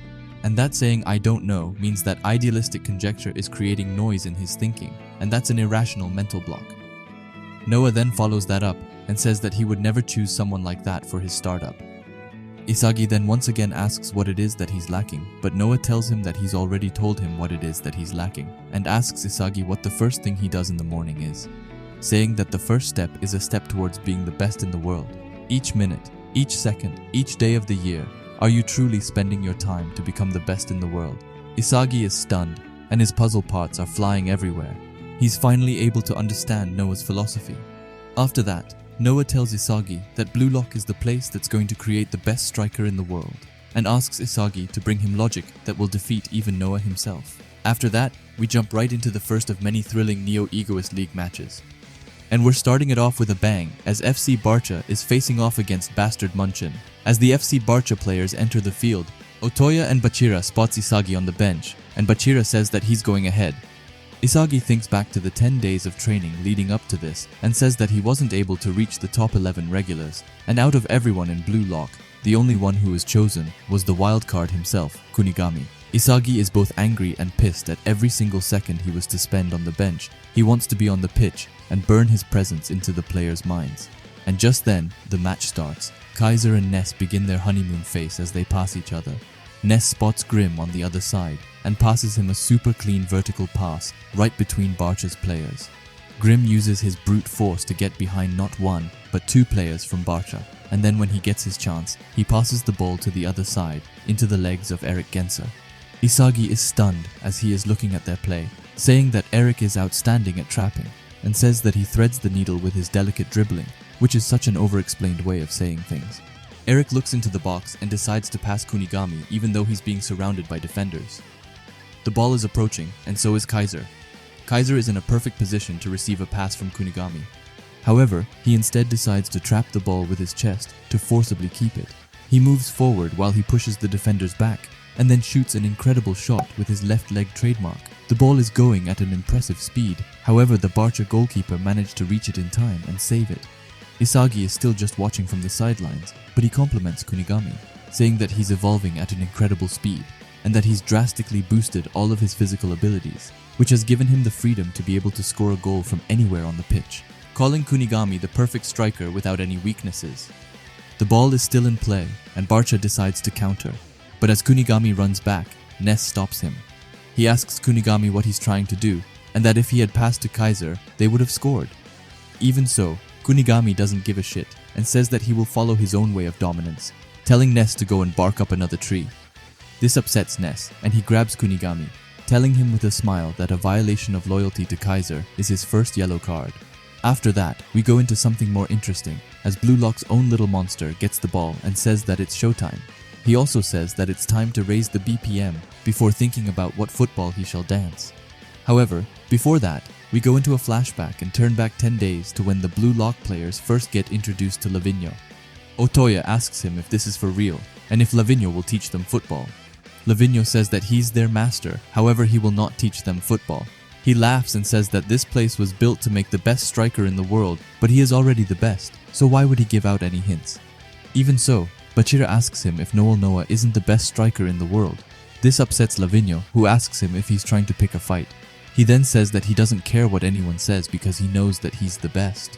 And that saying "I don't know" means that idealistic conjecture is creating noise in his thinking, and that's an irrational mental block. Noah then follows that up and says that he would never choose someone like that for his startup. Isagi then once again asks what it is that he's lacking, but Noah tells him that he's already told him what it is that he's lacking, and asks Isagi what the first thing he does in the morning is, saying that the first step is a step towards being the best in the world. Each minute, each second, each day of the year, are you truly spending your time to become the best in the world? Isagi is stunned, and his puzzle parts are flying everywhere. He's finally able to understand Noah's philosophy. After that, Noah tells Isagi that Blue Lock is the place that's going to create the best striker in the world, and asks Isagi to bring him logic that will defeat even Noah himself. After that, we jump right into the first of many thrilling Neo-Egoist League matches. And we're starting it off with a bang as FC Barcha is facing off against Bastard Munchen. As the FC Barcha players enter the field, Otoya and Bachira spots Isagi on the bench, and Bachira says that he's going ahead. Isagi thinks back to the 10 days of training leading up to this and says that he wasn't able to reach the top 11 regulars, and out of everyone in Blue Lock, the only one who was chosen was the wildcard himself, Kunigami. Isagi is both angry and pissed at every single second he was to spend on the bench. He wants to be on the pitch and burn his presence into the players' minds. And just then, the match starts. Kaiser and Ness begin their honeymoon phase as they pass each other. Ness spots Grim on the other side and passes him a super clean vertical pass right between Barcha's players. Grim uses his brute force to get behind not one, but two players from Barcha, and then when he gets his chance, he passes the ball to the other side, into the legs of Eric Genser. Isagi is stunned as he is looking at their play, saying that Eric is outstanding at trapping, and says that he threads the needle with his delicate dribbling, which is such an over-explained way of saying things. Eric looks into the box and decides to pass Kunigami even though he's being surrounded by defenders. The ball is approaching, and so is Kaiser. Kaiser is in a perfect position to receive a pass from Kunigami. However, he instead decides to trap the ball with his chest to forcibly keep it. He moves forward while he pushes the defenders back, and then shoots an incredible shot with his left leg trademark. The ball is going at an impressive speed, however the Barcha goalkeeper managed to reach it in time and save it. Isagi is still just watching from the sidelines, but he compliments Kunigami, saying that he's evolving at an incredible speed, and that he's drastically boosted all of his physical abilities, which has given him the freedom to be able to score a goal from anywhere on the pitch, calling Kunigami the perfect striker without any weaknesses. The ball is still in play, and Barcha decides to counter, but as Kunigami runs back, Ness stops him. He asks Kunigami what he's trying to do, and that if he had passed to Kaiser, they would have scored. Even so, Kunigami doesn't give a shit and says that he will follow his own way of dominance, telling Ness to go and bark up another tree. This upsets Ness, and he grabs Kunigami, telling him with a smile that a violation of loyalty to Kaiser is his first yellow card. After that, we go into something more interesting, as Blue Lock's own little monster gets the ball and says that it's showtime. He also says that it's time to raise the BPM before thinking about what football he shall dance. However, before that, we go into a flashback and turn back 10 days to when the Blue Lock players first get introduced to Lavinho. Otoya asks him if this is for real, and if Lavinho will teach them football. Lavinho says that he's their master, however he will not teach them football. He laughs and says that this place was built to make the best striker in the world, but he is already the best, so why would he give out any hints? Even so, Barcha asks him if Noel Noah isn't the best striker in the world. This upsets Lavinho, who asks him if he's trying to pick a fight. He then says that he doesn't care what anyone says because he knows that he's the best.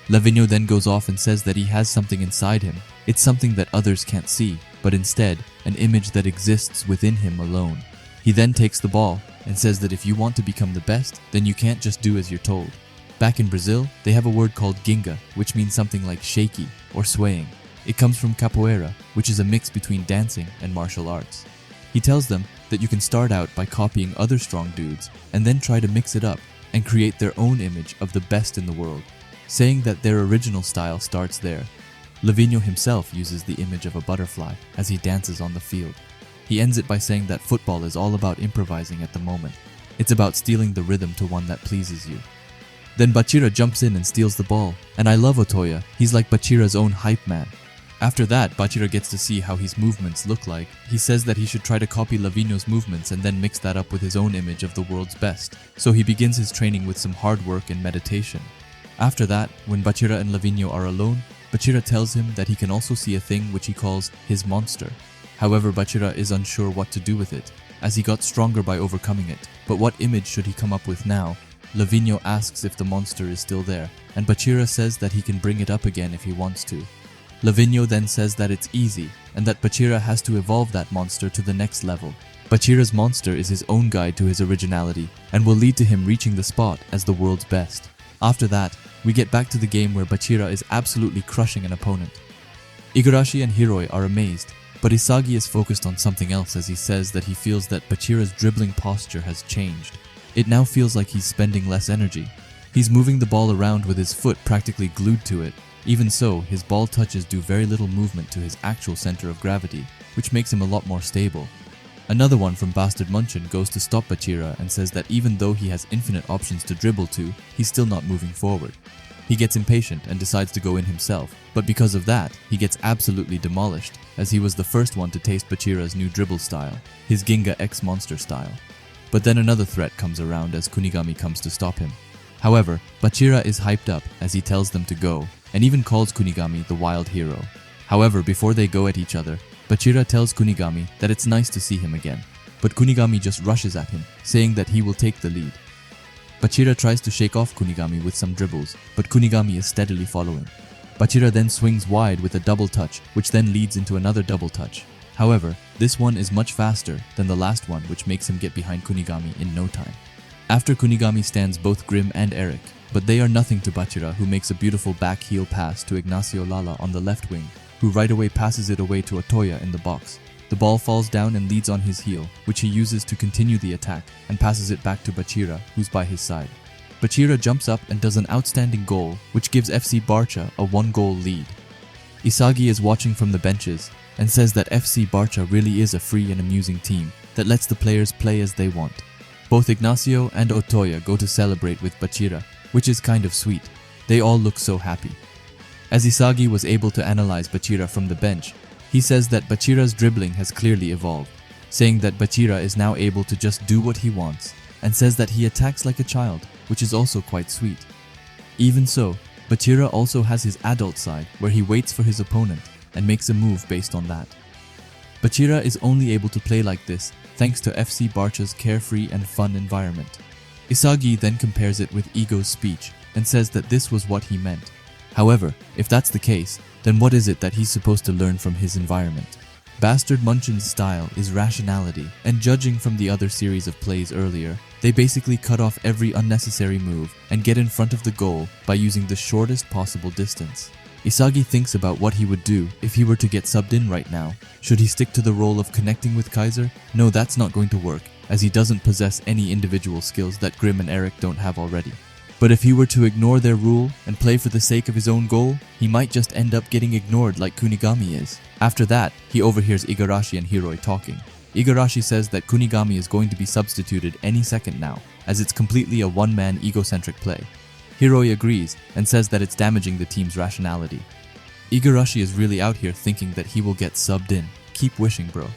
Lavinho then goes off and says that he has something inside him. It's something that others can't see, but instead, an image that exists within him alone. He then takes the ball and says that if you want to become the best, then you can't just do as you're told. Back in Brazil, they have a word called ginga, which means something like shaky or swaying. It comes from capoeira, which is a mix between dancing and martial arts. He tells them that you can start out by copying other strong dudes and then try to mix it up and create their own image of the best in the world, saying that their original style starts there. Lavinho himself uses the image of a butterfly as he dances on the field. He ends it by saying that football is all about improvising at the moment. It's about stealing the rhythm to one that pleases you. Then Barcha jumps in and steals the ball, and I love Otoya. He's like Barcha's own hype man. After that, Barcha gets to see how his movements look like. He says that he should try to copy Lavinho's movements and then mix that up with his own image of the world's best. So he begins his training with some hard work and meditation. After that, when Barcha and Lavinho are alone, Barcha tells him that he can also see a thing which he calls his monster. However, Barcha is unsure what to do with it, as he got stronger by overcoming it. But what image should he come up with now? Lavinho asks if the monster is still there, and Barcha says that he can bring it up again if he wants to. Lavinho then says that it's easy, and that Barcha has to evolve that monster to the next level. Barcha's monster is his own guide to his originality, and will lead to him reaching the spot as the world's best. After that, we get back to the game where Barcha is absolutely crushing an opponent. Igarashi and Hiroi are amazed, but Isagi is focused on something else as he says that he feels that Barcha's dribbling posture has changed. It now feels like he's spending less energy. He's moving the ball around with his foot practically glued to it. Even so, his ball touches do very little movement to his actual center of gravity, which makes him a lot more stable. Another one from Bastard Munchen goes to stop Barcha and says that even though he has infinite options to dribble to, he's still not moving forward. He gets impatient and decides to go in himself, but because of that, he gets absolutely demolished, as he was the first one to taste Barcha's new dribble style, his Ginga X Monster style. But then another threat comes around as Kunigami comes to stop him. However, Barcha is hyped up as he tells them to go, and even calls Kunigami the wild hero. However, before they go at each other, Barcha tells Kunigami that it's nice to see him again, but Kunigami just rushes at him, saying that he will take the lead. Barcha tries to shake off Kunigami with some dribbles, but Kunigami is steadily following. Barcha then swings wide with a double touch, which then leads into another double touch. However, this one is much faster than the last one, which makes him get behind Kunigami in no time. After Kunigami stands both Grim and Eric, but they are nothing to Barcha, who makes a beautiful back heel pass to Ignacio Lala on the left wing, who right away passes it away to Otoya in the box. The ball falls down and leads on his heel, which he uses to continue the attack, and passes it back to Barcha, who's by his side. Barcha jumps up and does an outstanding goal, which gives FC Barcha a 1-goal lead. Isagi is watching from the benches, and says that FC Barcha really is a free and amusing team that lets the players play as they want. Both Ignacio and Otoya go to celebrate with Barcha, which is kind of sweet. They all look so happy. As Isagi was able to analyze Barcha from the bench, he says that Barcha's dribbling has clearly evolved, saying that Barcha is now able to just do what he wants, and says that he attacks like a child, which is also quite sweet. Even so, Barcha also has his adult side where he waits for his opponent and makes a move based on that. Barcha is only able to play like this thanks to FC Barcha's carefree and fun environment. Isagi then compares it with Ego's speech and says that this was what he meant. However, if that's the case, then what is it that he's supposed to learn from his environment? Bastard Munchen's style is rationality, and judging from the other series of plays earlier, they basically cut off every unnecessary move and get in front of the goal by using the shortest possible distance. Isagi thinks about what he would do if he were to get subbed in right now. Should he stick to the role of connecting with Kaiser? No, that's not going to work, as he doesn't possess any individual skills that Grim and Eric don't have already. But if he were to ignore their rule and play for the sake of his own goal, he might just end up getting ignored like Kunigami is. After that, he overhears Igarashi and Hiroi talking. Igarashi says that Kunigami is going to be substituted any second now, as it's completely a one-man egocentric play. Hiroi agrees and says that it's damaging the team's rationality. Igarashi is really out here thinking that he will get subbed in. Keep wishing, bro.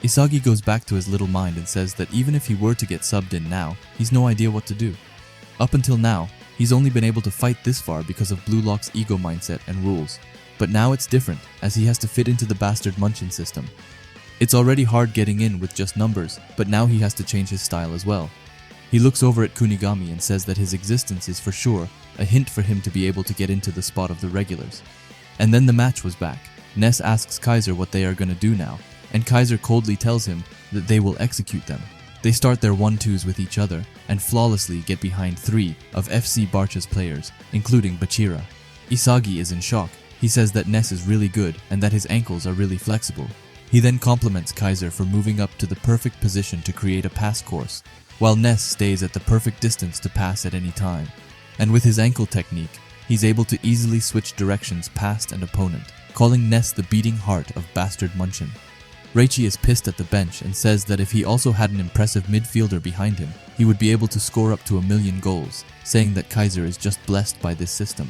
Isagi goes back to his little mind and says that even if he were to get subbed in now, he's no idea what to do. Up until now, he's only been able to fight this far because of Blue Lock's ego mindset and rules. But now it's different, as he has to fit into the Bastard Munchen system. It's already hard getting in with just numbers, but now he has to change his style as well. He looks over at Kunigami and says that his existence is for sure a hint for him to be able to get into the spot of the regulars. And then the match was back. Ness asks Kaiser what they are going to do now, and Kaiser coldly tells him that they will execute them. They start their 1-2s with each other and flawlessly get behind 3 of FC Barcha's players, including Bachira. Isagi is in shock. He says that Ness is really good and that his ankles are really flexible. He then compliments Kaiser for moving up to the perfect position to create a pass course, while Ness stays at the perfect distance to pass at any time. And with his ankle technique, he's able to easily switch directions past an opponent, calling Ness the beating heart of Bastard Munchen. Reichi is pissed at the bench and says that if he also had an impressive midfielder behind him, he would be able to score up to 1,000,000 goals, saying that Kaiser is just blessed by this system.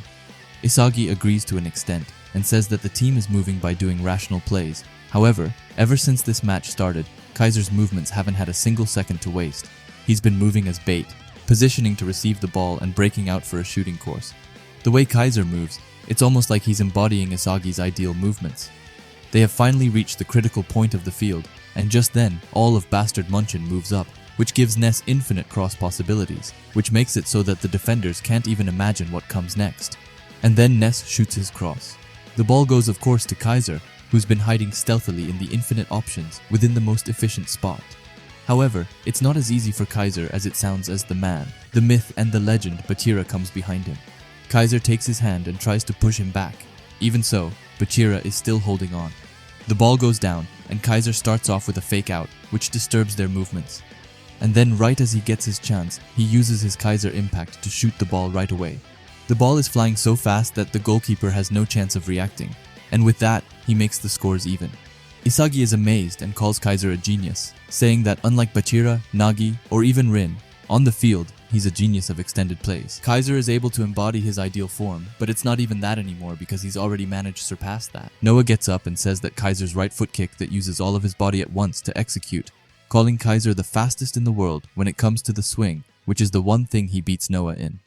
Isagi agrees to an extent and says that the team is moving by doing rational plays. However, ever since this match started, Kaiser's movements haven't had a single second to waste. He's been moving as bait, positioning to receive the ball and breaking out for a shooting course. The way Kaiser moves, it's almost like he's embodying Isagi's ideal movements. They have finally reached the critical point of the field, and just then, all of Bastard Munchen moves up, which gives Ness infinite cross possibilities, which makes it so that the defenders can't even imagine what comes next. And then Ness shoots his cross. The ball goes of course to Kaiser, who's been hiding stealthily in the infinite options within the most efficient spot. However, it's not as easy for Kaiser as it sounds, as the man, the myth and the legend Bachira comes behind him. Kaiser takes his hand and tries to push him back. Even so, Bachira is still holding on. The ball goes down, and Kaiser starts off with a fake out, which disturbs their movements. And then right as he gets his chance, he uses his Kaiser impact to shoot the ball right away. The ball is flying so fast that the goalkeeper has no chance of reacting, and with that, he makes the scores even. Isagi is amazed and calls Kaiser a genius, saying that unlike Bachira, Nagi, or even Rin, on the field, he's a genius of extended plays. Kaiser is able to embody his ideal form, but it's not even that anymore because he's already managed to surpass that. Noah gets up and says that Kaiser's right foot kick that uses all of his body at once to execute, calling Kaiser the fastest in the world when it comes to the swing, which is the one thing he beats Noah in.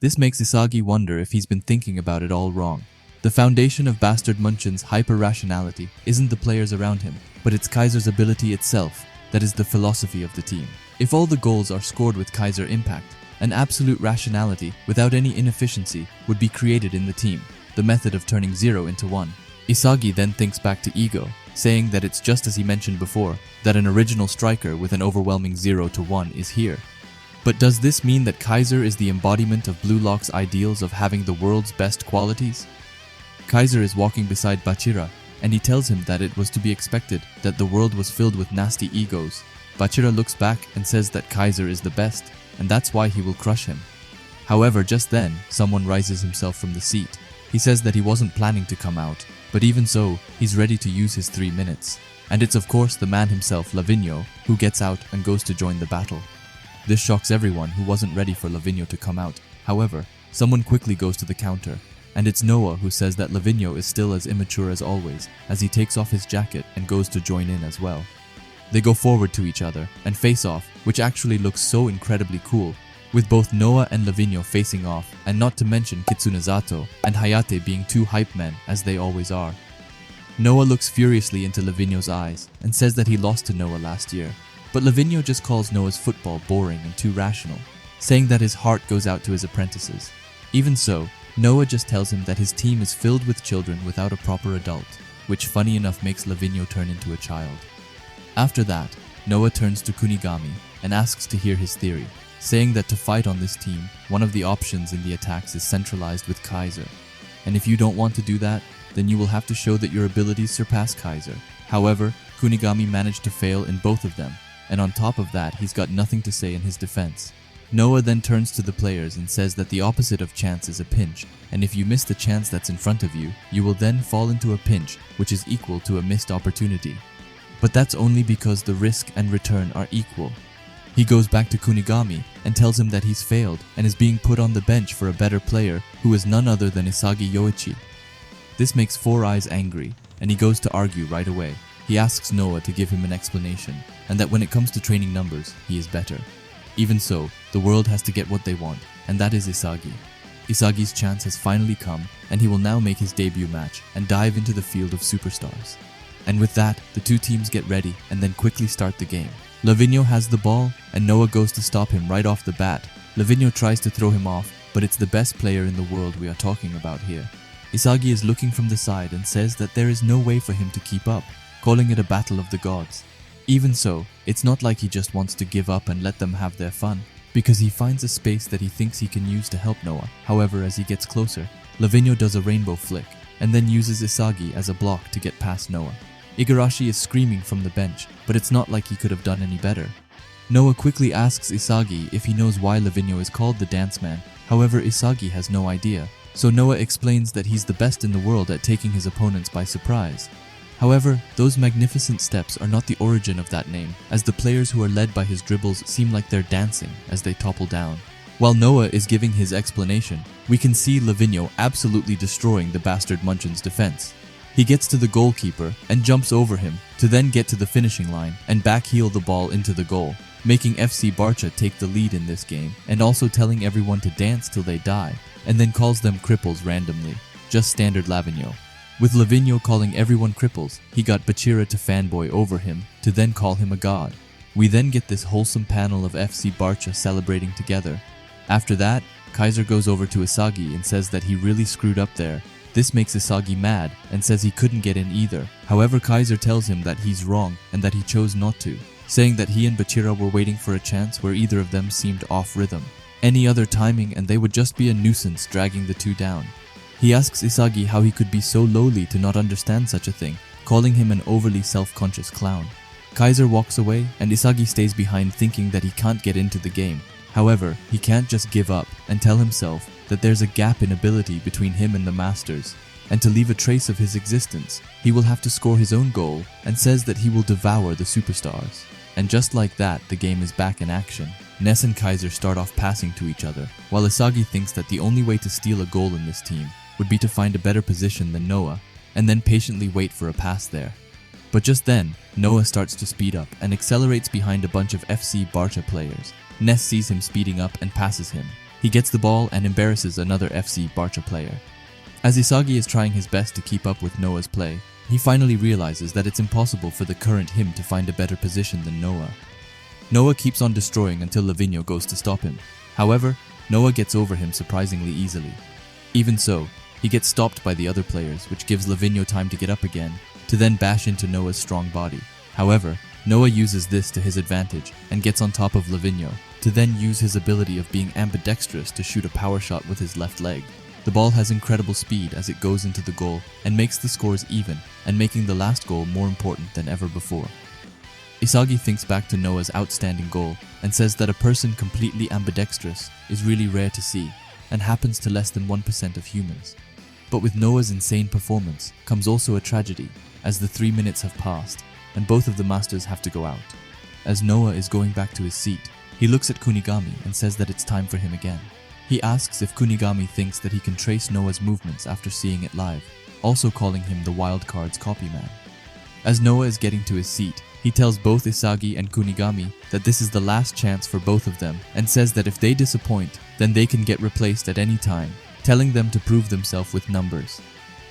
This makes Isagi wonder if he's been thinking about it all wrong. The foundation of Bastard Munchen's hyper-rationality isn't the players around him, but it's Kaiser's ability itself that is the philosophy of the team. If all the goals are scored with Kaiser impact, an absolute rationality without any inefficiency would be created in the team, the method of turning 0 into 1. Isagi then thinks back to Ego, saying that it's just as he mentioned before, that an original striker with an overwhelming 0 to 1 is here. But does this mean that Kaiser is the embodiment of Blue Lock's ideals of having the world's best qualities? Kaiser is walking beside Bachira, and he tells him that it was to be expected that the world was filled with nasty egos. Bachira looks back and says that Kaiser is the best, and that's why he will crush him. However, just then, someone rises himself from the seat. He says that he wasn't planning to come out, but even so, he's ready to use his 3 minutes. And it's of course the man himself, Lavinho, who gets out and goes to join the battle. This shocks everyone who wasn't ready for Lavinho to come out. However, someone quickly goes to the counter, and it's Noah who says that Lavinho is still as immature as always, as he takes off his jacket and goes to join in as well. They go forward to each other and face off, which actually looks so incredibly cool, with both Noah and Lavinho facing off, and not to mention Kitsunezato and Hayate being 2 hype men as they always are. Noah looks furiously into Lavinho's eyes and says that he lost to Noah last year, but Lavinho just calls Noah's football boring and too rational, saying that his heart goes out to his apprentices. Even so, Noah just tells him that his team is filled with children without a proper adult. which funny enough makes Lavinho turn into a child. After that, Noah turns to Kunigami and asks to hear his theory, saying that to fight on this team, one of the options in the attacks is centralized with Kaiser. And if you don't want to do that, then you will have to show that your abilities surpass Kaiser. However, Kunigami managed to fail in both of them, and on top of that, he's got nothing to say in his defense. Noah then turns to the players and says that the opposite of chance is a pinch, and if you miss the chance that's in front of you, you will then fall into a pinch, which is equal to a missed opportunity. But that's only because the risk and return are equal. He goes back to Kunigami and tells him that he's failed and is being put on the bench for a better player who is none other than Isagi Yoichi. This makes Four Eyes angry, and he goes to argue right away. He asks Noah to give him an explanation, and that when it comes to training numbers, he is better. Even so, the world has to get what they want, and that is Isagi. Isagi's chance has finally come, and he will now make his debut match and dive into the field of superstars. And with that, the two teams get ready and then quickly start the game. Lavinho has the ball, and Noah goes to stop him right off the bat. Lavinho tries to throw him off, but it's the best player in the world we are talking about here. Isagi is looking from the side and says that there is no way for him to keep up, calling it a battle of the gods. Even so, it's not like he just wants to give up and let them have their fun, because he finds a space that he thinks he can use to help Noah. However, as he gets closer, Lavinho does a rainbow flick, and then uses Isagi as a block to get past Noah. Igarashi is screaming from the bench, but it's not like he could have done any better. Noah quickly asks Isagi if he knows why Lavinho is called the Dance Man. However, Isagi has no idea, so Noah explains that he's the best in the world at taking his opponents by surprise. However, those magnificent steps are not the origin of that name, as the players who are led by his dribbles seem like they're dancing as they topple down. While Noah is giving his explanation, we can see Lavinho absolutely destroying the bastard Munchen's defense. He gets to the goalkeeper and jumps over him to then get to the finishing line and backheel the ball into the goal, making FC Barcha take the lead in this game and also telling everyone to dance till they die, and then calls them cripples randomly, just standard Lavinho. With Lavinho calling everyone cripples, he got Bachira to fanboy over him to then call him a god. We then get this wholesome panel of FC Barcha celebrating together. After that, Kaiser goes over to Isagi and says that he really screwed up there. This makes Isagi mad and says he couldn't get in either. However, Kaiser tells him that he's wrong and that he chose not to, saying that he and Bachira were waiting for a chance where either of them seemed off rhythm. Any other timing and they would just be a nuisance dragging the two down. He asks Isagi how he could be so lowly to not understand such a thing, calling him an overly self-conscious clown. Kaiser walks away and Isagi stays behind thinking that he can't get into the game. However, he can't just give up and tell himself that there's a gap in ability between him and the Masters, and to leave a trace of his existence, he will have to score his own goal and says that he will devour the superstars. And just like that, the game is back in action. Ness and Kaiser start off passing to each other, while Isagi thinks that the only way to steal a goal in this team would be to find a better position than Noah, and then patiently wait for a pass there. But just then, Noah starts to speed up and accelerates behind a bunch of FC Barcha players. Ness sees him speeding up and passes him. He gets the ball and embarrasses another FC Barcha player. As Isagi is trying his best to keep up with Noah's play, he finally realizes that it's impossible for the current him to find a better position than Noah. Noah keeps on destroying until Lavinho goes to stop him. However, Noah gets over him surprisingly easily. Even so, he gets stopped by the other players, which gives Lavinho time to get up again, to then bash into Noah's strong body. However, Noah uses this to his advantage and gets on top of Lavinho, to then use his ability of being ambidextrous to shoot a power shot with his left leg. The ball has incredible speed as it goes into the goal and makes the scores even, and making the last goal more important than ever before. Isagi thinks back to Noah's outstanding goal and says that a person completely ambidextrous is really rare to see and happens to less than 1% of humans. But with Noah's insane performance comes also a tragedy, as the 3 minutes have passed and both of the masters have to go out. As Noah is going back to his seat, he looks at Kunigami and says that it's time for him again. He asks if Kunigami thinks that he can trace Noah's movements after seeing it live, also calling him the wild card's copyman. As Noah is getting to his seat, he tells both Isagi and Kunigami that this is the last chance for both of them and says that if they disappoint, then they can get replaced at any time, telling them to prove themselves with numbers.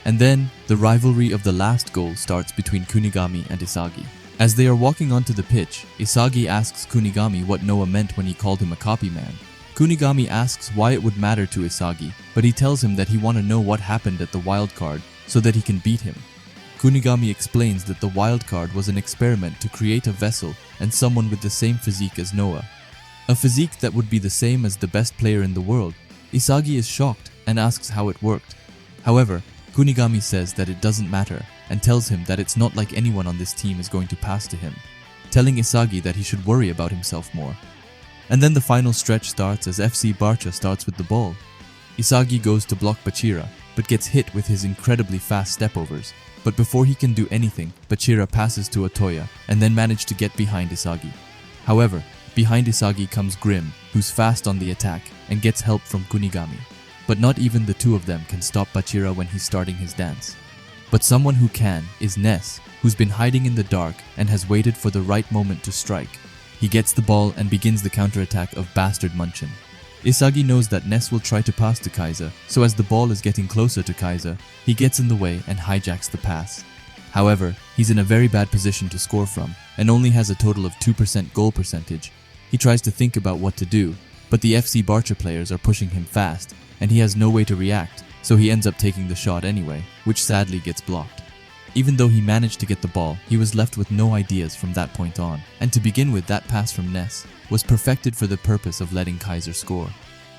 And then, the rivalry of the last goal starts between Kunigami and Isagi. As they are walking onto the pitch, Isagi asks Kunigami what Noah meant when he called him a copyman. Kunigami asks why it would matter to Isagi, but he tells him that he wants to know what happened at the wild card so that he can beat him. Kunigami explains that the wildcard was an experiment to create a vessel and someone with the same physique as Noah. A physique that would be the same as the best player in the world. Isagi is shocked and asks how it worked. However, Kunigami says that it doesn't matter and tells him that it's not like anyone on this team is going to pass to him, telling Isagi that he should worry about himself more. And then the final stretch starts as FC Barcha starts with the ball. Isagi goes to block Bachira, but gets hit with his incredibly fast stepovers. But before he can do anything, Bachira passes to Otoya and then manages to get behind Isagi. However, behind Isagi comes Grim, who's fast on the attack and gets help from Kunigami. But not even the two of them can stop Bachira when he's starting his dance. But someone who can is Ness, who's been hiding in the dark and has waited for the right moment to strike. He gets the ball and begins the counterattack of Bastard Munchen. Isagi knows that Ness will try to pass to Kaiser, so as the ball is getting closer to Kaiser, he gets in the way and hijacks the pass. However, he's in a very bad position to score from and only has a total of 2% goal percentage. He tries to think about what to do, but the FC Barcha players are pushing him fast and he has no way to react, so he ends up taking the shot anyway, which sadly gets blocked. Even though he managed to get the ball, he was left with no ideas from that point on, and to begin with, that pass from Ness was perfected for the purpose of letting Kaiser score.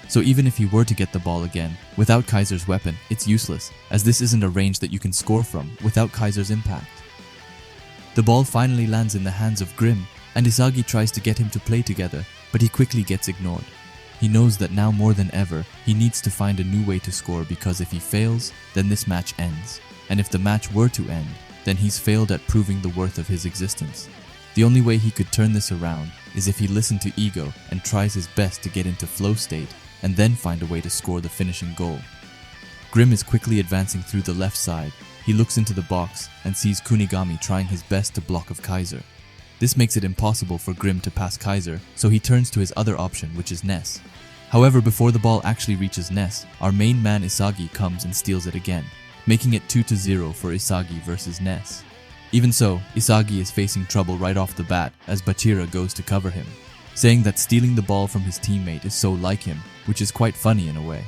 So even if he were to get the ball again, without Kaiser's weapon, it's useless, as this isn't a range that you can score from without Kaiser's impact. The ball finally lands in the hands of Grim, and Isagi tries to get him to play together, but he quickly gets ignored. He knows that now more than ever, he needs to find a new way to score, because if he fails, then this match ends. And if the match were to end, then he's failed at proving the worth of his existence. The only way he could turn this around is if he listened to ego and tries his best to get into flow state and then find a way to score the finishing goal. Grim is quickly advancing through the left side. He looks into the box and sees Kunigami trying his best to block of Kaiser. This makes it impossible for Grim to pass Kaiser, so he turns to his other option, which is Ness. However, before the ball actually reaches Ness, our main man Isagi comes and steals it again, making it 2-0 for Isagi versus Ness. Even so, Isagi is facing trouble right off the bat as Bachira goes to cover him, saying that stealing the ball from his teammate is so like him, which is quite funny in a way.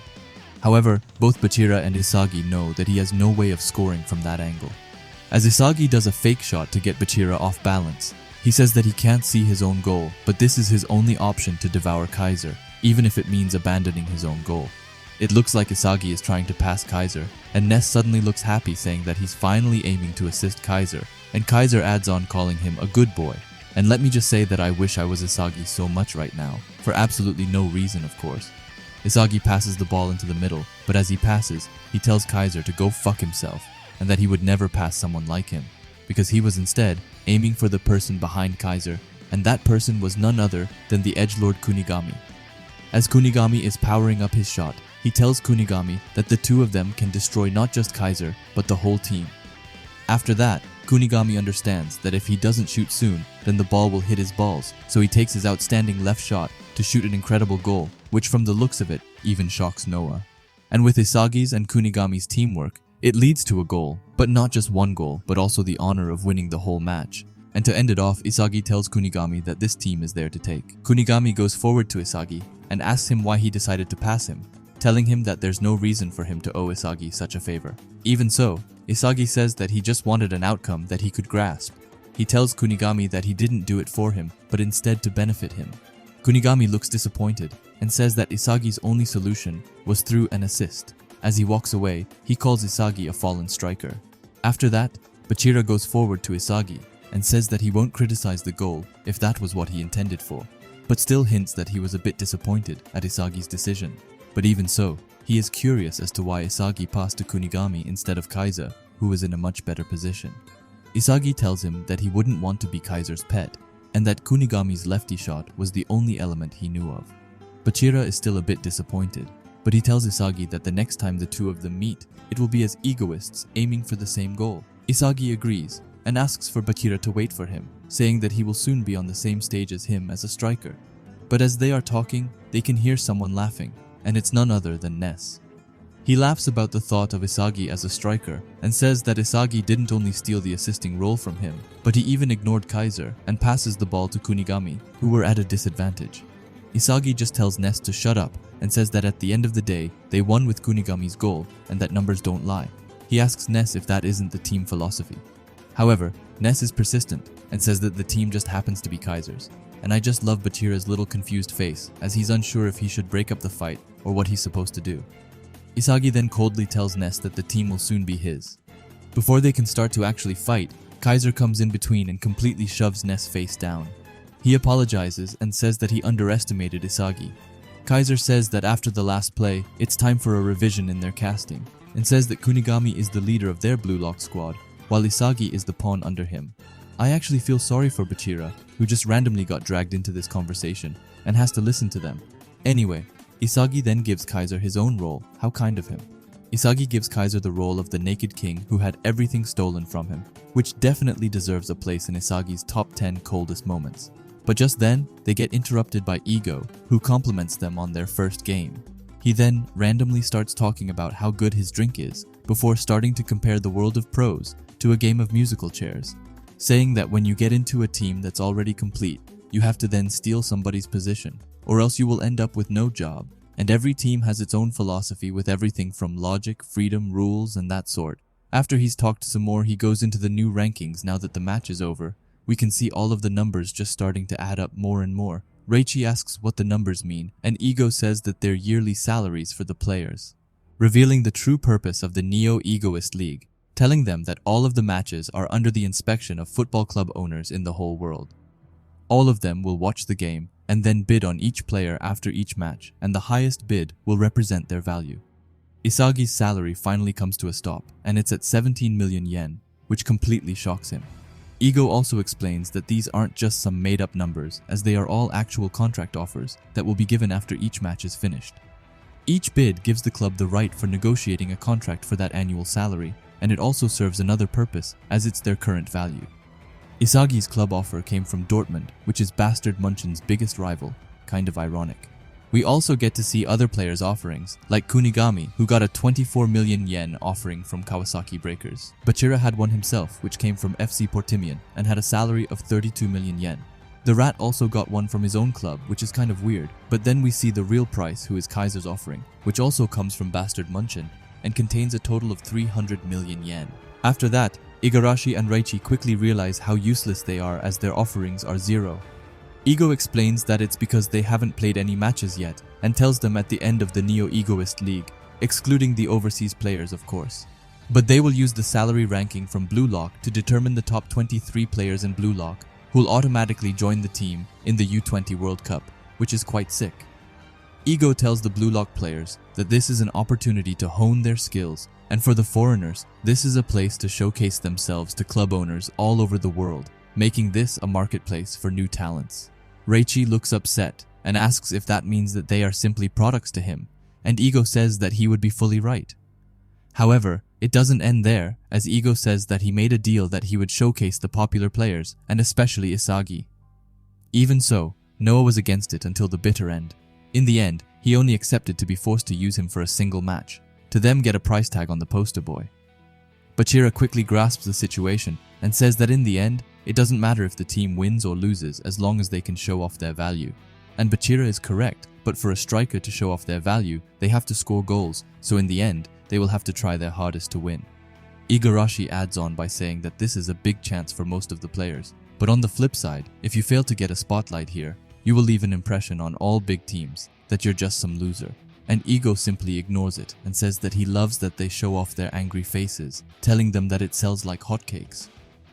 However, both Bachira and Isagi know that he has no way of scoring from that angle. As Isagi does a fake shot to get Bachira off balance, he says that he can't see his own goal, but this is his only option to devour Kaiser, even if it means abandoning his own goal. It looks like Isagi is trying to pass Kaiser, and Ness suddenly looks happy, saying that he's finally aiming to assist Kaiser, and Kaiser adds on calling him a good boy. And let me just say that I wish I was Isagi so much right now, for absolutely no reason, of course. Isagi passes the ball into the middle, but as he passes, he tells Kaiser to go fuck himself, and that he would never pass someone like him, because he was instead aiming for the person behind Kaiser, and that person was none other than the edgelord Kunigami. As Kunigami is powering up his shot, he tells Kunigami that the two of them can destroy not just Kaiser, but the whole team. After that, Kunigami understands that if he doesn't shoot soon, then the ball will hit his balls, so he takes his outstanding left shot to shoot an incredible goal, which from the looks of it, even shocks Noah. And with Isagi's and Kunigami's teamwork, it leads to a goal, but not just one goal, but also the honor of winning the whole match. And to end it off, Isagi tells Kunigami that this team is there to take. Kunigami goes forward to Isagi and asks him why he decided to pass him, telling him that there's no reason for him to owe Isagi such a favor. Even so, Isagi says that he just wanted an outcome that he could grasp. He tells Kunigami that he didn't do it for him, but instead to benefit him. Kunigami looks disappointed and says that Isagi's only solution was through an assist. As he walks away, he calls Isagi a fallen striker. After that, Bachira goes forward to Isagi and says that he won't criticize the goal if that was what he intended for, but still hints that he was a bit disappointed at Isagi's decision. But even so, he is curious as to why Isagi passed to Kunigami instead of Kaiser, who was in a much better position. Isagi tells him that he wouldn't want to be Kaiser's pet, and that Kunigami's lefty shot was the only element he knew of. Bachira is still a bit disappointed, but he tells Isagi that the next time the two of them meet, it will be as egoists aiming for the same goal. Isagi agrees and asks for Bachira to wait for him, saying that he will soon be on the same stage as him as a striker. But as they are talking, they can hear someone laughing, and it's none other than Ness. He laughs about the thought of Isagi as a striker and says that Isagi didn't only steal the assisting role from him, but he even ignored Kaiser and passes the ball to Kunigami, who were at a disadvantage. Isagi just tells Ness to shut up and says that at the end of the day, they won with Kunigami's goal and that numbers don't lie. He asks Ness if that isn't the team philosophy. However, Ness is persistent and says that the team just happens to be Kaiser's. And I just love Bachira's little confused face as he's unsure if he should break up the fight or what he's supposed to do. Isagi then coldly tells Ness that the team will soon be his. Before they can start to actually fight, Kaiser comes in between and completely shoves Ness face down. He apologizes and says that he underestimated Isagi. Kaiser says that after the last play, it's time for a revision in their casting, and says that Kunigami is the leader of their Blue Lock squad, while Isagi is the pawn under him. I actually feel sorry for Bachira, who just randomly got dragged into this conversation, and has to listen to them. Anyway, Isagi then gives Kaiser his own role. How kind of him. Isagi gives Kaiser the role of the naked king who had everything stolen from him, which definitely deserves a place in Isagi's top 10 coldest moments. But just then, they get interrupted by Ego, who compliments them on their first game. He then randomly starts talking about how good his drink is, before starting to compare the world of pros to a game of musical chairs, saying that when you get into a team that's already complete, you have to then steal somebody's position, or else you will end up with no job. And every team has its own philosophy with everything from logic, freedom, rules, and that sort. After he's talked some more, he goes into the new rankings now that the match is over. We can see all of the numbers just starting to add up more and more. Reichi asks what the numbers mean, and Ego says that they're yearly salaries for the players, revealing the true purpose of the Egoist League, telling them that all of the matches are under the inspection of football club owners in the whole world. All of them will watch the game and then bid on each player after each match, and the highest bid will represent their value. Isagi's salary finally comes to a stop, and it's at 17 million yen, which completely shocks him. Ego also explains that these aren't just some made-up numbers, as they are all actual contract offers that will be given after each match is finished. Each bid gives the club the right for negotiating a contract for that annual salary, and it also serves another purpose, as it's their current value. Isagi's club offer came from Dortmund, which is Bastard Munchen's biggest rival, kind of ironic. We also get to see other players' offerings, like Kunigami, who got a 24 million yen offering from Kawasaki Breakers. Bachira had one himself, which came from FC Portimian, and had a salary of 32 million yen. The Rat also got one from his own club, which is kind of weird, but then we see the real price, who is Kaiser's offering, which also comes from Bastard Munchen, and contains a total of 300 million yen. After that, Igarashi and Reichi quickly realize how useless they are as their offerings are zero. Ego explains that it's because they haven't played any matches yet, and tells them at the end of the Egoist League, excluding the overseas players of course. But they will use the salary ranking from Blue Lock to determine the top 23 players in Blue Lock, who'll automatically join the team in the U20 World Cup, which is quite sick. Ego tells the Blue Lock players that this is an opportunity to hone their skills, and for the foreigners, this is a place to showcase themselves to club owners all over the world, making this a marketplace for new talents. Reichi looks upset and asks if that means that they are simply products to him, and Ego says that he would be fully right. However, it doesn't end there, as Ego says that he made a deal that he would showcase the popular players, and especially Isagi. Even so, Noah was against it until the bitter end. In the end, he only accepted to be forced to use him for a single match, to them get a price tag on the poster boy. Bachira quickly grasps the situation and says that in the end, it doesn't matter if the team wins or loses as long as they can show off their value. And Bachira is correct, but for a striker to show off their value, they have to score goals, so in the end, they will have to try their hardest to win. Igarashi adds on by saying that this is a big chance for most of the players, but on the flip side, if you fail to get a spotlight here, you will leave an impression on all big teams that you're just some loser. And Ego simply ignores it and says that he loves that they show off their angry faces, telling them that it sells like hotcakes.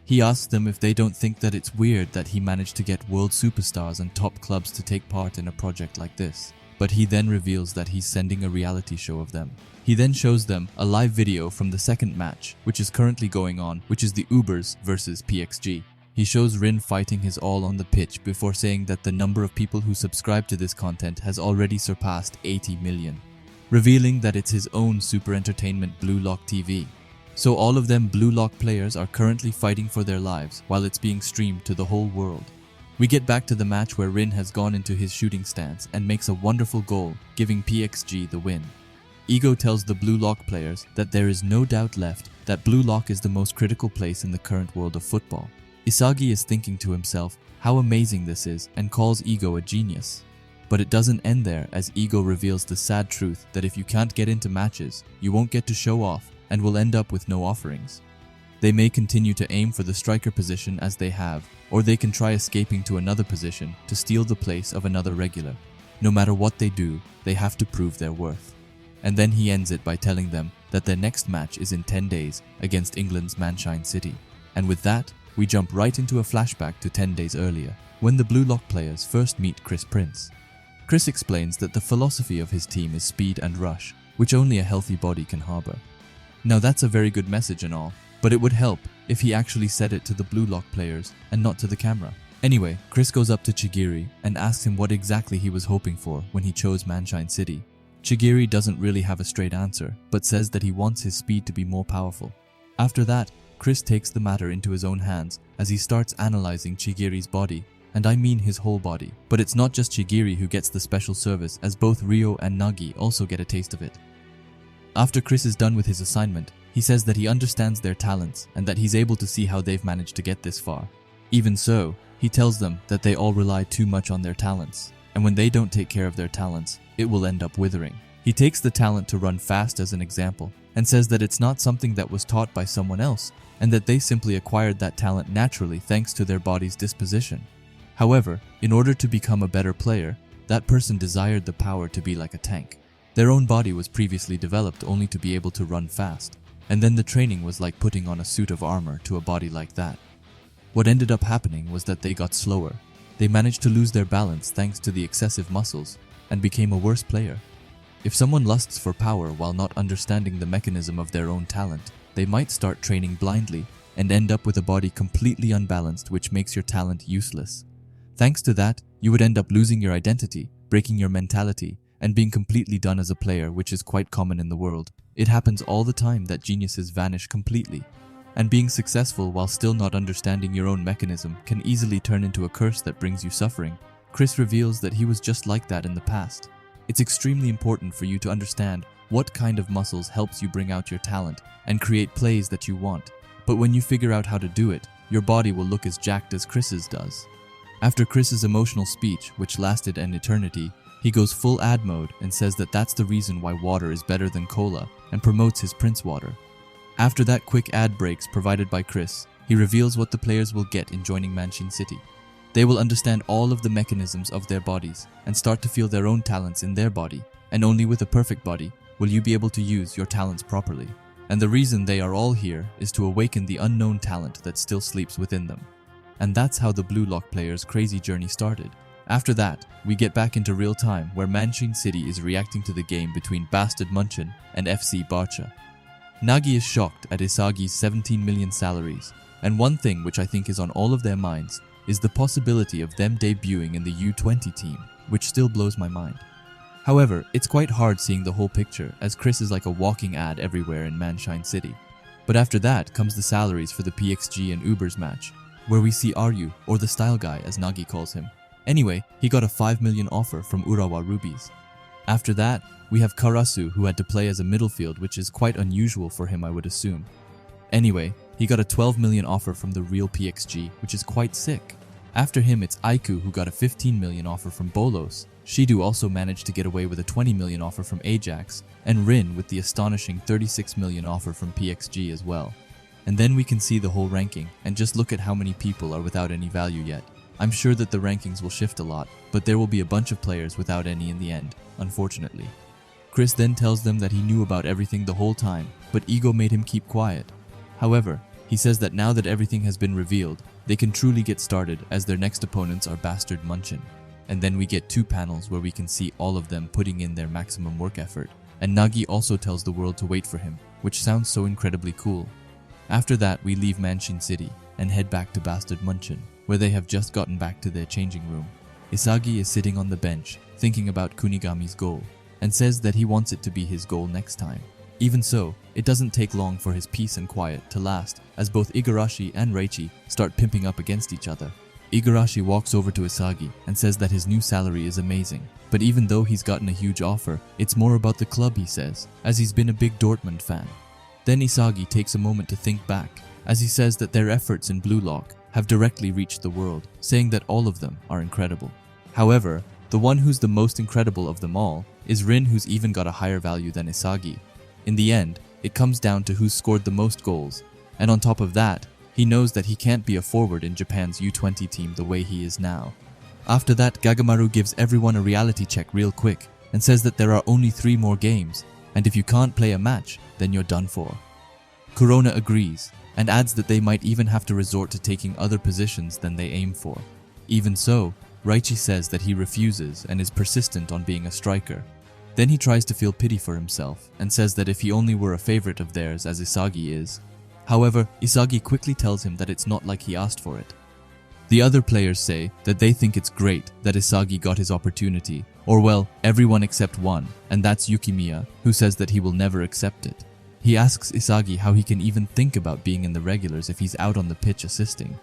He asks them if they don't think that it's weird that he managed to get world superstars and top clubs to take part in a project like this. But he then reveals that he's sending a reality show of them. He then shows them a live video from the second match, which is currently going on, which is the Ubers versus PXG. He shows Rin fighting his all on the pitch before saying that the number of people who subscribe to this content has already surpassed 80 million, revealing that it's his own Super Entertainment Blue Lock TV. So all of them Blue Lock players are currently fighting for their lives while it's being streamed to the whole world. We get back to the match where Rin has gone into his shooting stance and makes a wonderful goal, giving PXG the win. Ego tells the Blue Lock players that there is no doubt left that Blue Lock is the most critical place in the current world of football. Isagi is thinking to himself how amazing this is and calls Ego a genius. But it doesn't end there, as Ego reveals the sad truth that if you can't get into matches, you won't get to show off and will end up with no offerings. They may continue to aim for the striker position as they have, or they can try escaping to another position to steal the place of another regular. No matter what they do, they have to prove their worth. And then he ends it by telling them that their next match is in 10 days against England's Manshine City. And with that, we jump right into a flashback to 10 days earlier, when the Blue Lock players first meet Chris Prince. Chris explains that the philosophy of his team is speed and rush, which only a healthy body can harbor. Now that's a very good message and all, but it would help if he actually said it to the Blue Lock players and not to the camera. Anyway, Chris goes up to Chigiri and asks him what exactly he was hoping for when he chose Manshine City. Chigiri doesn't really have a straight answer, but says that he wants his speed to be more powerful. After that, Chris takes the matter into his own hands as he starts analyzing Chigiri's body, and I mean his whole body. But it's not just Chigiri who gets the special service, as both Rio and Nagi also get a taste of it. After Chris is done with his assignment, he says that he understands their talents and that he's able to see how they've managed to get this far. Even so, he tells them that they all rely too much on their talents, and when they don't take care of their talents, it will end up withering. He takes the talent to run fast as an example, and says that it's not something that was taught by someone else, and that they simply acquired that talent naturally thanks to their body's disposition. However, in order to become a better player, that person desired the power to be like a tank. Their own body was previously developed only to be able to run fast, and then the training was like putting on a suit of armor to a body like that. What ended up happening was that they got slower. They managed to lose their balance thanks to the excessive muscles, and became a worse player. If someone lusts for power while not understanding the mechanism of their own talent, they might start training blindly and end up with a body completely unbalanced, which makes your talent useless. Thanks to that, you would end up losing your identity, breaking your mentality, and being completely done as a player, which is quite common in the world. It happens all the time that geniuses vanish completely. And being successful while still not understanding your own mechanism can easily turn into a curse that brings you suffering. Chris reveals that he was just like that in the past. It's extremely important for you to understand what kind of muscles helps you bring out your talent and create plays that you want. But when you figure out how to do it, your body will look as jacked as Chris's does. After Chris's emotional speech, which lasted an eternity, he goes full ad mode and says that that's the reason why water is better than cola and promotes his Prince water. After that quick ad breaks provided by Chris, he reveals what the players will get in joining Manshine City. They will understand all of the mechanisms of their bodies and start to feel their own talents in their body, and only with a perfect body will you be able to use your talents properly. And the reason they are all here is to awaken the unknown talent that still sleeps within them. And that's how the Blue Lock players' crazy journey started. After that, we get back into real time where Manshine City is reacting to the game between Bastard Munchen and FC Barcha. Nagi is shocked at Isagi's 17 million salaries, and one thing which I think is on all of their minds is the possibility of them debuting in the U20 team, which still blows my mind. However, it's quite hard seeing the whole picture, as Chris is like a walking ad everywhere in Manshine City. But after that comes the salaries for the PXG and Uber's match, where we see Aryu, or the style guy as Nagi calls him. Anyway, he got a 5 million offer from Urawa Rubies. After that, we have Karasu, who had to play as a midfield, which is quite unusual for him, I would assume. Anyway, he got a 12 million offer from the real PXG, which is quite sick. After him, it's Aiku, who got a 15 million offer from Bolos. Shidu also managed to get away with a 20 million offer from Ajax, and Rin with the astonishing 36 million offer from PXG as well. And then we can see the whole ranking, and just look at how many people are without any value yet. I'm sure that the rankings will shift a lot, but there will be a bunch of players without any in the end, unfortunately. Chris then tells them that he knew about everything the whole time, but ego made him keep quiet. However, he says that now that everything has been revealed, they can truly get started, as their next opponents are Bastard Munchen. And then we get 2 panels where we can see all of them putting in their maximum work effort, and Nagi also tells the world to wait for him, which sounds so incredibly cool. After that, we leave Manshine City and head back to Bastard Munchen, where they have just gotten back to their changing room. Isagi is sitting on the bench, thinking about Kunigami's goal, and says that he wants it to be his goal next time. Even so, it doesn't take long for his peace and quiet to last, as both Igarashi and Reichi start pimping up against each other. Igarashi walks over to Isagi and says that his new salary is amazing, but even though he's gotten a huge offer, it's more about the club, he says, as he's been a big Dortmund fan. Then Isagi takes a moment to think back, as he says that their efforts in Blue Lock have directly reached the world, saying that all of them are incredible. However, the one who's the most incredible of them all is Rin, who's even got a higher value than Isagi. In the end, it comes down to who scored the most goals, and on top of that, he knows that he can't be a forward in Japan's U20 team the way he is now. After that, Gagamaru gives everyone a reality check real quick and says that there are only 3 more games, and if you can't play a match, then you're done for. Corona agrees, and adds that they might even have to resort to taking other positions than they aim for. Even so, Raichi says that he refuses and is persistent on being a striker. Then he tries to feel pity for himself and says that if he only were a favorite of theirs as Isagi is. However, Isagi quickly tells him that it's not like he asked for it. The other players say that they think it's great that Isagi got his opportunity, or well, everyone except one, and that's Yukimiya, who says that he will never accept it. He asks Isagi how he can even think about being in the regulars if he's out on the pitch assisting.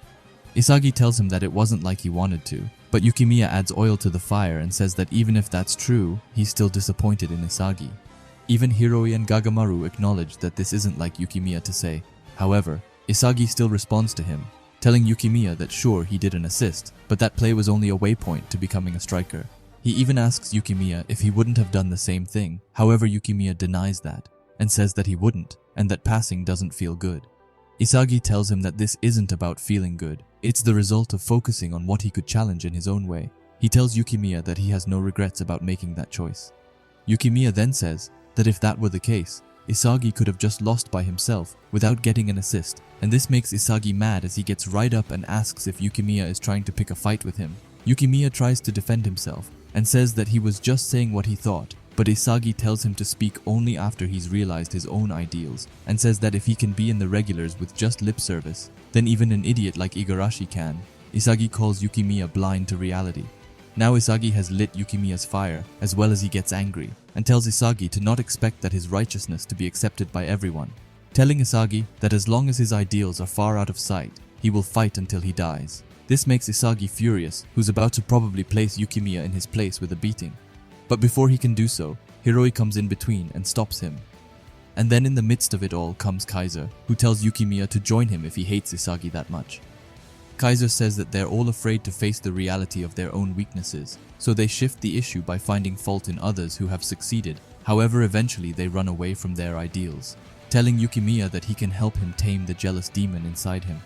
Isagi tells him that it wasn't like he wanted to, but Yukimiya adds oil to the fire and says that even if that's true, he's still disappointed in Isagi. Even Hiroi and Gagamaru acknowledge that this isn't like Yukimiya to say. However, Isagi still responds to him, telling Yukimiya that sure he did an assist, but that play was only a waypoint to becoming a striker. He even asks Yukimiya if he wouldn't have done the same thing, however Yukimiya denies that, and says that he wouldn't, and that passing doesn't feel good. Isagi tells him that this isn't about feeling good, it's the result of focusing on what he could challenge in his own way. He tells Yukimiya that he has no regrets about making that choice. Yukimiya then says that if that were the case, Isagi could have just lost by himself without getting an assist, and this makes Isagi mad as he gets right up and asks if Yukimiya is trying to pick a fight with him. Yukimiya tries to defend himself and says that he was just saying what he thought, but Isagi tells him to speak only after he's realized his own ideals and says that if he can be in the regulars with just lip service, then even an idiot like Igarashi can. Isagi calls Yukimiya blind to reality. Now Isagi has lit Yukimiya's fire as well as he gets angry and tells Isagi to not expect that his righteousness to be accepted by everyone, telling Isagi that as long as his ideals are far out of sight, he will fight until he dies. This makes Isagi furious, who's about to probably place Yukimiya in his place with a beating. But before he can do so, Hiroi comes in between and stops him. And then in the midst of it all comes Kaiser, who tells Yukimiya to join him if he hates Isagi that much. Kaiser says that they're all afraid to face the reality of their own weaknesses, so they shift the issue by finding fault in others who have succeeded. However, eventually they run away from their ideals, telling Yukimiya that he can help him tame the jealous demon inside him.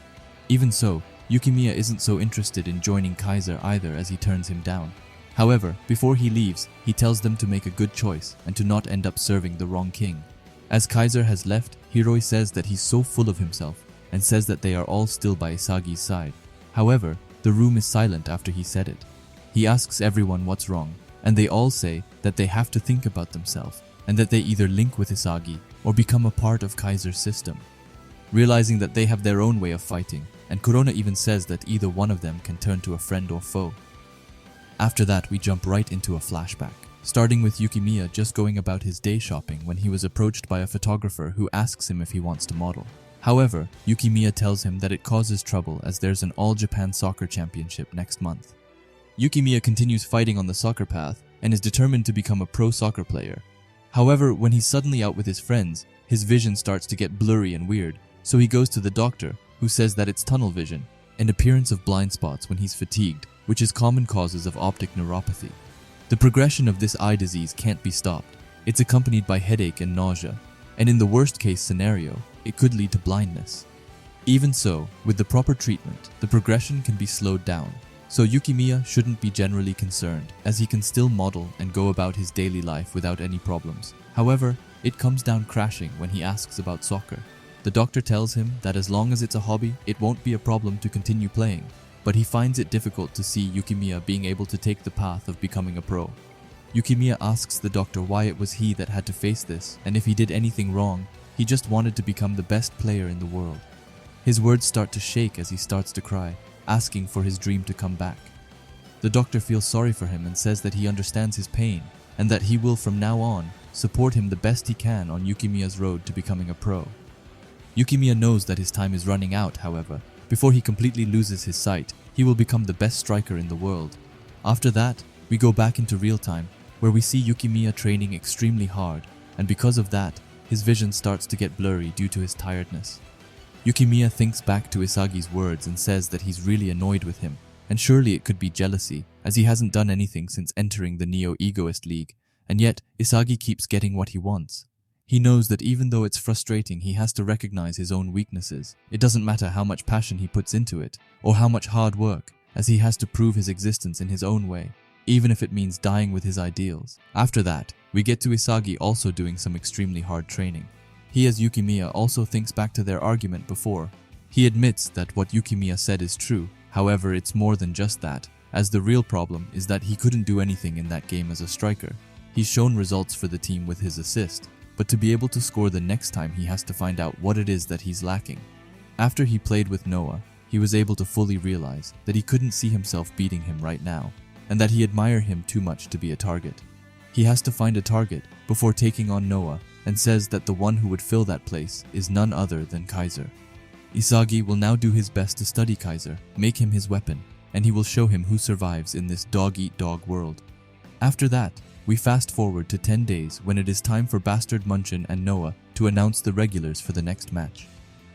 Even so, Yukimiya isn't so interested in joining Kaiser either as he turns him down. However, before he leaves, he tells them to make a good choice and to not end up serving the wrong king. As Kaiser has left, Hiroi says that he's so full of himself and says that they are all still by Isagi's side. However, the room is silent after he said it. He asks everyone what's wrong, and they all say that they have to think about themselves and that they either link with Isagi or become a part of Kaiser's system. Realizing that they have their own way of fighting, and Corona even says that either one of them can turn to a friend or foe. After that, we jump right into a flashback, starting with Yukimiya just going about his day shopping when he was approached by a photographer who asks him if he wants to model. However, Yukimiya tells him that it causes trouble as there's an all-Japan soccer championship next month. Yukimiya continues fighting on the soccer path and is determined to become a pro soccer player. However, when he's suddenly out with his friends, his vision starts to get blurry and weird, so he goes to the doctor, who says that it's tunnel vision, and appearance of blind spots when he's fatigued, which is common causes of optic neuropathy. The progression of this eye disease can't be stopped. It's accompanied by headache and nausea, and in the worst case scenario, it could lead to blindness. Even so, with the proper treatment, the progression can be slowed down, so Yukimiya shouldn't be generally concerned, as he can still model and go about his daily life without any problems. However, it comes down crashing when he asks about soccer. The doctor tells him that as long as it's a hobby, it won't be a problem to continue playing, but he finds it difficult to see Yukimiya being able to take the path of becoming a pro. Yukimiya asks the doctor why it was he that had to face this, and if he did anything wrong. He just wanted to become the best player in the world. His words start to shake as he starts to cry, asking for his dream to come back. The doctor feels sorry for him and says that he understands his pain, and that he will from now on support him the best he can on Yukimiya's road to becoming a pro. Yukimiya knows that his time is running out, however. Before he completely loses his sight, he will become the best striker in the world. After that, we go back into real time, where we see Yukimiya training extremely hard, and because of that, his vision starts to get blurry due to his tiredness. Yukimiya thinks back to Isagi's words and says that he's really annoyed with him, and surely it could be jealousy, as he hasn't done anything since entering the Egoist League, and yet Isagi keeps getting what he wants. He knows that even though it's frustrating, he has to recognize his own weaknesses. It doesn't matter how much passion he puts into it, or how much hard work, as he has to prove his existence in his own way, even if it means dying with his ideals. After that, we get to Isagi also doing some extremely hard training. He, as Yukimiya, also thinks back to their argument before. He admits that what Yukimiya said is true, however it's more than just that, as the real problem is that he couldn't do anything in that game as a striker. He's shown results for the team with his assist, but to be able to score the next time he has to find out what it is that he's lacking. After he played with Noah, he was able to fully realize that he couldn't see himself beating him right now, and that he admired him too much to be a target. He has to find a target before taking on Noah, and says that the one who would fill that place is none other than Kaiser. Isagi will now do his best to study Kaiser, make him his weapon, and he will show him who survives in this dog-eat-dog world. After that, we fast forward to 10 days when it is time for Bastard Munchen and Noah to announce the regulars for the next match.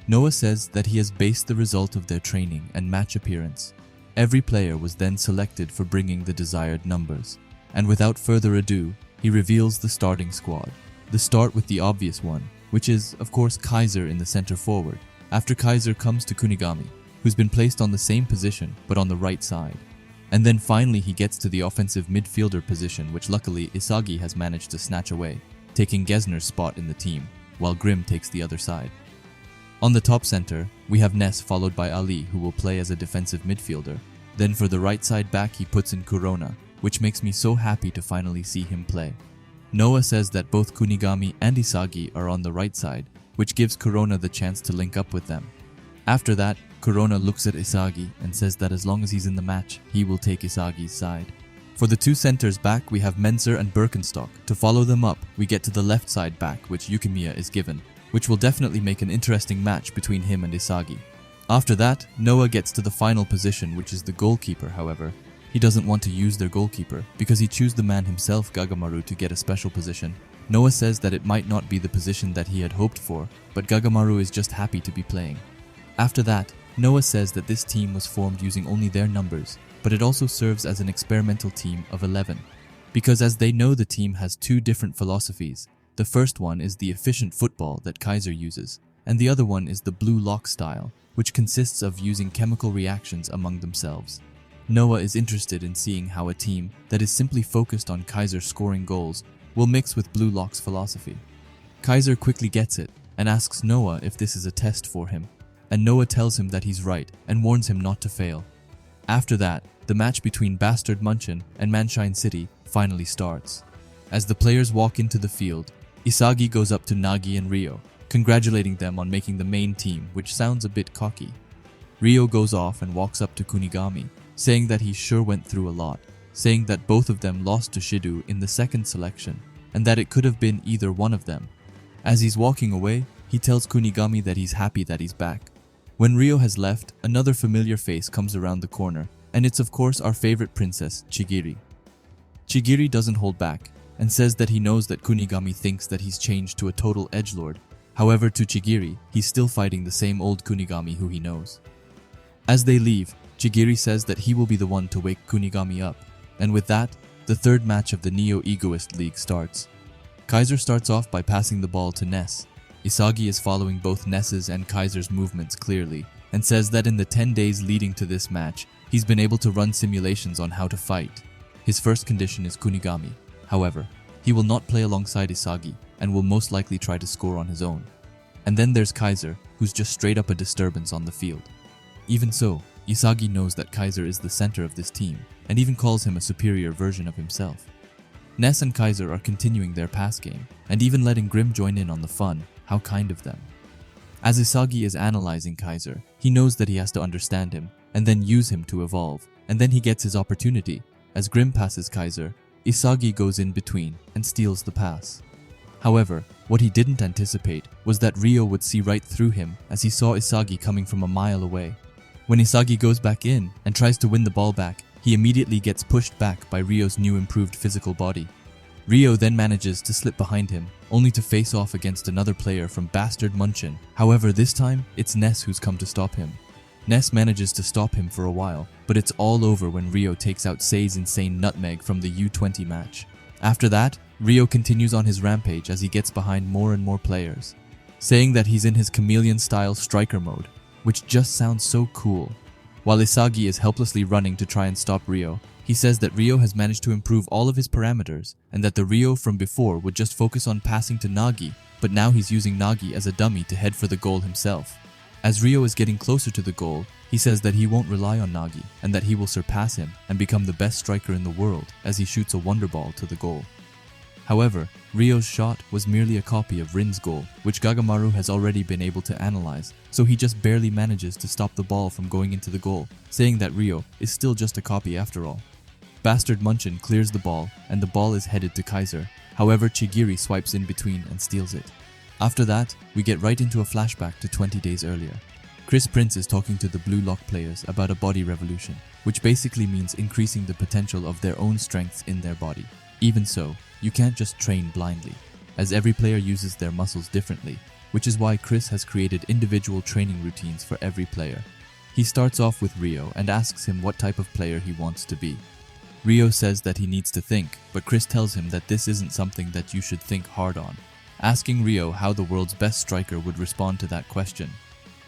Noah says that he has based the result of their training and match appearance. Every player was then selected for bringing the desired numbers, and without further ado, he reveals the starting squad. The start with the obvious one, which is, of course, Kaiser in the center forward. After Kaiser comes to Kunigami, who's been placed on the same position but on the right side. And then finally he gets to the offensive midfielder position, which luckily Isagi has managed to snatch away, taking Gesner's spot in the team, while Grim takes the other side. On the top center, we have Ness followed by Ali, who will play as a defensive midfielder. Then for the right side back he puts in Kurona, which makes me so happy to finally see him play. Noah says that both Kunigami and Isagi are on the right side, which gives Kurona the chance to link up with them. After that, Kurona looks at Isagi and says that as long as he's in the match, he will take Isagi's side. For the two centers back, we have Menzer and Birkenstock. To follow them up, we get to the left side back, which Yukimiya is given, which will definitely make an interesting match between him and Isagi. After that, Noah gets to the final position, which is the goalkeeper. However, he doesn't want to use their goalkeeper because he chose the man himself, Gagamaru, to get a special position. Noah says that it might not be the position that he had hoped for, but Gagamaru is just happy to be playing. After that, Noah says that this team was formed using only their numbers, but it also serves as an experimental team of 11. Because as they know, the team has two different philosophies. The first one is the efficient football that Kaiser uses, and the other one is the blue lock style, which consists of using chemical reactions among themselves. Noah is interested in seeing how a team that is simply focused on Kaiser scoring goals will mix with blue lock's philosophy. Kaiser quickly gets it and asks Noah if this is a test for him, and Noah tells him that he's right and warns him not to fail. After that, the match between Bastard Munchen and Manshine City finally starts. As the players walk into the field, Isagi goes up to Nagi and Ryo, congratulating them on making the main team, which sounds a bit cocky. Ryo goes off and walks up to Kunigami, saying that he sure went through a lot, saying that both of them lost to Shidu in the second selection, and that it could have been either one of them. As he's walking away, he tells Kunigami that he's happy that he's back. When Ryo has left, another familiar face comes around the corner, and it's of course our favorite princess, Chigiri. Chigiri doesn't hold back, and says that he knows that Kunigami thinks that he's changed to a total edgelord. However, to Chigiri, he's still fighting the same old Kunigami who he knows. As they leave, Chigiri says that he will be the one to wake Kunigami up, and with that, the third match of the Egoist League starts. Kaiser starts off by passing the ball to Ness. Isagi is following both Ness's and Kaiser's movements clearly, and says that in the 10 days leading to this match, he's been able to run simulations on how to fight. His first condition is Kunigami. However, he will not play alongside Isagi, and will most likely try to score on his own. And then there's Kaiser, who's just straight up a disturbance on the field. Even so, Isagi knows that Kaiser is the center of this team, and even calls him a superior version of himself. Ness and Kaiser are continuing their pass game, and even letting Grim join in on the fun. How kind of them. As Isagi is analyzing Kaiser, he knows that he has to understand him, and then use him to evolve, and then he gets his opportunity. As Grim passes Kaiser, Isagi goes in between and steals the pass. However, what he didn't anticipate was that Ryo would see right through him as he saw Isagi coming from a mile away. When Isagi goes back in and tries to win the ball back, he immediately gets pushed back by Ryo's new improved physical body. Ryo then manages to slip behind him, only to face off against another player from Bastard Munchen. However, this time, it's Ness who's come to stop him. Ness manages to stop him for a while, but it's all over when Ryo takes out Sei's insane nutmeg from the U20 match. After that, Ryo continues on his rampage as he gets behind more and more players, saying that he's in his chameleon-style striker mode, which just sounds so cool. While Isagi is helplessly running to try and stop Ryo, he says that Ryo has managed to improve all of his parameters and that the Ryo from before would just focus on passing to Nagi, but now he's using Nagi as a dummy to head for the goal himself. As Ryo is getting closer to the goal, he says that he won't rely on Nagi and that he will surpass him and become the best striker in the world as he shoots a wonder ball to the goal. However, Ryo's shot was merely a copy of Rin's goal, which Gagamaru has already been able to analyze, so he just barely manages to stop the ball from going into the goal, saying that Ryo is still just a copy after all. Bastard Munchen clears the ball, and the ball is headed to Kaiser. However, Chigiri swipes in between and steals it. After that, we get right into a flashback to 20 days earlier. Chris Prince is talking to the Blue Lock players about a body revolution, which basically means increasing the potential of their own strengths in their body. Even so, you can't just train blindly, as every player uses their muscles differently, which is why Chris has created individual training routines for every player. He starts off with Ryo and asks him what type of player he wants to be. Ryo says that he needs to think, but Chris tells him that this isn't something that you should think hard on, asking Ryo how the world's best striker would respond to that question.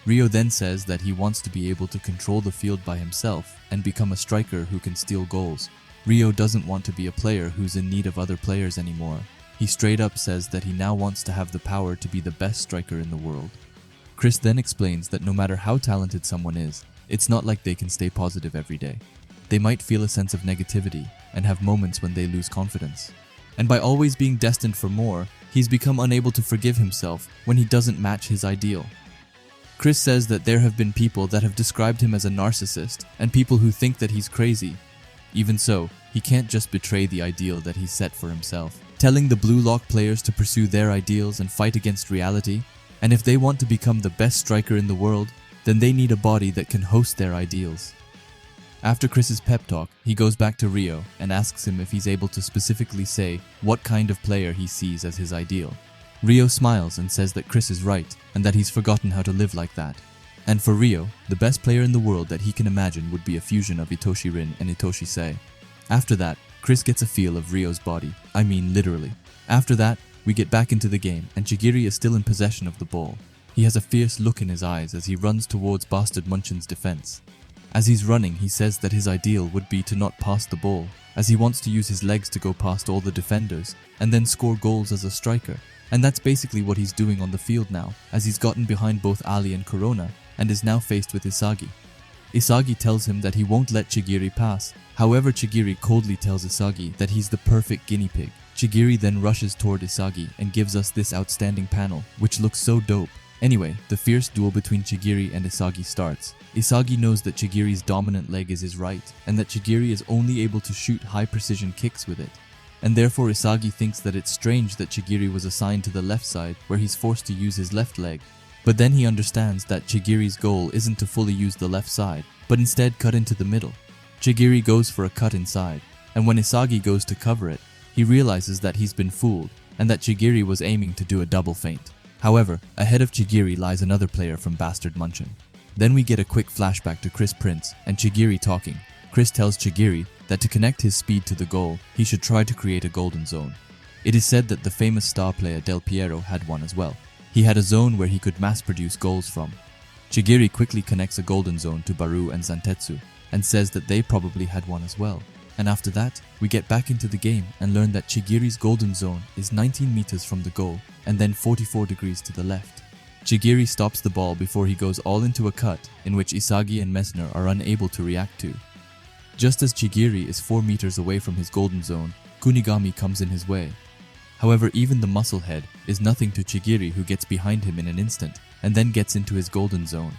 Ryo then says that he wants to be able to control the field by himself and become a striker who can steal goals. Ryo doesn't want to be a player who's in need of other players anymore. He straight up says that he now wants to have the power to be the best striker in the world. Chris then explains that no matter how talented someone is, it's not like they can stay positive every day. They might feel a sense of negativity and have moments when they lose confidence. And by always being destined for more, he's become unable to forgive himself when he doesn't match his ideal. Chris says that there have been people that have described him as a narcissist and people who think that he's crazy. Even so, he can't just betray the ideal that he's set for himself, telling the Blue Lock players to pursue their ideals and fight against reality, and if they want to become the best striker in the world, then they need a body that can host their ideals. After Chris's pep talk, he goes back to Ryo and asks him if he's able to specifically say what kind of player he sees as his ideal. Ryo smiles and says that Chris is right and that he's forgotten how to live like that. And for Ryo, the best player in the world that he can imagine would be a fusion of Itoshi Rin and Itoshi Sei. After that, Chris gets a feel of Ryo's body. I mean literally. After that, we get back into the game and Chigiri is still in possession of the ball. He has a fierce look in his eyes as he runs towards Bastard Munchen's defense. As he's running, he says that his ideal would be to not pass the ball, as he wants to use his legs to go past all the defenders and then score goals as a striker. And that's basically what he's doing on the field now, as he's gotten behind both Ali and Corona and is now faced with Isagi. Isagi tells him that he won't let Chigiri pass. However, Chigiri coldly tells Isagi that he's the perfect guinea pig. Chigiri then rushes toward Isagi and gives us this outstanding panel, which looks so dope. Anyway, the fierce duel between Chigiri and Isagi starts. Isagi knows that Chigiri's dominant leg is his right, and that Chigiri is only able to shoot high-precision kicks with it. And therefore Isagi thinks that it's strange that Chigiri was assigned to the left side, where he's forced to use his left leg. But then he understands that Chigiri's goal isn't to fully use the left side, but instead cut into the middle. Chigiri goes for a cut inside, and when Isagi goes to cover it, he realizes that he's been fooled, and that Chigiri was aiming to do a double feint. However, ahead of Chigiri lies another player from Bastard Munchen. Then we get a quick flashback to Chris Prince and Chigiri talking. Chris tells Chigiri that to connect his speed to the goal, he should try to create a golden zone. It is said that the famous star player Del Piero had one as well. He had a zone where he could mass-produce goals from. Chigiri quickly connects a golden zone to Baru and Zantetsu and says that they probably had one as well. And after that, we get back into the game and learn that Chigiri's golden zone is 19 meters from the goal and then 44 degrees to the left. Chigiri stops the ball before he goes all into a cut in which Isagi and Messner are unable to react to. Just as Chigiri is 4 meters away from his golden zone, Kunigami comes in his way. However, even the muscle head is nothing to Chigiri, who gets behind him in an instant and then gets into his golden zone.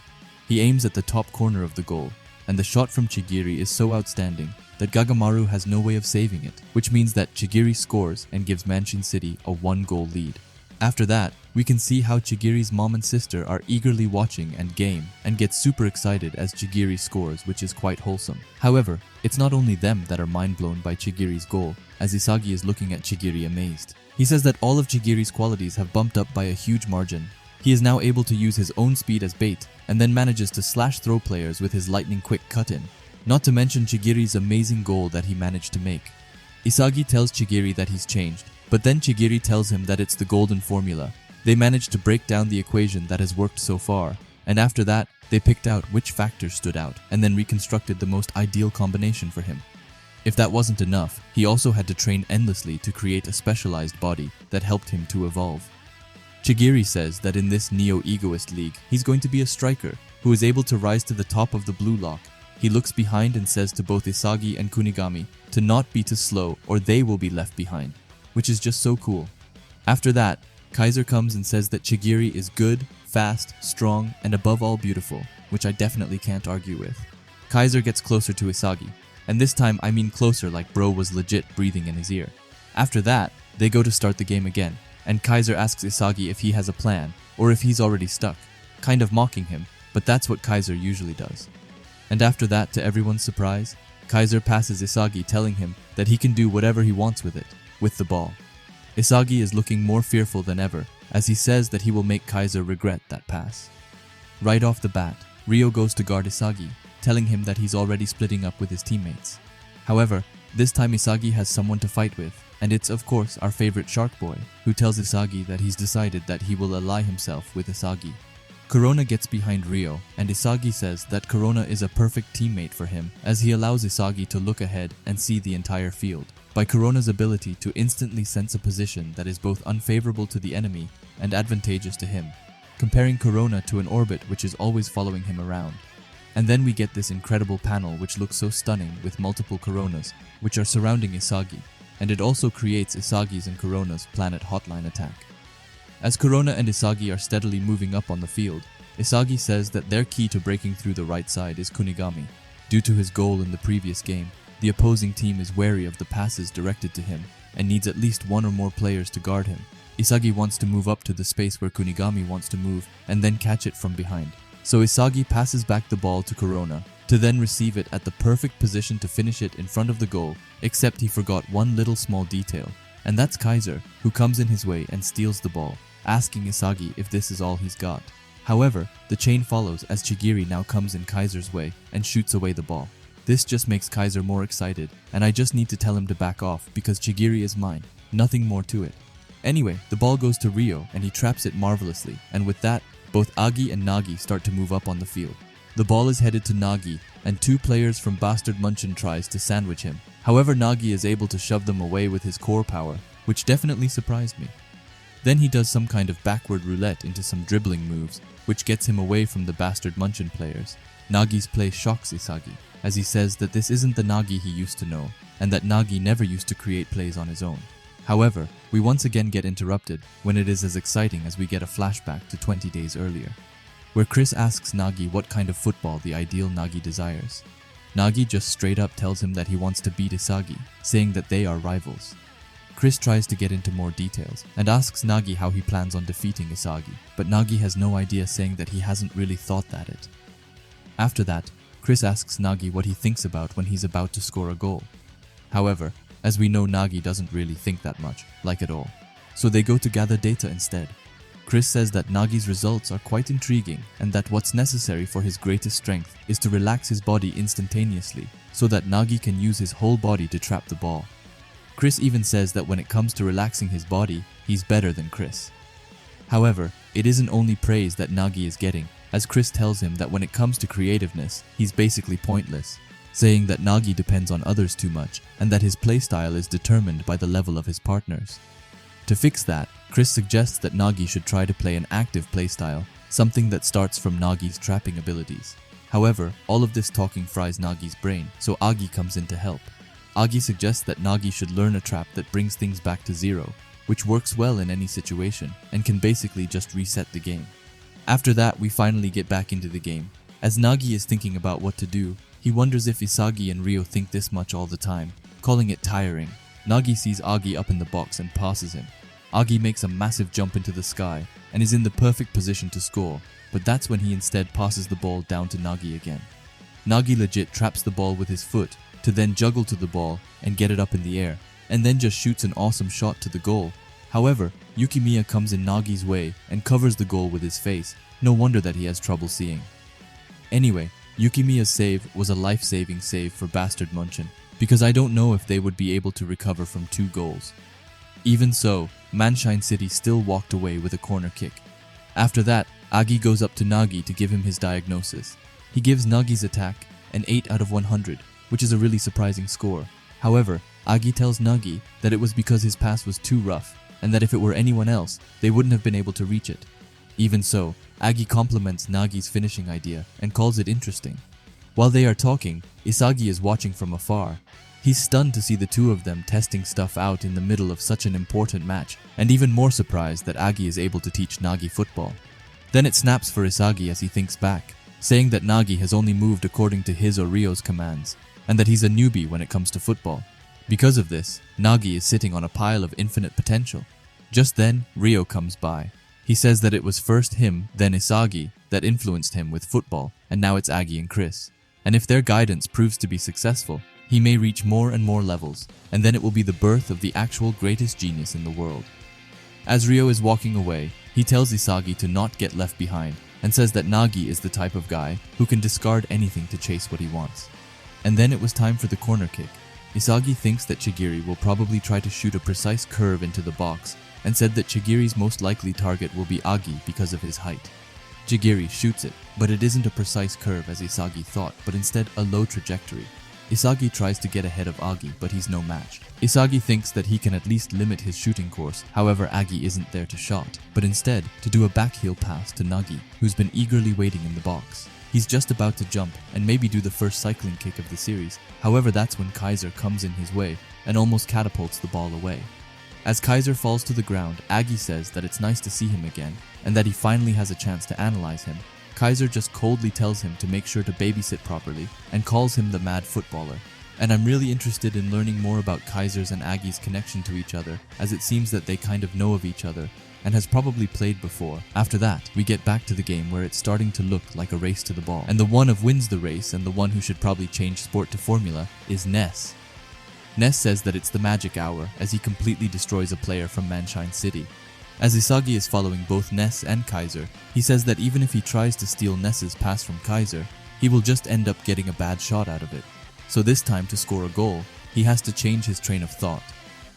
He aims at the top corner of the goal, and the shot from Chigiri is so outstanding that Gagamaru has no way of saving it, which means that Chigiri scores and gives Manshine City a 1-goal lead. After that, we can see how Chigiri's mom and sister are eagerly watching and game and get super excited as Chigiri scores, which is quite wholesome. However, it's not only them that are mind blown by Chigiri's goal, as Isagi is looking at Chigiri amazed. He says that all of Chigiri's qualities have bumped up by a huge margin. He is now able to use his own speed as bait and then manages to slash throw players with his lightning quick cut-in. Not to mention Chigiri's amazing goal that he managed to make. Isagi tells Chigiri that he's changed, but then Chigiri tells him that it's the golden formula. They managed to break down the equation that has worked so far, and after that, they picked out which factors stood out and then reconstructed the most ideal combination for him. If that wasn't enough, he also had to train endlessly to create a specialized body that helped him to evolve. Chigiri says that in this Neo-Egoist League, he's going to be a striker who is able to rise to the top of the blue lock. He looks behind and says to both Isagi and Kunigami to not be too slow or they will be left behind, which is just so cool. After that, Kaiser comes and says that Chigiri is good, fast, strong, and above all beautiful, which I definitely can't argue with. Kaiser gets closer to Isagi, and this time I mean closer like bro was legit breathing in his ear. After that, they go to start the game again, and Kaiser asks Isagi if he has a plan, or if he's already stuck, kind of mocking him, but that's what Kaiser usually does. And after that, to everyone's surprise, Kaiser passes Isagi telling him that he can do whatever he wants with it, with the ball. Isagi is looking more fearful than ever, as he says that he will make Kaiser regret that pass. Right off the bat, Ryo goes to guard Isagi, telling him that he's already splitting up with his teammates. However, this time Isagi has someone to fight with, and it's of course our favorite Shark Boy, who tells Isagi that he's decided that he will ally himself with Isagi. Corona gets behind Ryo, and Isagi says that Corona is a perfect teammate for him as he allows Isagi to look ahead and see the entire field, by Corona's ability to instantly sense a position that is both unfavorable to the enemy and advantageous to him, comparing Corona to an orbit which is always following him around. And then we get this incredible panel which looks so stunning with multiple Coronas which are surrounding Isagi, and it also creates Isagi's and Corona's planet hotline attack. As Corona and Isagi are steadily moving up on the field, Isagi says that their key to breaking through the right side is Kunigami. Due to his goal in the previous game, the opposing team is wary of the passes directed to him and needs at least one or more players to guard him. Isagi wants to move up to the space where Kunigami wants to move and then catch it from behind. So Isagi passes back the ball to Corona to then receive it at the perfect position to finish it in front of the goal, except he forgot one little small detail, and that's Kaiser, who comes in his way and steals the ball, asking Isagi if this is all he's got. However, the chain follows as Chigiri now comes in Kaiser's way and shoots away the ball. This just makes Kaiser more excited, and I just need to tell him to back off because Chigiri is mine, nothing more to it. Anyway, the ball goes to Ryo and he traps it marvelously, and with that, both Agi and Nagi start to move up on the field. The ball is headed to Nagi, and two players from Bastard Munchen tries to sandwich him. However, Nagi is able to shove them away with his core power, which definitely surprised me. Then he does some kind of backward roulette into some dribbling moves, which gets him away from the Bastard Munchen players. Nagi's play shocks Isagi, as he says that this isn't the Nagi he used to know, and that Nagi never used to create plays on his own. However, we once again get interrupted when it is as exciting as we get a flashback to 20 days earlier, where Chris asks Nagi what kind of football the ideal Nagi desires. Nagi just straight up tells him that he wants to beat Isagi, saying that they are rivals. Chris tries to get into more details and asks Nagi how he plans on defeating Isagi, but Nagi has no idea, saying that he hasn't really thought that it. After that, Chris asks Nagi what he thinks about when he's about to score a goal. However, as we know, Nagi doesn't really think that much, like at all, so they go to gather data instead. Chris says that Nagi's results are quite intriguing and that what's necessary for his greatest strength is to relax his body instantaneously so that Nagi can use his whole body to trap the ball. Chris even says that when it comes to relaxing his body, he's better than Chris. However, it isn't only praise that Nagi is getting, as Chris tells him that when it comes to creativeness, he's basically pointless, saying that Nagi depends on others too much and that his playstyle is determined by the level of his partners. To fix that, Chris suggests that Nagi should try to play an active playstyle, something that starts from Nagi's trapping abilities. However, all of this talking fries Nagi's brain, so Agi comes in to help. Agi suggests that Nagi should learn a trap that brings things back to zero, which works well in any situation and can basically just reset the game. After that, we finally get back into the game. As Nagi is thinking about what to do, he wonders if Isagi and Ryo think this much all the time, calling it tiring. Nagi sees Agi up in the box and passes him. Agi makes a massive jump into the sky and is in the perfect position to score, but that's when he instead passes the ball down to Nagi again. Nagi legit traps the ball with his foot to then juggle to the ball and get it up in the air, and then just shoots an awesome shot to the goal. However, Yukimiya comes in Nagi's way and covers the goal with his face. No wonder that he has trouble seeing. Anyway, Yukimiya's save was a life-saving save for Bastard Munchen, because I don't know if they would be able to recover from 2 goals. Even so, Manshine City still walked away with a corner kick. After that, Agi goes up to Nagi to give him his diagnosis. He gives Nagi's attack an 8 out of 100, which is a really surprising score. However, Agi tells Nagi that it was because his pass was too rough, and that if it were anyone else, they wouldn't have been able to reach it. Even so, Agi compliments Nagi's finishing idea and calls it interesting. While they are talking, Isagi is watching from afar. He's stunned to see the two of them testing stuff out in the middle of such an important match, and even more surprised that Agi is able to teach Nagi football. Then it snaps for Isagi as he thinks back, saying that Nagi has only moved according to his or Ryo's commands, and that he's a newbie when it comes to football. Because of this, Nagi is sitting on a pile of infinite potential. Just then, Ryo comes by. He says that it was first him, then Isagi, that influenced him with football, and now it's Agi and Chris. And if their guidance proves to be successful, he may reach more and more levels, and then it will be the birth of the actual greatest genius in the world. As Ryo is walking away, he tells Isagi to not get left behind, and says that Nagi is the type of guy who can discard anything to chase what he wants. And then it was time for the corner kick. Isagi thinks that Chigiri will probably try to shoot a precise curve into the box, and said that Chigiri's most likely target will be Agi because of his height. Chigiri shoots it, but it isn't a precise curve as Isagi thought, but instead a low trajectory. Isagi tries to get ahead of Agi, but he's no match. Isagi thinks that he can at least limit his shooting course, however Agi isn't there to shot, but instead to do a backheel pass to Nagi, who's been eagerly waiting in the box. He's just about to jump and maybe do the first cycling kick of the series, however that's when Kaiser comes in his way and almost catapults the ball away. As Kaiser falls to the ground, Agi says that it's nice to see him again, and that he finally has a chance to analyze him. Kaiser just coldly tells him to make sure to babysit properly, and calls him the mad footballer. And I'm really interested in learning more about Kaiser's and Agi's connection to each other, as it seems that they kind of know of each other, and has probably played before. After that, we get back to the game where it's starting to look like a race to the ball, and the one who wins the race and the one who should probably change sport to formula is Ness. Ness says that it's the magic hour as he completely destroys a player from Manshine City. As Isagi is following both Ness and Kaiser, he says that even if he tries to steal Ness's pass from Kaiser, he will just end up getting a bad shot out of it. So this time to score a goal, he has to change his train of thought.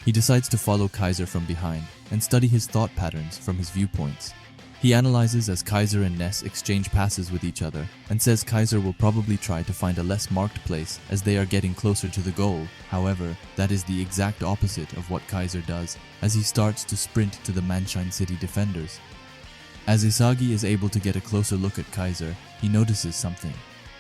He decides to follow Kaiser from behind and study his thought patterns from his viewpoints. He analyzes as Kaiser and Ness exchange passes with each other and says Kaiser will probably try to find a less marked place as they are getting closer to the goal. However, that is the exact opposite of what Kaiser does as he starts to sprint to the Manshine City defenders. As Isagi is able to get a closer look at Kaiser, he notices something.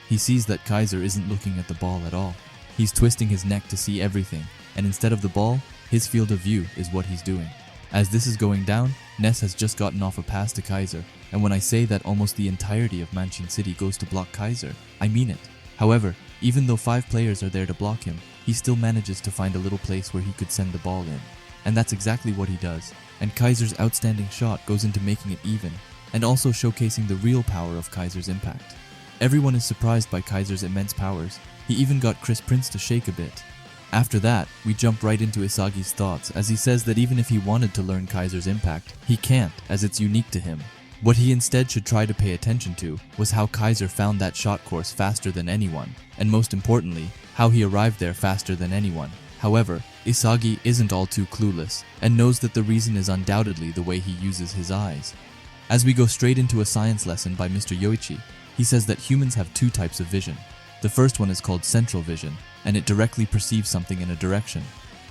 He sees that Kaiser isn't looking at the ball at all. He's twisting his neck to see everything, and instead of the ball, his field of view is what he's doing. As this is going down, Ness has just gotten off a pass to Kaiser, and when I say that almost the entirety of Manshine City goes to block Kaiser, I mean it. However, even though 5 players are there to block him, he still manages to find a little place where he could send the ball in. And that's exactly what he does, and Kaiser's outstanding shot goes into making it even, and also showcasing the real power of Kaiser's impact. Everyone is surprised by Kaiser's immense powers. He even got Chris Prince to shake a bit. After that, we jump right into Isagi's thoughts as he says that even if he wanted to learn Kaiser's impact, he can't as it's unique to him. What he instead should try to pay attention to was how Kaiser found that shot course faster than anyone, and most importantly, how he arrived there faster than anyone. However, Isagi isn't all too clueless, and knows that the reason is undoubtedly the way he uses his eyes. As we go straight into a science lesson by Mr. Yoichi, he says that humans have 2 types of vision. The first one is called central vision, and it directly perceives something in a direction.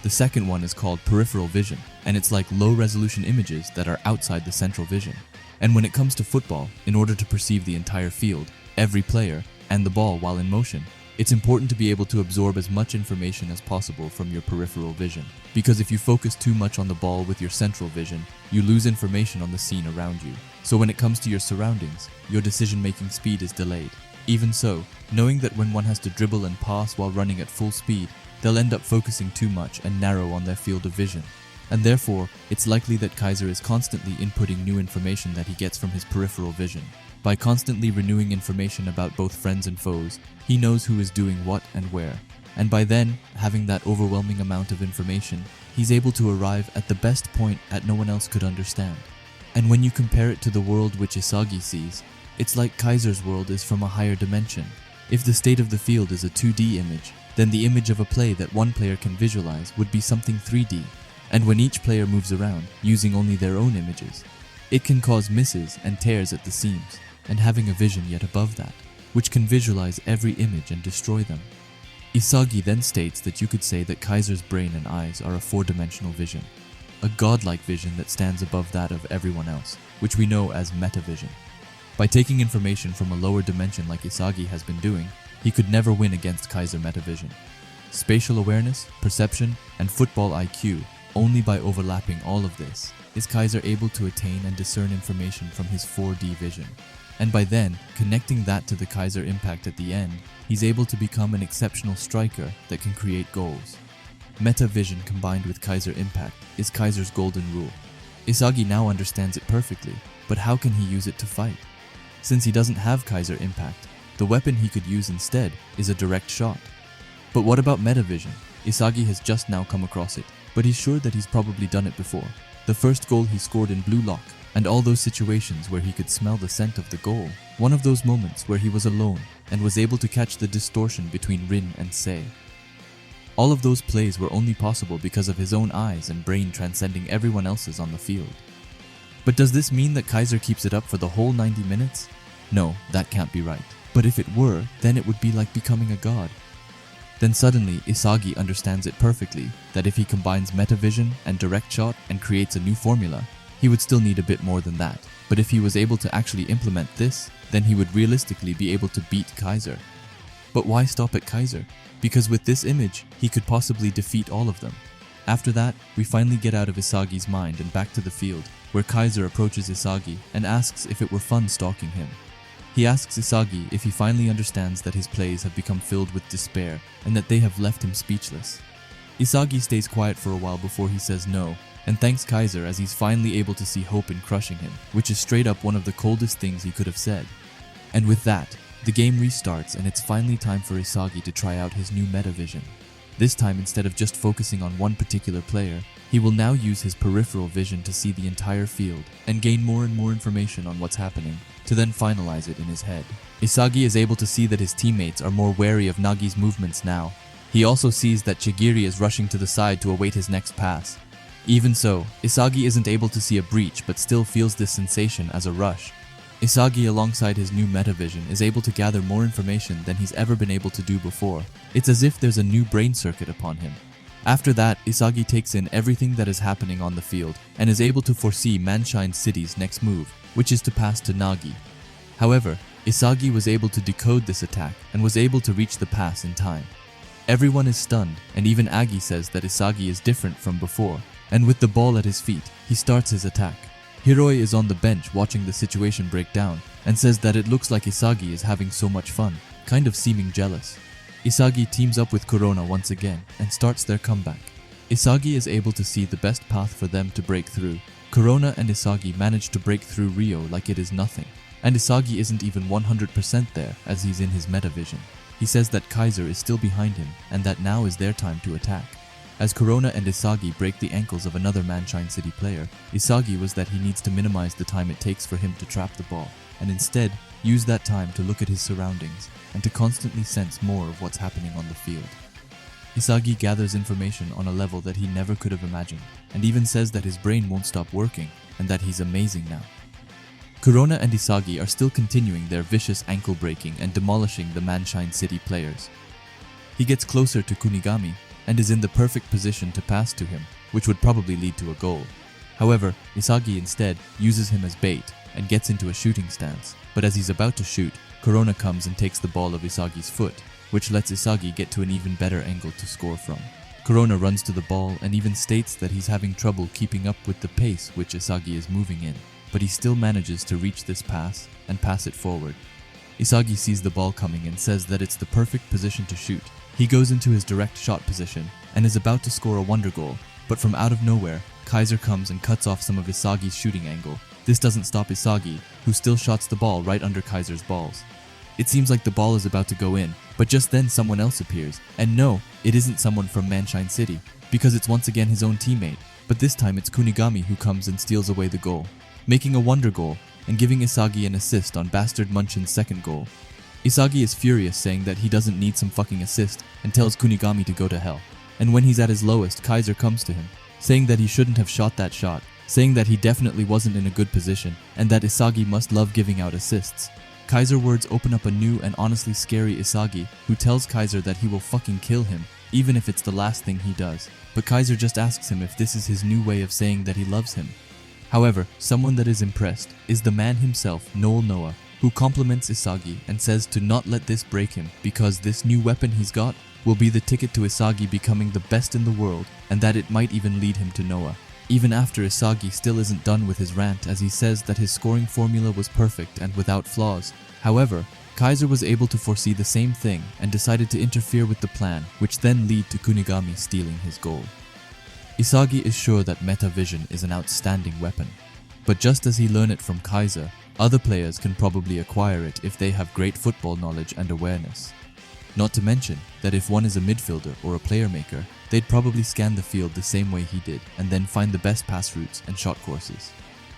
The second one is called peripheral vision, and it's like low-resolution images that are outside the central vision. And when it comes to football, in order to perceive the entire field, every player, and the ball while in motion, it's important to be able to absorb as much information as possible from your peripheral vision. Because if you focus too much on the ball with your central vision, you lose information on the scene around you. So when it comes to your surroundings, your decision-making speed is delayed. Even so, knowing that when one has to dribble and pass while running at full speed, they'll end up focusing too much and narrow on their field of vision. And therefore, it's likely that Kaiser is constantly inputting new information that he gets from his peripheral vision. By constantly renewing information about both friends and foes, he knows who is doing what and where. And by then, having that overwhelming amount of information, he's able to arrive at the best point that no one else could understand. And when you compare it to the world which Isagi sees, it's like Kaiser's world is from a higher dimension. If the state of the field is a 2D image, then the image of a play that one player can visualize would be something 3D, and when each player moves around, using only their own images, it can cause misses and tears at the seams, and having a vision yet above that, which can visualize every image and destroy them. Isagi then states that you could say that Kaiser's brain and eyes are a 4-dimensional vision, a godlike vision that stands above that of everyone else, which we know as metavision. By taking information from a lower dimension like Isagi has been doing, he could never win against Kaiser metavision. Spatial awareness, perception, and football IQ, only by overlapping all of this, is Kaiser able to attain and discern information from his 4D vision. And by then, connecting that to the Kaiser impact at the end, he's able to become an exceptional striker that can create goals. Meta vision combined with Kaiser impact is Kaiser's golden rule. Isagi now understands it perfectly, but how can he use it to fight? Since he doesn't have Kaiser impact, the weapon he could use instead is a direct shot. But what about meta vision? Isagi has just now come across it, but he's sure that he's probably done it before. The first goal he scored in Blue Lock, and all those situations where he could smell the scent of the goal. One of those moments where he was alone and was able to catch the distortion between Rin and Sei. All of those plays were only possible because of his own eyes and brain transcending everyone else's on the field. But does this mean that Kaiser keeps it up for the whole 90 minutes? No, that can't be right. But if it were, then it would be like becoming a god. Then suddenly, Isagi understands it perfectly, that if he combines metavision and direct shot and creates a new formula, he would still need a bit more than that. But if he was able to actually implement this, then he would realistically be able to beat Kaiser. But why stop at Kaiser? Because with this image, he could possibly defeat all of them. After that, we finally get out of Isagi's mind and back to the field, where Kaiser approaches Isagi and asks if it were fun stalking him. He asks Isagi if he finally understands that his plays have become filled with despair and that they have left him speechless. Isagi stays quiet for a while before he says no, and thanks Kaiser as he's finally able to see hope in crushing him, which is straight up one of the coldest things he could have said. And with that, the game restarts and it's finally time for Isagi to try out his new metavision. This time, instead of just focusing on one particular player, he will now use his peripheral vision to see the entire field and gain more and more information on what's happening, to then finalize it in his head. Isagi is able to see that his teammates are more wary of Nagi's movements now. He also sees that Chigiri is rushing to the side to await his next pass. Even so, Isagi isn't able to see a breach but still feels this sensation as a rush. Isagi, alongside his new metavision, is able to gather more information than he's ever been able to do before. It's as if there's a new brain circuit upon him. After that, Isagi takes in everything that is happening on the field and is able to foresee Manshine City's next move, which is to pass to Nagi. However, Isagi was able to decode this attack and was able to reach the pass in time. Everyone is stunned, and even Agi says that Isagi is different from before, and with the ball at his feet, he starts his attack. Hiroi is on the bench watching the situation break down and says that it looks like Isagi is having so much fun, kind of seeming jealous. Isagi teams up with Corona once again and starts their comeback. Isagi is able to see the best path for them to break through. Corona and Isagi manage to break through Rio like it is nothing, and Isagi isn't even 100% there as he's in his metavision. He says that Kaiser is still behind him and that now is their time to attack. As Corona and Isagi break the ankles of another Manshine City player, Isagi was that he needs to minimize the time it takes for him to trap the ball, and instead use that time to look at his surroundings and to constantly sense more of what's happening on the field. Isagi gathers information on a level that he never could have imagined, and even says that his brain won't stop working and that he's amazing now. Corona and Isagi are still continuing their vicious ankle breaking and demolishing the Manshine City players. He gets closer to Kunigami and is in the perfect position to pass to him, which would probably lead to a goal. However, Isagi instead uses him as bait and gets into a shooting stance, but as he's about to shoot, Corona comes and takes the ball of Isagi's foot, which lets Isagi get to an even better angle to score from. Corona runs to the ball and even states that he's having trouble keeping up with the pace which Isagi is moving in, but he still manages to reach this pass and pass it forward. Isagi sees the ball coming and says that it's the perfect position to shoot. He goes into his direct shot position and is about to score a wonder goal, but from out of nowhere, Kaiser comes and cuts off some of Isagi's shooting angle. This doesn't stop Isagi, who still shots the ball right under Kaiser's balls. It seems like the ball is about to go in, but just then someone else appears, and no, it isn't someone from Manshine City, because it's once again his own teammate, but this time it's Kunigami who comes and steals away the goal, making a wonder goal and giving Isagi an assist on Bastard Munchen's second goal. Isagi is furious, saying that he doesn't need some fucking assist, and tells Kunigami to go to hell. And when he's at his lowest, Kaiser comes to him, saying that he shouldn't have shot that shot, saying that he definitely wasn't in a good position, and that Isagi must love giving out assists. Kaiser words open up a new and honestly scary Isagi, who tells Kaiser that he will fucking kill him, even if it's the last thing he does. But Kaiser just asks him if this is his new way of saying that he loves him. However, someone that is impressed is the man himself, Noah, who compliments Isagi and says to not let this break him, because this new weapon he's got will be the ticket to Isagi becoming the best in the world, and that it might even lead him to Noah. Even after Isagi still isn't done with his rant, as he says that his scoring formula was perfect and without flaws. However, Kaiser was able to foresee the same thing and decided to interfere with the plan, which then lead to Kunigami stealing his goal. Isagi is sure that Meta Vision is an outstanding weapon, but just as he learned it from Kaiser, other players can probably acquire it if they have great football knowledge and awareness. Not to mention that if one is a midfielder or a player maker, they'd probably scan the field the same way he did and then find the best pass routes and shot courses.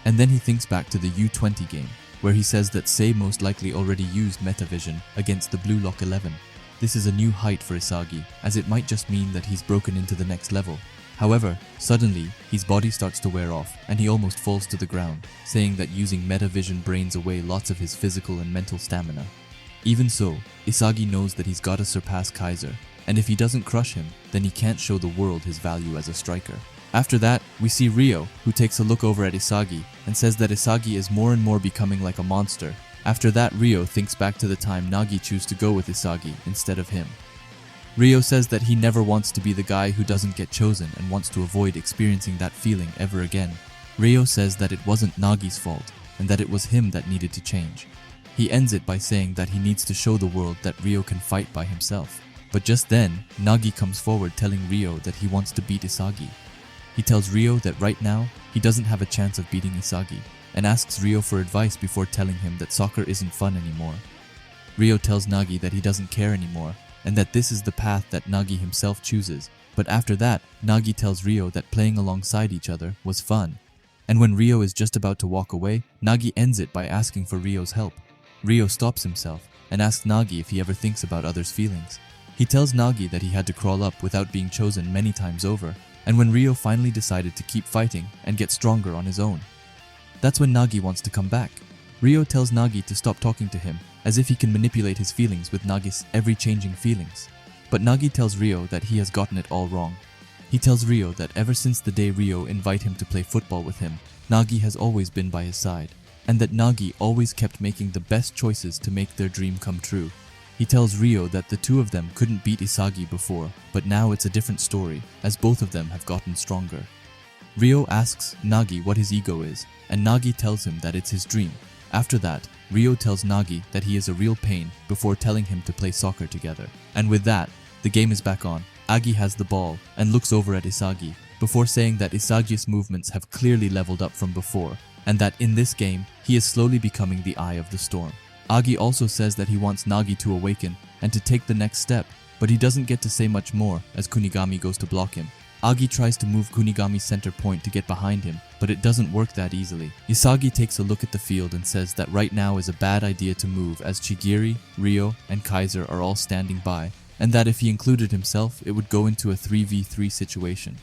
And then he thinks back to the U20 game, where he says that Sei most likely already used Metavision against the Blue Lock 11. This is a new height for Isagi, as it might just mean that he's broken into the next level. However, suddenly, his body starts to wear off and he almost falls to the ground, saying that using Metavision drains away lots of his physical and mental stamina. Even so, Isagi knows that he's gotta surpass Kaiser, and if he doesn't crush him, then he can't show the world his value as a striker. After that, we see Ryo, who takes a look over at Isagi and says that Isagi is more and more becoming like a monster. After that, Ryo thinks back to the time Nagi chose to go with Isagi instead of him. Ryo says that he never wants to be the guy who doesn't get chosen and wants to avoid experiencing that feeling ever again. Ryo says that it wasn't Nagi's fault and that it was him that needed to change. He ends it by saying that he needs to show the world that Ryo can fight by himself. But just then, Nagi comes forward telling Ryo that he wants to beat Isagi. He tells Ryo that right now, he doesn't have a chance of beating Isagi, and asks Ryo for advice before telling him that soccer isn't fun anymore. Ryo tells Nagi that he doesn't care anymore, and that this is the path that Nagi himself chooses. But after that, Nagi tells Ryo that playing alongside each other was fun. And when Ryo is just about to walk away, Nagi ends it by asking for Ryo's help. Ryo stops himself and asks Nagi if he ever thinks about others' feelings. He tells Nagi that he had to crawl up without being chosen many times over, and when Ryo finally decided to keep fighting and get stronger on his own. That's when Nagi wants to come back. Ryo tells Nagi to stop talking to him, as if he can manipulate his feelings with Nagi's ever-changing feelings. But Nagi tells Ryo that he has gotten it all wrong. He tells Ryo that ever since the day Ryo invited him to play football with him, Nagi has always been by his side, and that Nagi always kept making the best choices to make their dream come true. He tells Ryo that the two of them couldn't beat Isagi before, but now it's a different story, as both of them have gotten stronger. Ryo asks Nagi what his ego is, and Nagi tells him that it's his dream. After that, Ryo tells Nagi that he is a real pain before telling him to play soccer together. And with that, the game is back on. Agi has the ball and looks over at Isagi, before saying that Isagi's movements have clearly leveled up from before, and that in this game, he is slowly becoming the eye of the storm. Agi also says that he wants Nagi to awaken and to take the next step, but he doesn't get to say much more as Kunigami goes to block him. Agi tries to move Kunigami's center point to get behind him, but it doesn't work that easily. Isagi takes a look at the field and says that right now is a bad idea to move, as Chigiri, Ryo, and Kaiser are all standing by, and that if he included himself, it would go into a 3v3 situation.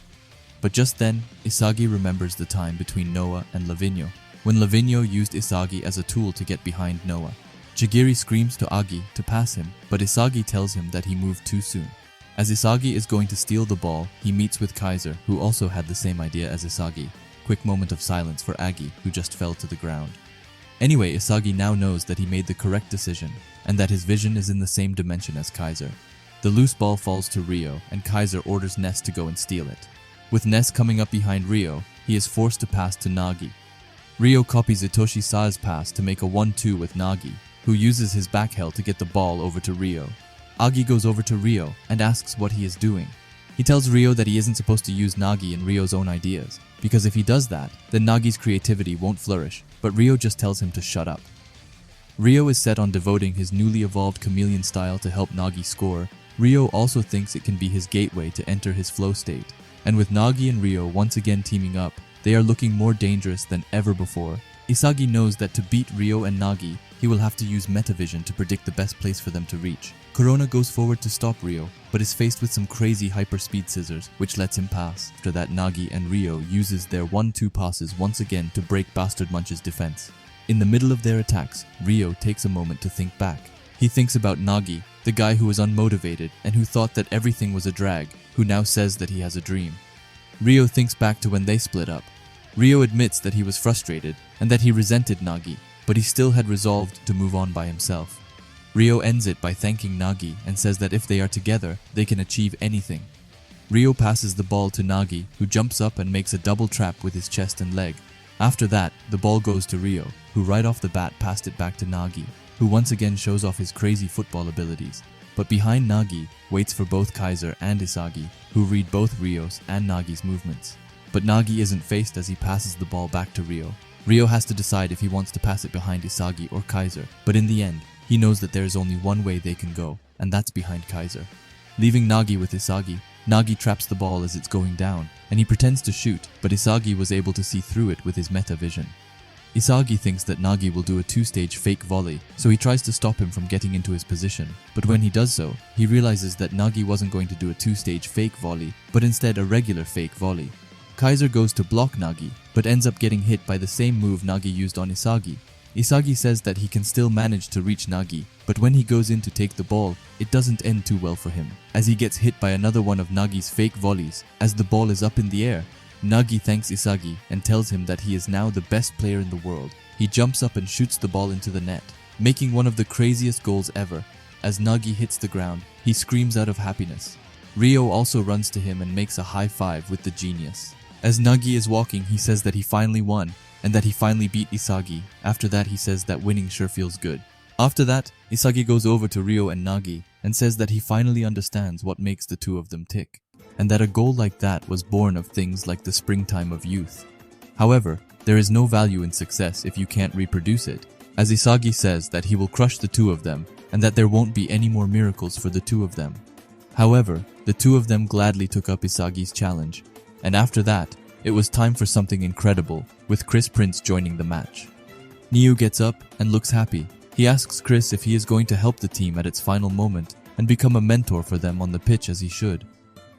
But just then, Isagi remembers the time between Noah and Lavinho, when Lavinho used Isagi as a tool to get behind Noah. Chigiri screams to Agi to pass him, but Isagi tells him that he moved too soon. As Isagi is going to steal the ball, he meets with Kaiser, who also had the same idea as Isagi. Quick moment of silence for Agi, who just fell to the ground. Anyway, Isagi now knows that he made the correct decision, and that his vision is in the same dimension as Kaiser. The loose ball falls to Ryo, and Kaiser orders Ness to go and steal it. With Ness coming up behind Ryo, he is forced to pass to Nagi. Ryo copies Itoshi Sa's pass to make a 1-2 with Nagi, who uses his back heel to get the ball over to Ryo. Agi goes over to Ryo and asks what he is doing. He tells Ryo that he isn't supposed to use Nagi in Ryo's own ideas, because if he does that, then Nagi's creativity won't flourish, but Ryo just tells him to shut up. Ryo is set on devoting his newly evolved chameleon style to help Nagi score. Ryo also thinks it can be his gateway to enter his flow state, and with Nagi and Ryo once again teaming up, they are looking more dangerous than ever before. Isagi knows that to beat Ryo and Nagi, he will have to use metavision to predict the best place for them to reach. Corona goes forward to stop Ryo, but is faced with some crazy hyperspeed scissors, which lets him pass. After that, Nagi and Ryo uses their 1-2 passes once again to break Bastard Munch's defense. In the middle of their attacks, Ryo takes a moment to think back. He thinks about Nagi, the guy who was unmotivated and who thought that everything was a drag, who now says that he has a dream. Ryo thinks back to when they split up. Ryo admits that he was frustrated and that he resented Nagi, but he still had resolved to move on by himself. Ryo ends it by thanking Nagi and says that if they are together, they can achieve anything. Ryo passes the ball to Nagi, who jumps up and makes a double trap with his chest and leg. After that, the ball goes to Ryo, who right off the bat passed it back to Nagi, who once again shows off his crazy football abilities. But behind Nagi waits for both Kaiser and Isagi, who read both Ryo's and Nagi's movements. But Nagi isn't faced as he passes the ball back to Ryo. Ryo has to decide if he wants to pass it behind Isagi or Kaiser, but in the end, he knows that there is only one way they can go, and that's behind Kaiser. Leaving Nagi with Isagi, Nagi traps the ball as it's going down, and he pretends to shoot, but Isagi was able to see through it with his meta vision. Isagi thinks that Nagi will do a 2-stage fake volley, so he tries to stop him from getting into his position. But when he does so, he realizes that Nagi wasn't going to do a 2-stage fake volley, but instead a regular fake volley. Kaiser goes to block Nagi, but ends up getting hit by the same move Nagi used on Isagi. Isagi says that he can still manage to reach Nagi, but when he goes in to take the ball, it doesn't end too well for him, as he gets hit by another one of Nagi's fake volleys. As the ball is up in the air, Nagi thanks Isagi and tells him that he is now the best player in the world. He jumps up and shoots the ball into the net, making one of the craziest goals ever. As Nagi hits the ground, he screams out of happiness. Ryo also runs to him and makes a high five with the genius. As Nagi is walking, he says that he finally won, and that he finally beat Isagi. After that, he says that winning sure feels good. After that, Isagi goes over to Ryo and Nagi and says that he finally understands what makes the two of them tick, and that a goal like that was born of things like the springtime of youth. However, there is no value in success if you can't reproduce it, as Isagi says that he will crush the two of them and that there won't be any more miracles for the two of them. However, the two of them gladly took up Isagi's challenge, and after that, it was time for something incredible, with Chris Prince joining the match. Niu gets up and looks happy. He asks Chris if he is going to help the team at its final moment and become a mentor for them on the pitch as he should.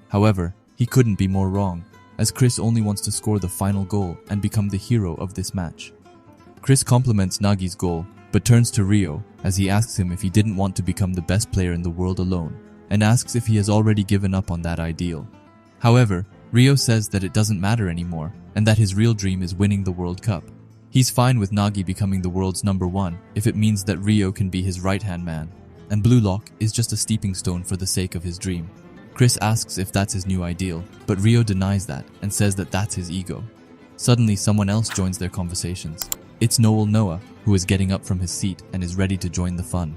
However, he couldn't be more wrong, as Chris only wants to score the final goal and become the hero of this match. Chris compliments Nagi's goal, but turns to Ryo as he asks him if he didn't want to become the best player in the world alone, and asks if he has already given up on that ideal. However, Ryo says that it doesn't matter anymore, and that his real dream is winning the World Cup. He's fine with Nagi becoming the world's #1 if it means that Ryo can be his right-hand man, and Blue Lock is just a stepping stone for the sake of his dream. Chris asks if that's his new ideal, but Ryo denies that and says that that's his ego. Suddenly, someone else joins their conversations. It's Noah, who is getting up from his seat and is ready to join the fun.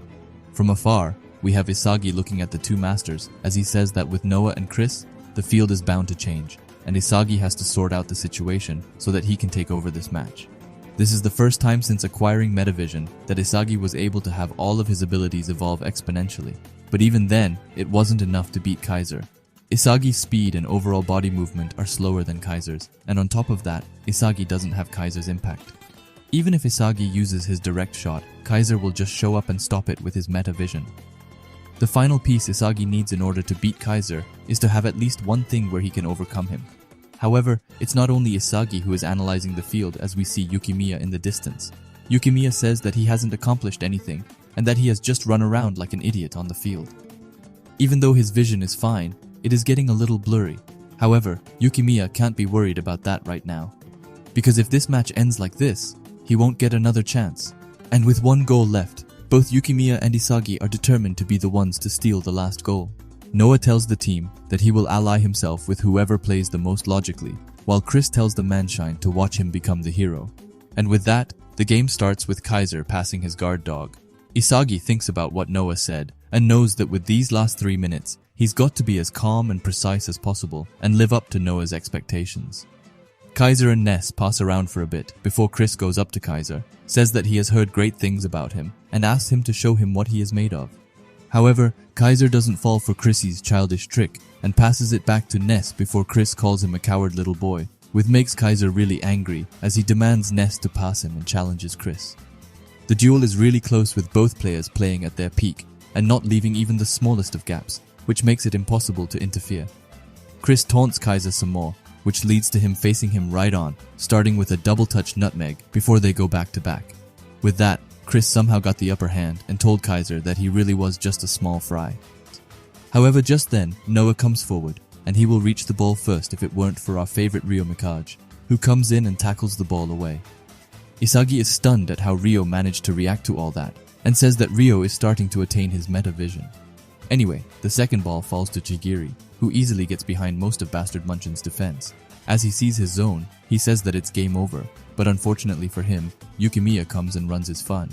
From afar, we have Isagi looking at the two masters as he says that with Noah and Chris, the field is bound to change, and Isagi has to sort out the situation so that he can take over this match. This is the first time since acquiring Metavision that Isagi was able to have all of his abilities evolve exponentially, but even then, it wasn't enough to beat Kaiser. Isagi's speed and overall body movement are slower than Kaiser's, and on top of that, Isagi doesn't have Kaiser's impact. Even if Isagi uses his direct shot, Kaiser will just show up and stop it with his Metavision. The final piece Isagi needs in order to beat Kaiser is to have at least one thing where he can overcome him. However, it's not only Isagi who is analyzing the field as we see Yukimiya in the distance. Yukimiya says that he hasn't accomplished anything and that he has just run around like an idiot on the field. Even though his vision is fine, it is getting a little blurry. However, Yukimiya can't be worried about that right now, because if this match ends like this, he won't get another chance. And with one goal left, both Yukimiya and Isagi are determined to be the ones to steal the last goal. Noah tells the team that he will ally himself with whoever plays the most logically, while Chris tells the Manshine to watch him become the hero. And with that, the game starts with Kaiser passing his guard dog. Isagi thinks about what Noah said, and knows that with these last 3 minutes, he's got to be as calm and precise as possible, and live up to Noah's expectations. Kaiser and Ness pass around for a bit before Chris goes up to Kaiser, says that he has heard great things about him, and asks him to show him what he is made of. However, Kaiser doesn't fall for Chrissy's childish trick, and passes it back to Ness before Chris calls him a coward little boy, which makes Kaiser really angry as he demands Ness to pass him and challenges Chris. The duel is really close with both players playing at their peak and not leaving even the smallest of gaps, which makes it impossible to interfere. Chris taunts Kaiser some more, which leads to him facing him right on, starting with a double-touch nutmeg before they go back to back. With that, Chris somehow got the upper hand and told Kaiser that he really was just a small fry. However, just then, Noah comes forward, and he will reach the ball first if it weren't for our favorite Ryo Mikage, who comes in and tackles the ball away. Isagi is stunned at how Ryo managed to react to all that, and says that Ryo is starting to attain his meta vision. Anyway, the second ball falls to Chigiri, who easily gets behind most of Bastard Munchen's defense. As he sees his zone, he says that it's game over, but unfortunately for him, Yukimiya comes and runs his fun.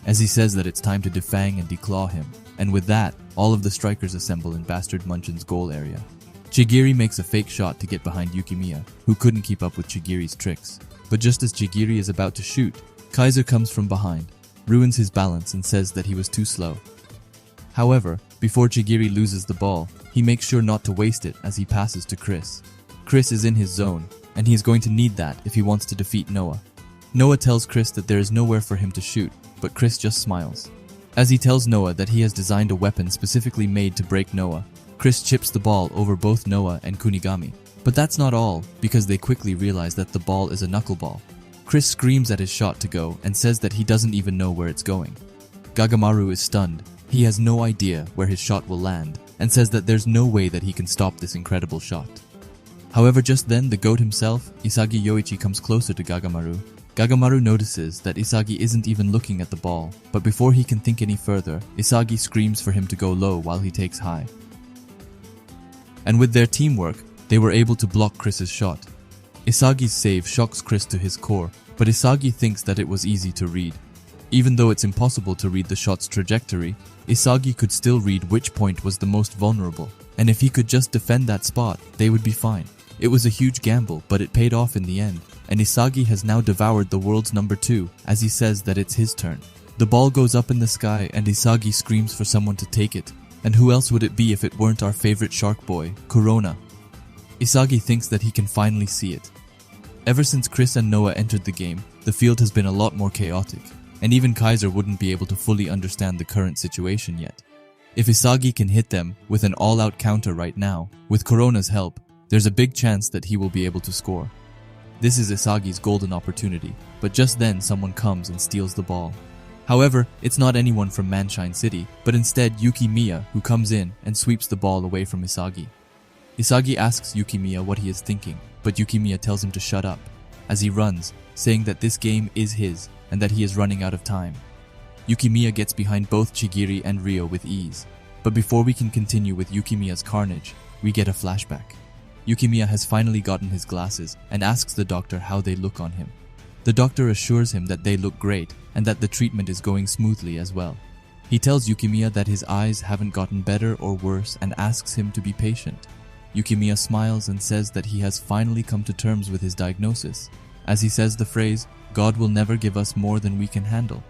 As he says that it's time to defang and declaw him, and with that, all of the strikers assemble in Bastard Munchen's goal area. Chigiri makes a fake shot to get behind Yukimiya, who couldn't keep up with Chigiri's tricks. But just as Chigiri is about to shoot, Kaiser comes from behind, ruins his balance and says that he was too slow. However, before Chigiri loses the ball, he makes sure not to waste it as he passes to Chris. Chris is in his zone, and he is going to need that if he wants to defeat Noah. Noah tells Chris that there is nowhere for him to shoot, but Chris just smiles. As he tells Noah that he has designed a weapon specifically made to break Noah, Chris chips the ball over both Noah and Kunigami. But that's not all, because they quickly realize that the ball is a knuckleball. Chris screams at his shot to go and says that he doesn't even know where it's going. Gagamaru is stunned. He has no idea where his shot will land and says that there's no way that he can stop this incredible shot. However, just then the goat himself, Isagi Yoichi, comes closer to Gagamaru. Gagamaru notices that Isagi isn't even looking at the ball, but before he can think any further, Isagi screams for him to go low while he takes high. And with their teamwork, they were able to block Chris's shot. Isagi's save shocks Chris to his core, but Isagi thinks that it was easy to read. Even though it's impossible to read the shot's trajectory, Isagi could still read which point was the most vulnerable, and if he could just defend that spot, they would be fine. It was a huge gamble, but it paid off in the end, and Isagi has now devoured the world's number 2 as he says that it's his turn. The ball goes up in the sky and Isagi screams for someone to take it, and who else would it be if it weren't our favorite shark boy, Corona? Isagi thinks that he can finally see it. Ever since Chris and Noah entered the game, the field has been a lot more chaotic, and even Kaiser wouldn't be able to fully understand the current situation yet. If Isagi can hit them with an all-out counter right now, with Corona's help, there's a big chance that he will be able to score. This is Isagi's golden opportunity, but just then someone comes and steals the ball. However, it's not anyone from Manshine City, but instead Yukimiya, who comes in and sweeps the ball away from Isagi. Isagi asks Yukimiya what he is thinking, but Yukimiya tells him to shut up, as he runs, saying that this game is his and that he is running out of time. Yukimiya gets behind both Chigiri and Ryo with ease, but before we can continue with Yukimiya's carnage, we get a flashback. Yukimiya has finally gotten his glasses and asks the doctor how they look on him. The doctor assures him that they look great and that the treatment is going smoothly as well. He tells Yukimiya that his eyes haven't gotten better or worse and asks him to be patient. Yukimiya smiles and says that he has finally come to terms with his diagnosis, as he says the phrase, "God will never give us more than we can handle."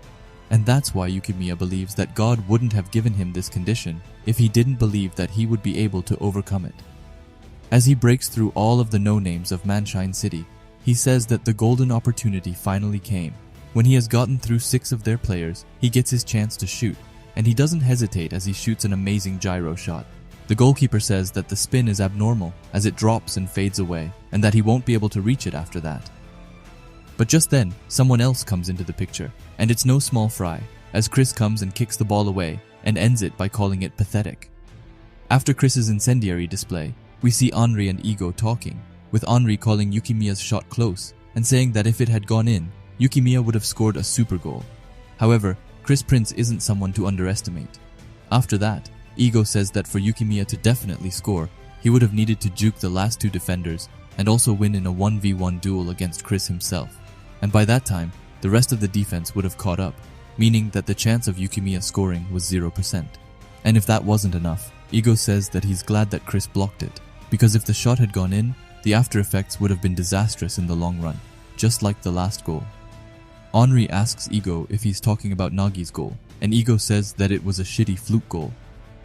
And that's why Yukimiya believes that God wouldn't have given him this condition if he didn't believe that he would be able to overcome it. As he breaks through all of the no-names of Manshine City, he says that the golden opportunity finally came. When he has gotten through 6 of their players, he gets his chance to shoot, and he doesn't hesitate as he shoots an amazing gyro shot. The goalkeeper says that the spin is abnormal as it drops and fades away, and that he won't be able to reach it after that. But just then, someone else comes into the picture, and it's no small fry, as Chris comes and kicks the ball away and ends it by calling it pathetic. After Chris's incendiary display, we see Henri and Ego talking, with Henri calling Yukimiya's shot close and saying that if it had gone in, Yukimiya would have scored a super goal. However, Chris Prince isn't someone to underestimate. After that, Ego says that for Yukimiya to definitely score, he would have needed to juke the last 2 defenders and also win in a 1v1 duel against Chris himself. And by that time, the rest of the defense would have caught up, meaning that the chance of Yukimiya scoring was 0%. And if that wasn't enough, Ego says that he's glad that Chris blocked it, because if the shot had gone in, the after effects would have been disastrous in the long run, just like the last goal. Henri asks Ego if he's talking about Nagi's goal, and Ego says that it was a shitty fluke goal.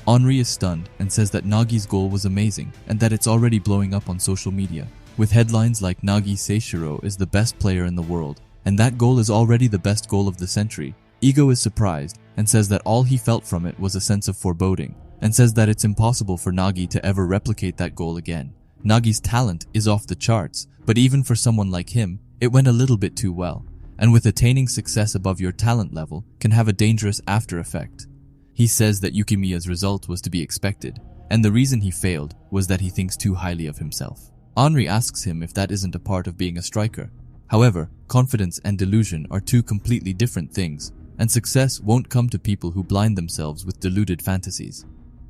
Henri is stunned and says that Nagi's goal was amazing and that it's already blowing up on social media, with headlines like Nagi Seishiro is the best player in the world, and that goal is already the best goal of the century. Ego is surprised and says that all he felt from it was a sense of foreboding, and says that it's impossible for Nagi to ever replicate that goal again. Nagi's talent is off the charts, but even for someone like him, it went a little bit too well, and with attaining success above your talent level can have a dangerous after effect. He says that Yukimiya's result was to be expected, and the reason he failed was that he thinks too highly of himself. Henri asks him if that isn't a part of being a striker. However, confidence and delusion are two completely different things, and success won't come to people who blind themselves with deluded fantasies.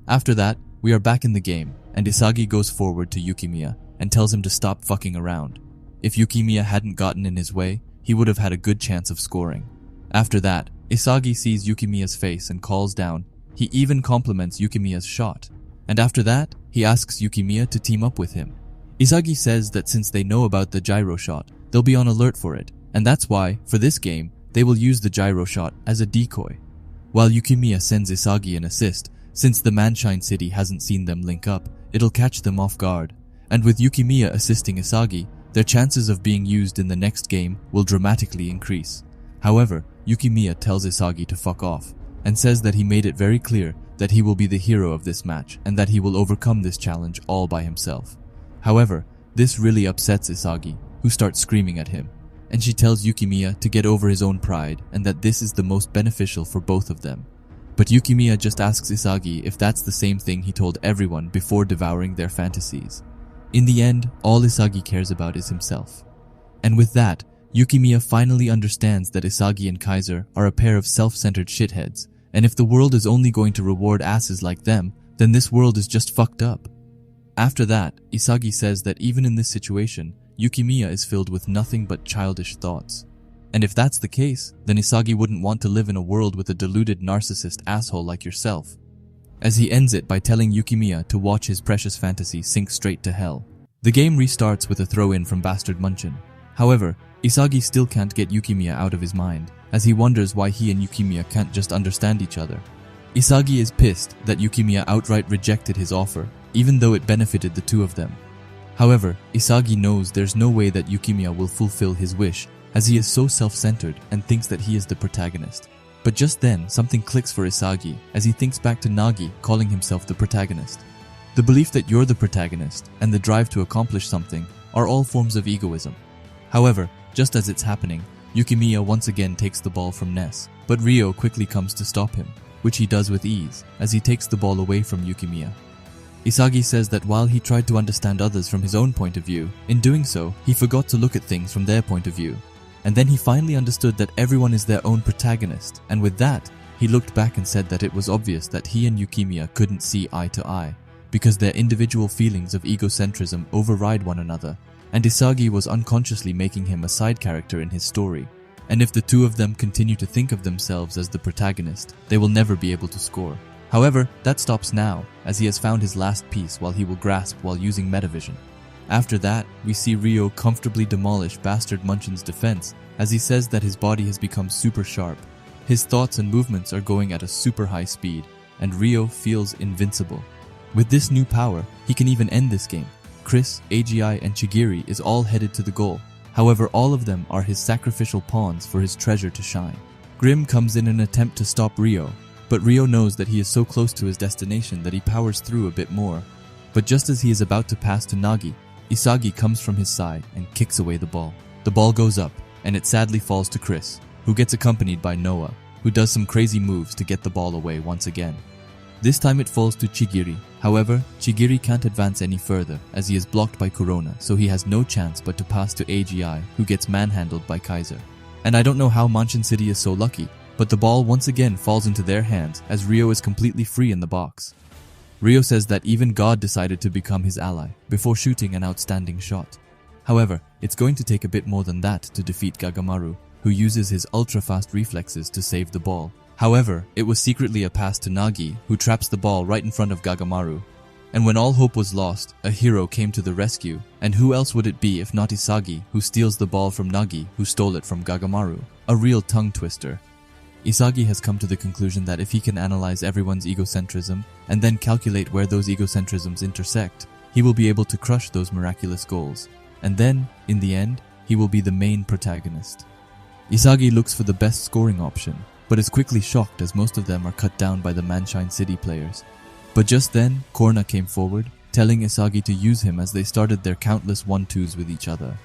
After that, we are back in the game, and Isagi goes forward to Yukimiya and tells him to stop fucking around. If Yukimiya hadn't gotten in his way, he would have had a good chance of scoring. After that, Isagi sees Yukimiya's face and calls down. He even compliments Yukimiya's shot. And after that, he asks Yukimiya to team up with him. Isagi says that since they know about the gyro shot, they'll be on alert for it, and that's why, for this game, they will use the gyro shot as a decoy. While Yukimiya sends Isagi an assist, since the Manshine city hasn't seen them link up, it'll catch them off guard. And with Yukimiya assisting Isagi, their chances of being used in the next game will dramatically increase. However, Yukimiya tells Isagi to fuck off, and says that he made it very clear that he will be the hero of this match and that he will overcome this challenge all by himself. However, this really upsets Isagi, who starts screaming at him, and she tells Yukimiya to get over his own pride and that this is the most beneficial for both of them. But Yukimiya just asks Isagi if that's the same thing he told everyone before devouring their fantasies. In the end, all Isagi cares about is himself. And with that, Yukimiya finally understands that Isagi and Kaiser are a pair of self-centered shitheads, and if the world is only going to reward asses like them, then this world is just fucked up. After that, Isagi says that even in this situation, Yukimiya is filled with nothing but childish thoughts. And if that's the case, then Isagi wouldn't want to live in a world with a deluded narcissist asshole like yourself. As he ends it by telling Yukimiya to watch his precious fantasy sink straight to hell. The game restarts with a throw-in from Bastard Munchen. However, Isagi still can't get Yukimiya out of his mind, as he wonders why he and Yukimiya can't just understand each other. Isagi is pissed that Yukimiya outright rejected his offer, even though it benefited the two of them. However, Isagi knows there's no way that Yukimiya will fulfill his wish, as he is so self-centered and thinks that he is the protagonist. But just then, something clicks for Isagi as he thinks back to Nagi calling himself the protagonist. The belief that you're the protagonist and the drive to accomplish something are all forms of egoism. However, just as it's happening, Yukimiya once again takes the ball from Ness, but Ryo quickly comes to stop him, which he does with ease as he takes the ball away from Yukimiya. Isagi says that while he tried to understand others from his own point of view, in doing so, he forgot to look at things from their point of view. And then he finally understood that everyone is their own protagonist, and with that, he looked back and said that it was obvious that he and Yukimiya couldn't see eye to eye, because their individual feelings of egocentrism override one another, and Isagi was unconsciously making him a side character in his story. And if the two of them continue to think of themselves as the protagonist, they will never be able to score. However, that stops now, as he has found his last piece while he will grasp while using metavision. After that, we see Ryo comfortably demolish Bastard Munchen's defense as he says that his body has become super sharp. His thoughts and movements are going at a super high speed, and Ryo feels invincible. With this new power, he can even end this game. Chris, AGI, and Chigiri is all headed to the goal. However, all of them are his sacrificial pawns for his treasure to shine. Grim comes in an attempt to stop Ryo, but Ryo knows that he is so close to his destination that he powers through a bit more. But just as he is about to pass to Nagi, Isagi comes from his side and kicks away the ball. The ball goes up, and it sadly falls to Chris, who gets accompanied by Noah, who does some crazy moves to get the ball away once again. This time it falls to Chigiri. However, Chigiri can't advance any further as he is blocked by Corona, so he has no chance but to pass to AGI, who gets manhandled by Kaiser. And I don't know how Munchen City is so lucky, but the ball once again falls into their hands as Ryo is completely free in the box. Ryo says that even God decided to become his ally before shooting an outstanding shot. However, it's going to take a bit more than that to defeat Gagamaru, who uses his ultra-fast reflexes to save the ball. However, it was secretly a pass to Nagi, who traps the ball right in front of Gagamaru. And when all hope was lost, a hero came to the rescue, and who else would it be if not Isagi, who steals the ball from Nagi, who stole it from Gagamaru? A real tongue twister. Isagi has come to the conclusion that if he can analyze everyone's egocentrism and then calculate where those egocentrisms intersect, he will be able to crush those miraculous goals. and then, in the end, he will be the main protagonist. Isagi looks for the best scoring option, but is quickly shocked as most of them are cut down by the Manshine City players. But just then, Korna came forward, telling Isagi to use him as they started their countless 1-2s with each other.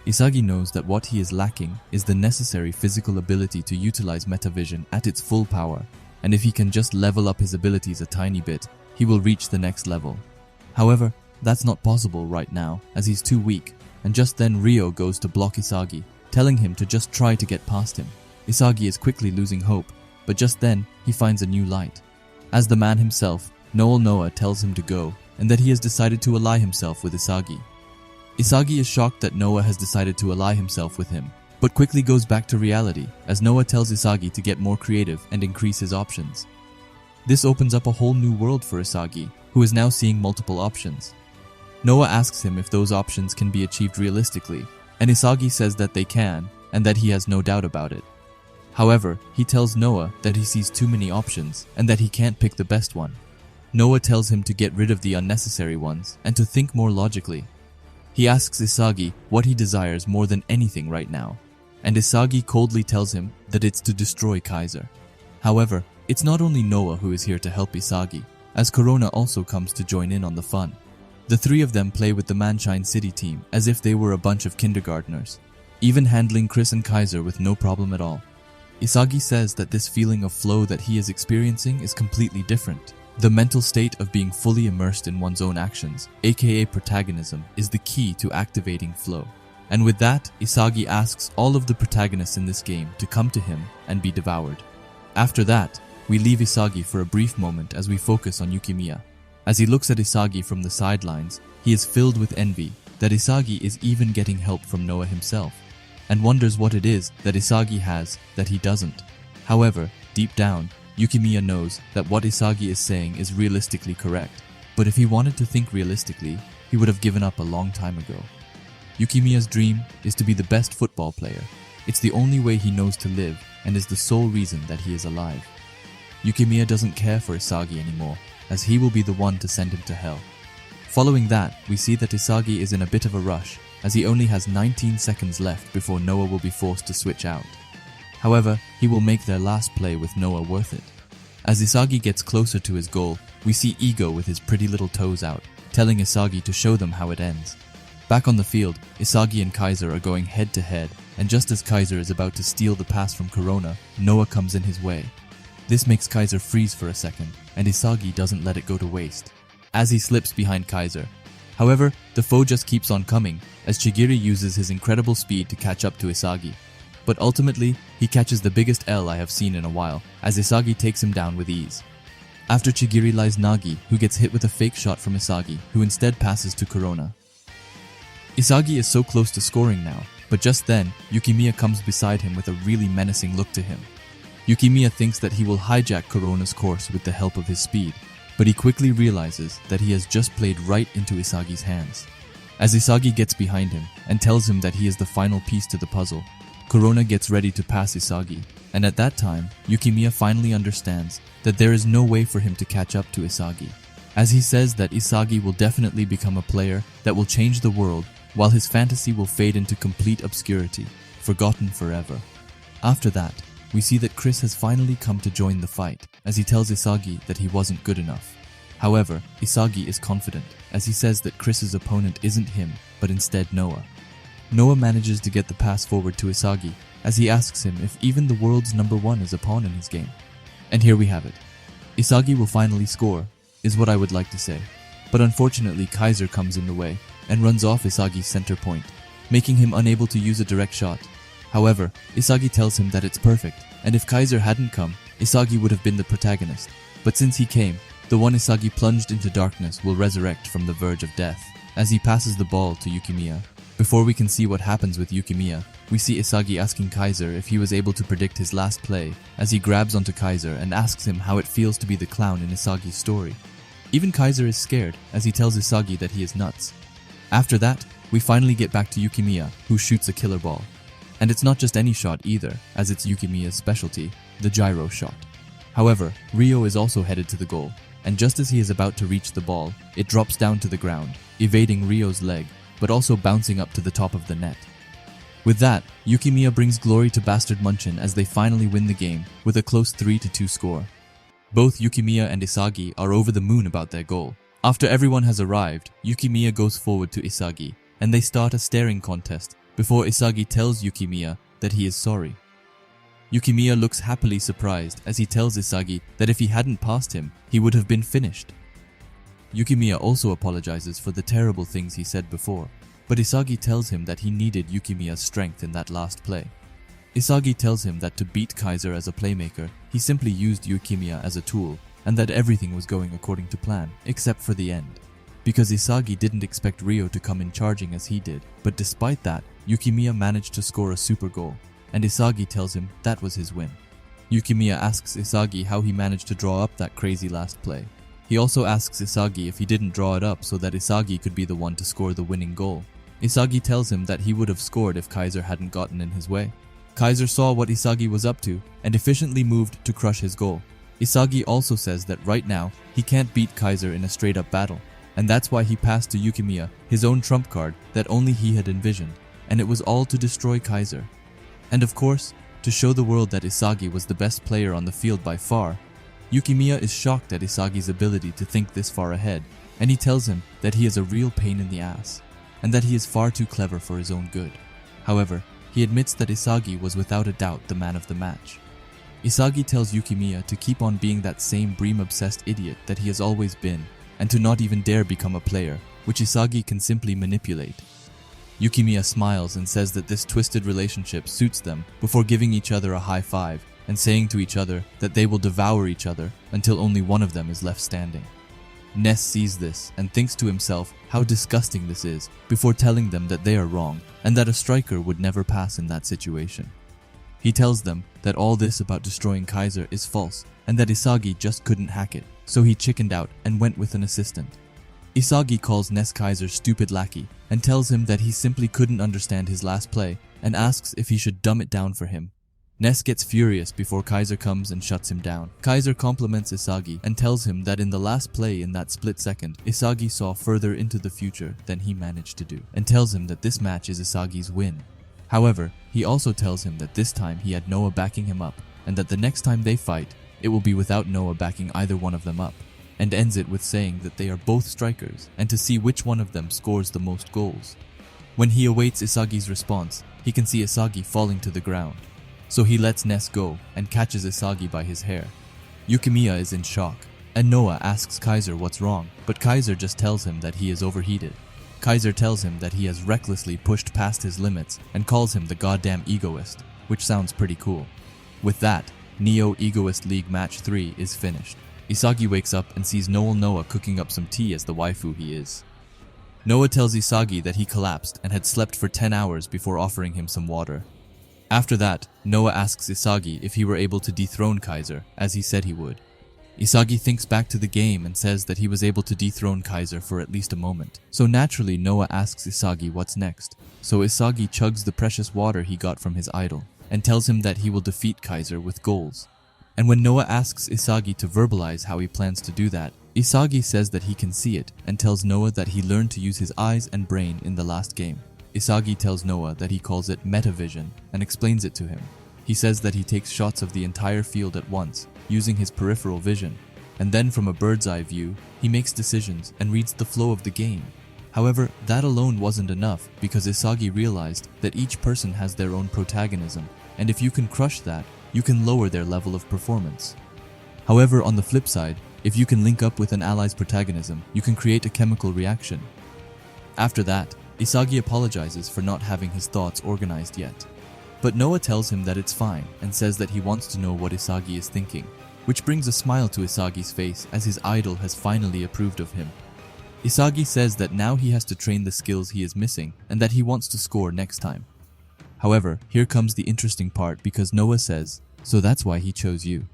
Isagi knows that what he is lacking is the necessary physical ability to utilize Metavision at its full power, and if he can just level up his abilities a tiny bit, he will reach the next level. However, that's not possible right now, as he's too weak, and just then Ryo goes to block Isagi, telling him to just try to get past him. Isagi is quickly losing hope, but just then he finds a new light. As the man himself, Noah tells him to go, and that he has decided to ally himself with Isagi. Isagi is shocked that Noah has decided to ally himself with him, but quickly goes back to reality as Noah tells Isagi to get more creative and increase his options. This opens up a whole new world for Isagi, who is now seeing multiple options. Noah asks him if those options can be achieved realistically, and Isagi says that they can, and that he has no doubt about it. However, he tells Noah that he sees too many options, and that he can't pick the best one. Noah tells him to get rid of the unnecessary ones, and to think more logically. He asks Isagi what he desires more than anything right now, and Isagi coldly tells him that it's to destroy Kaiser. However, it's not only Noah who is here to help Isagi, as Corona also comes to join in on the fun. The three of them play with the Manshine City team as if they were a bunch of kindergartners, even handling Chris and Kaiser with no problem at all. Isagi says that this feeling of flow that he is experiencing is completely different. The mental state of being fully immersed in one's own actions, aka protagonism, is the key to activating flow. And with that, Isagi asks all of the protagonists in this game to come to him and be devoured. After that, we leave Isagi for a brief moment as we focus on Yukimiya. As he looks at Isagi from the sidelines, he is filled with envy that Isagi is even getting help from Noah himself, and wonders what it is that Isagi has that he doesn't. However, deep down, Yukimiya knows that what Isagi is saying is realistically correct, but if he wanted to think realistically, he would have given up a long time ago. Yukimiya's dream is to be the best football player. It's the only way he knows to live and is the sole reason that he is alive. Yukimiya doesn't care for Isagi anymore, as he will be the one to send him to hell. Following that, we see that Isagi is in a bit of a rush, as he only has 19 seconds left before Noah will be forced to switch out. However, he will make their last play with Noah worth it. As Isagi gets closer to his goal, we see Ego with his pretty little toes out, telling Isagi to show them how it ends. Back on the field, Isagi and Kaiser are going head to head, and just as Kaiser is about to steal the pass from Corona, Noah comes in his way. This makes Kaiser freeze for a second, and Isagi doesn't let it go to waste, as he slips behind Kaiser. However, the foe just keeps on coming, as Chigiri uses his incredible speed to catch up to Isagi. But ultimately, he catches the biggest L I have seen in a while, as Isagi takes him down with ease. After Chigiri lies Nagi, who gets hit with a fake shot from Isagi, who instead passes to Corona. Isagi is so close to scoring now, but just then, Yukimiya comes beside him with a really menacing look to him. Yukimiya thinks that he will hijack Corona's course with the help of his speed, but he quickly realizes that he has just played right into Isagi's hands. As Isagi gets behind him and tells him that he is the final piece to the puzzle, Corona gets ready to pass Isagi, and at that time, Yukimiya finally understands that there is no way for him to catch up to Isagi, as he says that Isagi will definitely become a player that will change the world, while his fantasy will fade into complete obscurity, forgotten forever. After that, we see that Chris has finally come to join the fight, as he tells Isagi that he wasn't good enough. However, Isagi is confident, as he says that Chris's opponent isn't him, but instead Noah. Noah manages to get the pass forward to Isagi, as he asks him if even the world's #1 is a pawn in his game. And here we have it. Isagi will finally score, is what I would like to say. But unfortunately, Kaiser comes in the way, and runs off Isagi's center point, making him unable to use a direct shot. However, Isagi tells him that it's perfect, and if Kaiser hadn't come, Isagi would have been the protagonist. But since he came, the one Isagi plunged into darkness will resurrect from the verge of death, as he passes the ball to Yukimiya. Before we can see what happens with Yukimiya, we see Isagi asking Kaiser if he was able to predict his last play, as he grabs onto Kaiser and asks him how it feels to be the clown in Isagi's story. Even Kaiser is scared, as he tells Isagi that he is nuts. After that, we finally get back to Yukimiya, who shoots a killer ball. And it's not just any shot either, as it's Yukimiya's specialty, the gyro shot. However, Ryo is also headed to the goal, and just as he is about to reach the ball, it drops down to the ground, evading Ryo's leg, but also bouncing up to the top of the net. With that, Yukimiya brings glory to Bastard Munchen as they finally win the game with a close 3-2 score. Both Yukimiya and Isagi are over the moon about their goal. After everyone has arrived, Yukimiya goes forward to Isagi, and they start a staring contest before Isagi tells Yukimiya that he is sorry. Yukimiya looks happily surprised as he tells Isagi that if he hadn't passed him, he would have been finished. Yukimiya also apologizes for the terrible things he said before, but Isagi tells him that he needed Yukimiya's strength in that last play. Isagi tells him that to beat Kaiser as a playmaker, he simply used Yukimiya as a tool, and that everything was going according to plan, except for the end. Because Isagi didn't expect Ryo to come in charging as he did, but despite that, Yukimiya managed to score a super goal, and Isagi tells him that was his win. Yukimiya asks Isagi how he managed to draw up that crazy last play. He also asks Isagi if he didn't draw it up so that Isagi could be the one to score the winning goal. Isagi tells him that he would have scored if Kaiser hadn't gotten in his way. Kaiser saw what Isagi was up to and efficiently moved to crush his goal. Isagi also says that right now, he can't beat Kaiser in a straight-up battle, and that's why he passed to Yukimiya his own trump card that only he had envisioned, and it was all to destroy Kaiser. And of course, to show the world that Isagi was the best player on the field by far, Yukimiya is shocked at Isagi's ability to think this far ahead, and he tells him that he is a real pain in the ass, and that he is far too clever for his own good. However, he admits that Isagi was without a doubt the man of the match. Isagi tells Yukimiya to keep on being that same bream-obsessed idiot that he has always been, and to not even dare become a player, which Isagi can simply manipulate. Yukimiya smiles and says that this twisted relationship suits them before giving each other a high five and saying to each other that they will devour each other until only one of them is left standing. Ness sees this and thinks to himself how disgusting this is before telling them that they are wrong and that a striker would never pass in that situation. He tells them that all this about destroying Kaiser is false and that Isagi just couldn't hack it, so he chickened out and went with an assistant. Isagi calls Ness Kaiser stupid lackey and tells him that he simply couldn't understand his last play and asks if he should dumb it down for him. Ness gets furious before Kaiser comes and shuts him down. Kaiser compliments Isagi and tells him that in the last play in that split second, Isagi saw further into the future than he managed to do, and tells him that this match is Isagi's win. However, he also tells him that this time he had Noah backing him up, and that the next time they fight, it will be without Noah backing either one of them up, and ends it with saying that they are both strikers, and to see which one of them scores the most goals. When he awaits Isagi's response, he can see Isagi falling to the ground. So he lets Ness go and catches Isagi by his hair. Yukimiya is in shock, and Noah asks Kaiser what's wrong, but Kaiser just tells him that he is overheated. Kaiser tells him that he has recklessly pushed past his limits and calls him the goddamn egoist, which sounds pretty cool. With that, Neo Egoist League Match 3 is finished. Isagi wakes up and sees Noah cooking up some tea as the waifu he is. Noah tells Isagi that he collapsed and had slept for 10 hours before offering him some water. After that, Noah asks Isagi if he were able to dethrone Kaiser, as he said he would. Isagi thinks back to the game and says that he was able to dethrone Kaiser for at least a moment. So naturally, Noah asks Isagi what's next. So Isagi chugs the precious water he got from his idol, and tells him that he will defeat Kaiser with goals. And when Noah asks Isagi to verbalize how he plans to do that, Isagi says that he can see it, and tells Noah that he learned to use his eyes and brain in the last game. Isagi tells Noah that he calls it metavision and explains it to him. He says that he takes shots of the entire field at once, using his peripheral vision, and then from a bird's eye view, he makes decisions and reads the flow of the game. However, that alone wasn't enough because Isagi realized that each person has their own protagonism, and if you can crush that, you can lower their level of performance. However, on the flip side, if you can link up with an ally's protagonism, you can create a chemical reaction. After that, Isagi apologizes for not having his thoughts organized yet. But Noah tells him that it's fine and says that he wants to know what Isagi is thinking, which brings a smile to Isagi's face as his idol has finally approved of him. Isagi says that now he has to train the skills he is missing and that he wants to score next time. However, here comes the interesting part because Noah says, "So that's why he chose you."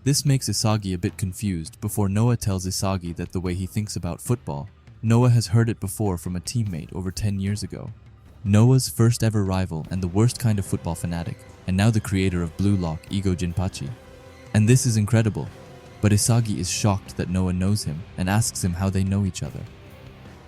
This makes Isagi a bit confused before Noah tells Isagi that the way he thinks about football, Noah has heard it before from a teammate over 10 years ago. Noah's first ever rival and the worst kind of football fanatic, and now the creator of Blue Lock, Ego Jinpachi. And this is incredible, but Isagi is shocked that Noah knows him and asks him how they know each other.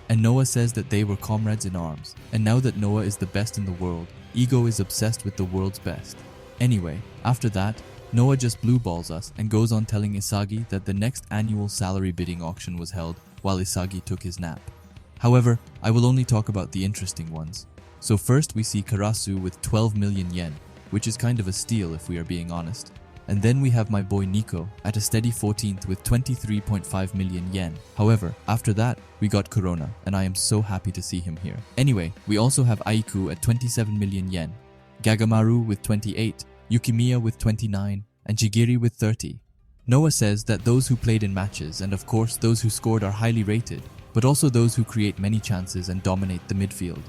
and Noah says that they were comrades in arms, and now that Noah is the best in the world, Ego is obsessed with the world's best. Anyway, after that, Noah just blue balls us and goes on telling Isagi that the next annual salary bidding auction was held while Isagi took his nap. However, I will only talk about the interesting ones. So first we see Karasu with 12 million yen, which is kind of a steal if we are being honest. And then we have my boy Nico at a steady 14th with 23.5 million yen. However, after that, we got Corona, and I am so happy to see him here. Anyway, we also have Aiku at 27 million yen, Gagamaru with 28, Yukimiya with 29, and Jigiri with 30. Noah says that those who played in matches, and of course those who scored, are highly rated, but also those who create many chances and dominate the midfield.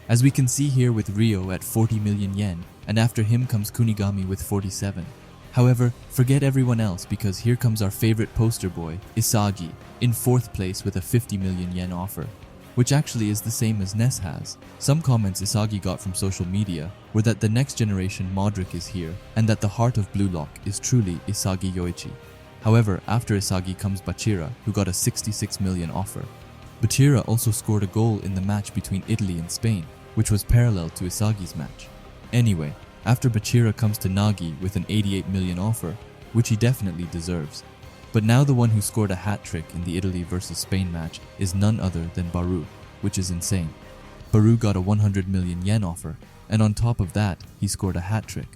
As we can see here with Ryo at 40 million yen, and after him comes Kunigami with 47. However, forget everyone else because here comes our favorite poster boy, Isagi, in 4th place with a 50 million yen offer, which actually is the same as Ness has. Some comments Isagi got from social media were that the next generation Modric is here and that the heart of Blue Lock is truly Isagi Yoichi. However, after Isagi comes Bachira, who got a 66 million offer. Bachira also scored a goal in the match between Italy and Spain, which was parallel to Isagi's match. Anyway, after Bachira comes to Nagi with an 88 million offer, which he definitely deserves. But now the one who scored a hat-trick in the Italy vs Spain match is none other than Baru, which is insane. Baru got a 100 million yen offer, and on top of that, he scored a hat-trick.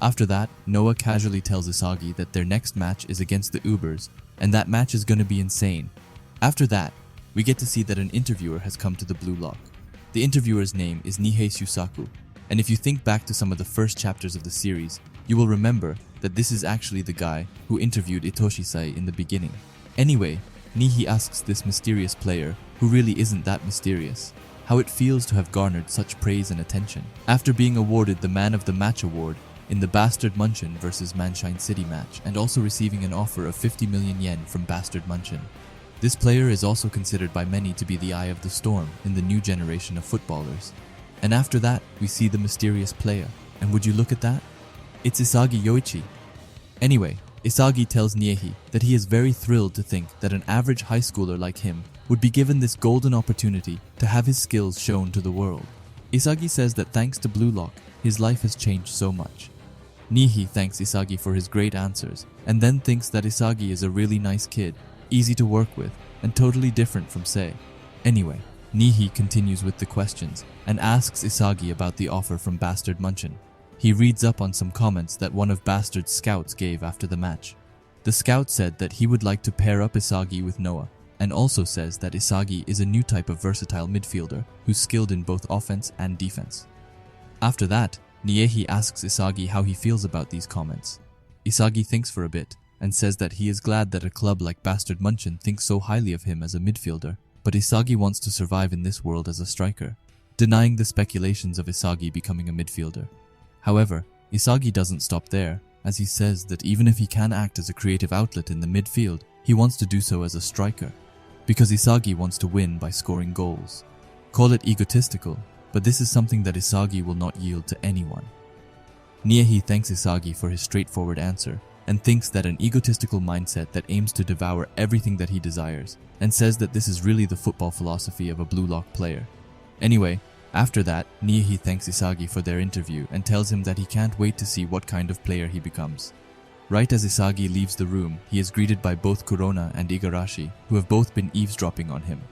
After that, Noah casually tells Isagi that their next match is against the Ubers, and that match is gonna be insane. After that, we get to see that an interviewer has come to the Blue Lock. The interviewer's name is Nihei Shusaku, and if you think back to some of the first chapters of the series, you will remember that this is actually the guy who interviewed Itoshi-sai in the beginning. Anyway, Nihei asks this mysterious player, who really isn't that mysterious, how it feels to have garnered such praise and attention, after being awarded the Man of the Match award in the Bastard Munchen vs Manshine City match, and also receiving an offer of 50 million yen from Bastard Munchen. This player is also considered by many to be the eye of the storm in the new generation of footballers. And after that, we see the mysterious player. And would you look at that? It's Isagi Yoichi. Anyway, Isagi tells Nihei that he is very thrilled to think that an average high schooler like him would be given this golden opportunity to have his skills shown to the world. Isagi says that thanks to Blue Lock, his life has changed so much. Nihei thanks Isagi for his great answers, and then thinks that Isagi is a really nice kid, easy to work with, and totally different from Sei. Anyway, Nihei continues with the questions and asks Isagi about the offer from Bastard Munchen. He reads up on some comments that one of Bastard's scouts gave after the match. The scout said that he would like to pair up Isagi with Noah, and also says that Isagi is a new type of versatile midfielder who's skilled in both offense and defense. After that, Nihei asks Isagi how he feels about these comments. Isagi thinks for a bit and says that he is glad that a club like Bastard Munchen thinks so highly of him as a midfielder. But Isagi wants to survive in this world as a striker, denying the speculations of Isagi becoming a midfielder. However, Isagi doesn't stop there, as he says that even if he can act as a creative outlet in the midfield, he wants to do so as a striker, because Isagi wants to win by scoring goals. Call it egotistical, but this is something that Isagi will not yield to anyone. Nihei thanks Isagi for his straightforward answer, and thinks that an egotistical mindset that aims to devour everything that he desires, and says that this is really the football philosophy of a Blue Lock player. Anyway, after that, Nihei thanks Isagi for their interview and tells him that he can't wait to see what kind of player he becomes. Right as Isagi leaves the room, he is greeted by both Corona and Igarashi, who have both been eavesdropping on him.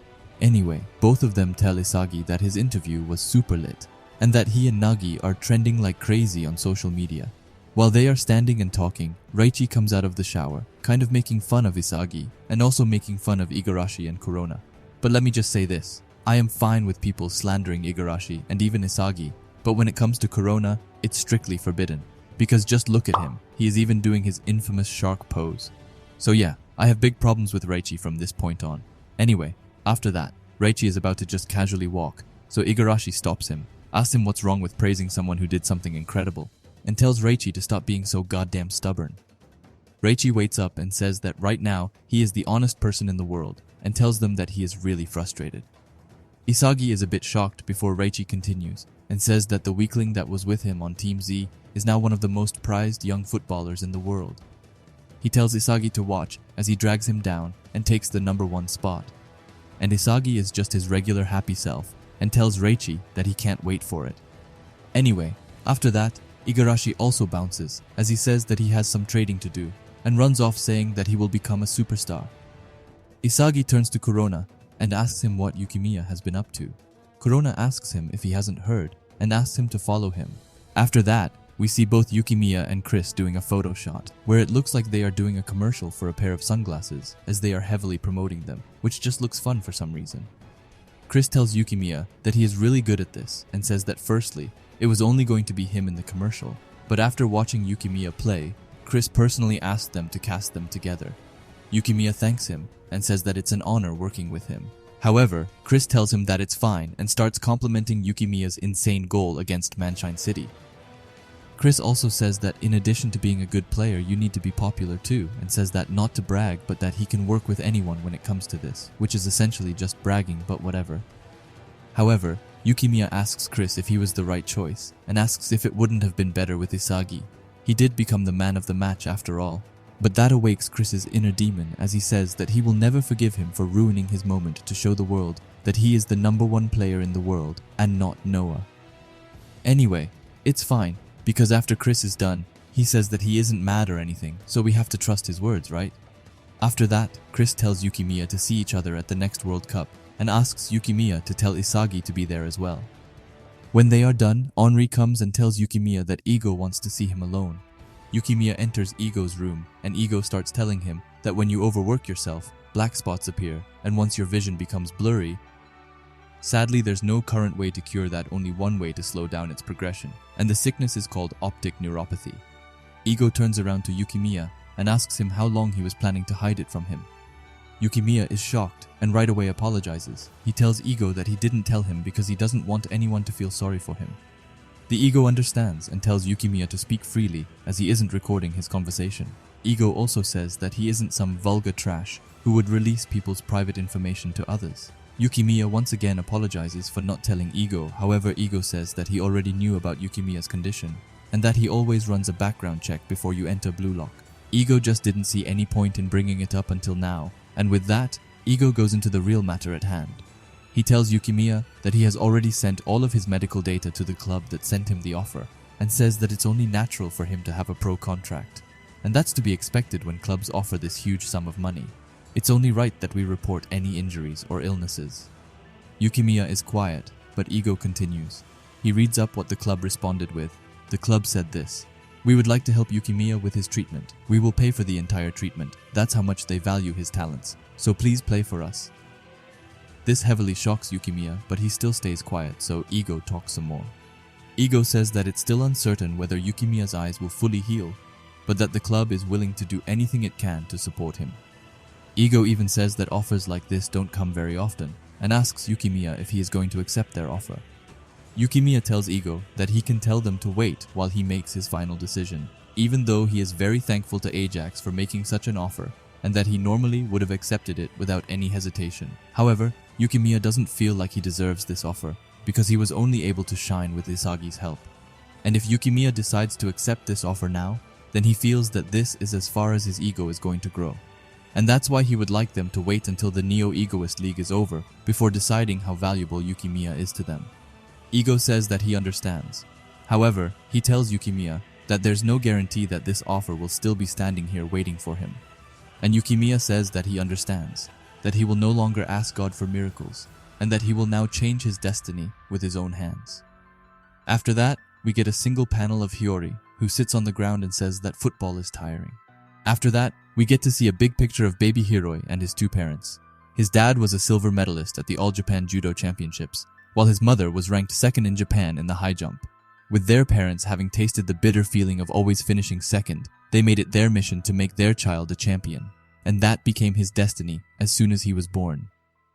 Anyway, both of them tell Isagi that his interview was super lit, and that he and Nagi are trending like crazy on social media. While they are standing and talking, Reichi comes out of the shower, kind of making fun of Isagi, and also making fun of Igarashi and Corona. But let me just say this, I am fine with people slandering Igarashi and even Isagi, but when it comes to Corona, it's strictly forbidden. Because just look at him, he is even doing his infamous shark pose. So yeah, I have big problems with Reichi from this point on. Anyway, after that, Reichi is about to just casually walk, so Igarashi stops him, asks him what's wrong with praising someone who did something incredible, and tells Reichi to stop being so goddamn stubborn. Reichi waits up and says that right now, he is the honest person in the world, and tells them that he is really frustrated. Isagi is a bit shocked before Reichi continues, and says that the weakling that was with him on Team Z is now one of the most prized young footballers in the world. He tells Isagi to watch as he drags him down and takes the #1 spot. and Isagi is just his regular happy self and tells Reichi that he can't wait for it. Anyway, after that, Igarashi also bounces as he says that he has some trading to do and runs off saying that he will become a superstar. Isagi turns to Corona and asks him what Yukimiya has been up to. Corona asks him if he hasn't heard and asks him to follow him. After that, we see both Yukimiya and Chris doing a photo shot where it looks like they are doing a commercial for a pair of sunglasses as they are heavily promoting them, which just looks fun for some reason. Chris tells Yukimiya that he is really good at this and says that firstly, it was only going to be him in the commercial, but after watching Yukimiya play, Chris personally asked them to cast them together. Yukimiya thanks him and says that it's an honor working with him. However, Chris tells him that it's fine and starts complimenting Yukimiya's insane goal against Manshine City. Chris also says that in addition to being a good player, you need to be popular too, and says that not to brag, but that he can work with anyone when it comes to this, which is essentially just bragging, but whatever. However, Yukimiya asks Chris if he was the right choice, and asks if it wouldn't have been better with Isagi. He did become the man of the match after all, but that awakes Chris's inner demon as he says that he will never forgive him for ruining his moment to show the world that he is the #1 player in the world and not Noah. Anyway, it's fine, because after Chris is done, he says that he isn't mad or anything, so we have to trust his words, right? After that, Chris tells Yukimiya to see each other at the next World Cup and asks Yukimiya to tell Isagi to be there as well. When they are done, Henri comes and tells Yukimiya that Ego wants to see him alone. Yukimiya enters Ego's room and Ego starts telling him that when you overwork yourself, black spots appear, and once your vision becomes blurry, sadly there's no current way to cure that, only one way to slow down its progression, and the sickness is called optic neuropathy. Ego turns around to Yukimiya and asks him how long he was planning to hide it from him. Yukimiya is shocked and right away apologizes. He tells Ego that he didn't tell him because he doesn't want anyone to feel sorry for him. The Ego understands and tells Yukimiya to speak freely as he isn't recording his conversation. Ego also says that he isn't some vulgar trash who would release people's private information to others. Yukimiya once again apologizes for not telling Ego, however Ego says that he already knew about Yukimiya's condition and that he always runs a background check before you enter Blue Lock. Ego just didn't see any point in bringing it up until now, and with that, Ego goes into the real matter at hand. He tells Yukimiya that he has already sent all of his medical data to the club that sent him the offer and says that it's only natural for him to have a pro contract, and that's to be expected when clubs offer this huge sum of money. It's only right that we report any injuries or illnesses. Yukimiya is quiet, but Ego continues. He reads up what the club responded with. The club said this: "We would like to help Yukimiya with his treatment. We will pay for the entire treatment. That's how much they value his talents. So please play for us." This heavily shocks Yukimiya, but he still stays quiet, so Ego talks some more. Ego says that it's still uncertain whether Yukimiya's eyes will fully heal, but that the club is willing to do anything it can to support him. Ego even says that offers like this don't come very often, and asks Yukimiya if he is going to accept their offer. Yukimiya tells Ego that he can tell them to wait while he makes his final decision, even though he is very thankful to Ajax for making such an offer, and that he normally would have accepted it without any hesitation. However, Yukimiya doesn't feel like he deserves this offer, because he was only able to shine with Isagi's help. And if Yukimiya decides to accept this offer now, then he feels that this is as far as his ego is going to grow. And that's why he would like them to wait until the Egoist League is over before deciding how valuable Yukimiya is to them. Ego says that he understands. However, he tells Yukimiya that there's no guarantee that this offer will still be standing here waiting for him. And Yukimiya says that he understands, that he will no longer ask God for miracles, and that he will now change his destiny with his own hands. After that, we get a single panel of Hiyori, who sits on the ground and says that football is tiring. After that, we get to see a big picture of baby Hiroi and his two parents. His dad was a silver medalist at the All Japan Judo Championships, while his mother was ranked second in Japan in the high jump. With their parents having tasted the bitter feeling of always finishing second, they made it their mission to make their child a champion, and that became his destiny as soon as he was born.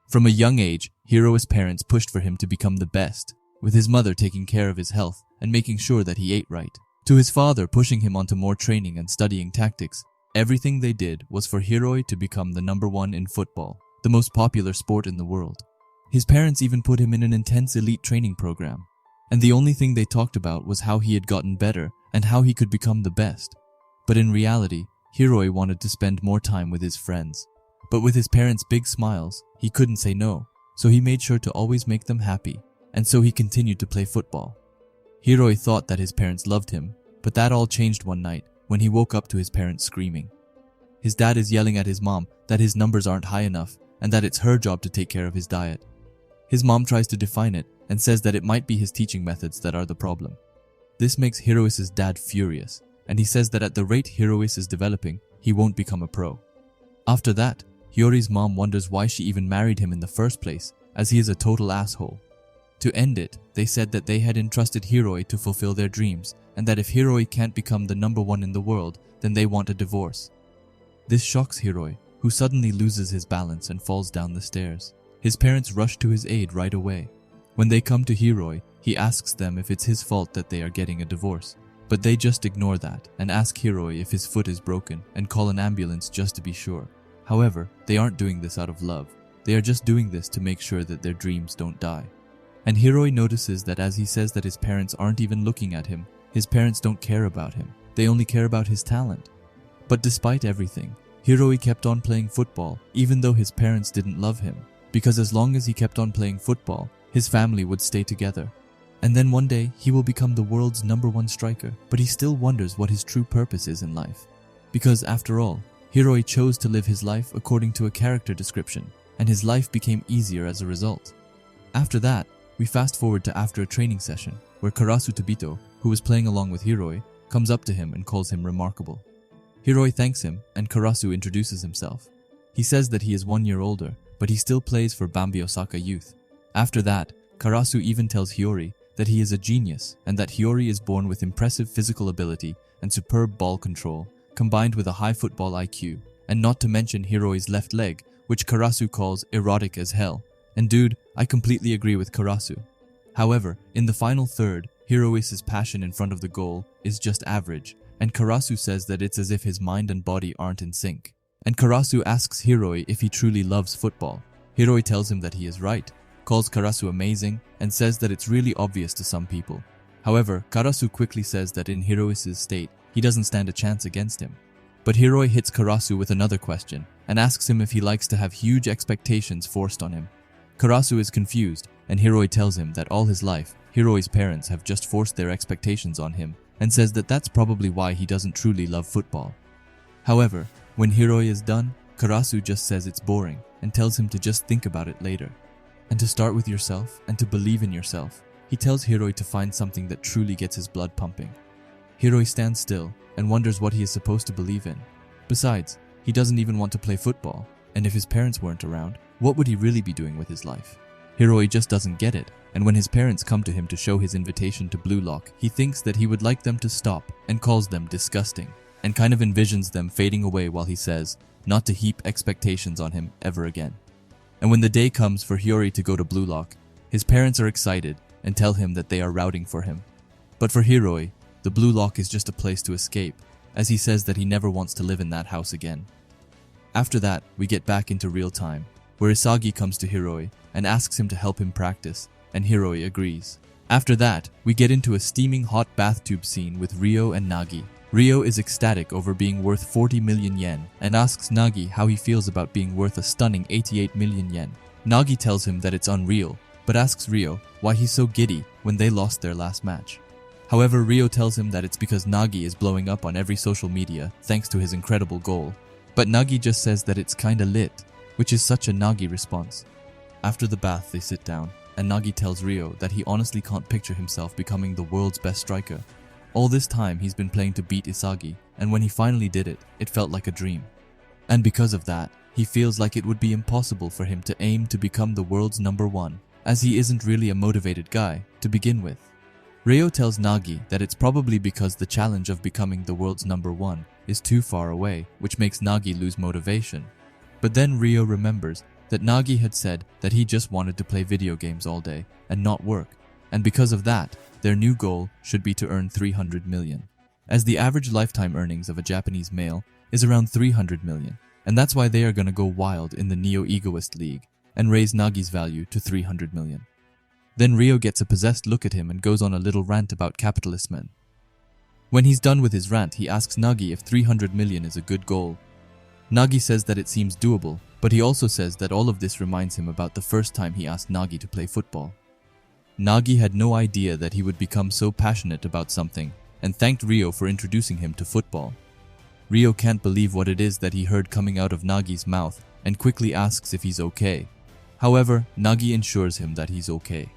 From a young age, Hiro's parents pushed for him to become the best, with his mother taking care of his health and making sure that he ate right. To his father pushing him onto more training and studying tactics, everything they did was for Hiroi to become the #1 in football, the most popular sport in the world. His parents even put him in an intense elite training program, and the only thing they talked about was how he had gotten better and how he could become the best. But in reality, Hiroi wanted to spend more time with his friends. But with his parents' big smiles, he couldn't say no, so he made sure to always make them happy, and so he continued to play football. Hiroi thought that his parents loved him, but that all changed one night when he woke up to his parents screaming. His dad is yelling at his mom that his numbers aren't high enough and that it's her job to take care of his diet. His mom tries to define it and says that it might be his teaching methods that are the problem. This makes Hirois's dad furious, and he says that at the rate Hirois is developing, he won't become a pro. After that, Hiyori's mom wonders why she even married him in the first place, as he is a total asshole. To end it, they said that they had entrusted Hiroi to fulfill their dreams, and that if Hiroi can't become the number one in the world, then they want a divorce. This shocks Hiroi, who suddenly loses his balance and falls down the stairs. His parents rush to his aid right away. When they come to Hiroi, he asks them if it's his fault that they are getting a divorce, but they just ignore that and ask Hiroi if his foot is broken and call an ambulance just to be sure. However, they aren't doing this out of love. They are just doing this to make sure that their dreams don't die. And Hiroi notices that as he says that his parents aren't even looking at him, his parents don't care about him. They only care about his talent. But despite everything, Hiroi kept on playing football even though his parents didn't love him, because as long as he kept on playing football, his family would stay together. And then one day, he will become the world's #1 striker, but he still wonders what his true purpose is in life. Because after all, Hiroi chose to live his life according to a character description, and his life became easier as a result. After that, we fast forward to after a training session, where Karasu Tobito, who was playing along with Hiroi, comes up to him and calls him remarkable. Hiroi thanks him, and Karasu introduces himself. He says that he is 1 year older, but he still plays for Bambi Osaka Youth. After that, Karasu even tells Hiyori that he is a genius and that Hiyori is born with impressive physical ability and superb ball control, combined with a high football IQ, and not to mention Hiroi's left leg, which Karasu calls erotic as hell. And dude, I completely agree with Karasu. However, in the final third, Hirois's passion in front of the goal is just average, and Karasu says that it's as if his mind and body aren't in sync. And Karasu asks Hiroi if he truly loves football. Hiroi tells him that he is right, calls Karasu amazing, and says that it's really obvious to some people. However, Karasu quickly says that in Hirois's state, he doesn't stand a chance against him. But Hiroi hits Karasu with another question, and asks him if he likes to have huge expectations forced on him. Karasu is confused, and Hiroi tells him that all his life, Hiroi's parents have just forced their expectations on him, and says that that's probably why he doesn't truly love football. However, when Hiroi is done, Karasu just says it's boring, and tells him to just think about it later. And to start with yourself, and to believe in yourself. He tells Hiroi to find something that truly gets his blood pumping. Hiroi stands still, and wonders what he is supposed to believe in. Besides, he doesn't even want to play football, and if his parents weren't around, what would he really be doing with his life? Hiroi just doesn't get it, and when his parents come to him to show his invitation to Blue Lock, he thinks that he would like them to stop and calls them disgusting, and kind of envisions them fading away while he says, not to heap expectations on him ever again. And when the day comes for Hiyori to go to Blue Lock, his parents are excited and tell him that they are rooting for him. But for Hiroi, the Blue Lock is just a place to escape, as he says that he never wants to live in that house again. After that, we get back into real time, where Isagi comes to Hiroi and asks him to help him practice, and Hiroi agrees. After that, we get into a steaming hot bathtub scene with Ryo and Nagi. Ryo is ecstatic over being worth 40 million yen and asks Nagi how he feels about being worth a stunning 88 million yen. Nagi tells him that it's unreal, but asks Ryo why he's so giddy when they lost their last match. However, Ryo tells him that it's because Nagi is blowing up on every social media thanks to his incredible goal. But Nagi just says that it's kinda lit, which is such a Nagi response. After the bath, they sit down, and Nagi tells Ryo that he honestly can't picture himself becoming the world's best striker. All this time he's been playing to beat Isagi, and when he finally did it, it felt like a dream. And because of that, he feels like it would be impossible for him to aim to become the world's #1, as he isn't really a motivated guy to begin with. Ryo tells Nagi that it's probably because the challenge of becoming the world's #1 is too far away, which makes Nagi lose motivation. But then Ryo remembers that Nagi had said that he just wanted to play video games all day and not work, and because of that, their new goal should be to earn 300 million, as the average lifetime earnings of a Japanese male is around 300 million, and that's why they are gonna go wild in the Neo-Egoist League and raise Nagi's value to 300 million. Then Ryo gets a possessed look at him and goes on a little rant about capitalist men. When he's done with his rant, he asks Nagi if 300 million is a good goal. Nagi says that it seems doable, But he also says that all of this reminds him about the first time he asked Nagi to play football. Nagi had no idea that he would become so passionate about something and thanked Ryo for introducing him to football. Ryo can't believe what it is that he heard coming out of Nagi's mouth and quickly asks if he's okay. However, Nagi ensures him that he's okay.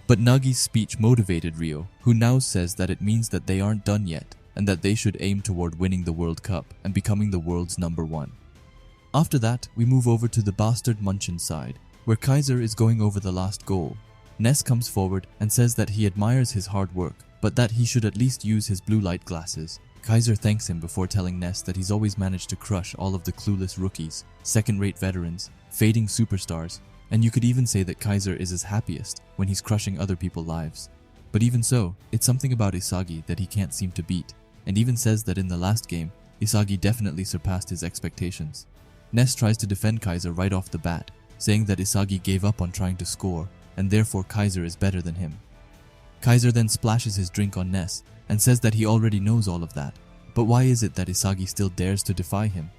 But Nagi's speech motivated Ryo, who now says that it means that they aren't done yet and that they should aim toward winning the World Cup and becoming the world's #1. After that, we move over to the bastard Munchen side, where Kaiser is going over the last goal. Ness comes forward and says that he admires his hard work, but that he should at least use his blue light glasses. Kaiser thanks him before telling Ness that he's always managed to crush all of the clueless rookies, second-rate veterans, fading superstars, and you could even say that Kaiser is his happiest when he's crushing other people's lives. But even so, it's something about Isagi that he can't seem to beat, and even says that in the last game, Isagi definitely surpassed his expectations. Ness tries to defend Kaiser right off the bat, saying that Isagi gave up on trying to score, and therefore Kaiser is better than him. Kaiser then splashes his drink on Ness and says that he already knows all of that, but why is it that Isagi still dares to defy him?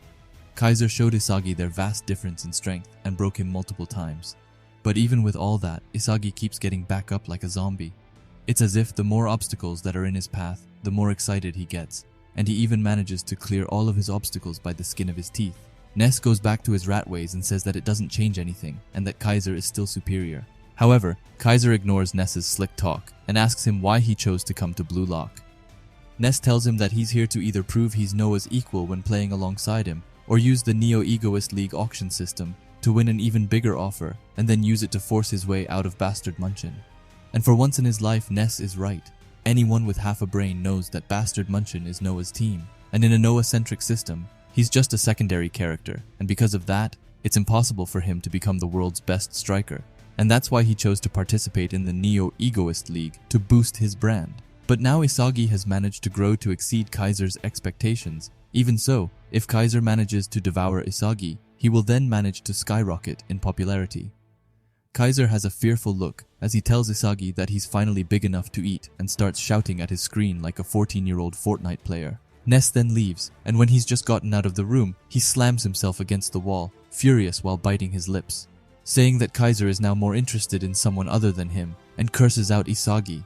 Kaiser showed Isagi their vast difference in strength and broke him multiple times. But even with all that, Isagi keeps getting back up like a zombie. It's as if the more obstacles that are in his path, the more excited he gets, and he even manages to clear all of his obstacles by the skin of his teeth. Ness goes back to his rat ways and says that it doesn't change anything and that Kaiser is still superior. However, Kaiser ignores Ness's slick talk and asks him why he chose to come to Blue Lock. Ness tells him that he's here to either prove he's Noah's equal when playing alongside him, or use the Egoist League auction system to win an even bigger offer and then use it to force his way out of Bastard Munchen. And for once in his life, Ness is right. Anyone with half a brain knows that Bastard Munchen is Noah's team, and in a Noah-centric system, he's just a secondary character, and because of that, it's impossible for him to become the world's best striker. And that's why he chose to participate in the Egoist League to boost his brand. But now Isagi has managed to grow to exceed Kaiser's expectations. Even so, if Kaiser manages to devour Isagi, he will then manage to skyrocket in popularity. Kaiser has a fearful look as he tells Isagi that he's finally big enough to eat and starts shouting at his screen like a 14-year-old Fortnite player. Ness then leaves, and when he's just gotten out of the room, he slams himself against the wall, furious while biting his lips, saying that Kaiser is now more interested in someone other than him, and curses out Isagi.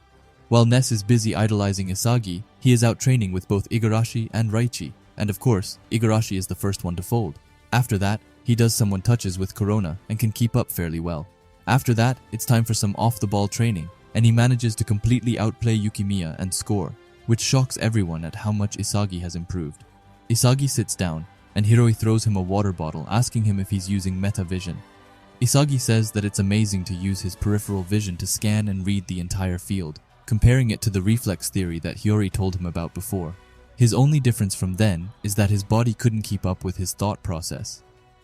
While Ness is busy idolizing Isagi, he is out training with both Igarashi and Raichi, and of course, Igarashi is the first one to fold. After that, he does some one-touches with Corona and can keep up fairly well. After that, it's time for some off-the-ball training, and he manages to completely outplay Yukimiya and score, which shocks everyone at how much Isagi has improved. Isagi sits down, and Hiroi throws him a water bottle, asking him if he's using meta vision. Isagi says that it's amazing to use his peripheral vision to scan and read the entire field, comparing it to the reflex theory that Hiyori told him about before. His only difference from then is that his body couldn't keep up with his thought process.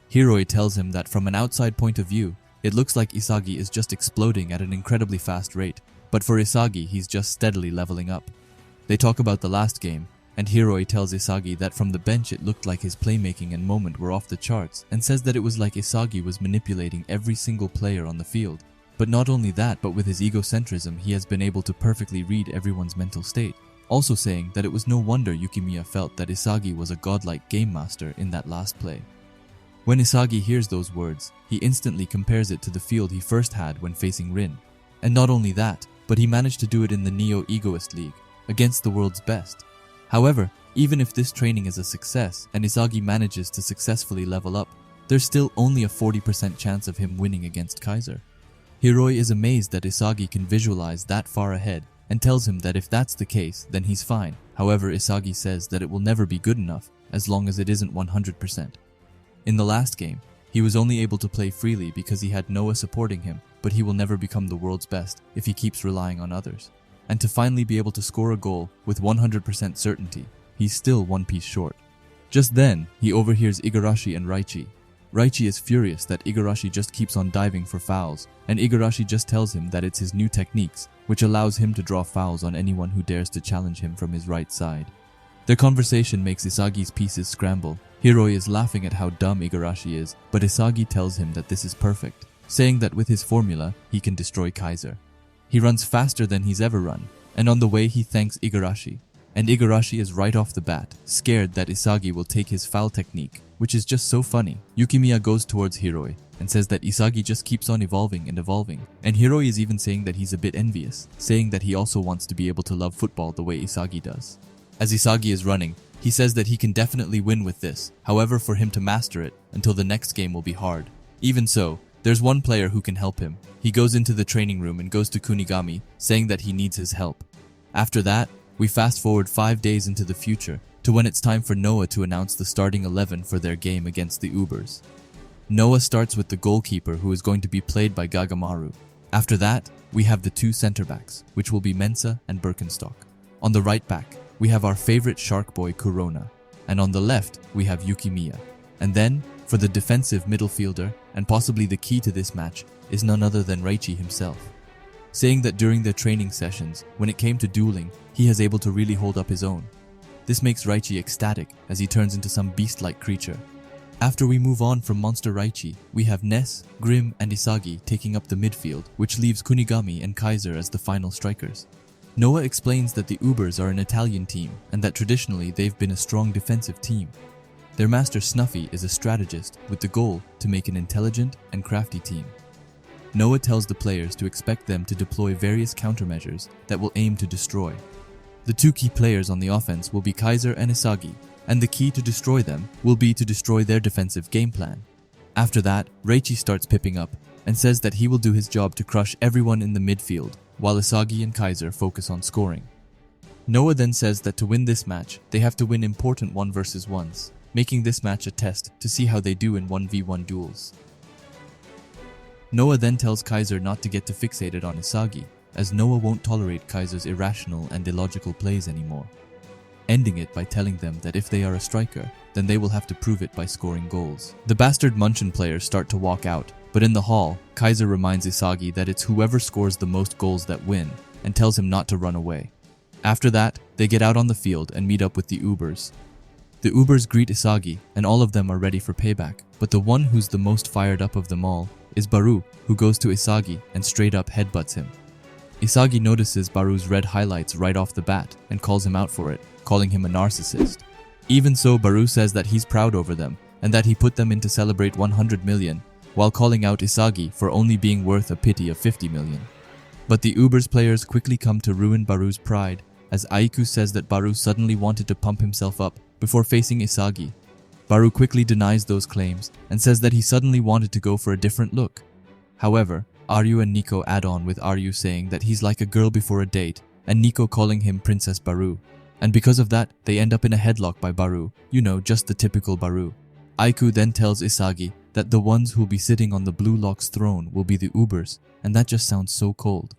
Hiroi tells him that from an outside point of view, it looks like Isagi is just exploding at an incredibly fast rate, but for Isagi, he's just steadily leveling up. They talk about the last game, and Hiroi tells Isagi that from the bench it looked like his playmaking and moment were off the charts, and says that it was like Isagi was manipulating every single player on the field. But not only that, but with his egocentrism, he has been able to perfectly read everyone's mental state, also saying that it was no wonder Yukimiya felt that Isagi was a godlike game master in that last play. When Isagi hears those words, he instantly compares it to the field he first had when facing Rin. And not only that, but he managed to do it in the Egoist League, against the world's best. However, even if this training is a success and Isagi manages to successfully level up, there's still only a 40% chance of him winning against Kaiser. Hiroi is amazed that Isagi can visualize that far ahead and tells him that if that's the case, then he's fine. However, Isagi says that it will never be good enough as long as it isn't 100%. In the last game, he was only able to play freely because he had Noah supporting him, but he will never become the world's best if he keeps relying on others. And to finally be able to score a goal with 100% certainty, he's still one piece short. Just then, he overhears Igarashi and Raichi. Raichi is furious that Igarashi just keeps on diving for fouls, and Igarashi just tells him that it's his new techniques, which allows him to draw fouls on anyone who dares to challenge him from his right side. Their conversation makes Isagi's pieces scramble. Hiroi is laughing at how dumb Igarashi is, but Isagi tells him that this is perfect, saying that with his formula, he can destroy Kaiser. He runs faster than he's ever run, and on the way he thanks Igarashi. And Igarashi is right off the bat, scared that Isagi will take his foul technique, which is just so funny. Yukimiya goes towards Hiroi and says that Isagi just keeps on evolving and evolving. And Hiroi is even saying that he's a bit envious, saying that he also wants to be able to love football the way Isagi does. As Isagi is running, he says that he can definitely win with this. However, for him to master it until the next game will be hard. Even so, there's one player who can help him. He goes into the training room and goes to Kunigami, saying that he needs his help. After that, we fast forward 5 days into the future to when it's time for Noah to announce the starting 11 for their game against the Ubers. Noah starts with the goalkeeper, who is going to be played by Gagamaru. After that, we have the two center backs, which will be Mensah and Birkenstock. On the right back, we have our favorite shark boy Corona, and on the left, we have Yukimiya. And then, for the defensive midfielder, and possibly the key to this match, is none other than Reichi himself, saying that during their training sessions, when it came to dueling, he is able to really hold up his own. This makes Reichi ecstatic as he turns into some beast-like creature. After we move on from Monster Reichi, we have Ness, Grim, and Isagi taking up the midfield, which leaves Kunigami and Kaiser as the final strikers. Noah explains that the Ubers are an Italian team and that traditionally they've been a strong defensive team. Their master Snuffy is a strategist with the goal to make an intelligent and crafty team. Noah tells the players to expect them to deploy various countermeasures that will aim to destroy. The two key players on the offense will be Kaiser and Isagi, and the key to destroy them will be to destroy their defensive game plan. After that, Reichi starts pipping up and says that he will do his job to crush everyone in the midfield, while Isagi and Kaiser focus on scoring. Noah then says that to win this match, they have to win important 1v1s, making this match a test to see how they do in 1v1 duels. Noah then tells Kaiser not to get too fixated on Isagi, as Noah won't tolerate Kaiser's irrational and illogical plays anymore, ending it by telling them that if they are a striker, then they will have to prove it by scoring goals. The bastard Munchen players start to walk out, but in the hall, Kaiser reminds Isagi that it's whoever scores the most goals that win, and tells him not to run away. After that, they get out on the field and meet up with the Ubers. The Ubers greet Isagi, and all of them are ready for payback, but the one who's the most fired up of them all is Baru, who goes to Isagi and straight up headbutts him. Isagi notices Baru's red highlights right off the bat and calls him out for it, calling him a narcissist. Even so, Baru says that he's proud over them and that he put them in to celebrate 100 million, while calling out Isagi for only being worth a pity of 50 million. But the Ubers players quickly come to ruin Baru's pride, as Aiku says that Baru suddenly wanted to pump himself up before facing Isagi. Baru quickly denies those claims and says that he suddenly wanted to go for a different look. However, Aryu and Nico add on, with Aryu saying that he's like a girl before a date and Nico calling him Princess Baru. And because of that, they end up in a headlock by Baru, just the typical Baru. Aiku then tells Isagi that the ones who'll be sitting on the Blue Lock's throne will be the Ubers, and that just sounds so cold.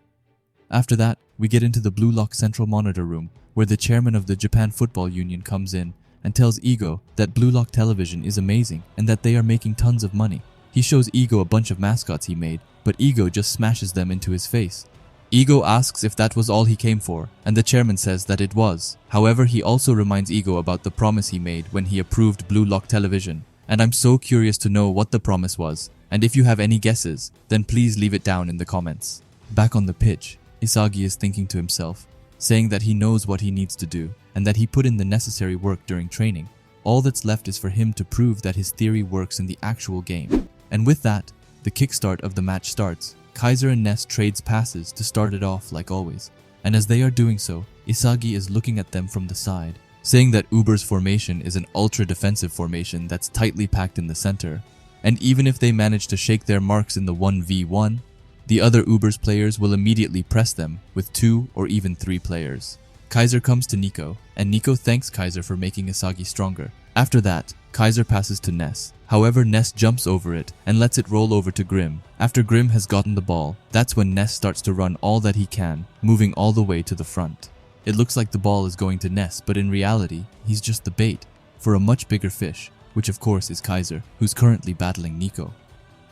After that, we get into the Blue Lock Central Monitor Room, where the chairman of the Japan Football Union comes in and tells Ego that Blue Lock Television is amazing and that they are making tons of money. He shows Ego a bunch of mascots he made, but Ego just smashes them into his face. Ego asks if that was all he came for, and the chairman says that it was. However, he also reminds Ego about the promise he made when he approved Blue Lock Television, and I'm so curious to know what the promise was, and if you have any guesses, then please leave it down in the comments. Back on the pitch, Isagi is thinking to himself, saying that he knows what he needs to do, and that he put in the necessary work during training. All that's left is for him to prove that his theory works in the actual game. And with that, the kickstart of the match starts. Kaiser and Ness trades passes to start it off like always, and as they are doing so, Isagi is looking at them from the side, saying that Uber's formation is an ultra-defensive formation that's tightly packed in the center, and even if they manage to shake their marks in the 1v1, the other Uber's players will immediately press them with 2 or even 3 players. Kaiser comes to Nico, and Nico thanks Kaiser for making Isagi stronger. After that, Kaiser passes to Ness. However, Ness jumps over it and lets it roll over to Grim. After Grim has gotten the ball, that's when Ness starts to run all that he can, moving all the way to the front. It looks like the ball is going to Ness, but in reality, he's just the bait for a much bigger fish, which of course is Kaiser, who's currently battling Nico.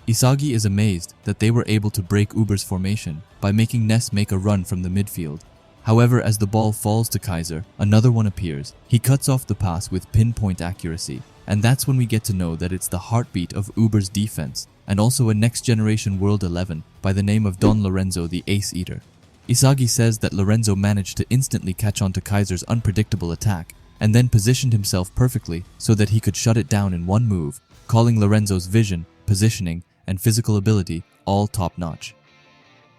Isagi is amazed that they were able to break Uber's formation by making Ness make a run from the midfield. However, as the ball falls to Kaiser, another one appears. He cuts off the pass with pinpoint accuracy, and that's when we get to know that it's the heartbeat of Uber's defense, and also a next-generation World 11 by the name of Don Lorenzo the Ace Eater. Isagi says that Lorenzo managed to instantly catch on to Kaiser's unpredictable attack, and then positioned himself perfectly so that he could shut it down in one move, calling Lorenzo's vision, positioning, and physical ability all top-notch.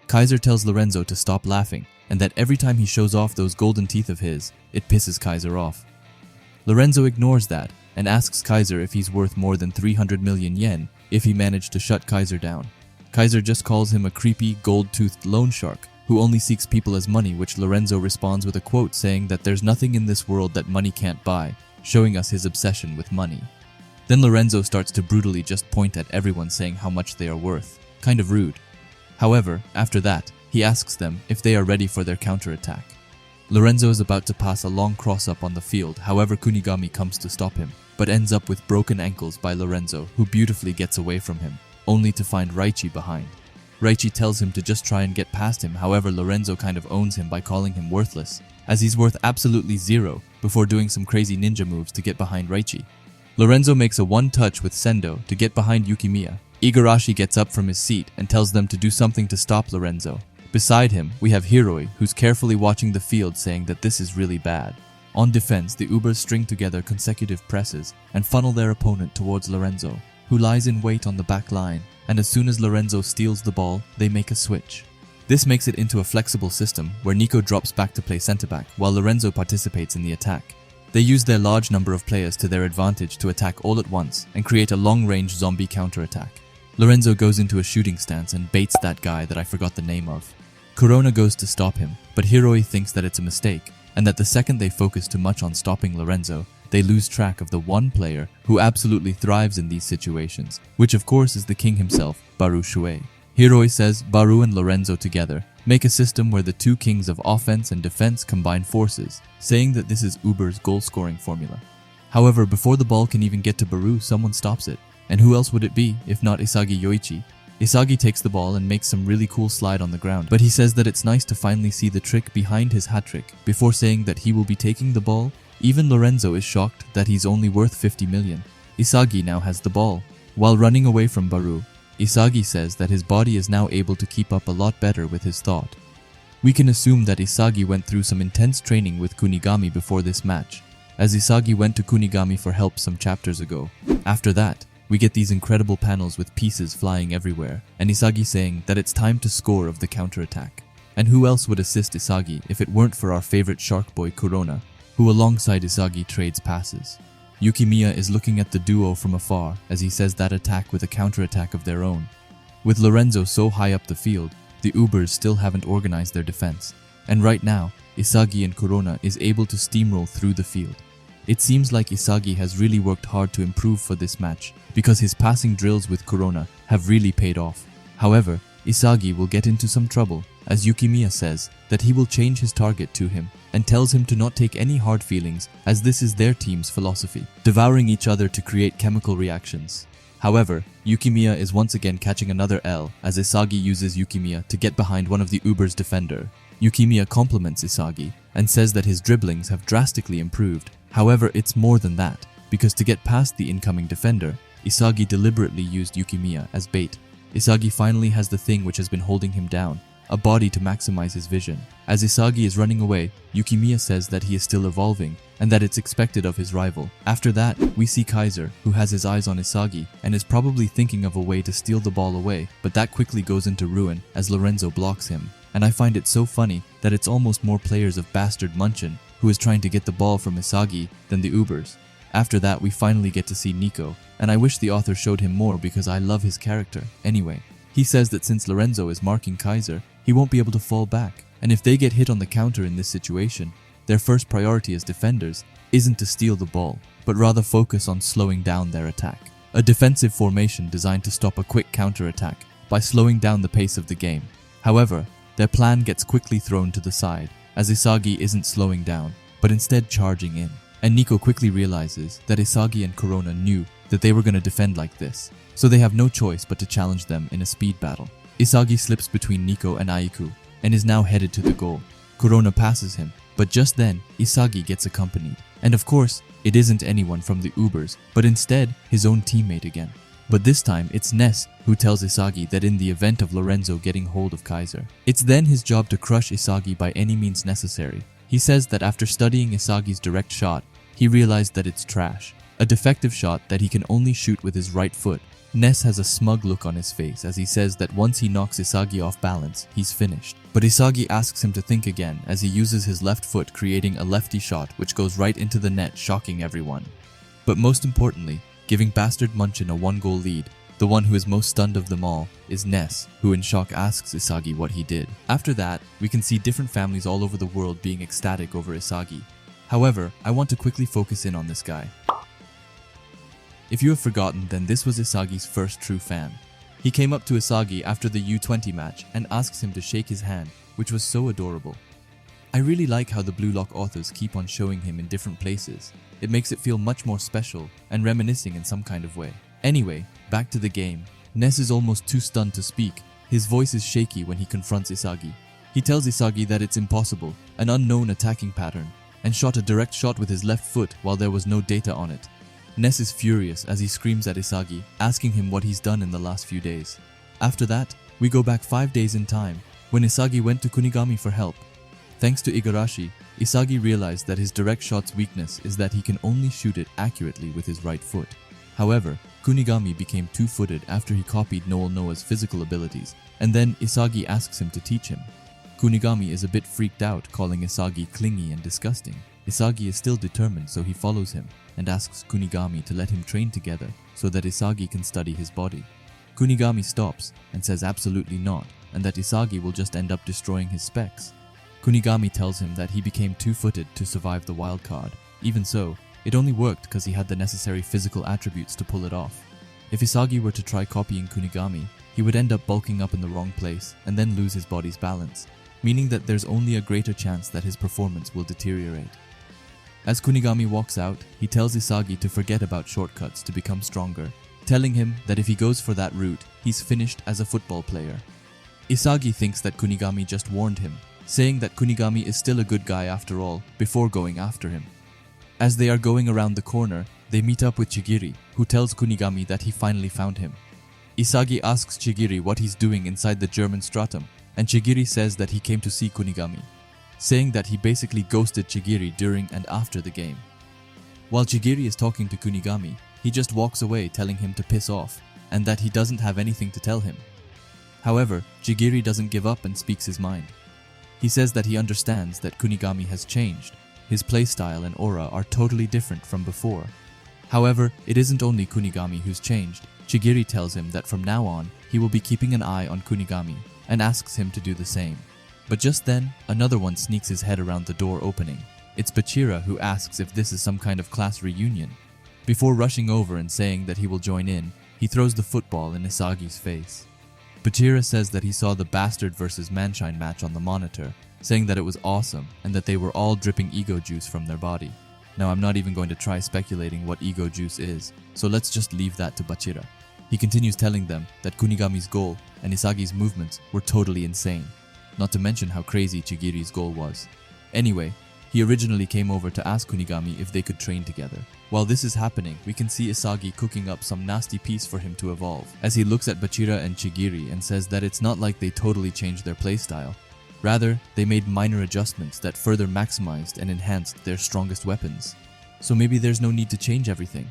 Kaiser tells Lorenzo to stop laughing, and that every time he shows off those golden teeth of his, it pisses Kaiser off. Lorenzo ignores that and asks Kaiser if he's worth more than 300 million yen if he managed to shut Kaiser down. Kaiser just calls him a creepy, gold-toothed loan shark who only seeks people as money, which Lorenzo responds with a quote saying that there's nothing in this world that money can't buy, showing us his obsession with money. Then Lorenzo starts to brutally just point at everyone saying how much they are worth. Kind of rude. However, after that, he asks them if they are ready for their counterattack. Lorenzo is about to pass a long cross-up on the field, however Kunigami comes to stop him, but ends up with broken ankles by Lorenzo, who beautifully gets away from him, only to find Raichi behind. Raichi tells him to just try and get past him, however Lorenzo kind of owns him by calling him worthless, as he's worth absolutely zero, before doing some crazy ninja moves to get behind Raichi. Lorenzo makes a one-touch with Sendo to get behind Yukimiya. Igarashi gets up from his seat and tells them to do something to stop Lorenzo. Beside him, we have Hiroi, who's carefully watching the field saying that this is really bad. On defense, the Ubers string together consecutive presses and funnel their opponent towards Lorenzo, who lies in wait on the back line, and as soon as Lorenzo steals the ball, they make a switch. This makes it into a flexible system where Nico drops back to play centre-back while Lorenzo participates in the attack. They use their large number of players to their advantage to attack all at once and create a long-range zombie counter-attack. Lorenzo goes into a shooting stance and baits that guy that I forgot the name of. Corona goes to stop him, but Hiroi thinks that it's a mistake, and that the second they focus too much on stopping Lorenzo, they lose track of the one player who absolutely thrives in these situations, which of course is the king himself, Baru Shuei. Hiroi says Baru and Lorenzo together make a system where the two kings of offense and defense combine forces, saying that this is Uber's goal-scoring formula. However, before the ball can even get to Baru, someone stops it, and who else would it be if not Isagi Yoichi? Isagi takes the ball and makes some really cool slide on the ground, but he says that it's nice to finally see the trick behind his hat trick, before saying that he will be taking the ball. Even Lorenzo is shocked that he's only worth 50 million. Isagi now has the ball. While running away from Baru, Isagi says that his body is now able to keep up a lot better with his thought. We can assume that Isagi went through some intense training with Kunigami before this match, as Isagi went to Kunigami for help some chapters ago. After that, we get these incredible panels with pieces flying everywhere, and Isagi saying that it's time to score of the counterattack. And who else would assist Isagi if it weren't for our favorite shark boy Corona, who alongside Isagi trades passes. Yukimiya is looking at the duo from afar as he says that attack with a counterattack of their own. With Lorenzo so high up the field, the Ubers still haven't organized their defense, and right now, Isagi and Corona is able to steamroll through the field. It seems like Isagi has really worked hard to improve for this match, because his passing drills with Corona have really paid off. However, Isagi will get into some trouble, as Yukimiya says that he will change his target to him and tells him to not take any hard feelings, as this is their team's philosophy, devouring each other to create chemical reactions. However, Yukimiya is once again catching another L as Isagi uses Yukimiya to get behind one of the Uber's defender. Yukimiya compliments Isagi and says that his dribblings have drastically improved. However, it's more than that, because to get past the incoming defender, Isagi deliberately used Yukimiya as bait. Isagi finally has the thing which has been holding him down, a body to maximize his vision. As Isagi is running away, Yukimiya says that he is still evolving and that it's expected of his rival. After that, we see Kaiser, who has his eyes on Isagi and is probably thinking of a way to steal the ball away, but that quickly goes into ruin as Lorenzo blocks him. And I find it so funny that it's almost more players of bastard Munchen who is trying to get the ball from Isagi than the Ubers. After that, we finally get to see Nico, and I wish the author showed him more because I love his character. Anyway, he says that since Lorenzo is marking Kaiser, he won't be able to fall back, and if they get hit on the counter in this situation, their first priority as defenders isn't to steal the ball, but rather focus on slowing down their attack. A defensive formation designed to stop a quick counter-attack by slowing down the pace of the game. However, their plan gets quickly thrown to the side, as Isagi isn't slowing down, but instead charging in. And Nico quickly realizes that Isagi and Corona knew that they were going to defend like this, so they have no choice but to challenge them in a speed battle. Isagi slips between Nico and Aiku, and is now headed to the goal. Corona passes him, but just then, Isagi gets accompanied. And of course, it isn't anyone from the Ubers, but instead, his own teammate again. But this time, it's Ness who tells Isagi that in the event of Lorenzo getting hold of Kaiser, it's then his job to crush Isagi by any means necessary. He says that after studying Isagi's direct shot, he realized that it's trash, a defective shot that he can only shoot with his right foot. Ness has a smug look on his face as he says that once he knocks Isagi off balance, he's finished. But Isagi asks him to think again as he uses his left foot, creating a lefty shot which goes right into the net, shocking everyone. But most importantly, giving bastard Munchen a 1-goal lead. The one who is most stunned of them all is Ness, who in shock asks Isagi what he did. After that, we can see different families all over the world being ecstatic over Isagi. However, I want to quickly focus in on this guy. If you have forgotten, then this was Isagi's first true fan. He came up to Isagi after the U20 match and asks him to shake his hand, which was so adorable. I really like how the Blue Lock authors keep on showing him in different places. It makes it feel much more special and reminiscing in some kind of way. Anyway, back to the game. Ness is almost too stunned to speak. His voice is shaky when he confronts Isagi. He tells Isagi that it's impossible, an unknown attacking pattern, and shot a direct shot with his left foot while there was no data on it. Ness is furious as he screams at Isagi, asking him what he's done in the last few days. After that, we go back 5 days in time, when Isagi went to Kunigami for help. Thanks to Igarashi, Isagi realized that his direct shot's weakness is that he can only shoot it accurately with his right foot. However, Kunigami became two-footed after he copied Noel Noah's physical abilities, and then Isagi asks him to teach him. Kunigami is a bit freaked out, calling Isagi clingy and disgusting. Isagi is still determined, so he follows him and asks Kunigami to let him train together so that Isagi can study his body. Kunigami stops and says absolutely not, and that Isagi will just end up destroying his specs. Kunigami tells him that he became two-footed to survive the wild card. Even so, it only worked because he had the necessary physical attributes to pull it off. If Isagi were to try copying Kunigami, he would end up bulking up in the wrong place and then lose his body's balance, meaning that there's only a greater chance that his performance will deteriorate. As Kunigami walks out, he tells Isagi to forget about shortcuts to become stronger, telling him that if he goes for that route, he's finished as a football player. Isagi thinks that Kunigami just warned him, saying that Kunigami is still a good guy after all, before going after him. As they are going around the corner, they meet up with Chigiri, who tells Kunigami that he finally found him. Isagi asks Chigiri what he's doing inside the German stratum, and Chigiri says that he came to see Kunigami, saying that he basically ghosted Chigiri during and after the game. While Chigiri is talking to Kunigami, he just walks away telling him to piss off, and that he doesn't have anything to tell him. However, Chigiri doesn't give up and speaks his mind. He says that he understands that Kunigami has changed. His playstyle and aura are totally different from before. However, it isn't only Kunigami who's changed. Chigiri tells him that from now on, he will be keeping an eye on Kunigami, and asks him to do the same. But just then, another one sneaks his head around the door opening. It's Barcha, who asks if this is some kind of class reunion. Before rushing over and saying that he will join in, he throws the football in Isagi's face. Barcha says that he saw the Bastard vs Manshine match on the monitor, saying that it was awesome and that they were all dripping ego juice from their body. Now, I'm not even going to try speculating what ego juice is, so let's just leave that to Barcha. He continues telling them that Kunigami's goal and Isagi's movements were totally insane, not to mention how crazy Chigiri's goal was. Anyway, he originally came over to ask Kunigami if they could train together. While this is happening, we can see Isagi cooking up some nasty piece for him to evolve, as he looks at Barcha and Chigiri and says that it's not like they totally changed their playstyle. Rather, they made minor adjustments that further maximized and enhanced their strongest weapons. So maybe there's no need to change everything.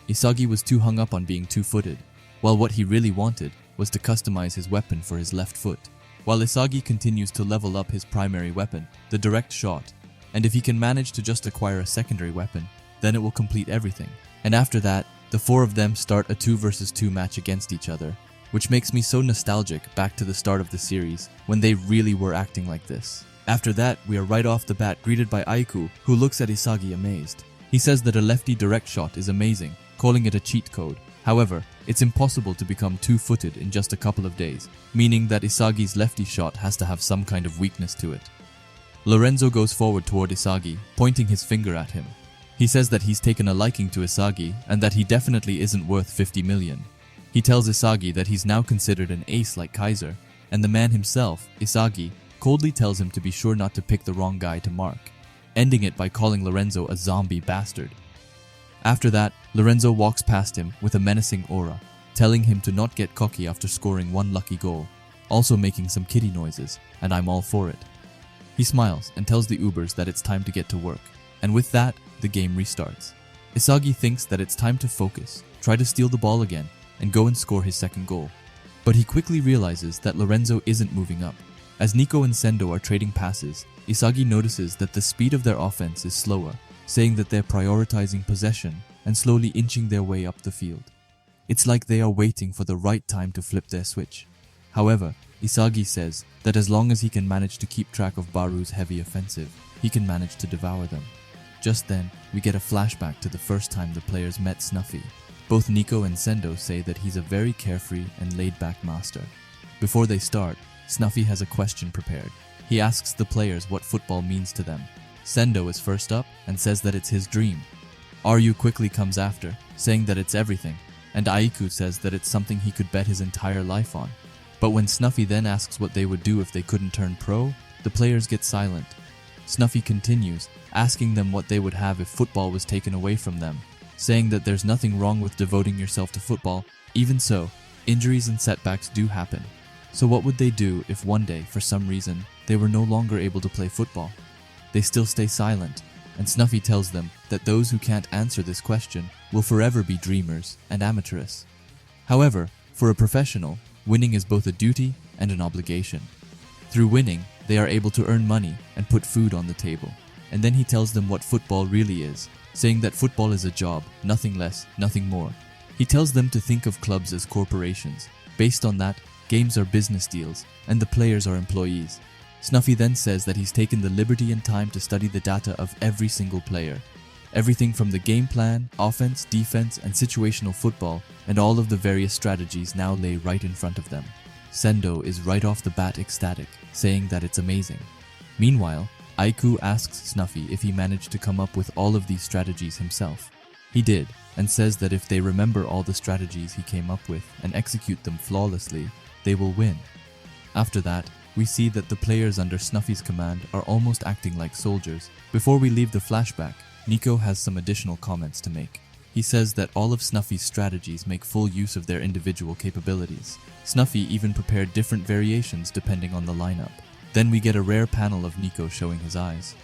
Isagi was too hung up on being two-footed, while what he really wanted was to customize his weapon for his left foot. While Isagi continues to level up his primary weapon, the direct shot, and if he can manage to just acquire a secondary weapon, then it will complete everything. And after that, the four of them start a 2 vs 2 match against each other, which makes me so nostalgic back to the start of the series, when they really were acting like this. After that, we are right off the bat greeted by Aiku, who looks at Isagi amazed. He says that a lefty direct shot is amazing, calling it a cheat code. However, it's impossible to become two-footed in just a couple of days, meaning that Isagi's lefty shot has to have some kind of weakness to it. Lorenzo goes forward toward Isagi, pointing his finger at him. He says that he's taken a liking to Isagi and that he definitely isn't worth 50 million. He tells Isagi that he's now considered an ace like Kaiser, and the man himself, Isagi, coldly tells him to be sure not to pick the wrong guy to mark, ending it by calling Lorenzo a zombie bastard. After that, Lorenzo walks past him with a menacing aura, telling him to not get cocky after scoring one lucky goal, also making some kitty noises, and I'm all for it. He smiles and tells the Ubers that it's time to get to work, and with that, the game restarts. Isagi thinks that it's time to focus, try to steal the ball again, and go and score his second goal. But he quickly realizes that Lorenzo isn't moving up. As Nico and Sendo are trading passes, Isagi notices that the speed of their offense is slower, saying that they're prioritizing possession and slowly inching their way up the field. It's like they are waiting for the right time to flip their switch. However, Isagi says that as long as he can manage to keep track of Baru's heavy offensive, he can manage to devour them. Just then, we get a flashback to the first time the players met Snuffy. Both Nico and Sendo say that he's a very carefree and laid-back master. Before they start, Snuffy has a question prepared. He asks the players what football means to them. Sendo is first up and says that it's his dream. Ryu quickly comes after, saying that it's everything, and Aiku says that it's something he could bet his entire life on. But when Snuffy then asks what they would do if they couldn't turn pro, the players get silent. Snuffy continues, asking them what they would have if football was taken away from them, saying that there's nothing wrong with devoting yourself to football. Even so, injuries and setbacks do happen. So what would they do if one day, for some reason, they were no longer able to play football? They still stay silent, and Snuffy tells them that those who can't answer this question will forever be dreamers and amateurists. However, for a professional, winning is both a duty and an obligation. Through winning, they are able to earn money and put food on the table. And then he tells them what football really is, saying that football is a job, nothing less, nothing more. He tells them to think of clubs as corporations. Based on that, games are business deals, and the players are employees. Snuffy then says that he's taken the liberty and time to study the data of every single player. Everything from the game plan, offense, defense, and situational football, and all of the various strategies now lay right in front of them. Sendo is right off the bat ecstatic, saying that it's amazing. Meanwhile, Aiku asks Snuffy if he managed to come up with all of these strategies himself. He did, and says that if they remember all the strategies he came up with and execute them flawlessly, they will win. After that, we see that the players under Snuffy's command are almost acting like soldiers. Before we leave the flashback, Nico has some additional comments to make. He says that all of Snuffy's strategies make full use of their individual capabilities. Snuffy even prepared different variations depending on the lineup. Then we get a rare panel of Nico showing his eyes.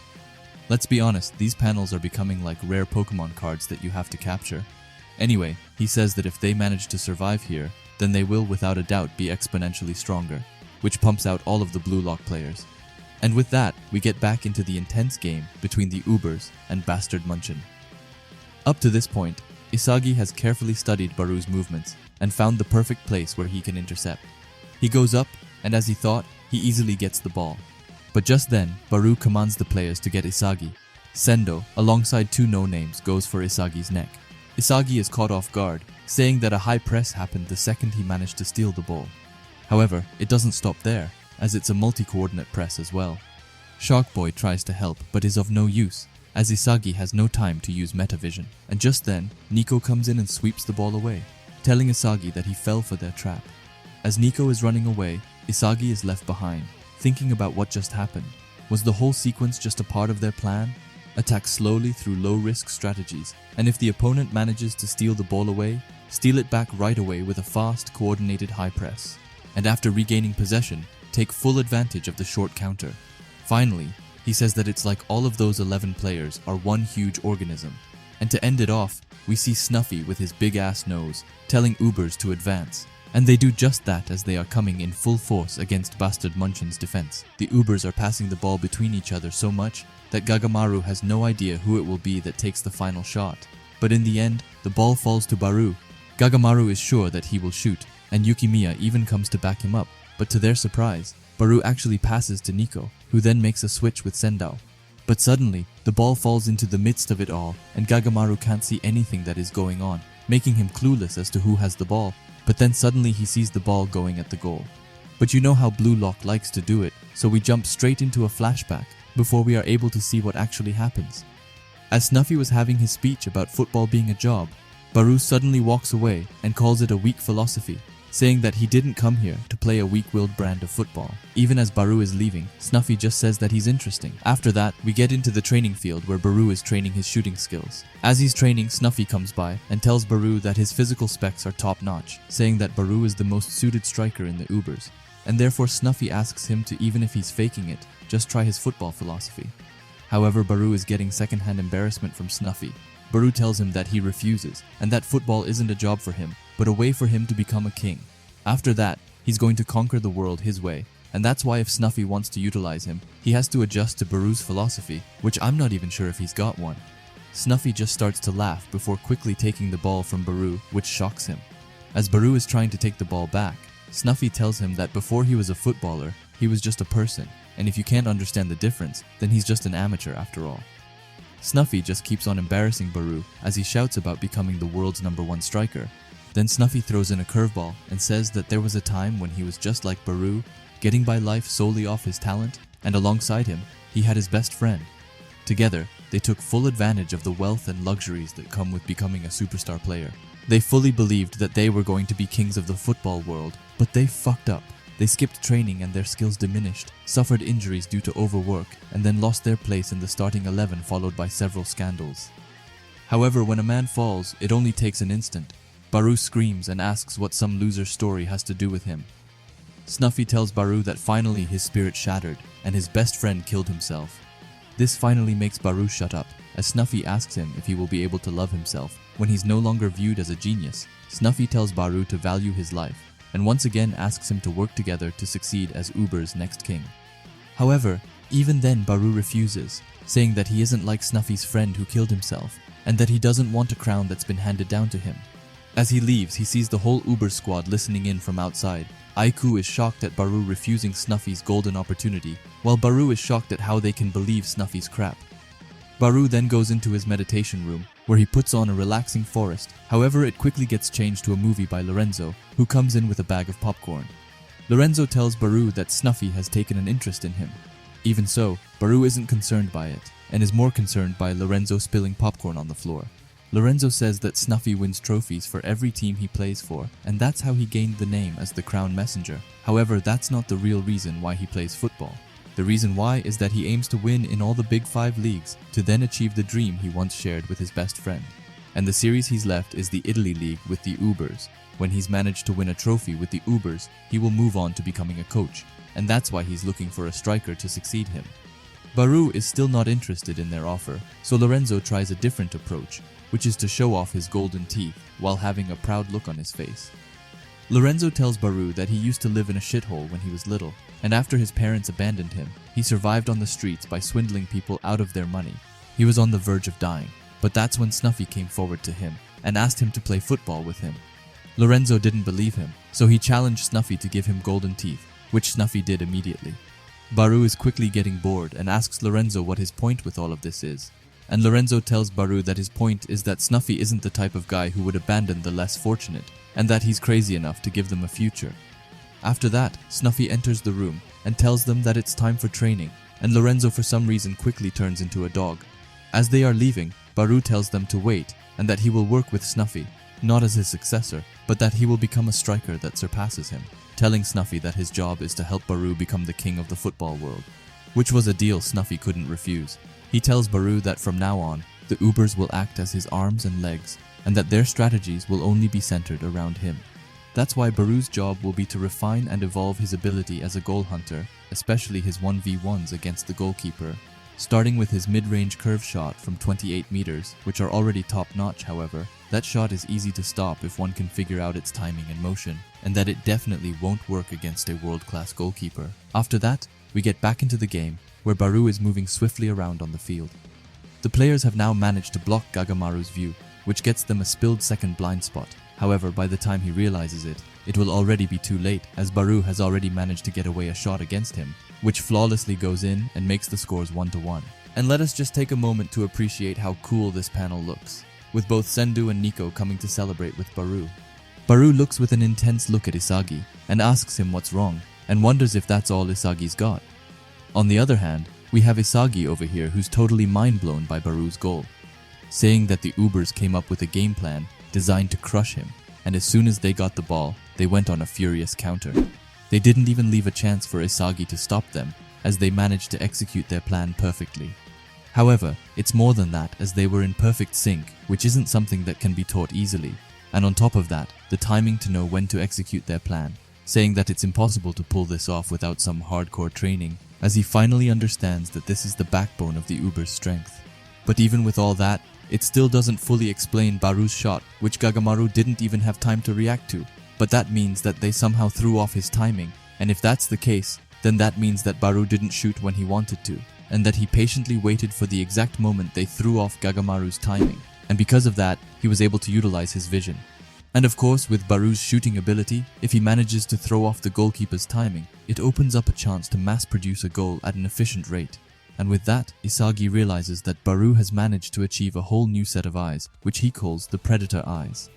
Let's be honest, these panels are becoming like rare Pokemon cards that you have to capture. Anyway, he says that if they manage to survive here, then they will without a doubt be exponentially stronger, which pumps out all of the Blue Lock players. And with that, we get back into the intense game between the Ubers and Bastard Munchen. Up to this point, Isagi has carefully studied Baru's movements and found the perfect place where he can intercept. He goes up, and as he thought, he easily gets the ball. But just then, Baru commands the players to get Isagi. Sendo, alongside two no-names, goes for Isagi's neck. Isagi is caught off guard, saying that a high press happened the second he managed to steal the ball. However, it doesn't stop there, as it's a multi-coordinate press as well. Sharkboy tries to help, but is of no use, as Isagi has no time to use metavision. And just then, Nico comes in and sweeps the ball away, telling Isagi that he fell for their trap. As Nico is running away, Isagi is left behind, thinking about what just happened. Was the whole sequence just a part of their plan? Attack slowly through low-risk strategies, and if the opponent manages to steal the ball away, steal it back right away with a fast, coordinated high press. And after regaining possession, take full advantage of the short counter. Finally, he says that it's like all of those 11 players are one huge organism. And to end it off, we see Snuffy with his big-ass nose, telling Ubers to advance. And they do just that as they are coming in full force against Bastard Munchen's defense. The Ubers are passing the ball between each other so much that Gagamaru has no idea who it will be that takes the final shot. But in the end, the ball falls to Baru. Gagamaru is sure that he will shoot, and Yukimiya even comes to back him up. But to their surprise, Baru actually passes to Nico, who then makes a switch with Sendao. But suddenly, the ball falls into the midst of it all, and Gagamaru can't see anything that is going on, making him clueless as to who has the ball. But then suddenly he sees the ball going at the goal. But you know how Blue Lock likes to do it, so we jump straight into a flashback before we are able to see what actually happens. As Snuffy was having his speech about football being a job, Baru suddenly walks away and calls it a weak philosophy, saying that he didn't come here to play a weak-willed brand of football. Even as Baru is leaving, Snuffy just says that he's interesting. After that, we get into the training field where Baru is training his shooting skills. As he's training, Snuffy comes by and tells Baru that his physical specs are top-notch, saying that Baru is the most suited striker in the Ubers. And therefore Snuffy asks him to, even if he's faking it, just try his football philosophy. However, Baru is getting secondhand embarrassment from Snuffy. Baru tells him that he refuses, and that football isn't a job for him, but a way for him to become a king. After that, he's going to conquer the world his way, and that's why if Snuffy wants to utilize him, he has to adjust to Baru's philosophy, which I'm not even sure if he's got one. Snuffy just starts to laugh before quickly taking the ball from Baru, which shocks him. As Baru is trying to take the ball back, Snuffy tells him that before he was a footballer, he was just a person, and if you can't understand the difference, then he's just an amateur after all. Snuffy just keeps on embarrassing Baru as he shouts about becoming the world's #1 striker. Then Snuffy throws in a curveball and says that there was a time when he was just like Baru, getting by life solely off his talent, and alongside him, he had his best friend. Together, they took full advantage of the wealth and luxuries that come with becoming a superstar player. They fully believed that they were going to be kings of the football world, but they fucked up. They skipped training and their skills diminished, suffered injuries due to overwork, and then lost their place in the starting 11 followed by several scandals. However, when a man falls, it only takes an instant. Baru screams and asks what some loser's story has to do with him. Snuffy tells Baru that finally his spirit shattered and his best friend killed himself. This finally makes Baru shut up, as Snuffy asks him if he will be able to love himself when he's no longer viewed as a genius. Snuffy tells Baru to value his life, and once again asks him to work together to succeed as Uber's next king. However, even then Baru refuses, saying that he isn't like Snuffy's friend who killed himself, and that he doesn't want a crown that's been handed down to him. As he leaves, he sees the whole Uber squad listening in from outside. Aiku is shocked at Baru refusing Snuffy's golden opportunity, while Baru is shocked at how they can believe Snuffy's crap. Baru then goes into his meditation room, where he puts on a relaxing forest. However, it quickly gets changed to a movie by Lorenzo, who comes in with a bag of popcorn. Lorenzo tells Baru that Snuffy has taken an interest in him. Even so, Baru isn't concerned by it, and is more concerned by Lorenzo spilling popcorn on the floor. Lorenzo says that Snuffy wins trophies for every team he plays for, and that's how he gained the name as the Crown Messenger. However, that's not the real reason why he plays football. The reason why is that he aims to win in all the Big 5 leagues to then achieve the dream he once shared with his best friend. And the series he's left is the Italy League with the Ubers. When he's managed to win a trophy with the Ubers, he will move on to becoming a coach, and that's why he's looking for a striker to succeed him. Baru is still not interested in their offer, so Lorenzo tries a different approach, which is to show off his golden teeth while having a proud look on his face. Lorenzo tells Baru that he used to live in a shithole when he was little, and after his parents abandoned him, he survived on the streets by swindling people out of their money. He was on the verge of dying, but that's when Snuffy came forward to him and asked him to play football with him. Lorenzo didn't believe him, so he challenged Snuffy to give him golden teeth, which Snuffy did immediately. Baru is quickly getting bored and asks Lorenzo what his point with all of this is. And Lorenzo tells Baru that his point is that Snuffy isn't the type of guy who would abandon the less fortunate, and that he's crazy enough to give them a future. After that, Snuffy enters the room and tells them that it's time for training, and Lorenzo for some reason quickly turns into a dog. As they are leaving, Baru tells them to wait, and that he will work with Snuffy, not as his successor, but that he will become a striker that surpasses him, telling Snuffy that his job is to help Baru become the king of the football world, which was a deal Snuffy couldn't refuse. He tells Baru that from now on, the Ubers will act as his arms and legs, and that their strategies will only be centered around him. That's why Baru's job will be to refine and evolve his ability as a goal hunter, especially his 1v1s against the goalkeeper, starting with his mid-range curve shot from 28 meters, which are already top-notch. However, that shot is easy to stop if one can figure out its timing and motion, and that it definitely won't work against a world-class goalkeeper. After that, we get back into the game, where Baru is moving swiftly around on the field. The players have now managed to block Gagamaru's view, which gets them a spilled second blind spot. However, by the time he realizes it, it will already be too late, as Baru has already managed to get away a shot against him, which flawlessly goes in and makes the scores 1-1. And let us just take a moment to appreciate how cool this panel looks, with both Sendu and Nico coming to celebrate with Baru. Baru looks with an intense look at Isagi and asks him what's wrong, and wonders if that's all Isagi's got. On the other hand, we have Isagi over here who's totally mind-blown by Baru's goal, saying that the Ubers came up with a game plan designed to crush him, and as soon as they got the ball, they went on a furious counter. They didn't even leave a chance for Isagi to stop them, as they managed to execute their plan perfectly. However, it's more than that, as they were in perfect sync, which isn't something that can be taught easily, and on top of that, the timing to know when to execute their plan, saying that it's impossible to pull this off without some hardcore training, as he finally understands that this is the backbone of the Uber's strength. But even with all that, it still doesn't fully explain Baru's shot, which Gagamaru didn't even have time to react to. But that means that they somehow threw off his timing, and if that's the case, then that means that Baru didn't shoot when he wanted to, and that he patiently waited for the exact moment they threw off Gagamaru's timing, and because of that, he was able to utilize his vision. And of course, with Baru's shooting ability, if he manages to throw off the goalkeeper's timing, it opens up a chance to mass produce a goal at an efficient rate. And with that, Isagi realizes that Baru has managed to achieve a whole new set of eyes, which he calls the Predator Eyes.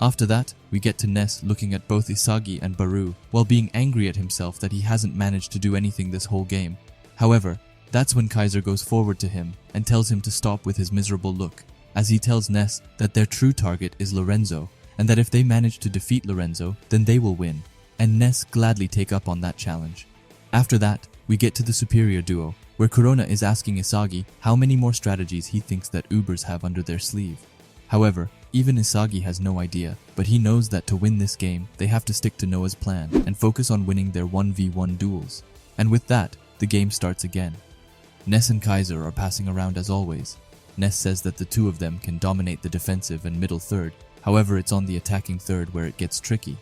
After that, we get to Ness looking at both Isagi and Baru, while being angry at himself that he hasn't managed to do anything this whole game. However, that's when Kaiser goes forward to him and tells him to stop with his miserable look, as he tells Ness that their true target is Lorenzo, and that if they manage to defeat Lorenzo, then they will win, and Ness gladly take up on that challenge. After that, we get to the superior duo, where Corona is asking Isagi how many more strategies he thinks that Ubers have under their sleeve. However, even Isagi has no idea, but he knows that to win this game, they have to stick to Noah's plan and focus on winning their 1v1 duels. And with that, the game starts again. Ness and Kaiser are passing around as always. Ness says that the two of them can dominate the defensive and middle third, however it's on the attacking third where it gets tricky.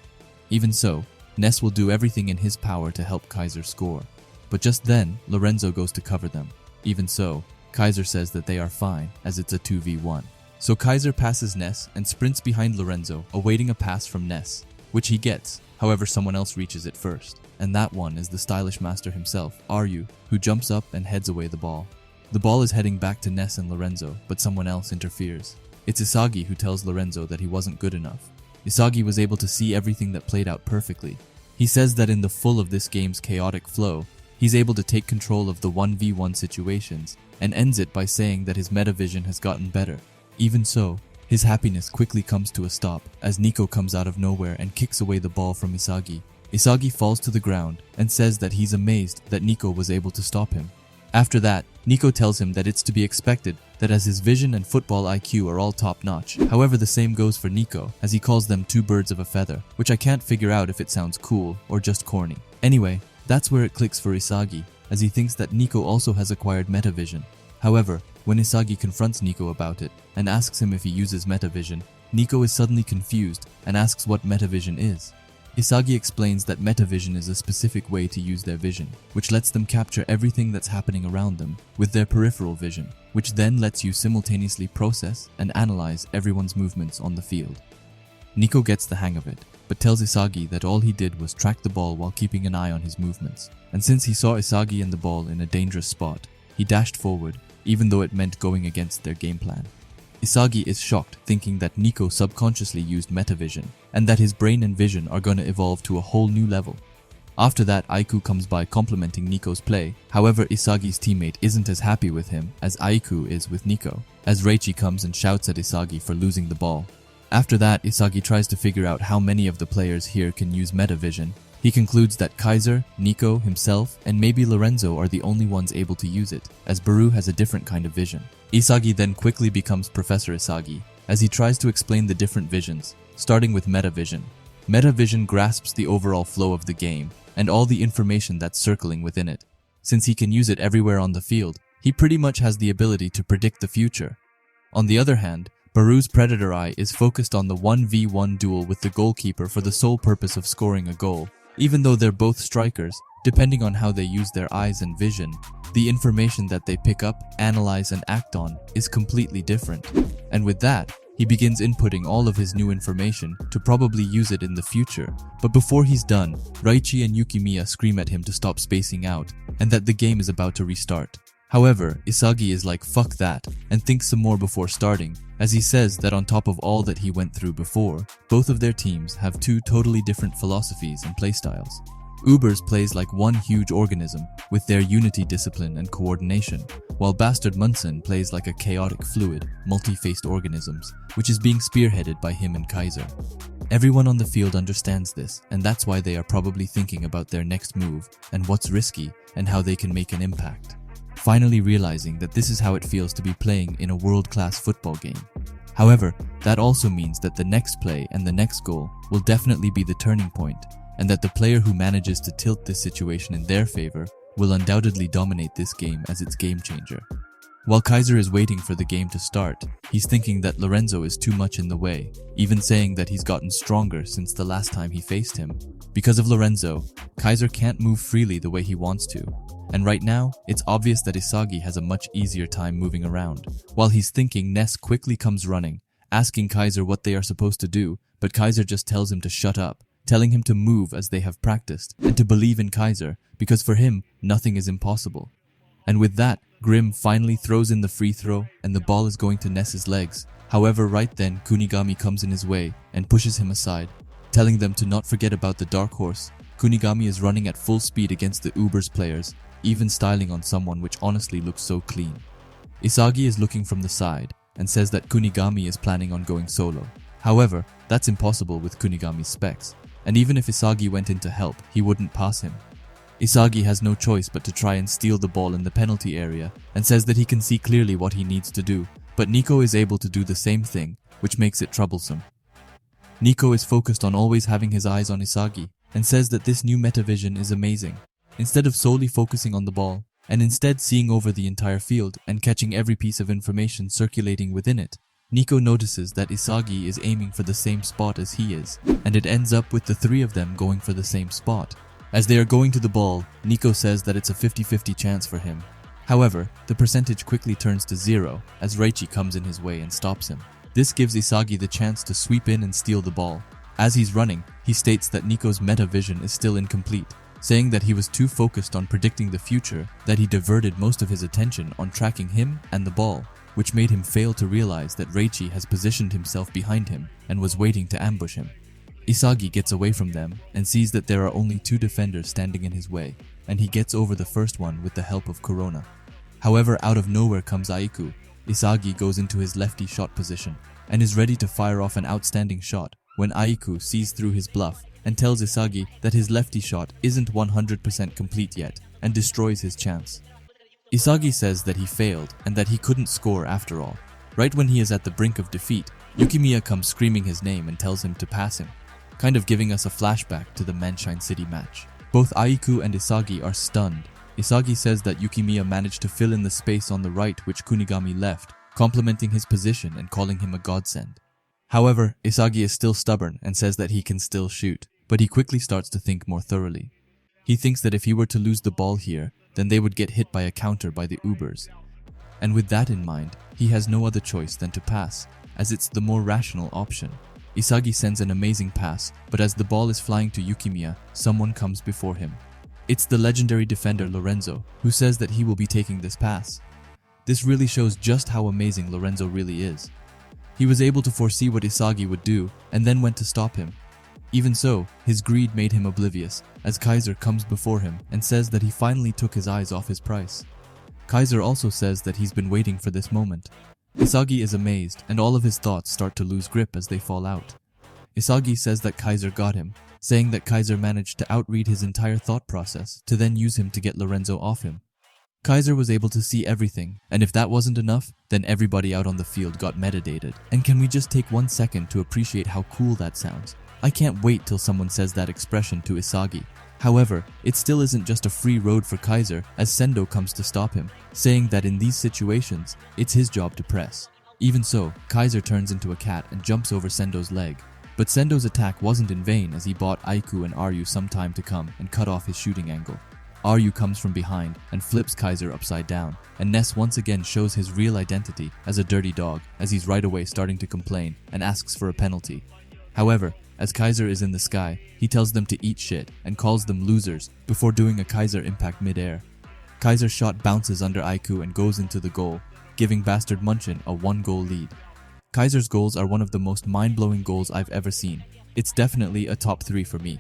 Even so, Ness will do everything in his power to help Kaiser score. But just then, Lorenzo goes to cover them. Even so, Kaiser says that they are fine, as it's a 2v1. So Kaiser passes Ness and sprints behind Lorenzo, awaiting a pass from Ness, which he gets, however someone else reaches it first. And that one is the stylish master himself, Ryu, who jumps up and heads away the ball. The ball is heading back to Ness and Lorenzo, but someone else interferes. It's Isagi who tells Lorenzo that he wasn't good enough. Isagi was able to see everything that played out perfectly. He says that in the full of this game's chaotic flow, he's able to take control of the 1v1 situations, and ends it by saying that his metavision has gotten better. Even so, his happiness quickly comes to a stop as Nico comes out of nowhere and kicks away the ball from Isagi. Isagi falls to the ground and says that he's amazed that Nico was able to stop him. After that, Nico tells him that it's to be expected that as his vision and football IQ are all top-notch. However, the same goes for Nico, as he calls them two birds of a feather, which I can't figure out if it sounds cool or just corny. Anyway, that's where it clicks for Isagi, as he thinks that Nico also has acquired metavision. However, when Isagi confronts Nico about it and asks him if he uses metavision, Nico is suddenly confused and asks what metavision is. Isagi explains that metavision is a specific way to use their vision, which lets them capture everything that's happening around them with their peripheral vision, which then lets you simultaneously process and analyze everyone's movements on the field. Nico gets the hang of it, but tells Isagi that all he did was track the ball while keeping an eye on his movements, and since he saw Isagi and the ball in a dangerous spot, he dashed forward, even though it meant going against their game plan. Isagi is shocked, thinking that Nico subconsciously used metavision, and that his brain and vision are gonna evolve to a whole new level. After that, Aiku comes by complimenting Nico's play. However, Isagi's teammate isn't as happy with him as Aiku is with Nico, as Reichi comes and shouts at Isagi for losing the ball. After that, Isagi tries to figure out how many of the players here can use metavision. He concludes that Kaiser, Nico, himself, and maybe Lorenzo are the only ones able to use it, as Baru has a different kind of vision. Isagi then quickly becomes Professor Isagi, as he tries to explain the different visions, starting with metavision. Metavision grasps the overall flow of the game, and all the information that's circling within it. Since he can use it everywhere on the field, he pretty much has the ability to predict the future. On the other hand, Baru's Predator Eye is focused on the 1v1 duel with the goalkeeper for the sole purpose of scoring a goal. Even though they're both strikers, depending on how they use their eyes and vision, the information that they pick up, analyze, and act on is completely different. And with that, he begins inputting all of his new information to probably use it in the future. But before he's done, Raichi and Yukimiya scream at him to stop spacing out, and that the game is about to restart. However, Isagi is like fuck that, and thinks some more before starting, as he says that on top of all that he went through before, both of their teams have two totally different philosophies and playstyles. Ubers plays like one huge organism, with their unity, discipline, and coordination, while Bastard Munson plays like a chaotic fluid, multi-faced organisms, which is being spearheaded by him and Kaiser. Everyone on the field understands this, and that's why they are probably thinking about their next move, and what's risky, and how they can make an impact. Finally realizing that this is how it feels to be playing in a world-class football game. However, that also means that the next play and the next goal will definitely be the turning point, and that the player who manages to tilt this situation in their favor will undoubtedly dominate this game as its game changer. While Kaiser is waiting for the game to start, he's thinking that Lorenzo is too much in the way, even saying that he's gotten stronger since the last time he faced him. Because of Lorenzo, Kaiser can't move freely the way he wants to, and right now, it's obvious that Isagi has a much easier time moving around. While he's thinking, Ness quickly comes running, asking Kaiser what they are supposed to do, but Kaiser just tells him to shut up, telling him to move as they have practiced, and to believe in Kaiser, because for him, nothing is impossible. And with that, Grim finally throws in the free throw, and the ball is going to Ness's legs. However, right then, Kunigami comes in his way and pushes him aside, telling them to not forget about the Dark Horse. Kunigami is running at full speed against the Uber's players, even styling on someone which honestly looks so clean. Isagi is looking from the side and says that Kunigami is planning on going solo. However, that's impossible with Kunigami's specs, and even if Isagi went in to help, he wouldn't pass him. Isagi has no choice but to try and steal the ball in the penalty area and says that he can see clearly what he needs to do, but Nico is able to do the same thing, which makes it troublesome. Nico is focused on always having his eyes on Isagi and says that this new metavision is amazing. Instead of solely focusing on the ball, and instead seeing over the entire field and catching every piece of information circulating within it, Nico notices that Isagi is aiming for the same spot as he is, and it ends up with the three of them going for the same spot. As they are going to the ball, Nico says that it's a 50-50 chance for him. However, the percentage quickly turns to 0 as Reichi comes in his way and stops him. This gives Isagi the chance to sweep in and steal the ball. As he's running, he states that Nico's meta vision is still incomplete, saying that he was too focused on predicting the future that he diverted most of his attention on tracking him and the ball, which made him fail to realize that Reichi has positioned himself behind him and was waiting to ambush him. Isagi gets away from them and sees that there are only 2 defenders standing in his way, and he gets over the first one with the help of Corona. However, out of nowhere comes Aiku. Isagi goes into his lefty shot position and is ready to fire off an outstanding shot when Aiku sees through his bluff and tells Isagi that his lefty shot isn't 100% complete yet and destroys his chance. Isagi says that he failed and that he couldn't score after all. Right when he is at the brink of defeat, Yukimiya comes screaming his name and tells him to pass him, kind of giving us a flashback to the Manshine City match. Both Aiku and Isagi are stunned. Isagi says that Yukimiya managed to fill in the space on the right which Kunigami left, complimenting his position and calling him a godsend. However, Isagi is still stubborn and says that he can still shoot, but he quickly starts to think more thoroughly. He thinks that if he were to lose the ball here, then they would get hit by a counter by the Ubers. And with that in mind, he has no other choice than to pass, as it's the more rational option. Isagi sends an amazing pass, but as the ball is flying to Yukimiya, someone comes before him. It's the legendary defender Lorenzo, who says that he will be taking this pass. This really shows just how amazing Lorenzo really is. He was able to foresee what Isagi would do, and then went to stop him. Even so, his greed made him oblivious, as Kaiser comes before him and says that he finally took his eyes off his price. Kaiser also says that he's been waiting for this moment. Isagi is amazed, and all of his thoughts start to lose grip as they fall out. Isagi says that Kaiser got him, saying that Kaiser managed to outread his entire thought process to then use him to get Lorenzo off him. Kaiser was able to see everything, and if that wasn't enough, then everybody out on the field got metadated. And can we just take 1 second to appreciate how cool that sounds? I can't wait till someone says that expression to Isagi. However, it still isn't just a free road for Kaiser, as Sendo comes to stop him, saying that in these situations, it's his job to press. Even so, Kaiser turns into a cat and jumps over Sendo's leg. But Sendo's attack wasn't in vain, as he bought Aiku and Ryu some time to come and cut off his shooting angle. Ryu comes from behind and flips Kaiser upside down, and Ness once again shows his real identity as a dirty dog, as he's right away starting to complain and asks for a penalty. However, as Kaiser is in the sky, he tells them to eat shit and calls them losers before doing a Kaiser impact mid-air. Kaiser's shot bounces under Aiku and goes into the goal, giving bastard Munchen a 1-goal lead. Kaiser's goals are one of the most mind-blowing goals I've ever seen. It's definitely a top 3 for me.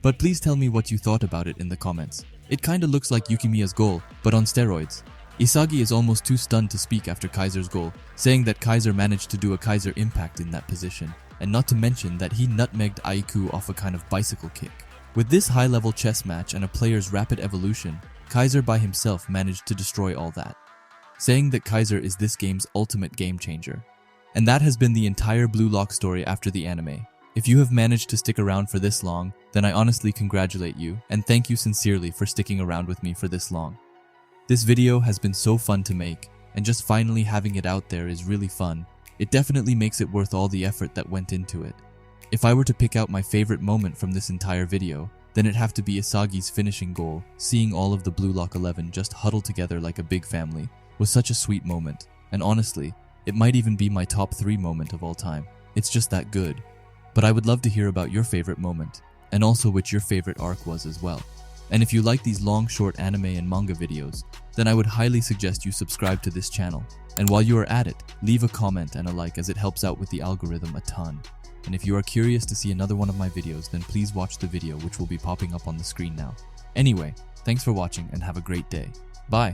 But please tell me what you thought about it in the comments. It kinda looks like Yukimiya's goal, but on steroids. Isagi is almost too stunned to speak after Kaiser's goal, saying that Kaiser managed to do a Kaiser impact in that position, and not to mention that he nutmegged Aiku off a kind of bicycle kick. With this high-level chess match and a player's rapid evolution, Kaiser by himself managed to destroy all that, saying that Kaiser is this game's ultimate game changer. And that has been the entire Blue Lock story after the anime. If If you have managed to stick around for this long, then I honestly congratulate you and thank you sincerely for sticking around with me for this long. This video has been so fun to make, and just finally having it out there is really fun. It definitely makes it worth all the effort that went into it. If I were to pick out my favorite moment from this entire video, then it'd have to be Isagi's finishing goal. Seeing all of the Blue Lock 11 just huddle together like a big family was such a sweet moment, and honestly, it might even be my top 3 moment of all time. It's just that good. But I would love to hear about your favorite moment, and also which your favorite arc was as well. And if you like these long, short anime and manga videos, then I would highly suggest you subscribe to this channel. And while you are at it, leave a comment and a like, as it helps out with the algorithm a ton. And if you are curious to see another one of my videos, then please watch the video which will be popping up on the screen now. Anyway, thanks for watching and have a great day. Bye!